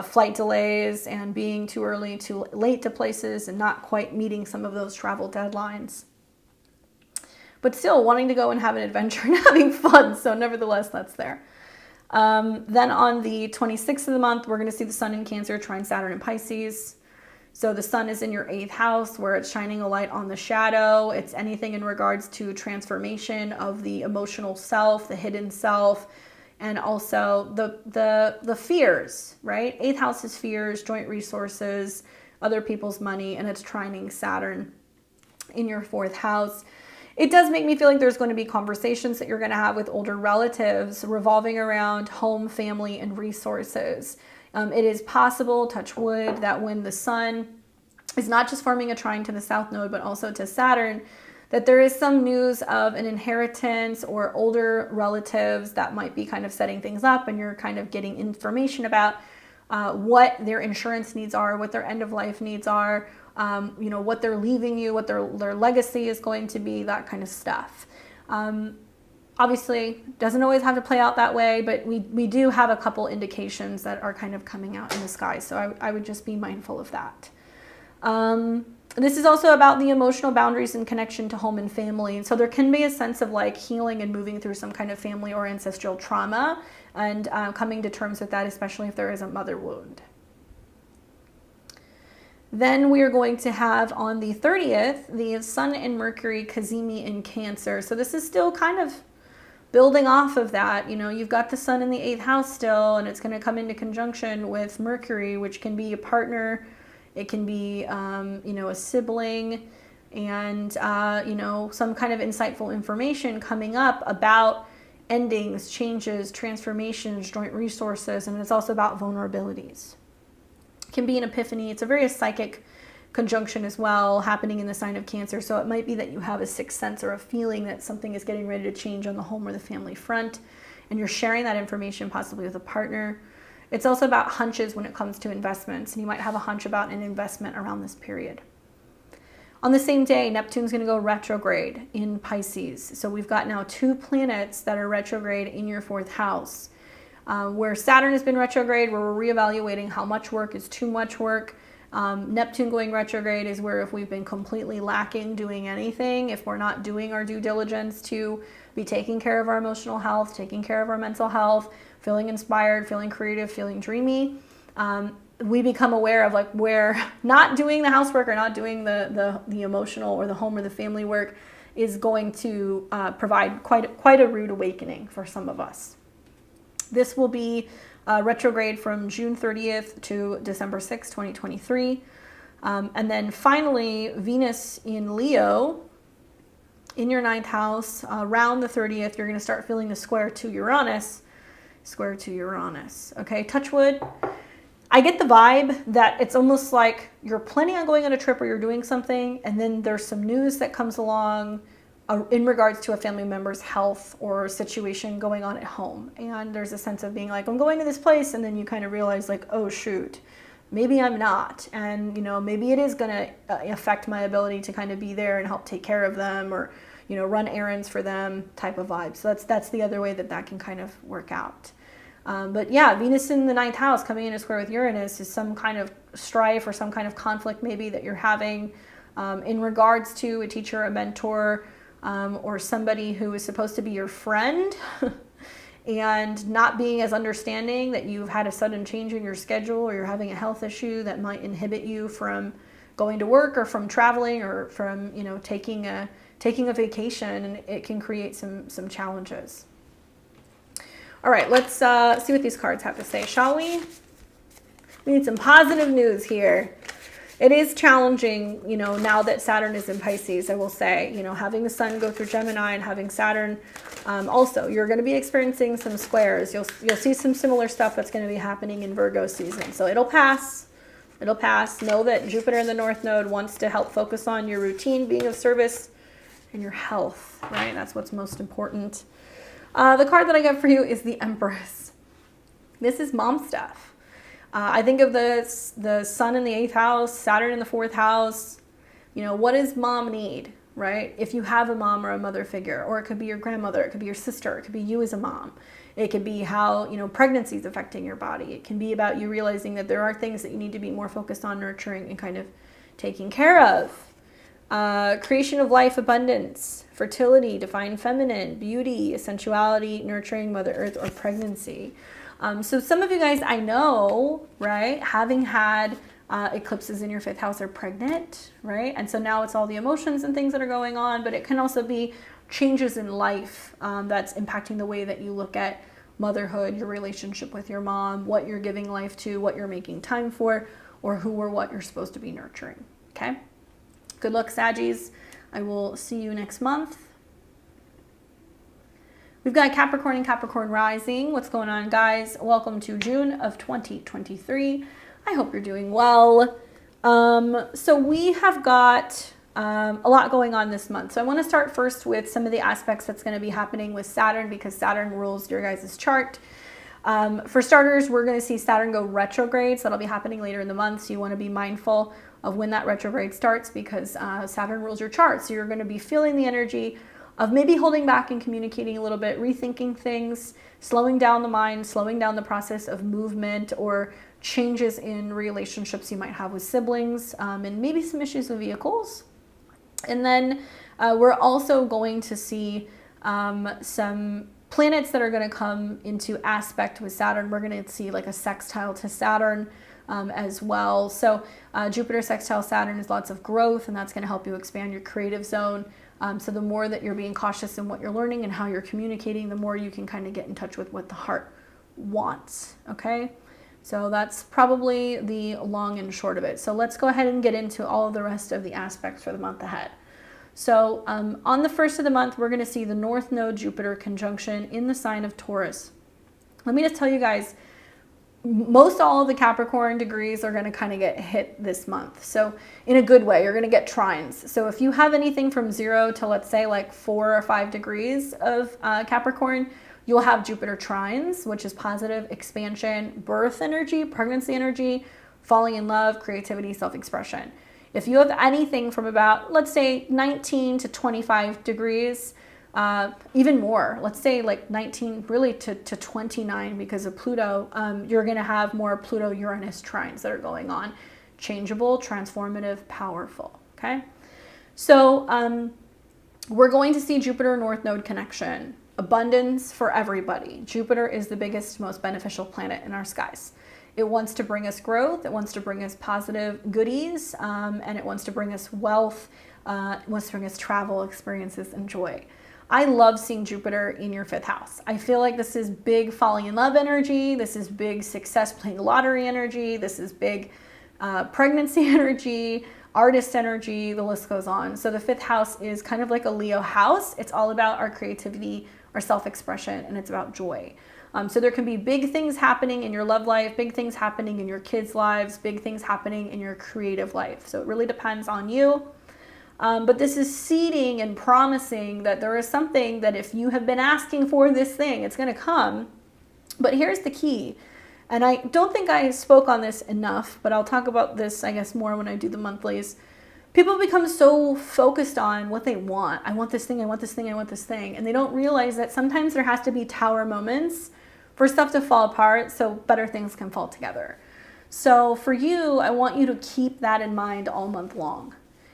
flight delays, and being too early, too late to places, and not quite meeting some of those travel deadlines. But still wanting to go and have an adventure and having fun. So nevertheless, that's there. Then on the 26th of the month, we're going to see the sun in Cancer trine Saturn in Pisces. So the sun is in your 8th house, where it's shining a light on the shadow. It's anything in regards to transformation of the emotional self, the hidden self, and also the fears, right? 8th house is fears, joint resources, other people's money, and it's trining Saturn in your 4th house. It does make me feel like there's going to be conversations that you're going to have with older relatives revolving around home, family, and resources. It is possible, touch wood, that when the sun is not just forming a trine to the south node, but also to Saturn, that there is some news of an inheritance or older relatives that might be kind of setting things up, and you're kind of getting information about what their insurance needs are, what their end of life needs are, you know, what they're leaving you, what their legacy is going to be, that kind of stuff. Obviously, doesn't always have to play out that way, but we do have a couple indications that are kind of coming out in the sky. So I would just be mindful of that. This is also about the emotional boundaries and connection to home and family. And so there can be a sense of like healing and moving through some kind of family or ancestral trauma, and coming to terms with that, especially if there is a mother wound. Then we are going to have on the 30th, the Sun and Mercury cazimi in Cancer. So this is still kind of building off of that, you've got the sun in the 8th house still, and it's going to come into conjunction with Mercury, which can be a partner. It can be, a sibling, and, some kind of insightful information coming up about endings, changes, transformations, joint resources, and it's also about vulnerabilities. It can be an epiphany. It's a very psychic conjunction as well, happening in the sign of Cancer. So it might be that you have a sixth sense or a feeling that something is getting ready to change on the home or the family front, and you're sharing that information possibly with a partner. It's also about hunches when it comes to investments, and you might have a hunch about an investment around this period. On the same day, Neptune's going to go retrograde in Pisces. So we've got now 2 planets that are retrograde in your 4th house. Where Saturn has been retrograde, where we're reevaluating how much work is too much work. Neptune going retrograde is where if we've been completely lacking doing anything, if we're not doing our due diligence to be taking care of our emotional health, taking care of our mental health, feeling inspired, feeling creative, feeling dreamy, we become aware of like where not doing the housework or not doing the emotional or the home or the family work is going to provide quite a rude awakening for some of us. This will be retrograde from June 30th to December 6th, 2023. And then finally, Venus in Leo in your 9th house, around the 30th, you're going to start feeling the square to Uranus. Okay, touch wood. I get the vibe that it's almost like you're planning on going on a trip or you're doing something, and then there's some news that comes along in regards to a family member's health or situation going on at home. And there's a sense of being like, I'm going to this place, and then you kind of realize like, oh shoot, maybe I'm not. And, maybe it is going to affect my ability to kind of be there and help take care of them or, run errands for them type of vibe. So that's the other way that can kind of work out. But yeah, Venus in the 9th house coming in a square with Uranus is some kind of strife or some kind of conflict maybe that you're having in regards to a teacher, a mentor, or somebody who is supposed to be your friend and not being as understanding, that you've had a sudden change in your schedule or you're having a health issue that might inhibit you from going to work or from traveling or from, taking a vacation, and it can create some challenges. All right, let's see what these cards have to say, shall we? We need some positive news here. It is challenging, now that Saturn is in Pisces, I will say, having the sun go through Gemini and having Saturn. Also, you're going to be experiencing some squares. You'll see some similar stuff that's going to be happening in Virgo season. So it'll pass. It'll pass. Know that Jupiter in the North Node wants to help focus on your routine, being of service, and your health, right? That's what's most important. The card that I got for you is the Empress. This is mom stuff. I think of the sun in the 8th house, Saturn in the 4th house. What does mom need, right? If you have a mom or a mother figure, or it could be your grandmother, it could be your sister, it could be you as a mom. It could be how, pregnancy is affecting your body. It can be about you realizing that there are things that you need to be more focused on nurturing and kind of taking care of. Creation of life, abundance, fertility, divine feminine, beauty, sensuality, nurturing Mother Earth, or pregnancy. So some of you guys I know, right, having had eclipses in your 5th house are pregnant, right? And so now it's all the emotions and things that are going on, but it can also be changes in life that's impacting the way that you look at motherhood, your relationship with your mom, what you're giving life to, what you're making time for, or who or what you're supposed to be nurturing, okay? Good luck, Saggies. I will see you next month. We've got Capricorn and Capricorn rising. What's going on, guys? Welcome to June of 2023. I hope you're doing well. So we have got a lot going on this month. So I want to start first with some of the aspects that's going to be happening with Saturn, because Saturn rules your guys' chart. For starters, we're going to see Saturn go retrograde. So that'll be happening later in the month. So you want to be mindful of when that retrograde starts, because Saturn rules your chart. So you're going to be feeling the energy of maybe holding back and communicating a little bit, rethinking things, slowing down the mind, slowing down the process of movement or changes in relationships you might have with siblings, and maybe some issues with vehicles. And then we're also going to see some planets that are going to come into aspect with Saturn. We're going to see like a sextile to Saturn as well. So Jupiter sextile Saturn is lots of growth, and that's going to help you expand your creative zone. So the more that you're being cautious in what you're learning and how you're communicating, the more you can kind of get in touch with what the heart wants, okay? So that's probably the long and short of it. So let's go ahead and get into all of the rest of the aspects for the month ahead. So on the first of the month, we're going to see the North Node Jupiter conjunction in the sign of Taurus. Let me just tell you guys, most all of the Capricorn degrees are going to kind of get hit this month. So in a good way, you're going to get trines. So if you have anything from 0 to, let's say, like 4 or 5 degrees of Capricorn, you'll have Jupiter trines, which is positive, expansion, birth energy, pregnancy energy, falling in love, creativity, self-expression. If you have anything from about, let's say, 19 to 25 degrees, even more, let's say like 19 really to 29 because of Pluto, you're going to have more Pluto-Uranus trines that are going on. Changeable, transformative, powerful, okay? So we're going to see Jupiter North Node connection. Abundance for everybody. Jupiter is the biggest, most beneficial planet in our skies. It wants to bring us growth. It wants to bring us positive goodies, and it wants to bring us wealth. It wants to bring us travel, experiences, and joy. I love seeing Jupiter in your 5th house. I feel like this is big falling in love energy. This is big success playing lottery energy. This is big pregnancy energy, artist energy, the list goes on. So the 5th house is kind of like a Leo house. It's all about our creativity, our self-expression, and it's about joy. So there can be big things happening in your love life, big things happening in your kids' lives, big things happening in your creative life. So it really depends on you. But this is seeding and promising that there is something that if you have been asking for this thing, it's going to come. But here's the key. And I don't think I spoke on this enough, but I'll talk about this, I guess, more when I do the monthlies. People become so focused on what they want. I want this thing, I want this thing, I want this thing. And they don't realize that sometimes there has to be tower moments for stuff to fall apart so better things can fall together. So for you, I want you to keep that in mind all month long.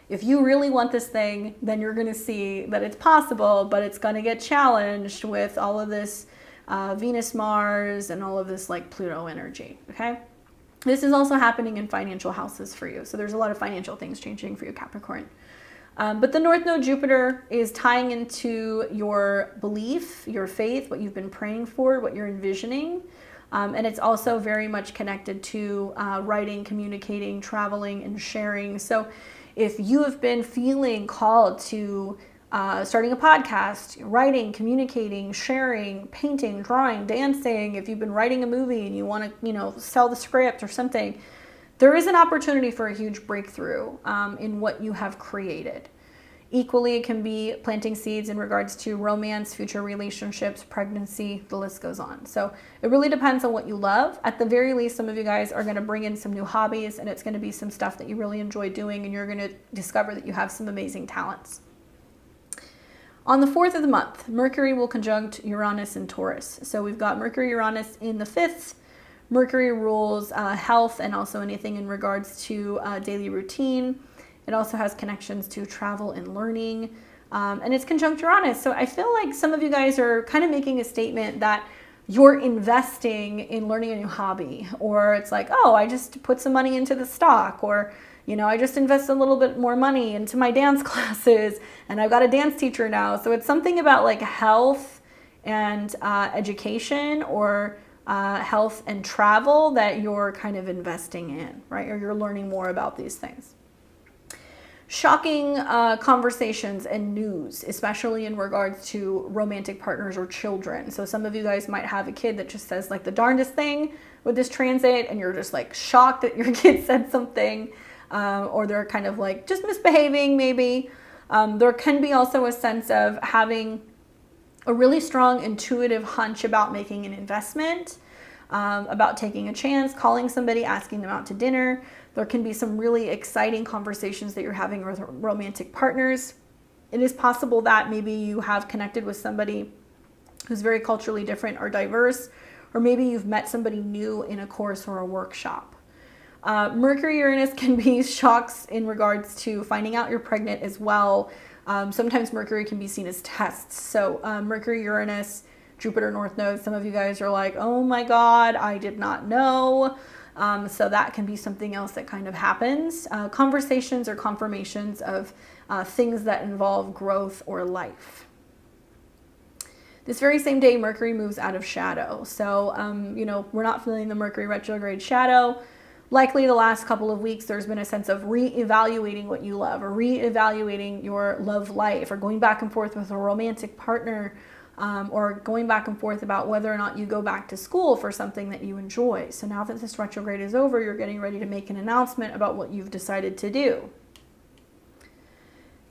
If you really want this thing, then you're going to see that it's possible, but it's going to get challenged with all of this Venus, Mars, and all of this like Pluto energy, okay? This is also happening in financial houses for you. So there's a lot of financial things changing for you, Capricorn. But the North Node Jupiter is tying into your belief, your faith, what you've been praying for, what you're envisioning. And it's also very much connected to writing, communicating, traveling, and sharing. So if you have been feeling called to starting a podcast, writing, communicating, sharing, painting, drawing, dancing, if you've been writing a movie and you want to, sell the script or something, there is an opportunity for a huge breakthrough in what you have created. Equally, it can be planting seeds in regards to romance, future relationships, pregnancy, the list goes on. So it really depends on what you love. At the very least, some of you guys are going to bring in some new hobbies, and it's going to be some stuff that you really enjoy doing, and you're going to discover that you have some amazing talents. On the 4th of the month, Mercury will conjunct Uranus and Taurus. So we've got Mercury-Uranus in the 5th. Mercury rules health and also anything in regards to daily routine. It also has connections to travel and learning, and it's conjunct Uranus. So I feel like some of you guys are kind of making a statement that you're investing in learning a new hobby, or it's like, oh, I just put some money into the stock, or, I just invest a little bit more money into my dance classes, and I've got a dance teacher now. So it's something about like health and education, or health and travel that you're kind of investing in, right? Or you're learning more about these things. Shocking conversations and news, especially in regards to romantic partners or children. So some of you guys might have a kid that just says like the darndest thing with this transit, and you're just like shocked that your kid said something, or they're kind of like just misbehaving maybe. There can be also a sense of having a really strong intuitive hunch about making an investment, about taking a chance, calling somebody, asking them out to dinner. There can be some really exciting conversations that you're having with romantic partners. It is possible that maybe you have connected with somebody who's very culturally different or diverse, or maybe you've met somebody new in a course or a workshop. Mercury-Uranus can be shocks in regards to finding out you're pregnant as well. Sometimes Mercury can be seen as tests. So Mercury-Uranus, Jupiter North Node, some of you guys are like, oh my God, I did not know. So that can be something else that kind of happens. Conversations or confirmations of things that involve growth or life. This very same day, Mercury moves out of shadow. So, we're not feeling the Mercury retrograde shadow. Likely the last couple of weeks, there's been a sense of reevaluating what you love, or reevaluating your love life, or going back and forth with a romantic partner, or going back and forth about whether or not you go back to school for something that you enjoy. So now that this retrograde is over, you're getting ready to make an announcement about what you've decided to do.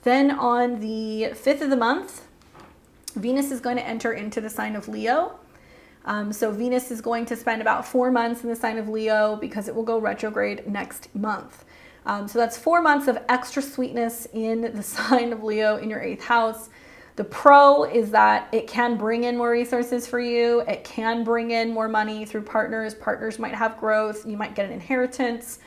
Then on the 5th of the month, Venus is going to enter into the sign of Leo. So Venus is going to spend about 4 months in the sign of Leo because it will go retrograde next month. So that's 4 months of extra sweetness in the sign of Leo in your 8th house. The pro is that it can bring in more resources for you. It can bring in more money through partners. Partners might have growth. You might get an inheritance.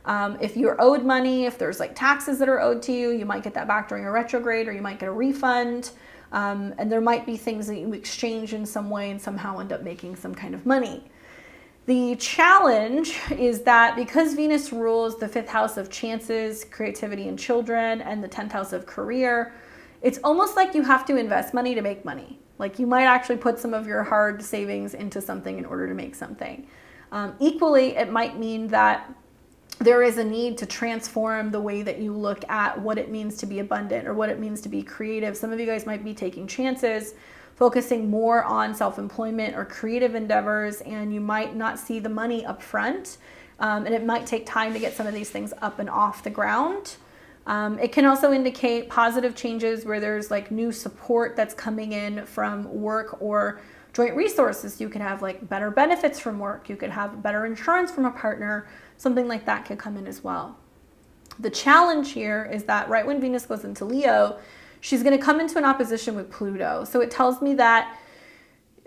If you're owed money, if there's like taxes that are owed to you, you might get that back during a retrograde, or you might get a refund. And there might be things that you exchange in some way and somehow end up making some kind of money. The challenge is that because Venus rules the 5th house of chances, creativity, and children, and the 10th house of career, it's almost like you have to invest money to make money. Like you might actually put some of your hard savings into something in order to make something. Equally, it might mean that there is a need to transform the way that you look at what it means to be abundant or what it means to be creative. Some of you guys might be taking chances, focusing more on self-employment or creative endeavors, and you might not see the money up front. And it might take time to get some of these things up and off the ground. It can also indicate positive changes where there's like new support that's coming in from work or joint resources. You could have like better benefits from work. You could have better insurance from a partner. Something like that could come in as well. The challenge here is that right when Venus goes into Leo, she's going to come into an opposition with Pluto. So it tells me that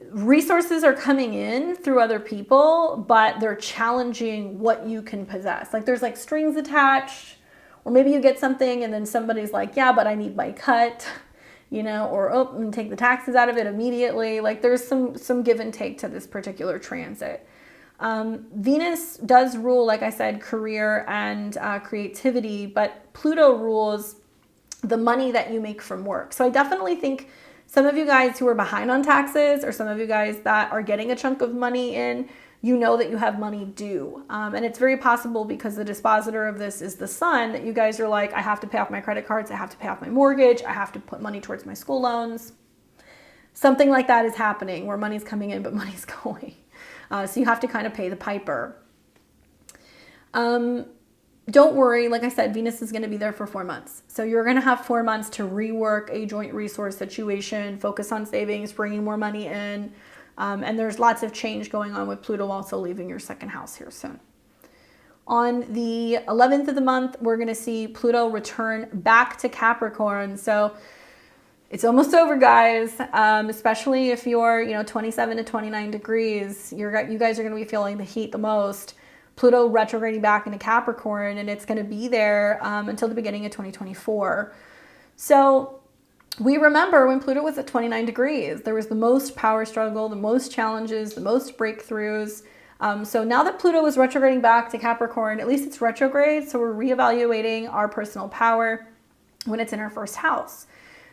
resources are coming in through other people, but they're challenging what you can possess. Like there's like strings attached, or maybe you get something and then somebody's like, yeah, but I need my cut, or oh, and take the taxes out of it immediately. Like there's some give and take to this particular transit. Venus does rule, like I said, career and creativity, but Pluto rules the money that you make from work. So I definitely think some of you guys who are behind on taxes, or some of you guys that are getting a chunk of money in, you know that you have money due. And it's very possible, because the dispositor of this is the sun, that you guys are like, I have to pay off my credit cards, I have to pay off my mortgage, I have to put money towards my school loans. Something like that is happening where money's coming in, but money's going. So you have to kind of pay the piper. Don't worry, like I said, Venus is going to be there for 4 months. So you're going to have 4 months to rework a joint resource situation, focus on savings, bringing more money in. And there's lots of change going on with Pluto also leaving your 2nd house here soon. On the 11th of the month, we're going to see Pluto return back to Capricorn. So it's almost over, guys, especially if you're, 27 to 29 degrees. You guys are going to be feeling the heat the most. Pluto retrograding back into Capricorn, and it's going to be there until the beginning of 2024. So we remember when Pluto was at 29 degrees, there was the most power struggle, the most challenges, the most breakthroughs. So now that Pluto is retrograding back to Capricorn, at least it's retrograde, so we're reevaluating our personal power when it's in our 1st house.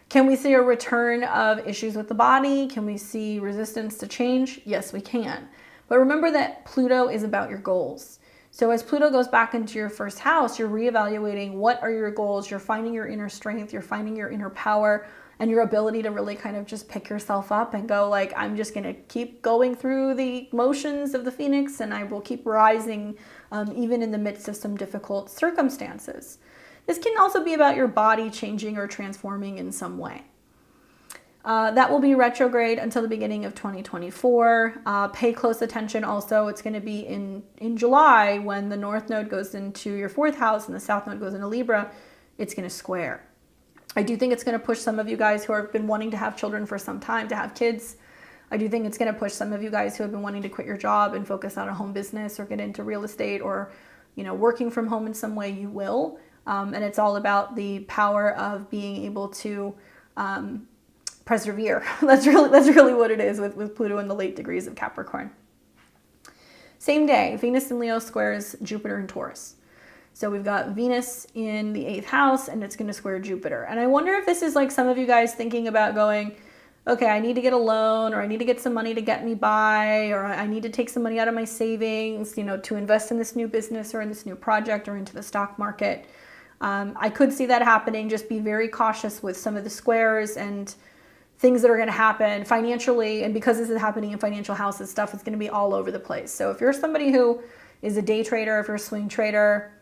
Can we see a return of issues with the body? Can we see resistance to change? Yes, we can. But remember that Pluto is about your goals. So as Pluto goes back into your 1st house, you're reevaluating what are your goals. You're finding your inner strength. You're finding your inner power and your ability to really kind of just pick yourself up and go like, I'm just going to keep going through the motions of the Phoenix, and I will keep rising even in the midst of some difficult circumstances. This can also be about your body changing or transforming in some way. That will be retrograde until the beginning of 2024. Pay close attention also. It's going to be in July when the North Node goes into your 4th house and the South Node goes into Libra. It's going to square. I do think it's going to push some of you guys who have been wanting to have children for some time to have kids. I do think it's going to push some of you guys who have been wanting to quit your job and focus on a home business or get into real estate or, working from home in some way. You will. And it's all about the power of being able to persevere. That's really what it is with Pluto in the late degrees of Capricorn. Same day, Venus in Leo squares Jupiter in Taurus. So we've got Venus in the 8th house and it's going to square Jupiter. And I wonder if this is like some of you guys thinking about going, okay, I need to get a loan, or I need to get some money to get me by, or I need to take some money out of my savings, you know, to invest in this new business or in this new project or into the stock market. I could see that happening. Just be very cautious with some of the squares and things that are going to happen financially. And because this is happening in financial houses, stuff is going to be all over the place. So if you're somebody who is a day trader, if you're a swing trader,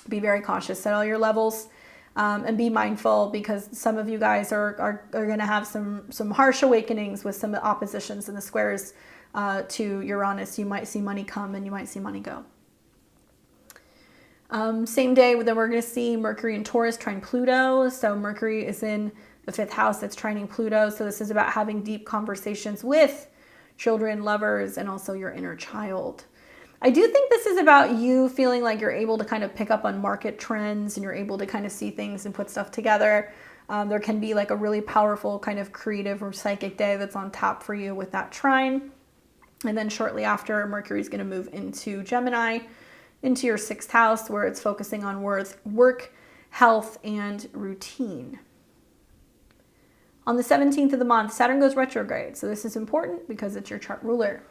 be very cautious, set all your levels, and be mindful, because some of you guys are going to have some harsh awakenings with some oppositions in the squares to Uranus. You might see money come and you might see money go. Same day, then we're going to see Mercury in Taurus trine Pluto. So Mercury is in the 5th house that's trining Pluto. So this is about having deep conversations with children, lovers, and also your inner child. I do think this is about you feeling like you're able to kind of pick up on market trends and you're able to kind of see things and put stuff together. There can be like a really powerful kind of creative or psychic day that's on tap for you with that trine. And then shortly after, Mercury is going to move into Gemini, into your 6th house, where it's focusing on work, health, and routine. On the 17th of the month, Saturn goes retrograde. So this is important because it's your chart ruler.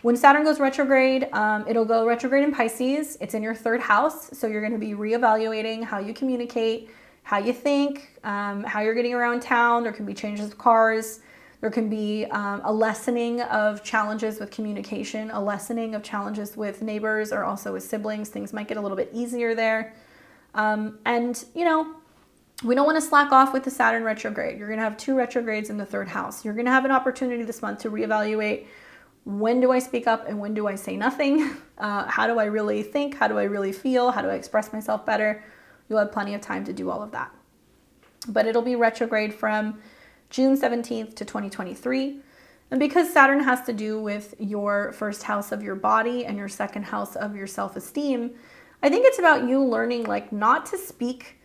When Saturn goes retrograde, it'll go retrograde in Pisces. It's in your 3rd house. So you're going to be reevaluating how you communicate, how you think, how you're getting around town. There can be changes of cars. There can be a lessening of challenges with communication, a lessening of challenges with neighbors or also with siblings. Things might get a little bit easier there. And, you know, we don't want to slack off with the Saturn retrograde. You're going to have 2 retrogrades in the 3rd house. You're going to have an opportunity this month to reevaluate, when do I speak up and when do I say nothing? How do I really think? How do I really feel? How do I express myself better? You'll have plenty of time to do all of that. But it'll be retrograde from June 17th to 2023. And because Saturn has to do with your 1st house of your body and your 2nd house of your self-esteem, I think it's about you learning like not to speak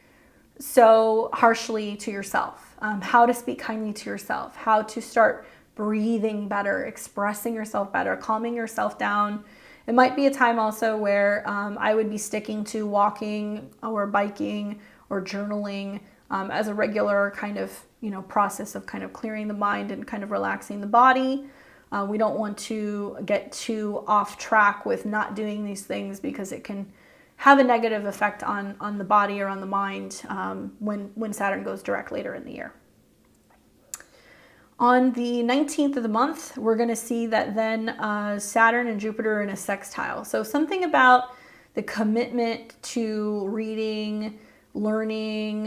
so harshly to yourself, how to speak kindly to yourself, how to start breathing better, expressing yourself better, calming yourself down. It might be a time also where I would be sticking to walking or biking or journaling as a regular kind of, you know, process of kind of clearing the mind and kind of relaxing the body. We don't want to get too off track with not doing these things, because it can have a negative effect on the body or on the mind when Saturn goes direct later in the year. On the 19th of the month, we're going to see that then Saturn and Jupiter are in a sextile. So something about the commitment to reading, learning,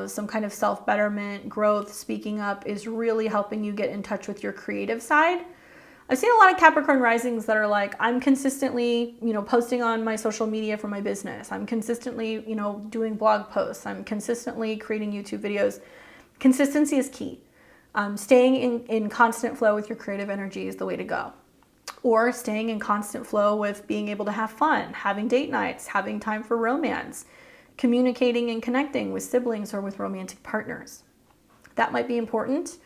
some kind of self-betterment, growth, speaking up is really helping you get in touch with your creative side. I've seen a lot of Capricorn risings that are like, I'm consistently, you know, posting on my social media for my business. I'm consistently, you know, doing blog posts. I'm consistently creating YouTube videos. Consistency is key. Staying in constant flow with your creative energy is the way to go. Or staying in constant flow with being able to have fun, having date nights, having time for romance, communicating and connecting with siblings or with romantic partners. That might be important.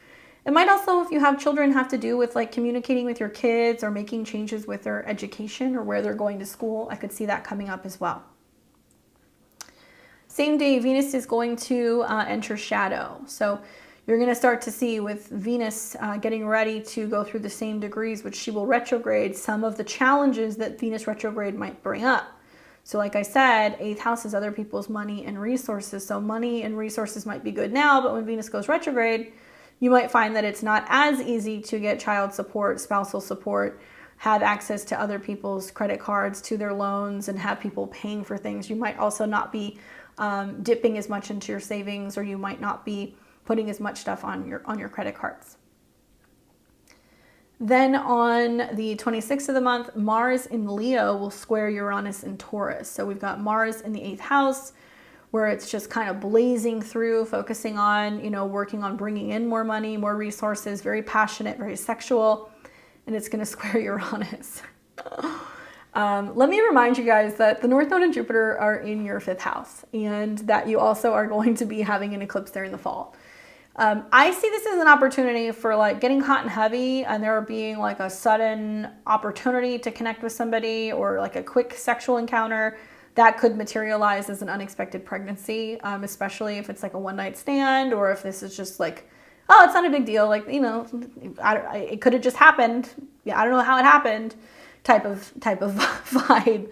It might also, if you have children, have to do with like communicating with your kids or making changes with their education or where they're going to school. I could see that coming up as well. Same day, Venus is going to enter shadow. So you're going to start to see with Venus getting ready to go through the same degrees, which she will retrograde, some of the challenges that Venus retrograde might bring up. So like I said, 8th house is other people's money and resources. So money and resources might be good now, but when Venus goes retrograde, you might find that it's not as easy to get child support, spousal support, have access to other people's credit cards, to their loans, and have people paying for things. You might also not be dipping as much into your savings, or you might not be putting as much stuff on your credit cards. Then on the 26th of the month, Mars in Leo will square Uranus in Taurus. So we've got Mars in the 8th house, where it's just kind of blazing through, focusing on, you know, working on bringing in more money, more resources, very passionate, very sexual, and it's going to square Uranus. Let me remind you guys that the North Node and Jupiter are in your 5th house, and that you also are going to be having an eclipse there in the fall. I see this as an opportunity for like getting hot and heavy, and there being like a sudden opportunity to connect with somebody, or like a quick sexual encounter that could materialize as an unexpected pregnancy, especially if it's like a one-night stand, or if this is just like, oh, it's not a big deal, like, you know, it could have just happened. Yeah, I don't know how it happened, type of vibe,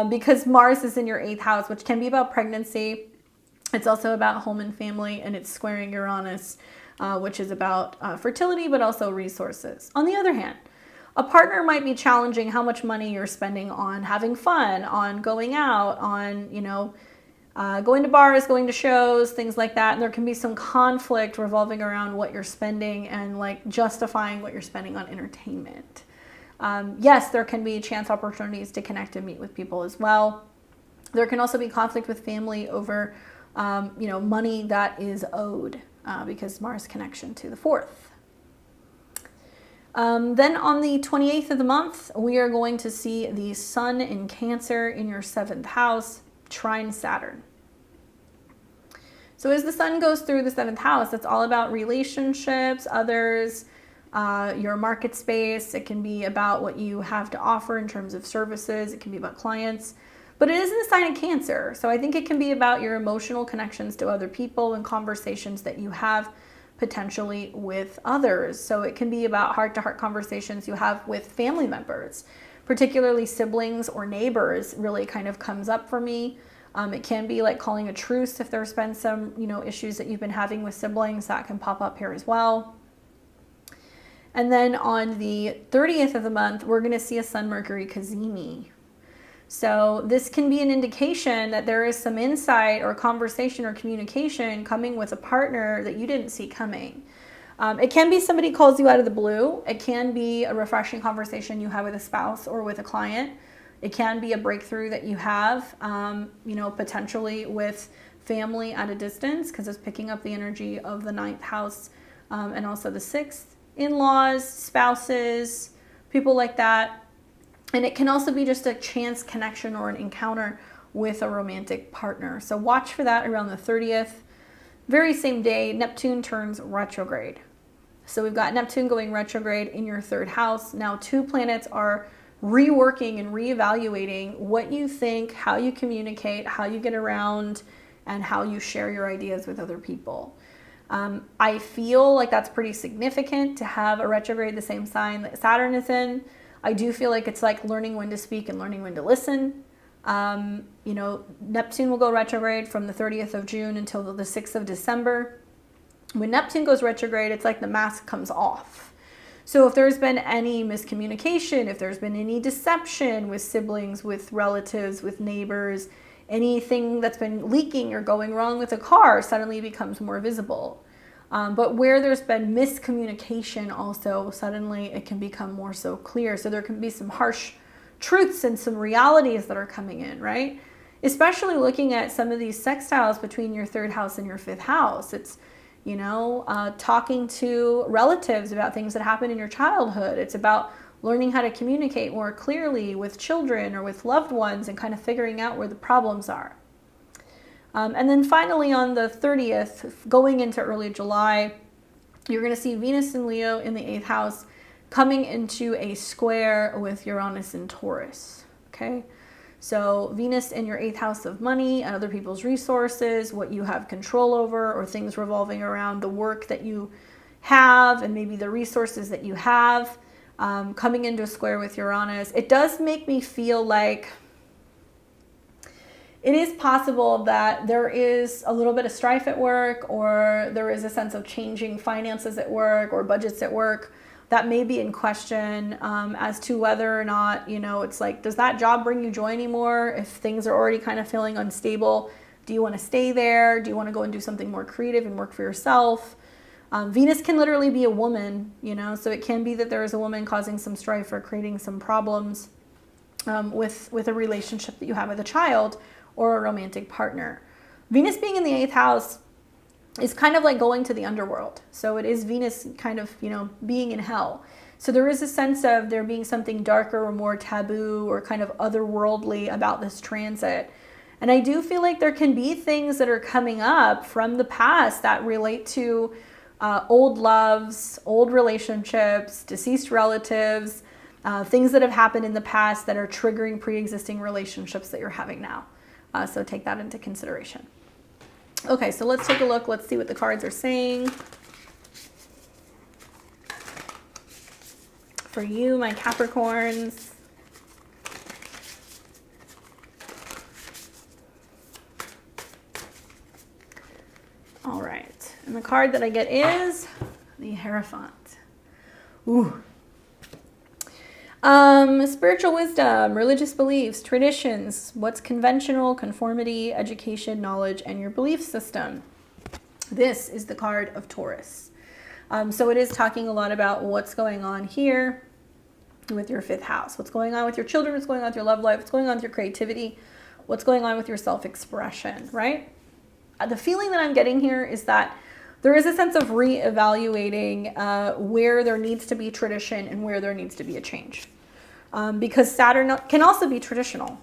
because Mars is in your 8th house, which can be about pregnancy. It's also about home and family, and it's squaring Uranus, which is about fertility, but also resources. On the other hand, a partner might be challenging how much money you're spending on having fun, on going out, on, you know, going to bars, going to shows, things like that. And there can be some conflict revolving around what you're spending and like justifying what you're spending on entertainment. Yes, there can be chance opportunities to connect and meet with people as well. There can also be conflict with family over, you know, money that is owed, because Mars connection to the 4th. Then on the 28th of the month, we are going to see the Sun in Cancer in your 7th house, trine Saturn. So as the Sun goes through the 7th house, it's all about relationships, others, your market space. It can be about what you have to offer in terms of services. It can be about clients. But it is in the sign of Cancer. So I think it can be about your emotional connections to other people and conversations that you have potentially with others. So it can be about heart-to-heart conversations you have with family members, particularly siblings or neighbors really kind of comes up for me. It can be like calling a truce if there's been some, you know, issues that you've been having with siblings. That can pop up here as well. And then on the 30th of the month, we're going to see a Sun-Mercury cazimi. So this can be an indication that there is some insight or conversation or communication coming with a partner that you didn't see coming. It can be somebody calls you out of the blue. It can be a refreshing conversation you have with a spouse or with a client. It can be a breakthrough that you have, you know, potentially with family at a distance, because it's picking up the energy of the 9th house, and also the 6th, in-laws, spouses, people like that. And it can also be just a chance connection or an encounter with a romantic partner. So watch for that around the 30th. Very same day, Neptune turns retrograde. So we've got Neptune going retrograde in your 3rd house. Now 2 planets are reworking and reevaluating what you think, how you communicate, how you get around, and how you share your ideas with other people. I feel like that's pretty significant to have a retrograde the same sign that Saturn is in. I do feel like it's like learning when to speak and learning when to listen. You know, Neptune will go retrograde from the 30th of June until the 6th of December. When Neptune goes retrograde, it's like the mask comes off. So if there's been any miscommunication, if there's been any deception with siblings, with relatives, with neighbors, anything that's been leaking or going wrong with a car suddenly becomes more visible. But where there's been miscommunication also, suddenly it can become more so clear. So there can be some harsh truths and some realities that are coming in, right? Especially looking at some of these sextiles between your 3rd house and your 5th house. It's, you know, talking to relatives about things that happened in your childhood. It's about learning how to communicate more clearly with children or with loved ones and kind of figuring out where the problems are. And then finally on the 30th, going into early July, you're going to see Venus and Leo in the 8th house coming into a square with Uranus and Taurus. Okay, so Venus in your 8th house of money and other people's resources, what you have control over, or things revolving around the work that you have and maybe the resources that you have, coming into a square with Uranus. It does make me feel like it is possible that there is a little bit of strife at work, or there is a sense of changing finances at work or budgets at work that may be in question, as to whether or not, you know, it's like, does that job bring you joy anymore? If things are already kind of feeling unstable, do you want to stay there? Do you want to go and do something more creative and work for yourself? Venus can literally be a woman, you know, so it can be that there is a woman causing some strife or creating some problems with a relationship that you have with a child or a romantic partner. Venus being in the 8th house is kind of like going to the underworld. So it is Venus kind of, you know, being in hell. So there is a sense of there being something darker or more taboo or kind of otherworldly about this transit. And I do feel like there can be things that are coming up from the past that relate to old loves, old relationships, deceased relatives, things that have happened in the past that are triggering pre-existing relationships that you're having now. So take that into consideration. Okay, so let's take a look. Let's see what the cards are saying for you, my Capricorns. All right, and the card that I get is the Hierophant. Ooh. Spiritual wisdom, religious beliefs, traditions, what's conventional, conformity, education, knowledge, and your belief system. This is the card of Taurus. So it is talking a lot about what's going on here with your 5th house. What's going on with your children, what's going on with your love life, what's going on with your creativity, what's going on with your self-expression, right? The feeling that I'm getting here is that there is a sense of reevaluating where there needs to be tradition and where there needs to be a change. Because Saturn can also be traditional.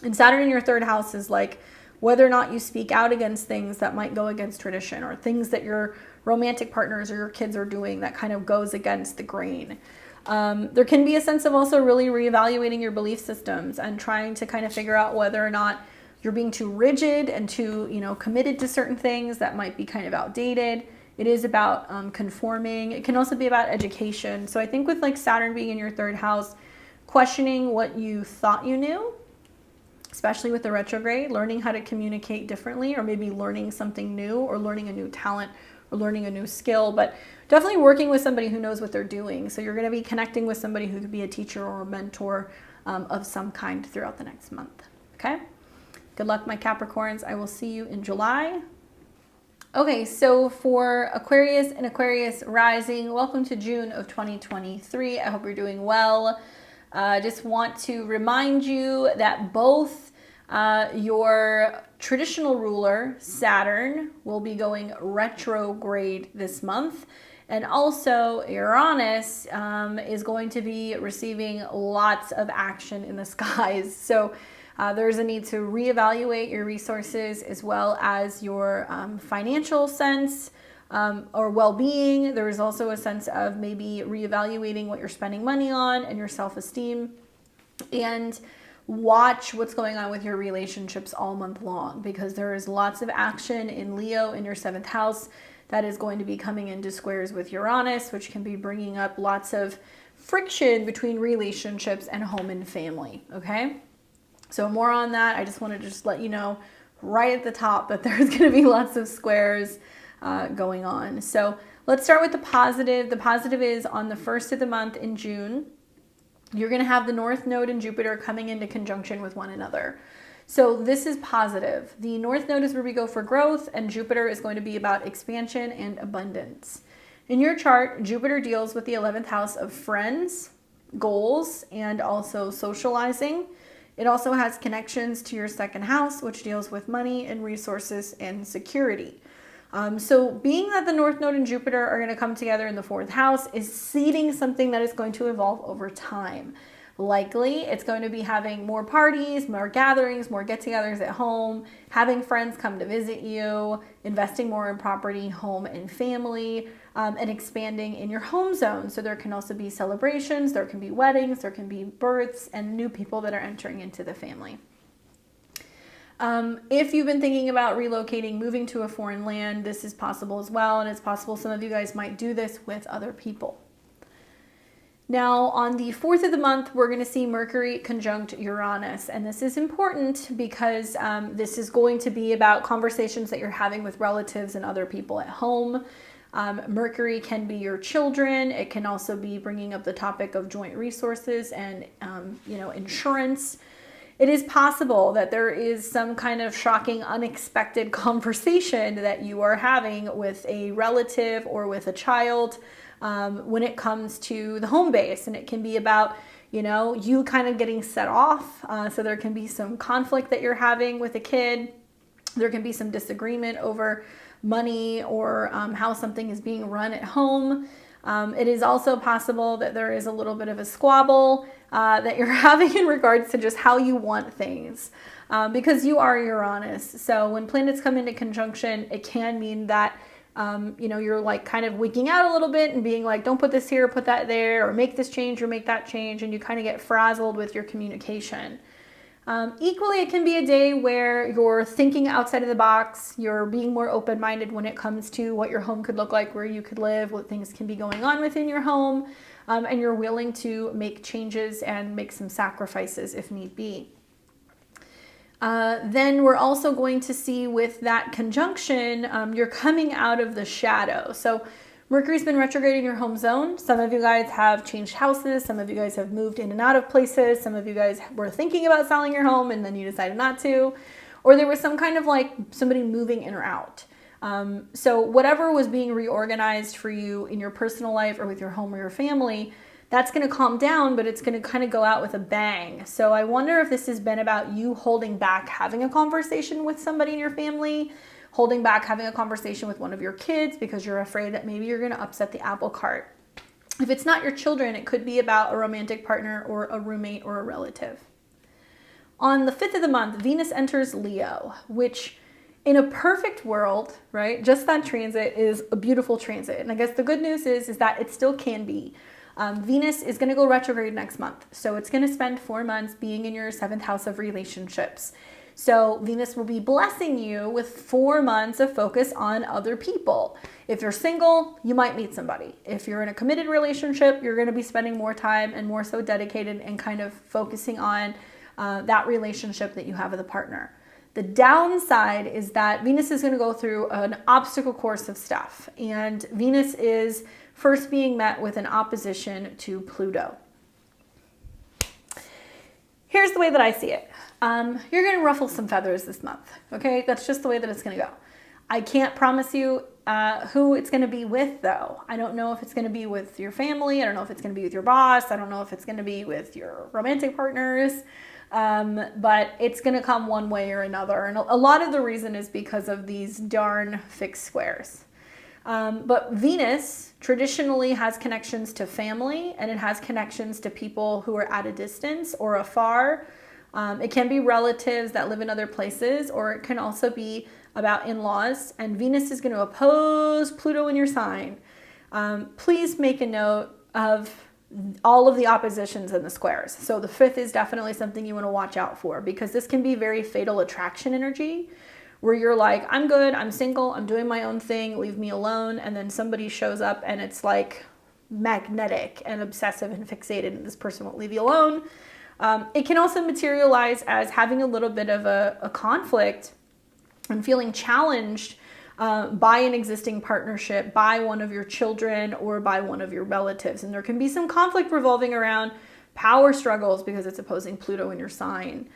And Saturn in your 3rd house is like whether or not you speak out against things that might go against tradition, or things that your romantic partners or your kids are doing that kind of goes against the grain. There can be a sense of also really reevaluating your belief systems and trying to kind of figure out whether or not you're being too rigid and too, committed to certain things that might be kind of outdated. It is about conforming. It can also be about education. So I think with like Saturn being in your 3rd house, questioning what you thought you knew, especially with the retrograde, learning how to communicate differently, or maybe learning something new, or learning a new talent, or learning a new skill, but definitely working with somebody who knows what they're doing. So you're going to be connecting with somebody who could be a teacher or a mentor of some kind throughout the next month. Okay? Good luck, my Capricorns. I will see you in July. Okay, so for Aquarius and Aquarius rising, welcome to June of 2023. I hope you're doing well. Just want to remind you that both your traditional ruler, Saturn, will be going retrograde this month. And also Uranus is going to be receiving lots of action in the skies. So there's a need to reevaluate your resources as well as your financial sense or well-being. There is also a sense of maybe reevaluating what you're spending money on and your self-esteem. And watch what's going on with your relationships all month long, because there is lots of action in Leo in your 7th house that is going to be coming into squares with Uranus, which can be bringing up lots of friction between relationships and home and family, okay? So more on that. I just wanted to just let you know right at the top that there's going to be lots of squares going on. So let's start with the positive. The positive is on the 1st of the month in June, you're going to have the North Node and Jupiter coming into conjunction with one another. So this is positive. The North Node is where we go for growth, and Jupiter is going to be about expansion and abundance. In your chart, Jupiter deals with the 11th house of friends, goals, and also socializing. It also has connections to your 2nd house, which deals with money and resources and security. So being that the North Node and Jupiter are going to come together in the 4th house is seeding something that is going to evolve over time. Likely, it's going to be having more parties, more gatherings, more get-togethers at home, having friends come to visit you, investing more in property, home, and family, and expanding in your home zone. So there can also be celebrations, there can be weddings, there can be births, and new people that are entering into the family. If you've been thinking about relocating, moving to a foreign land, this is possible as well, and it's possible some of you guys might do this with other people. Now, on the 4th of the month, we're going to see Mercury conjunct Uranus, and this is important because this is going to be about conversations that you're having with relatives and other people at home. Mercury can be your children. It can also be bringing up the topic of joint resources and, insurance. It is possible that there is some kind of shocking, unexpected conversation that you are having with a relative or with a child when it comes to the home base. And it can be about, you kind of getting set off. So there can be some conflict that you're having with a kid. There can be some disagreement over money or how something is being run at home. It is also possible that there is a little bit of a squabble that you're having in regards to just how you want things, because you are Uranus. So when planets come into conjunction, it can mean that You know, you're like kind of wigging out a little bit and being like, don't put this here, put that there, or make this change or make that change. And you kind of get frazzled with your communication. Equally, it can be a day where you're thinking outside of the box, you're being more open-minded when it comes to what your home could look like, where you could live, what things can be going on within your home, and you're willing to make changes and make some sacrifices if need be. Then we're also going to see with that conjunction, you're coming out of the shadow. So Mercury's been retrograde in your home zone. Some of you guys have changed houses. Some of you guys have moved in and out of places. Some of you guys were thinking about selling your home and then you decided not to. Or there was some kind of like somebody moving in or out. So whatever was being reorganized for you in your personal life or with your home or your family, that's going to calm down, but it's going to kind of go out with a bang. So I wonder if this has been about you holding back having a conversation with somebody in your family, holding back having a conversation with one of your kids because you're afraid that maybe you're going to upset the apple cart. If it's not your children, it could be about a romantic partner or a roommate or a relative. On the 5th of the month, Venus enters Leo, which in a perfect world, right, just that transit is a beautiful transit. And I guess the good news is that it still can be. Venus is going to go retrograde next month. So it's going to spend 4 months being in your 7th house of relationships. So Venus will be blessing you with 4 months of focus on other people. If you're single, you might meet somebody. If you're in a committed relationship, you're going to be spending more time and more so dedicated and kind of focusing on that relationship that you have with a partner. The downside is that Venus is going to go through an obstacle course of stuff. And Venus is first being met with an opposition to Pluto. Here's the way that I see it. You're going to ruffle some feathers this month, okay? That's just the way that it's going to go. I can't promise you who it's going to be with, though. I don't know if it's going to be with your family. I don't know if it's going to be with your boss. I don't know if it's going to be with your romantic partners. But it's going to come one way or another. And a lot of the reason is because of these darn fixed squares. But Venus traditionally has connections to family, and it has connections to people who are at a distance or afar. It can be relatives that live in other places, or it can also be about in-laws. And Venus is going to oppose Pluto in your sign. Please make a note of all of the oppositions and the squares. So the 5th is definitely something you want to watch out for, because this can be very fatal attraction energy, where you're like, I'm good, I'm single, I'm doing my own thing, leave me alone. And then somebody shows up and it's like magnetic and obsessive and fixated, and this person won't leave you alone. It can also materialize as having a little bit of a conflict and feeling challenged by an existing partnership, by one of your children, or by one of your relatives. And there can be some conflict revolving around power struggles because it's opposing Pluto in your sign.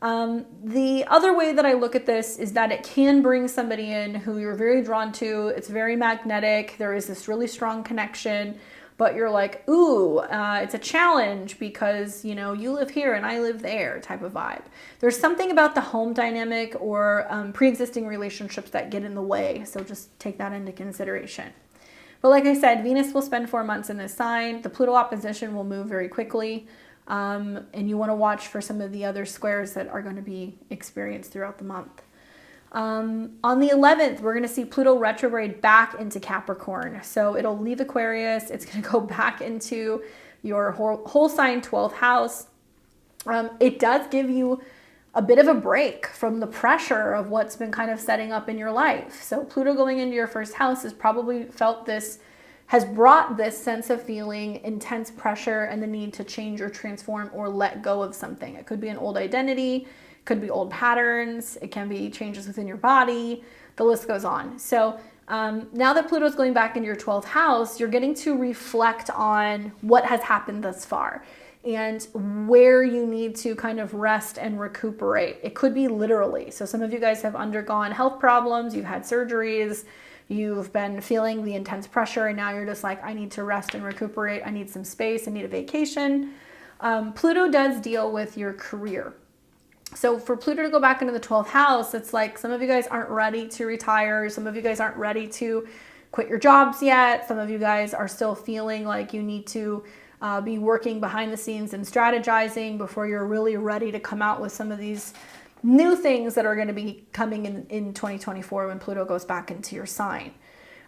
The other way that I look at this is that it can bring somebody in who you're very drawn to. It's very magnetic. There is this really strong connection, but you're like, ooh, it's a challenge because, you know, you live here and I live there type of vibe. There's something about the home dynamic or pre-existing relationships that get in the way. So just take that into consideration. But like I said, Venus will spend 4 months in this sign. The Pluto opposition will move very quickly. And you want to watch for some of the other squares that are going to be experienced throughout the month. On the 11th, we're going to see Pluto retrograde back into Capricorn. So it'll leave Aquarius. It's going to go back into your whole sign 12th house. It does give you a bit of a break from the pressure of what's been kind of setting up in your life. So Pluto going into your first house has probably has brought this sense of feeling intense pressure and the need to change or transform or let go of something. It could be an old identity, could be old patterns, it can be changes within your body, the list goes on. So now that Pluto's going back into your 12th house, you're getting to reflect on what has happened thus far and where you need to kind of rest and recuperate. It could be literally. So some of you guys have undergone health problems, you've had surgeries, you've been feeling the intense pressure, and now you're just like, I need to rest and recuperate. I need some space. I need a vacation. Pluto does deal with your career. So for Pluto to go back into the 12th house, it's like some of you guys aren't ready to retire. Some of you guys aren't ready to quit your jobs yet. Some of you guys are still feeling like you need to be working behind the scenes and strategizing before you're really ready to come out with some of these new things that are going to be coming in 2024 when Pluto goes back into your sign.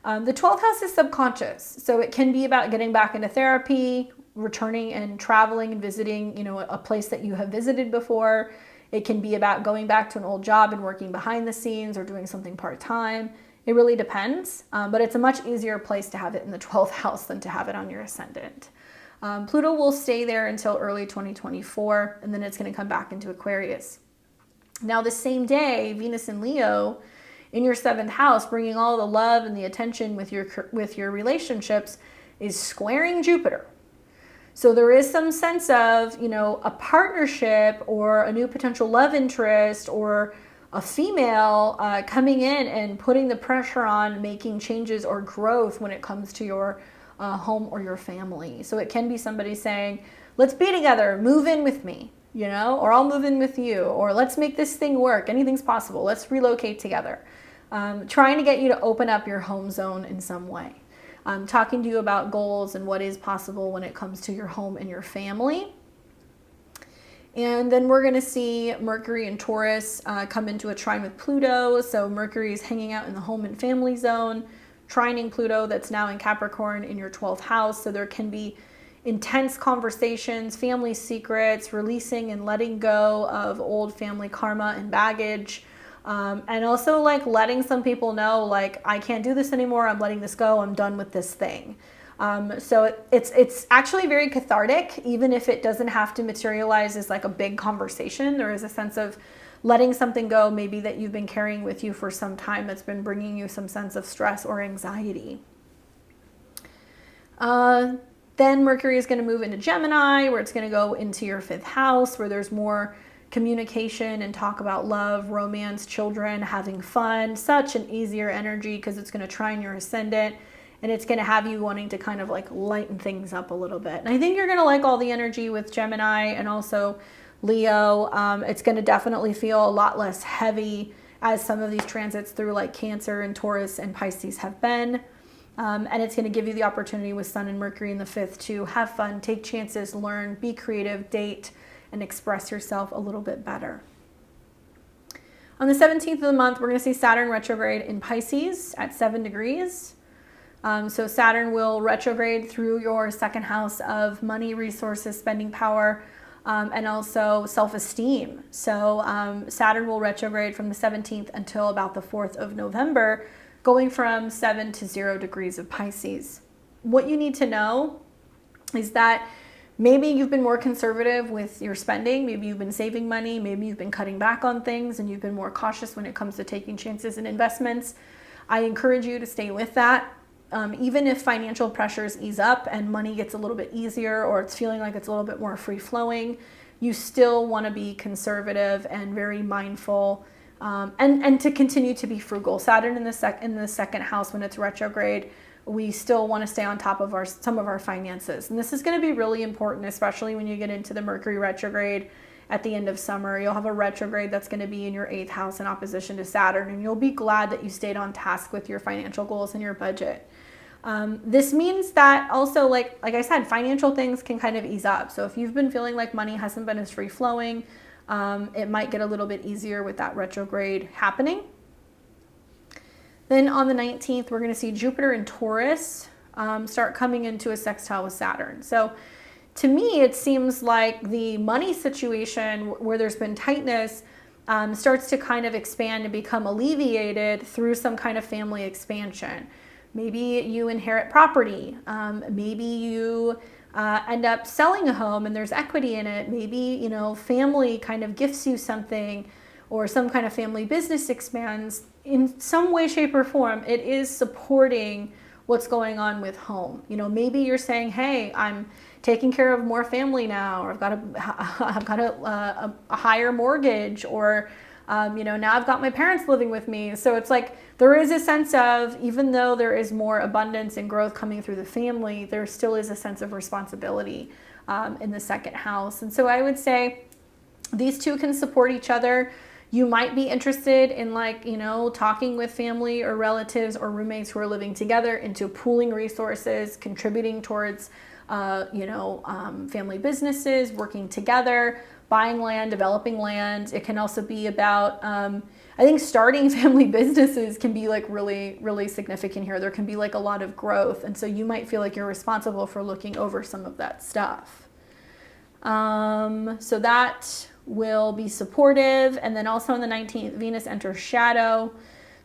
The 12th house is subconscious. So it can be about getting back into therapy, returning and traveling and visiting, you know, a place that you have visited before. It can be about going back to an old job and working behind the scenes or doing something part-time. It really depends, but it's a much easier place to have it in the 12th house than to have it on your ascendant. Pluto will stay there until early 2024, and then it's going to come back into Aquarius. Now, the same day, Venus in Leo in your 7th house, bringing all the love and the attention with your relationships, is squaring Jupiter. So there is some sense of, you know, a partnership or a new potential love interest or a female coming in and putting the pressure on making changes or growth when it comes to your home or your family. So it can be somebody saying, let's be together, move in with me, you know, or I'll move in with you, or let's make this thing work. Anything's possible. Let's relocate together. Trying to get you to open up your home zone in some way. Talking to you about goals and what is possible when it comes to your home and your family. And then we're going to see Mercury and Taurus come into a trine with Pluto. So Mercury is hanging out in the home and family zone, trining Pluto that's now in Capricorn in your 12th house. So there can be intense conversations, family secrets, releasing and letting go of old family karma and baggage. And also like letting some people know, like, I can't do this anymore. I'm letting this go. I'm done with this thing. So it's actually very cathartic, even if it doesn't have to materialize as like a big conversation. There is a sense of letting something go, maybe that you've been carrying with you for some time, that's been bringing you some sense of stress or anxiety. Then Mercury is going to move into Gemini, where it's going to go into your 5th house, where there's more communication and talk about love, romance, children, having fun. Such an easier energy because it's going to trine your ascendant, and it's going to have you wanting to kind of like lighten things up a little bit. And I think you're going to like all the energy with Gemini and also Leo. It's going to definitely feel a lot less heavy as some of these transits through like Cancer and Taurus and Pisces have been. And it's going to give you the opportunity with Sun and Mercury in the 5th to have fun, take chances, learn, be creative, date, and express yourself a little bit better. On the 17th of the month, we're going to see Saturn retrograde in Pisces at 7 degrees. So Saturn will retrograde through your 2nd house of money, resources, spending power, and also self-esteem. So Saturn will retrograde from the 17th until about the 4th of November, going from 7 to 0 degrees of Pisces. What you need to know is that maybe you've been more conservative with your spending. Maybe you've been saving money. Maybe you've been cutting back on things and you've been more cautious when it comes to taking chances in investments. I encourage you to stay with that. Even if financial pressures ease up and money gets a little bit easier, or it's feeling like it's a little bit more free flowing, you still want to be conservative and very mindful, and to continue to be frugal. Saturn in the 2nd house, when it's retrograde, we still want to stay on top of some of our finances. And this is going to be really important, especially when you get into the Mercury retrograde at the end of summer. You'll have a retrograde that's going to be in your 8th house in opposition to Saturn, and you'll be glad that you stayed on task with your financial goals and your budget. This means that also, like I said, financial things can kind of ease up. So if you've been feeling like money hasn't been as free flowing, it might get a little bit easier with that retrograde happening. Then on the 19th, we're going to see Jupiter and Taurus start coming into a sextile with Saturn. So to me, it seems like the money situation where there's been tightness starts to kind of expand and become alleviated through some kind of family expansion. Maybe you inherit property. Maybe you end up selling a home and there's equity in it. Maybe, you know, family kind of gifts you something, or some kind of family business expands. In some way, shape, or form, it is supporting what's going on with home. You know, maybe you're saying, hey, I'm taking care of more family now, or I've got a higher mortgage, or you know, now I've got my parents living with me. So it's like there is a sense of, even though there is more abundance and growth coming through the family, there still is a sense of responsibility in the 2nd house. And so I would say these two can support each other. You might be interested in, like, you know, talking with family or relatives or roommates who are living together into pooling resources, contributing towards, family businesses, working together. buying land, developing land. It can also be about, I think starting family businesses can be like really, really significant here. There can be like a lot of growth. And so you might feel like you're responsible for looking over some of that stuff. So that will be supportive. And then also on the 19th, Venus enters shadow.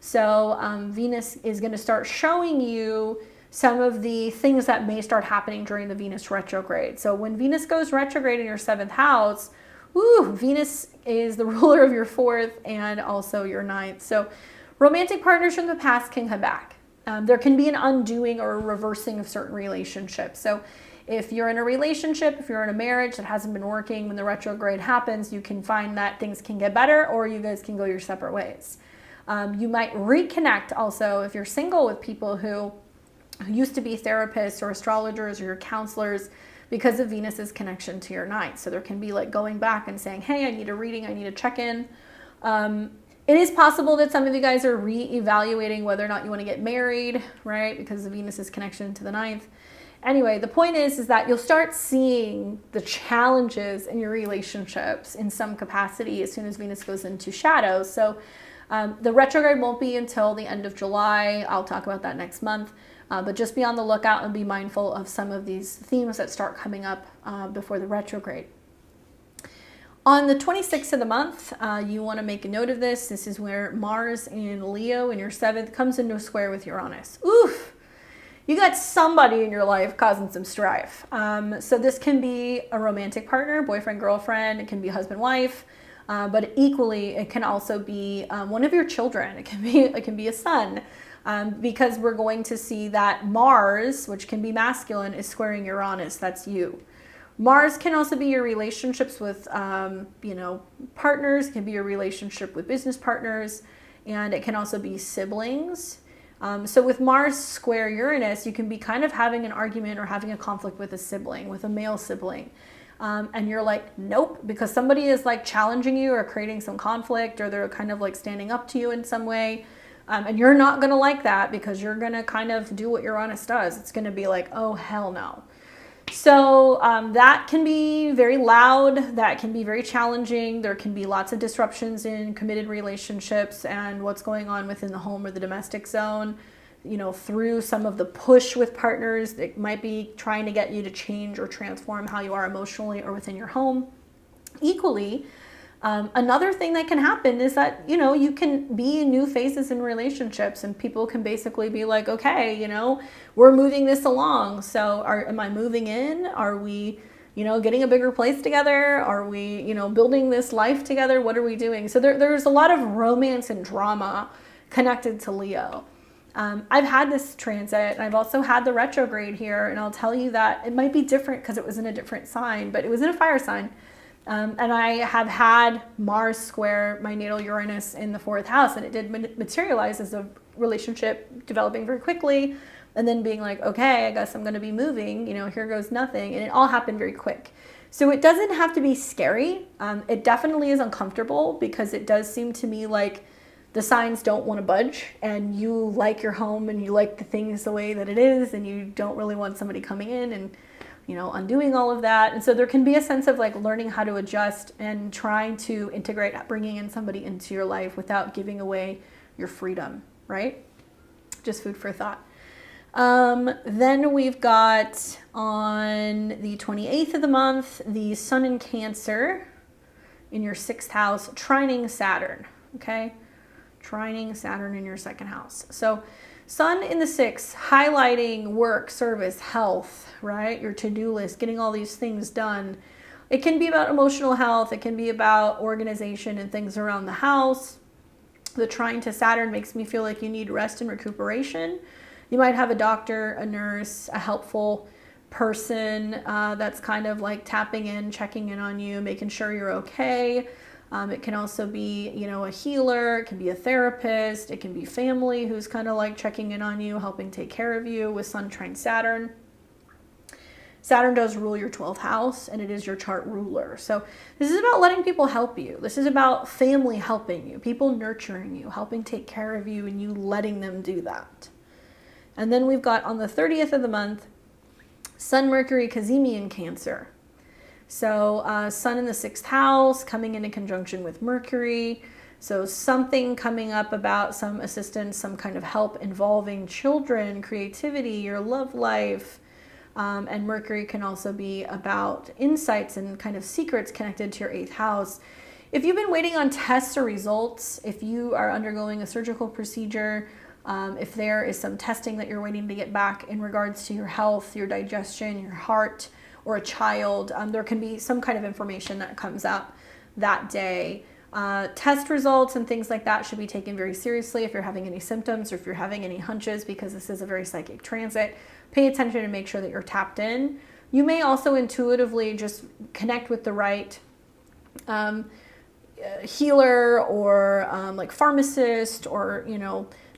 So Venus is going to start showing you some of the things that may start happening during the Venus retrograde. So when Venus goes retrograde in your 7th house, Venus is the ruler of your 4th and also your 9th. So romantic partners from the past can come back. There can be an undoing or a reversing of certain relationships. So if you're in a relationship, if you're in a marriage that hasn't been working, when the retrograde happens, you can find that things can get better, or you guys can go your separate ways. You might reconnect also if you're single with people who used to be therapists or astrologers or your counselors because of Venus's connection to your 9th. So there can be like going back and saying, hey, I need a reading, I need a check-in. It is possible that some of you guys are re-evaluating whether or not you want to get married, right? Because of Venus's connection to the 9th. Anyway, the point is that you'll start seeing the challenges in your relationships in some capacity as soon as Venus goes into shadow. So the retrograde won't be until the end of July. I'll talk about that next month. But just be on the lookout and be mindful of some of these themes that start coming up before the retrograde. On the 26th of the month, you want to make a note of this. This is where Mars in Leo in your 7th comes into a square with Uranus. Oof! You got somebody in your life causing some strife. So this can be a romantic partner, boyfriend, girlfriend. It can be husband, wife. But equally, it can also be one of your children. It can be a son. Because we're going to see that Mars, which can be masculine, is squaring Uranus. That's you. Mars can also be your relationships with, partners. It can be your relationship with business partners, and it can also be siblings. So with Mars square Uranus, you can be kind of having an argument or having a conflict with a sibling, with a male sibling. And you're like, nope, because somebody is like challenging you or creating some conflict, or they're kind of like standing up to you in some way. And you're not going to like that because you're going to kind of do what Uranus does. It's going to be like, oh, hell no. So that can be very loud. That can be very challenging. There can be lots of disruptions in committed relationships and what's going on within the home or the domestic zone, through some of the push with partners that might be trying to get you to change or transform how you are emotionally or within your home. Equally, another thing that can happen is that, you can be in new phases in relationships and people can basically be like, okay, we're moving this along. So am I moving in? Are we, getting a bigger place together? Are we, building this life together? What are we doing? So there's a lot of romance and drama connected to Leo. I've had this transit and I've also had the retrograde here. And I'll tell you that it might be different because it was in a different sign, but it was in a fire sign. And I have had Mars square my natal Uranus in the 4th house, and it did materialize as a relationship developing very quickly, and then being like, okay, I guess I'm going to be moving, here goes nothing. And it all happened very quick. So it doesn't have to be scary. It definitely is uncomfortable because it does seem to me like the signs don't want to budge, and you like your home and you like the things the way that it is, and you don't really want somebody coming in and undoing all of that. And so there can be a sense of like learning how to adjust and trying to integrate, bringing in somebody into your life without giving away your freedom, right? Just food for thought. Then we've got on the 28th of the month, the Sun in Cancer in your 6th house, trining Saturn, okay? Trining Saturn in your 2nd house. So Sun in the 6th, highlighting work, service, health, right? Your to-do list, getting all these things done. It can be about emotional health. It can be about organization and things around the house. The trine to Saturn makes me feel like you need rest and recuperation. You might have a doctor, a nurse, a helpful person that's kind of like tapping in, checking in on you, making sure you're okay. It can also be, a healer. It can be a therapist. It can be family who's kind of like checking in on you, helping take care of you with Sun trine Saturn. Saturn does rule your 12th house, and it is your chart ruler. So this is about letting people help you. This is about family helping you, people nurturing you, helping take care of you, and you letting them do that. And then we've got on the 30th of the month, Sun, Mercury, Cazimi in Cancer. So Sun in the 6th house coming into conjunction with Mercury. So something coming up about some assistance, some kind of help involving children, creativity, your love life. And Mercury can also be about insights and kind of secrets connected to your 8th house. If you've been waiting on tests or results, if you are undergoing a surgical procedure, if there is some testing that you're waiting to get back in regards to your health, your digestion, your heart, or a child, there can be some kind of information that comes up that day. Test results and things like that should be taken very seriously if you're having any symptoms or if you're having any hunches, because this is a very psychic transit. Pay attention and make sure that you're tapped in. You may also intuitively just connect with the right healer or like pharmacist or,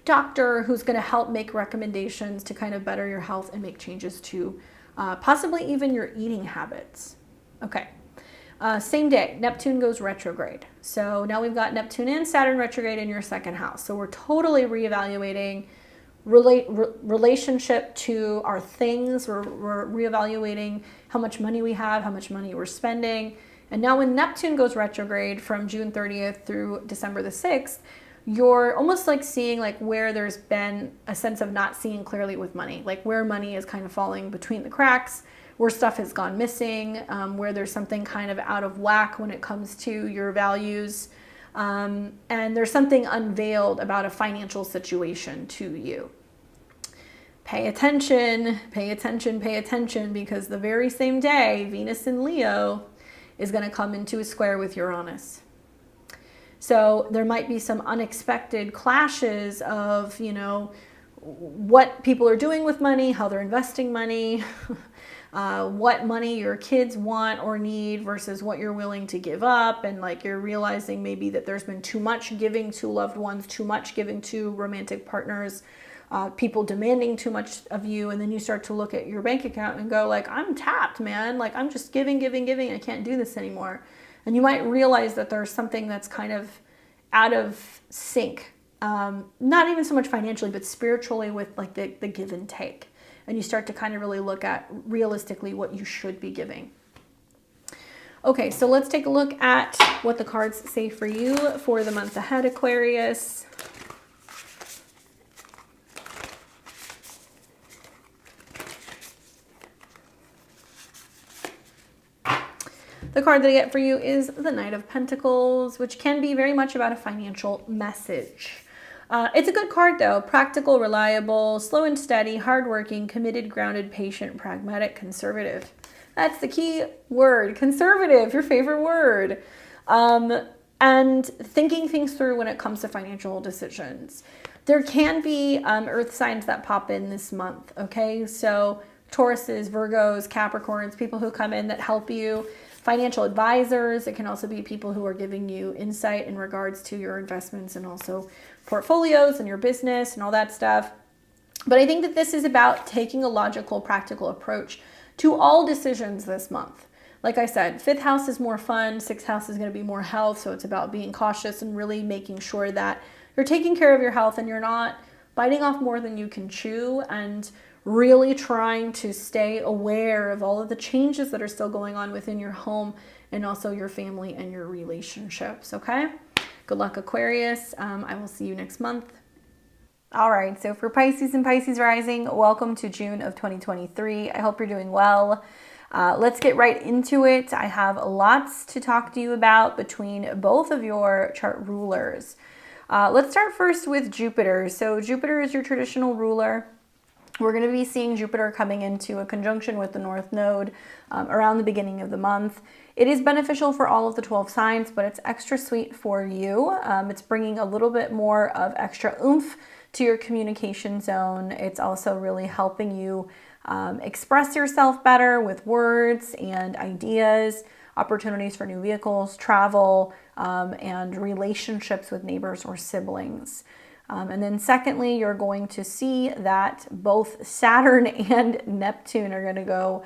doctor who's going to help make recommendations to kind of better your health and make changes to possibly even your eating habits. Okay. Same day, Neptune goes retrograde. So now we've got Neptune and Saturn retrograde in your 2nd house. So we're totally reevaluating relationship to our things. We're reevaluating how much money we have, how much money we're spending. And now when Neptune goes retrograde from June 30th through December the 6th, you're almost like seeing like where there's been a sense of not seeing clearly with money, like where money is kind of falling between the cracks, where stuff has gone missing, where there's something kind of out of whack when it comes to your values. And there's something unveiled about a financial situation to you. Pay attention, pay attention, pay attention, because the very same day, Venus in Leo is going to come into a square with Uranus. So there might be some unexpected clashes of, what people are doing with money, how they're investing money, what money your kids want or need versus what you're willing to give up. And like you're realizing maybe that there's been too much giving to loved ones, too much giving to romantic partners, people demanding too much of you. And then you start to look at your bank account and go like, I'm tapped, man. Like I'm just giving. I can't do this anymore. And you might realize that there's something that's kind of out of sync, not even so much financially, but spiritually with like the give and take. And you start to kind of really look at realistically what you should be giving. Okay, so let's take a look at what the cards say for you for the month ahead, Aquarius. The card that I get for you is the Knight of Pentacles, which can be very much about a financial message. It's a good card though. Practical, reliable, slow and steady, hardworking, committed, grounded, patient, pragmatic, conservative. That's the key word, conservative, your favorite word. And thinking things through when it comes to financial decisions. There can be earth signs that pop in this month, okay? So Tauruses, Virgos, Capricorns, people who come in that help you. Financial advisors. It can also be people who are giving you insight in regards to your investments and also portfolios and your business and all that stuff. But I think that this is about taking a logical, practical approach to all decisions this month. Like I said, 5th house is more fun. 6th house is going to be more health. So it's about being cautious and really making sure that you're taking care of your health and you're not biting off more than you can chew, and really trying to stay aware of all of the changes that are still going on within your home and also your family and your relationships, okay? Good luck, Aquarius. I will see you next month. All right, so for Pisces and Pisces rising, welcome to June of 2023. I hope you're doing well. Let's get right into it. I have lots to talk to you about between both of your chart rulers. Let's start first with Jupiter. So Jupiter is your traditional ruler. We're going to be seeing Jupiter coming into a conjunction with the North Node around the beginning of the month. It is beneficial for all of the 12 signs, but it's extra sweet for you. It's bringing a little bit more of extra oomph to your communication zone. It's also really helping you express yourself better with words and ideas, opportunities for new vehicles, travel, and relationships with neighbors or siblings. And then secondly, you're going to see that both Saturn and Neptune are going to go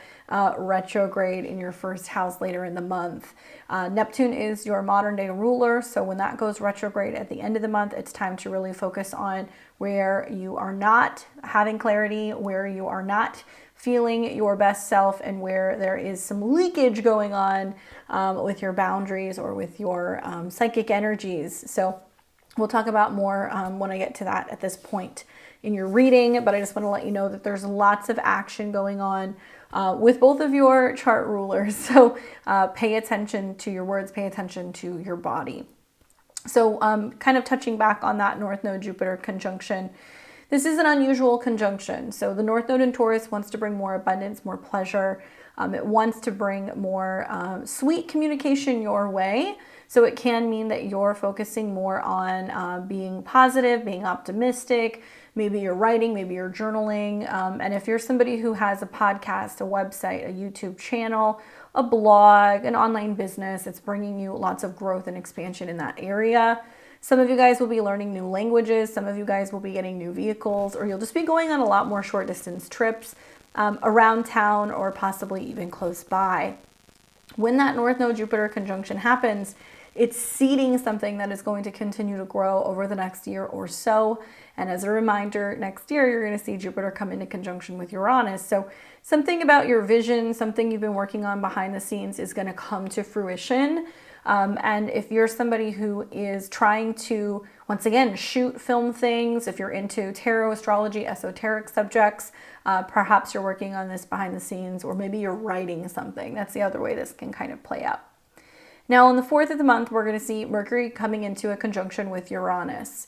retrograde in your 1st house later in the month. Neptune is your modern day ruler. So when that goes retrograde at the end of the month, it's time to really focus on where you are not having clarity, where you are not feeling your best self and where there is some leakage going on with your boundaries or with your psychic energies. So we'll talk about more when I get to that at this point in your reading, but I just want to let you know that there's lots of action going on with both of your chart rulers. So pay attention to your words, pay attention to your body. So kind of touching back on that North Node Jupiter conjunction, this is an unusual conjunction. So the North Node in Taurus wants to bring more abundance, more pleasure. It wants to bring more sweet communication your way. So it can mean that you're focusing more on being positive, being optimistic. Maybe you're writing, maybe you're journaling. And if you're somebody who has a podcast, a website, a YouTube channel, a blog, an online business, it's bringing you lots of growth and expansion in that area. Some of you guys will be learning new languages. Some of you guys will be getting new vehicles, or you'll just be going on a lot more short distance trips around town or possibly even close by. When that North Node Jupiter conjunction happens, it's seeding something that is going to continue to grow over the next year or so. And as a reminder, next year you're going to see Jupiter come into conjunction with Uranus. So something about your vision, something you've been working on behind the scenes is going to come to fruition. And if you're somebody who is trying to, once again, shoot, film things, if you're into tarot, astrology, esoteric subjects, perhaps you're working on this behind the scenes, or maybe you're writing something. That's the other way this can kind of play out. Now, on the 4th of the month, we're going to see Mercury coming into a conjunction with Uranus.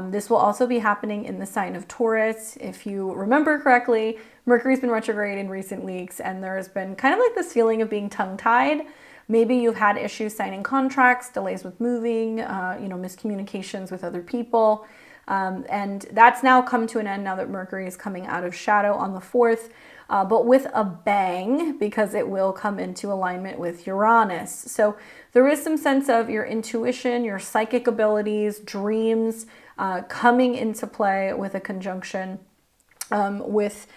This will also be happening in the sign of Taurus. If you remember correctly, Mercury's been retrograde in recent weeks, and there's been kind of like this feeling of being tongue-tied. Maybe you've had issues signing contracts, delays with moving, miscommunications with other people. And that's now come to an end now that Mercury is coming out of shadow on the 4th, but with a bang, because it will come into alignment with Uranus. So there is some sense of your intuition, your psychic abilities, dreams coming into play with a conjunction with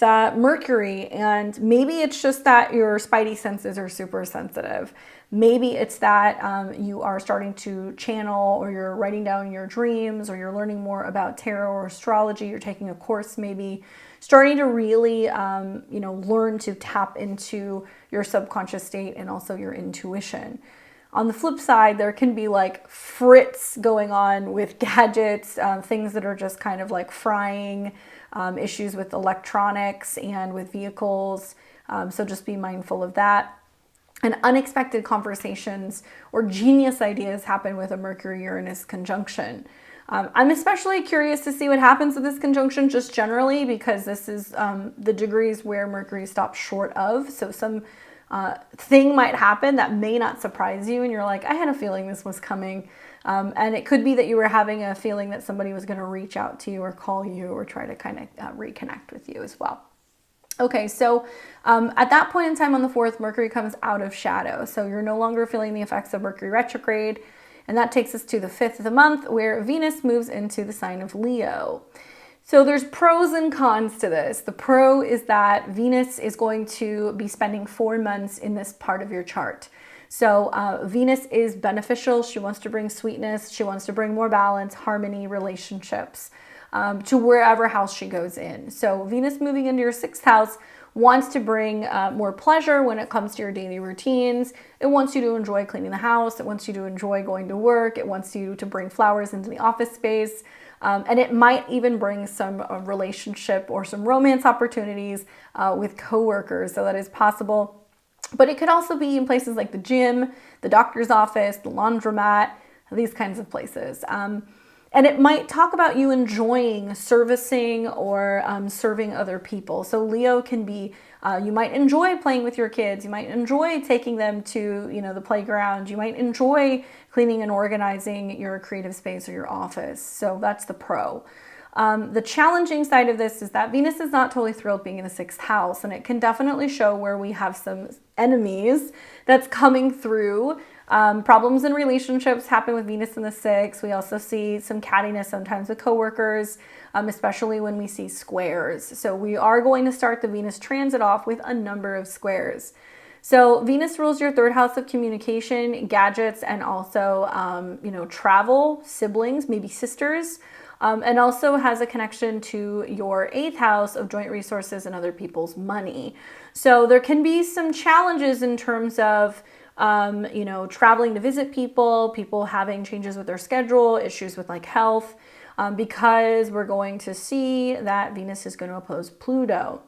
Mercury. And maybe it's just that your spidey senses are super sensitive. Maybe it's that you are starting to channel, or you're writing down your dreams, or you're learning more about tarot or astrology. You're taking a course, maybe starting to really, learn to tap into your subconscious state and also your intuition. On the flip side, there can be like fritz going on with gadgets, things that are just kind of like frying, issues with electronics and with vehicles. So just be mindful of that. And unexpected conversations or genius ideas happen with a Mercury-Uranus conjunction. I'm especially curious to see what happens with this conjunction just generally, because this is the degrees where Mercury stops short of. So some thing might happen that may not surprise you, and you're like, I had a feeling this was coming. And it could be that you were having a feeling that somebody was going to reach out to you or call you or try to kind of reconnect with you as well. Okay, so at that point in time on the 4th, Mercury comes out of shadow. So you're no longer feeling the effects of Mercury retrograde. And that takes us to the 5th of the month, where Venus moves into the sign of Leo. So there's pros and cons to this. The pro is that Venus is going to be spending 4 months in this part of your chart. So Venus is beneficial. She wants to bring sweetness. She wants to bring more balance, harmony, relationships to wherever house she goes in. So Venus moving into your 6th house wants to bring more pleasure when it comes to your daily routines. It wants you to enjoy cleaning the house. It wants you to enjoy going to work. It wants you to bring flowers into the office space. And it might even bring some relationship or some romance opportunities with coworkers. So that is possible. But it could also be in places like the gym, the doctor's office, the laundromat, these kinds of places. And it might talk about you enjoying servicing or serving other people. So Leo can be, you might enjoy playing with your kids. You might enjoy taking them to, the playground. You might enjoy cleaning and organizing your creative space or your office. So that's the pro. The challenging side of this is that Venus is not totally thrilled being in the 6th house, and it can definitely show where we have some enemies that's coming through. Problems in relationships happen with Venus in the 6th. We also see some cattiness sometimes with coworkers, especially when we see squares. So we are going to start the Venus transit off with a number of squares. So Venus rules your 3rd house of communication, gadgets, and also, travel, siblings, maybe sisters. and also has a connection to your 8th house of joint resources and other people's money. So there can be some challenges in terms of you know, traveling to visit people having changes with their schedule, issues with like health, because we're going to see that Venus is going to oppose Pluto.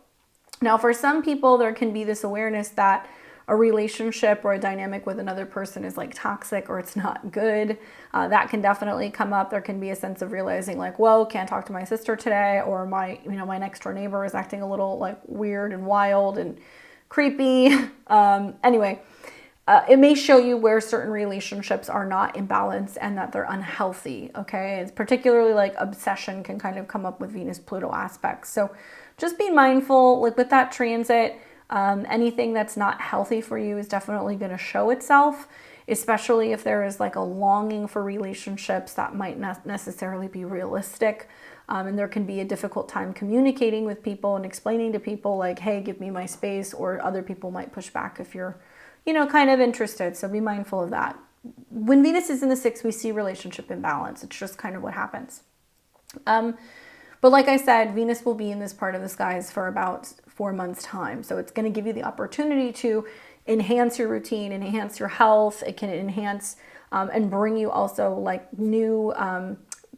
Now, for some people, there can be this awareness that a relationship or a dynamic with another person is like toxic or it's not good. That can definitely come up. There can be a sense of realizing like, whoa, can't talk to my sister today, or my, you know, my next door neighbor is acting a little like weird and wild and creepy. Anyway, it may show you where certain relationships are not in balance and that they're unhealthy, okay? It's particularly like obsession can kind of come up with Venus-Pluto aspects. So just be mindful, like with that transit, anything that's not healthy for you is definitely going to show itself, especially if there is like a longing for relationships that might not necessarily be realistic. And there can be a difficult time communicating with people and explaining to people like, hey, give me my space, or other people might push back if you're, you know, kind of interested. So be mindful of that. When Venus is in the 6th, we see relationship imbalance. It's just kind of what happens. But like I said, Venus will be in this part of the skies for about 4 months' time. So it's going to give you the opportunity to enhance your routine, enhance your health. It can enhance and bring you also like new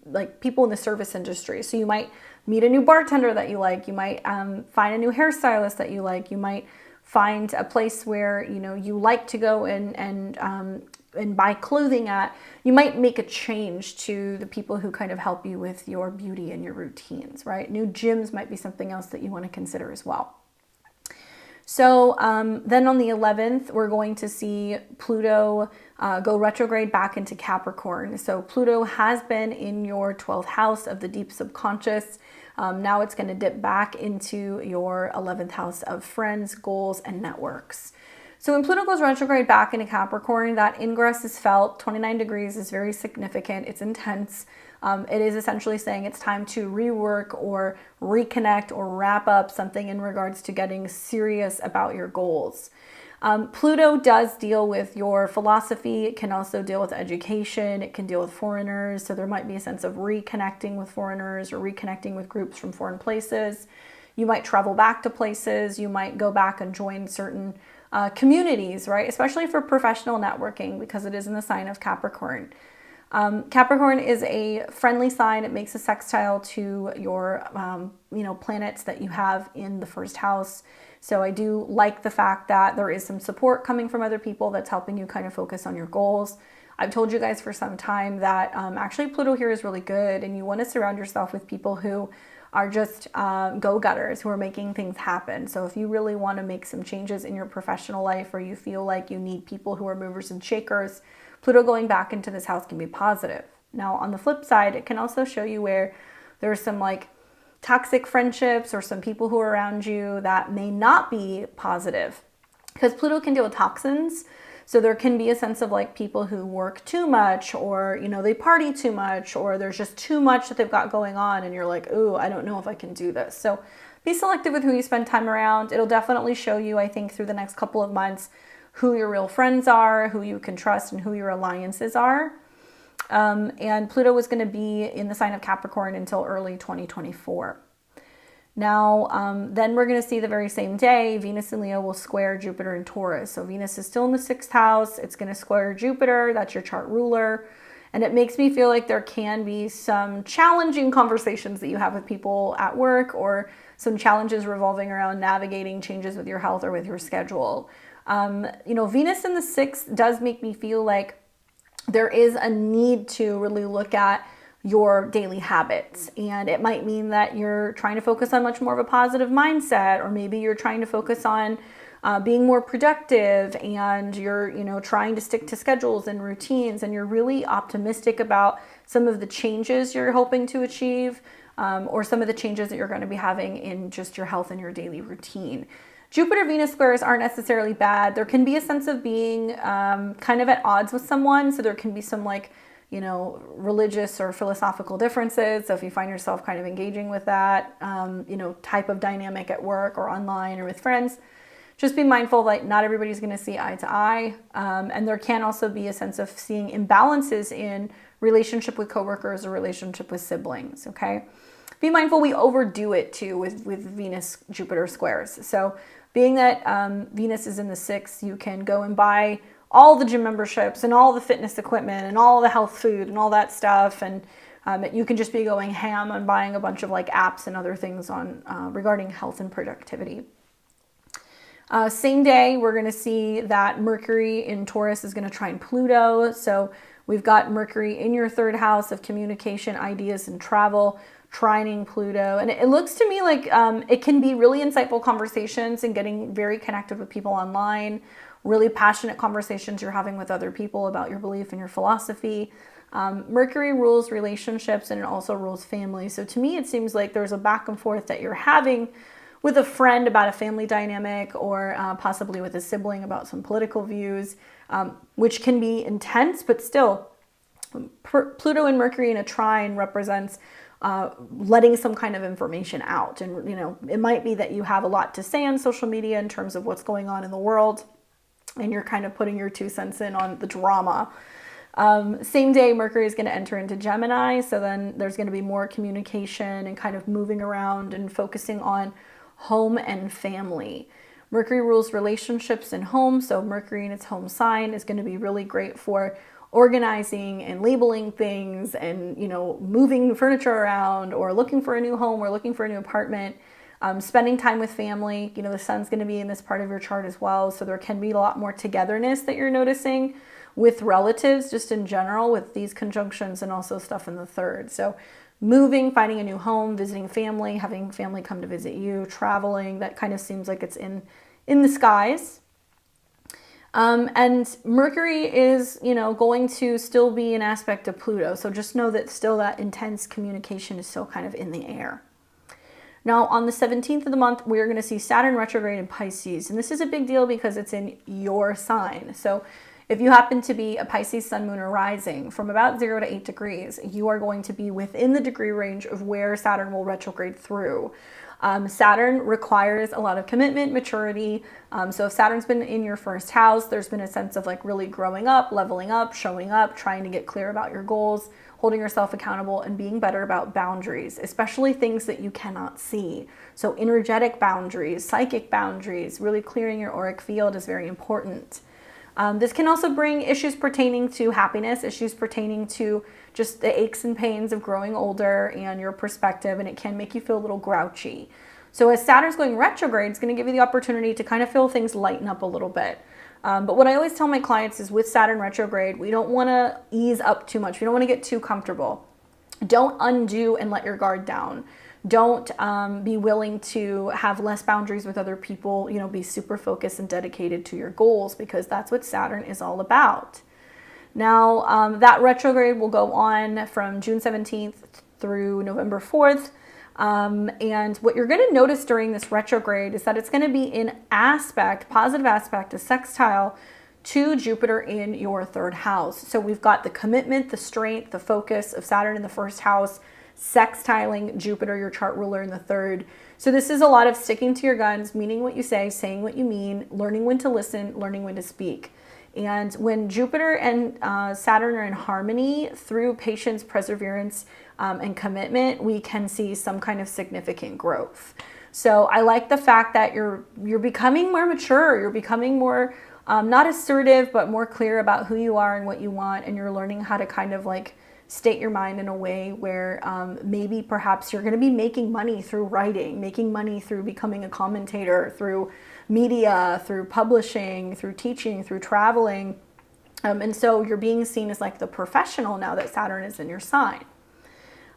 like people in the service industry. So you might meet a new bartender that you like. You might find a new hairstylist that you like. You might find a place where, you know, you like to go and buy clothing at. You might make a change to the people who kind of help you with your beauty and your routines, right? New gyms might be something else that you want to consider as well. So then on the 11th, we're going to see Pluto go retrograde back into Capricorn. So Pluto has been in your 12th house of the deep subconscious. Now it's going to dip back into your 11th house of friends, goals, and networks. So when Pluto goes retrograde back into Capricorn, that ingress is felt. 29 degrees is very significant. It's intense. It is essentially saying it's time to rework or reconnect or wrap up something in regards to getting serious about your goals. Pluto does deal with your philosophy. It can also deal with education. It can deal with foreigners. So there might be a sense of reconnecting with foreigners or reconnecting with groups from foreign places. You might travel back to places. You might go back and join certain communities, right? Especially for professional networking, because it is in the sign of Capricorn. Capricorn is a friendly sign. It makes a sextile to your, you know, planets that you have in the 1st house. So I do like the fact that there is some support coming from other people that's helping you kind of focus on your goals. I've told you guys for some time that actually Pluto here is really good, and you want to surround yourself with people who are just go-getters, who are making things happen. So if you really want to make some changes in your professional life, or you feel like you need people who are movers and shakers, Pluto going back into this house can be positive. Now, on the flip side, it can also show you where there's some like toxic friendships or some people who are around you that may not be positive, because Pluto can deal with toxins. So there can be a sense of like people who work too much, or, you know, they party too much, or there's just too much that they've got going on and you're like, ooh, I don't know if I can do this. So be selective with who you spend time around. It'll definitely show you, I think, through the next couple of months, who your real friends are, who you can trust, and who your alliances are. And Pluto is going to be in the sign of Capricorn until early 2024. Now, then we're going to see the very same day, Venus and Leo will square Jupiter and Taurus. So Venus is still in the 6th house. It's going to square Jupiter. That's your chart ruler. And it makes me feel like there can be some challenging conversations that you have with people at work, or some challenges revolving around navigating changes with your health or with your schedule. You know, Venus in the 6th does make me feel like there is a need to really look at your daily habits. And it might mean that you're trying to focus on much more of a positive mindset, or maybe you're trying to focus on being more productive, and you're, you know, trying to stick to schedules and routines, and you're really optimistic about some of the changes you're hoping to achieve, or some of the changes that you're going to be having in just your health and your daily routine. Jupiter-Venus squares aren't necessarily bad. There can be a sense of being kind of at odds with someone. So there can be some like, you know, religious or philosophical differences. So if you find yourself kind of engaging with that, you know, type of dynamic at work or online or with friends, just be mindful that not everybody's going to see eye to eye. And there can also be a sense of seeing imbalances in relationship with coworkers, or relationship with siblings, okay? Be mindful we overdo it too with Venus-Jupiter squares. So being that Venus is in the 6th, you can go and buy all the gym memberships and all the fitness equipment and all the health food and all that stuff. And you can just be going ham on buying a bunch of like apps and other things on regarding health and productivity. Same day, we're going to see that Mercury in Taurus is going to trine Pluto. So we've got Mercury in your 3rd house of communication, ideas, and travel, trining Pluto. And it looks to me like it can be really insightful conversations and getting very connected with people online, really passionate conversations you're having with other people about your belief and your philosophy. Mercury rules relationships, and it also rules family. So to me, it seems like there's a back and forth that you're having with a friend about a family dynamic, or possibly with a sibling about some political views, which can be intense, but still, Pluto and Mercury in a trine represents letting some kind of information out. And, you know, it might be that you have a lot to say on social media in terms of what's going on in the world, and you're kind of putting your 2 cents in on the drama. Same day, Mercury is going to enter into Gemini. So then there's going to be more communication and kind of moving around and focusing on home and family. Mercury rules relationships and home. So Mercury in its home sign is going to be really great for organizing and labeling things and, you know, moving furniture around, or looking for a new home, or looking for a new apartment, spending time with family. You know, the sun's going to be in this part of your chart as well. So there can be a lot more togetherness that you're noticing with relatives just in general with these conjunctions, and also stuff in the 3rd. So moving, finding a new home, visiting family, having family come to visit you, traveling, that kind of seems like it's in the skies. And Mercury is, you know, going to still be an aspect of Pluto. So just know that still that intense communication is still kind of in the air. Now, on the 17th of the month, we're going to see Saturn retrograde in Pisces. And this is a big deal because it's in your sign. So if you happen to be a Pisces sun, moon, or rising from about 0 to 8 degrees, you are going to be within the degree range of where Saturn will retrograde through. Saturn requires a lot of commitment, maturity. So if Saturn's been in your 1st house, there's been a sense of like really growing up, leveling up, showing up, trying to get clear about your goals, holding yourself accountable, and being better about boundaries, especially things that you cannot see. So energetic boundaries, psychic boundaries, really clearing your auric field is very important. This can also bring issues pertaining to happiness, issues pertaining to just the aches and pains of growing older and your perspective, and it can make you feel a little grouchy. So as Saturn's going retrograde, it's going to give you the opportunity to kind of feel things lighten up a little bit. But what I always tell my clients is with Saturn retrograde, we don't want to ease up too much. We don't want to get too comfortable. Don't undo and let your guard down. Don't be willing to have less boundaries with other people, you know, be super focused and dedicated to your goals, because that's what Saturn is all about. Now, that retrograde will go on from June 17th through November 4th. And what you're going to notice during this retrograde is that it's going to be in aspect, positive aspect, a sextile to Jupiter in your 3rd house. So we've got the commitment, the strength, the focus of Saturn in the 1st house, sextiling Jupiter, your chart ruler, in the 3rd. So this is a lot of sticking to your guns, meaning what you say, saying what you mean, learning when to listen, learning when to speak. And when Jupiter and Saturn are in harmony, through patience, perseverance, and commitment, we can see some kind of significant growth. So I like the fact that you're becoming more mature, you're becoming more, not assertive, but more clear about who you are and what you want, and you're learning how to kind of like state your mind in a way where maybe perhaps you're going to be making money through writing, making money through becoming a commentator, through media, through publishing, through teaching, through traveling. And so you're being seen as like the professional now that Saturn is in your sign.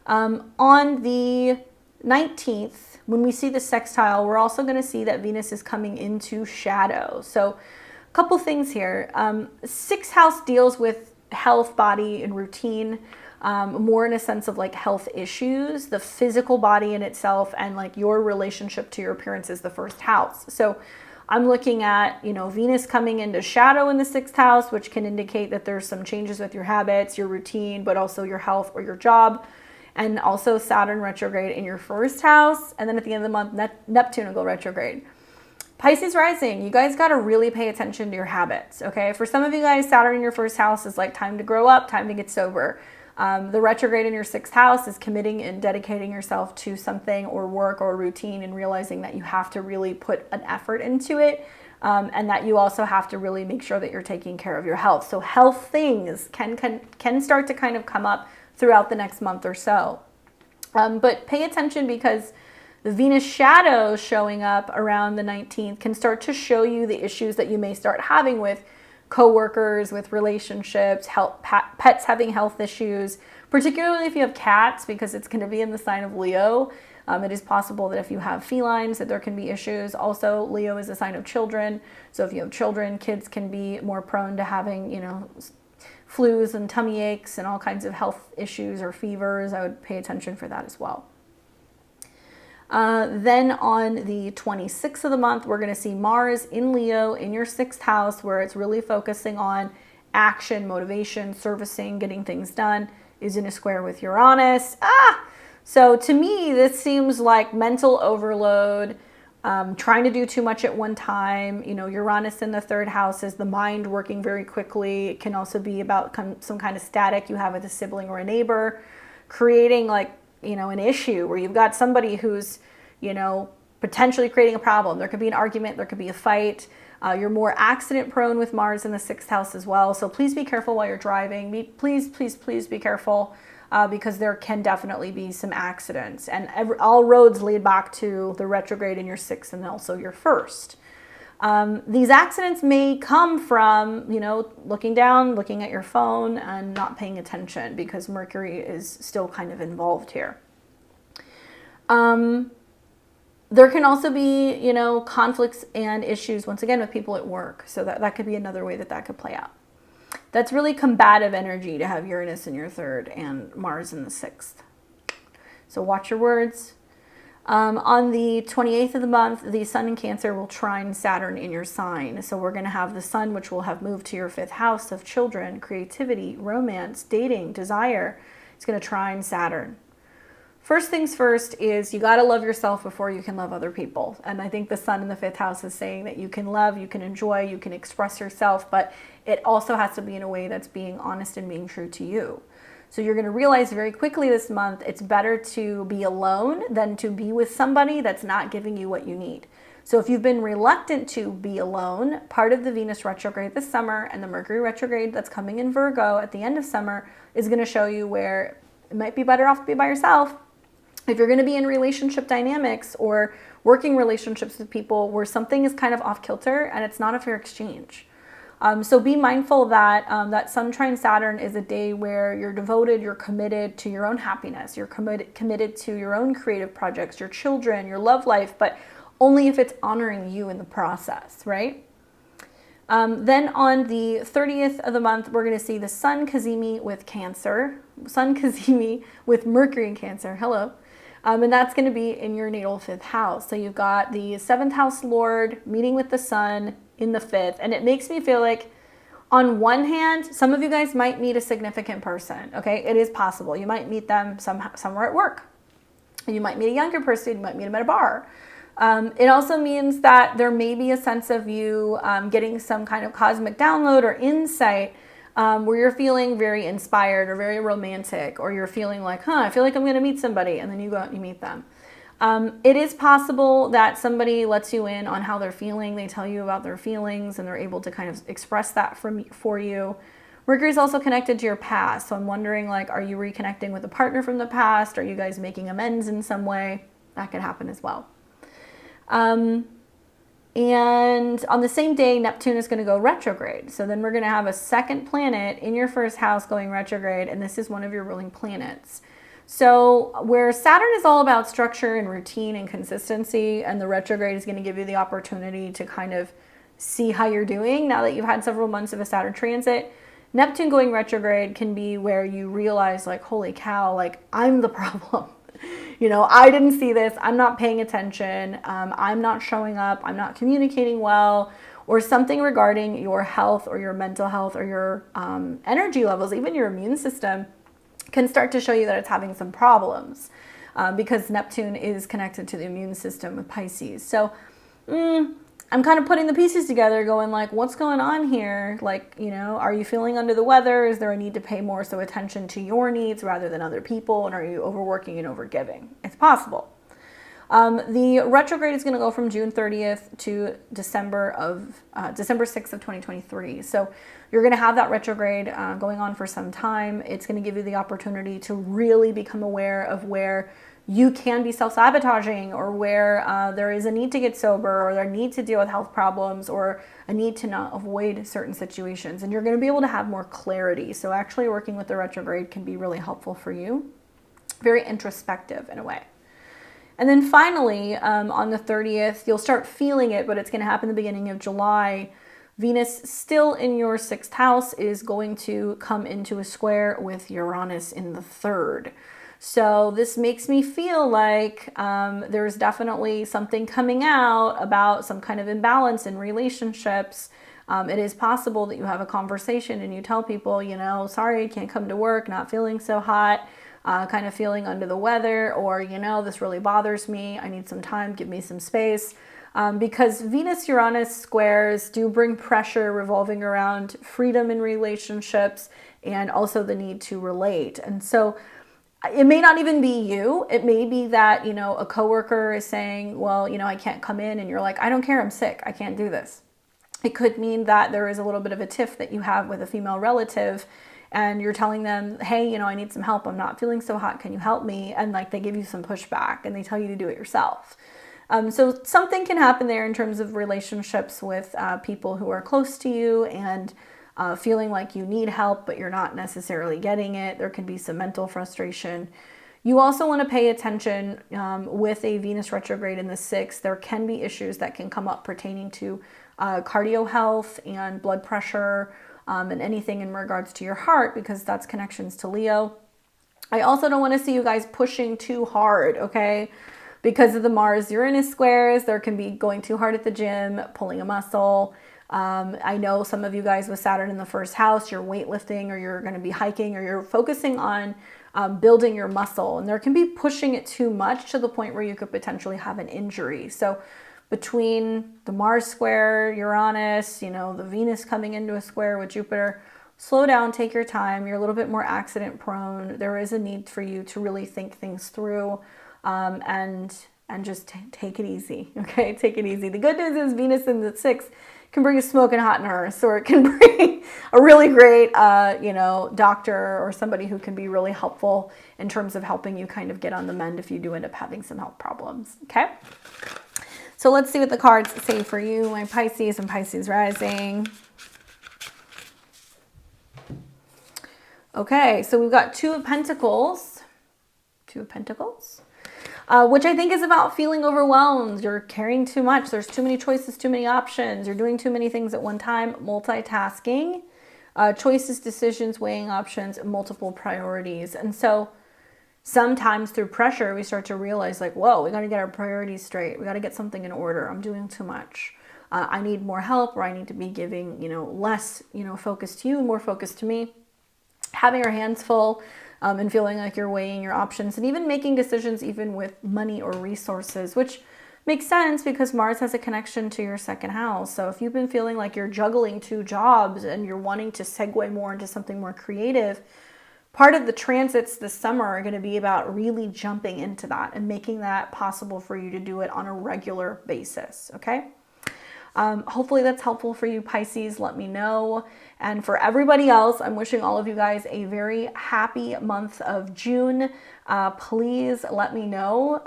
On the 19th, when we see the sextile, we're also going to see that Venus is coming into shadow. So a couple things here. 6th house deals with health, body, and routine, more in a sense of like health issues. The physical body in itself and like your relationship to your appearance is the 1st house. So I'm looking at, you know, Venus coming into shadow in the 6th house, which can indicate that there's some changes with your habits, your routine, but also your health or your job. And also Saturn retrograde in your 1st house. And then at the end of the month, Neptune will go retrograde. Pisces rising, you guys got to really pay attention to your habits, okay? For some of you guys, Saturn in your 1st house is like time to grow up, time to get sober. The retrograde in your 6th house is committing and dedicating yourself to something or work or routine and realizing that you have to really put an effort into it, and that you also have to really make sure that you're taking care of your health. So health things can start to kind of come up throughout the next month or so. But pay attention, because the Venus shadow showing up around the 19th can start to show you the issues that you may start having with coworkers, with relationships, pets having health issues, particularly if you have cats, because it's going to be in the sign of Leo. It is possible that if you have felines that there can be issues. Also, Leo is a sign of children. So if you have children, kids can be more prone to having, flus and tummy aches and all kinds of health issues or fevers. I would pay attention for that as well. Then on the 26th of the month, we're going to see Mars in Leo in your 6th house, where it's really focusing on action, motivation, servicing, getting things done, is in a square with Uranus. So to me, this seems like mental overload, trying to do too much at one time. Uranus in the 3rd house is the mind working very quickly. It can also be about some kind of static you have with a sibling or a neighbor, creating an issue where you've got somebody who's, potentially creating a problem. There could be an argument, there could be a fight. You're more accident prone with Mars in the 6th house as well. So please be careful while you're driving. Please be careful, because there can definitely be some accidents. And all roads lead back to the retrograde in your 6th and also your 1st. These accidents may come from, looking down, looking at your phone and not paying attention, because Mercury is still kind of involved here. There can also be, conflicts and issues, once again, with people at work. So that could be another way that could play out. That's really combative energy to have Uranus in your 3rd and Mars in the 6th. So watch your words. On the 28th of the month, the Sun in Cancer will trine Saturn in your sign. So we're going to have the Sun, which will have moved to your 5th house of children, creativity, romance, dating, desire. It's going to trine Saturn. First things first is you got to love yourself before you can love other people. And I think the Sun in the 5th house is saying that you can love, you can enjoy, you can express yourself, but it also has to be in a way that's being honest and being true to you. So you're going to realize very quickly this month, it's better to be alone than to be with somebody that's not giving you what you need. So if you've been reluctant to be alone, part of the Venus retrograde this summer and the Mercury retrograde that's coming in Virgo at the end of summer is going to show you where it might be better off to be by yourself. If you're going to be in relationship dynamics or working relationships with people where something is kind of off kilter and it's not a fair exchange. So be mindful that that Sun trine Saturn is a day where you're devoted, you're committed to your own happiness, you're committed to your own creative projects, your children, your love life, but only if it's honoring you in the process, right? Then on the 30th of the month, we're going to see the Sun Cazimi with Cancer, Sun Cazimi with Mercury in Cancer, hello. And that's going to be in your natal 5th house. So you've got the 7th house Lord meeting with the Sun in the 5th. And it makes me feel like, on one hand, some of you guys might meet a significant person, okay? It is possible. You might meet them somewhere at work. You might meet a younger person. You might meet them at a bar. It also means that there may be a sense of you getting some kind of cosmic download or insight where you're feeling very inspired or very romantic, or you're feeling like, I feel like I'm going to meet somebody, and then you go out and you meet them. It is possible that somebody lets you in on how they're feeling. They tell you about their feelings and they're able to kind of express that for you. Mercury is also connected to your past. So I'm wondering, are you reconnecting with a partner from the past? Are you guys making amends in some way? That could happen as well. And on the same day, Neptune is going to go retrograde. So then we're going to have a second planet in your 1st house going retrograde, and this is one of your ruling planets. So where Saturn is all about structure and routine and consistency, and the retrograde is going to give you the opportunity to kind of see how you're doing now that you've had several months of a Saturn transit, Neptune going retrograde can be where you realize, holy cow, I'm the problem. I didn't see this. I'm not paying attention. I'm not showing up. I'm not communicating well, or something regarding your health or your mental health or your energy levels, even your immune system, can start to show you that it's having some problems because Neptune is connected to the immune system with Pisces. So I'm kind of putting the pieces together going like, what's going on here? Like, you know, are you feeling under the weather? Is there a need to pay more so attention to your needs rather than other people? And are you overworking and overgiving? It's possible. The retrograde is going to go from June 30th to December 6th of 2023. So you're going to have that retrograde going on for some time. It's going to give you the opportunity to really become aware of where you can be self-sabotaging, or where there is a need to get sober, or there need to deal with health problems, or a need to not avoid certain situations. And you're going to be able to have more clarity. So actually working with the retrograde can be really helpful for you. Very introspective in a way. And then finally, on the 30th, you'll start feeling it, but it's going to happen the beginning of July. Venus, still in your 6th house, is going to come into a square with Uranus in the 3rd. So this makes me feel like there's definitely something coming out about some kind of imbalance in relationships. It is possible that you have a conversation and you tell people, you know, sorry, I can't come to work, not feeling so hot, kind of feeling under the weather, or, you know, this really bothers me, I need some time, give me some space. Because Venus-Uranus squares do bring pressure revolving around freedom in relationships and also the need to relate. And so it may not even be you. It may be that, you know, a coworker is saying, well, you know, I can't come in, and you're like, I don't care, I'm sick, I can't do this. It could mean that there is a little bit of a tiff that you have with a female relative, and you're telling them, hey, you know, I need some help, I'm not feeling so hot, can you help me? And like they give you some pushback and they tell you to do it yourself. So something can happen there in terms of relationships with people who are close to you, and feeling like you need help, but you're not necessarily getting it. There can be some mental frustration. You also want to pay attention with a Venus retrograde in the 6th. There can be issues that can come up pertaining to cardio health and blood pressure, and anything in regards to your heart, because that's connections to Leo. I also don't want to see you guys pushing too hard, okay? Because of the Mars-Uranus squares, there can be going too hard at the gym, pulling a muscle. I know some of you guys with Saturn in the 1st house, you're weightlifting, or you're going to be hiking, or you're focusing on building your muscle. And there can be pushing it too much to the point where you could potentially have an injury. So between the Mars square, Uranus, you know, the Venus coming into a square with Jupiter, slow down, take your time. You're a little bit more accident prone. There is a need for you to really think things through, and just take it easy, okay? Take it easy. The good news is Venus in the 6th can bring a smoking hot nurse, or it can bring a really great, you know, doctor, or somebody who can be really helpful in terms of helping you kind of get on the mend if you do end up having some health problems, okay? So let's see what the cards say for you, my Pisces and Pisces rising. Okay, so we've got Two of Pentacles. Two of Pentacles. Which I think is about feeling overwhelmed. You're carrying too much. There's too many choices, too many options. You're doing too many things at one time. Multitasking, choices, decisions, weighing options, multiple priorities. And so sometimes through pressure, we start to realize like, whoa, we got to get our priorities straight. We got to get something in order. I'm doing too much. I need more help, or I need to be giving, you know, less, you know, focus to you, more focus to me. Having your hands full. And feeling like you're weighing your options, and even making decisions even with money or resources, which makes sense because Mars has a connection to your 2nd house. So if you've been feeling like you're juggling 2 jobs and you're wanting to segue more into something more creative, part of the transits this summer are going to be about really jumping into that and making that possible for you to do it on a regular basis, okay? Hopefully that's helpful for you, Pisces. Let me know. And for everybody else, I'm wishing all of you guys a very happy month of June. Please let me know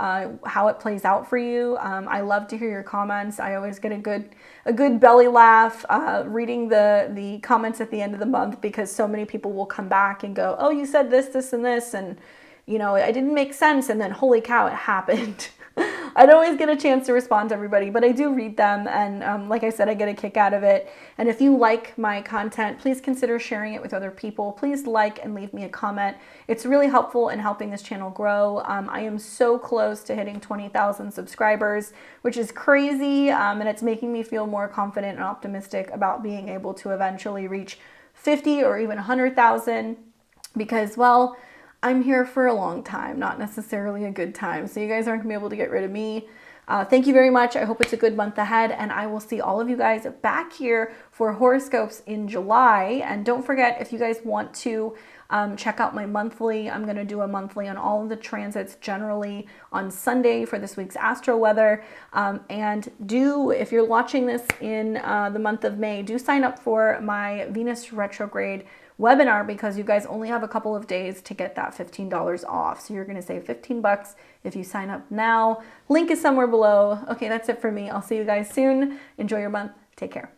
how it plays out for you. I love to hear your comments. I always get a good belly laugh reading the comments at the end of the month, because so many people will come back and go, oh, you said this, this, and this, and you know, it didn't make sense, and then holy cow, it happened. I don't always get a chance to respond to everybody, but I do read them, and like I said, I get a kick out of it. And if you like my content, please consider sharing it with other people. Please like and leave me a comment. It's really helpful in helping this channel grow. I am so close to hitting 20,000 subscribers, which is crazy, and it's making me feel more confident and optimistic about being able to eventually reach 50 or even 100,000, because, well, I'm here for a long time, not necessarily a good time. So you guys aren't gonna be able to get rid of me. Thank you very much. I hope it's a good month ahead, and I will see all of you guys back here for horoscopes in July. And don't forget, if you guys want to check out my monthly, I'm going to do a monthly on all of the transits generally on Sunday for this week's astro weather. And if you're watching this in the month of May, do sign up for my Venus retrograde webinar, because you guys only have a couple of days to get that $15 off. So you're going to save 15 bucks if you sign up now. Link is somewhere below. Okay, that's it for me. I'll see you guys soon. Enjoy your month. Take care.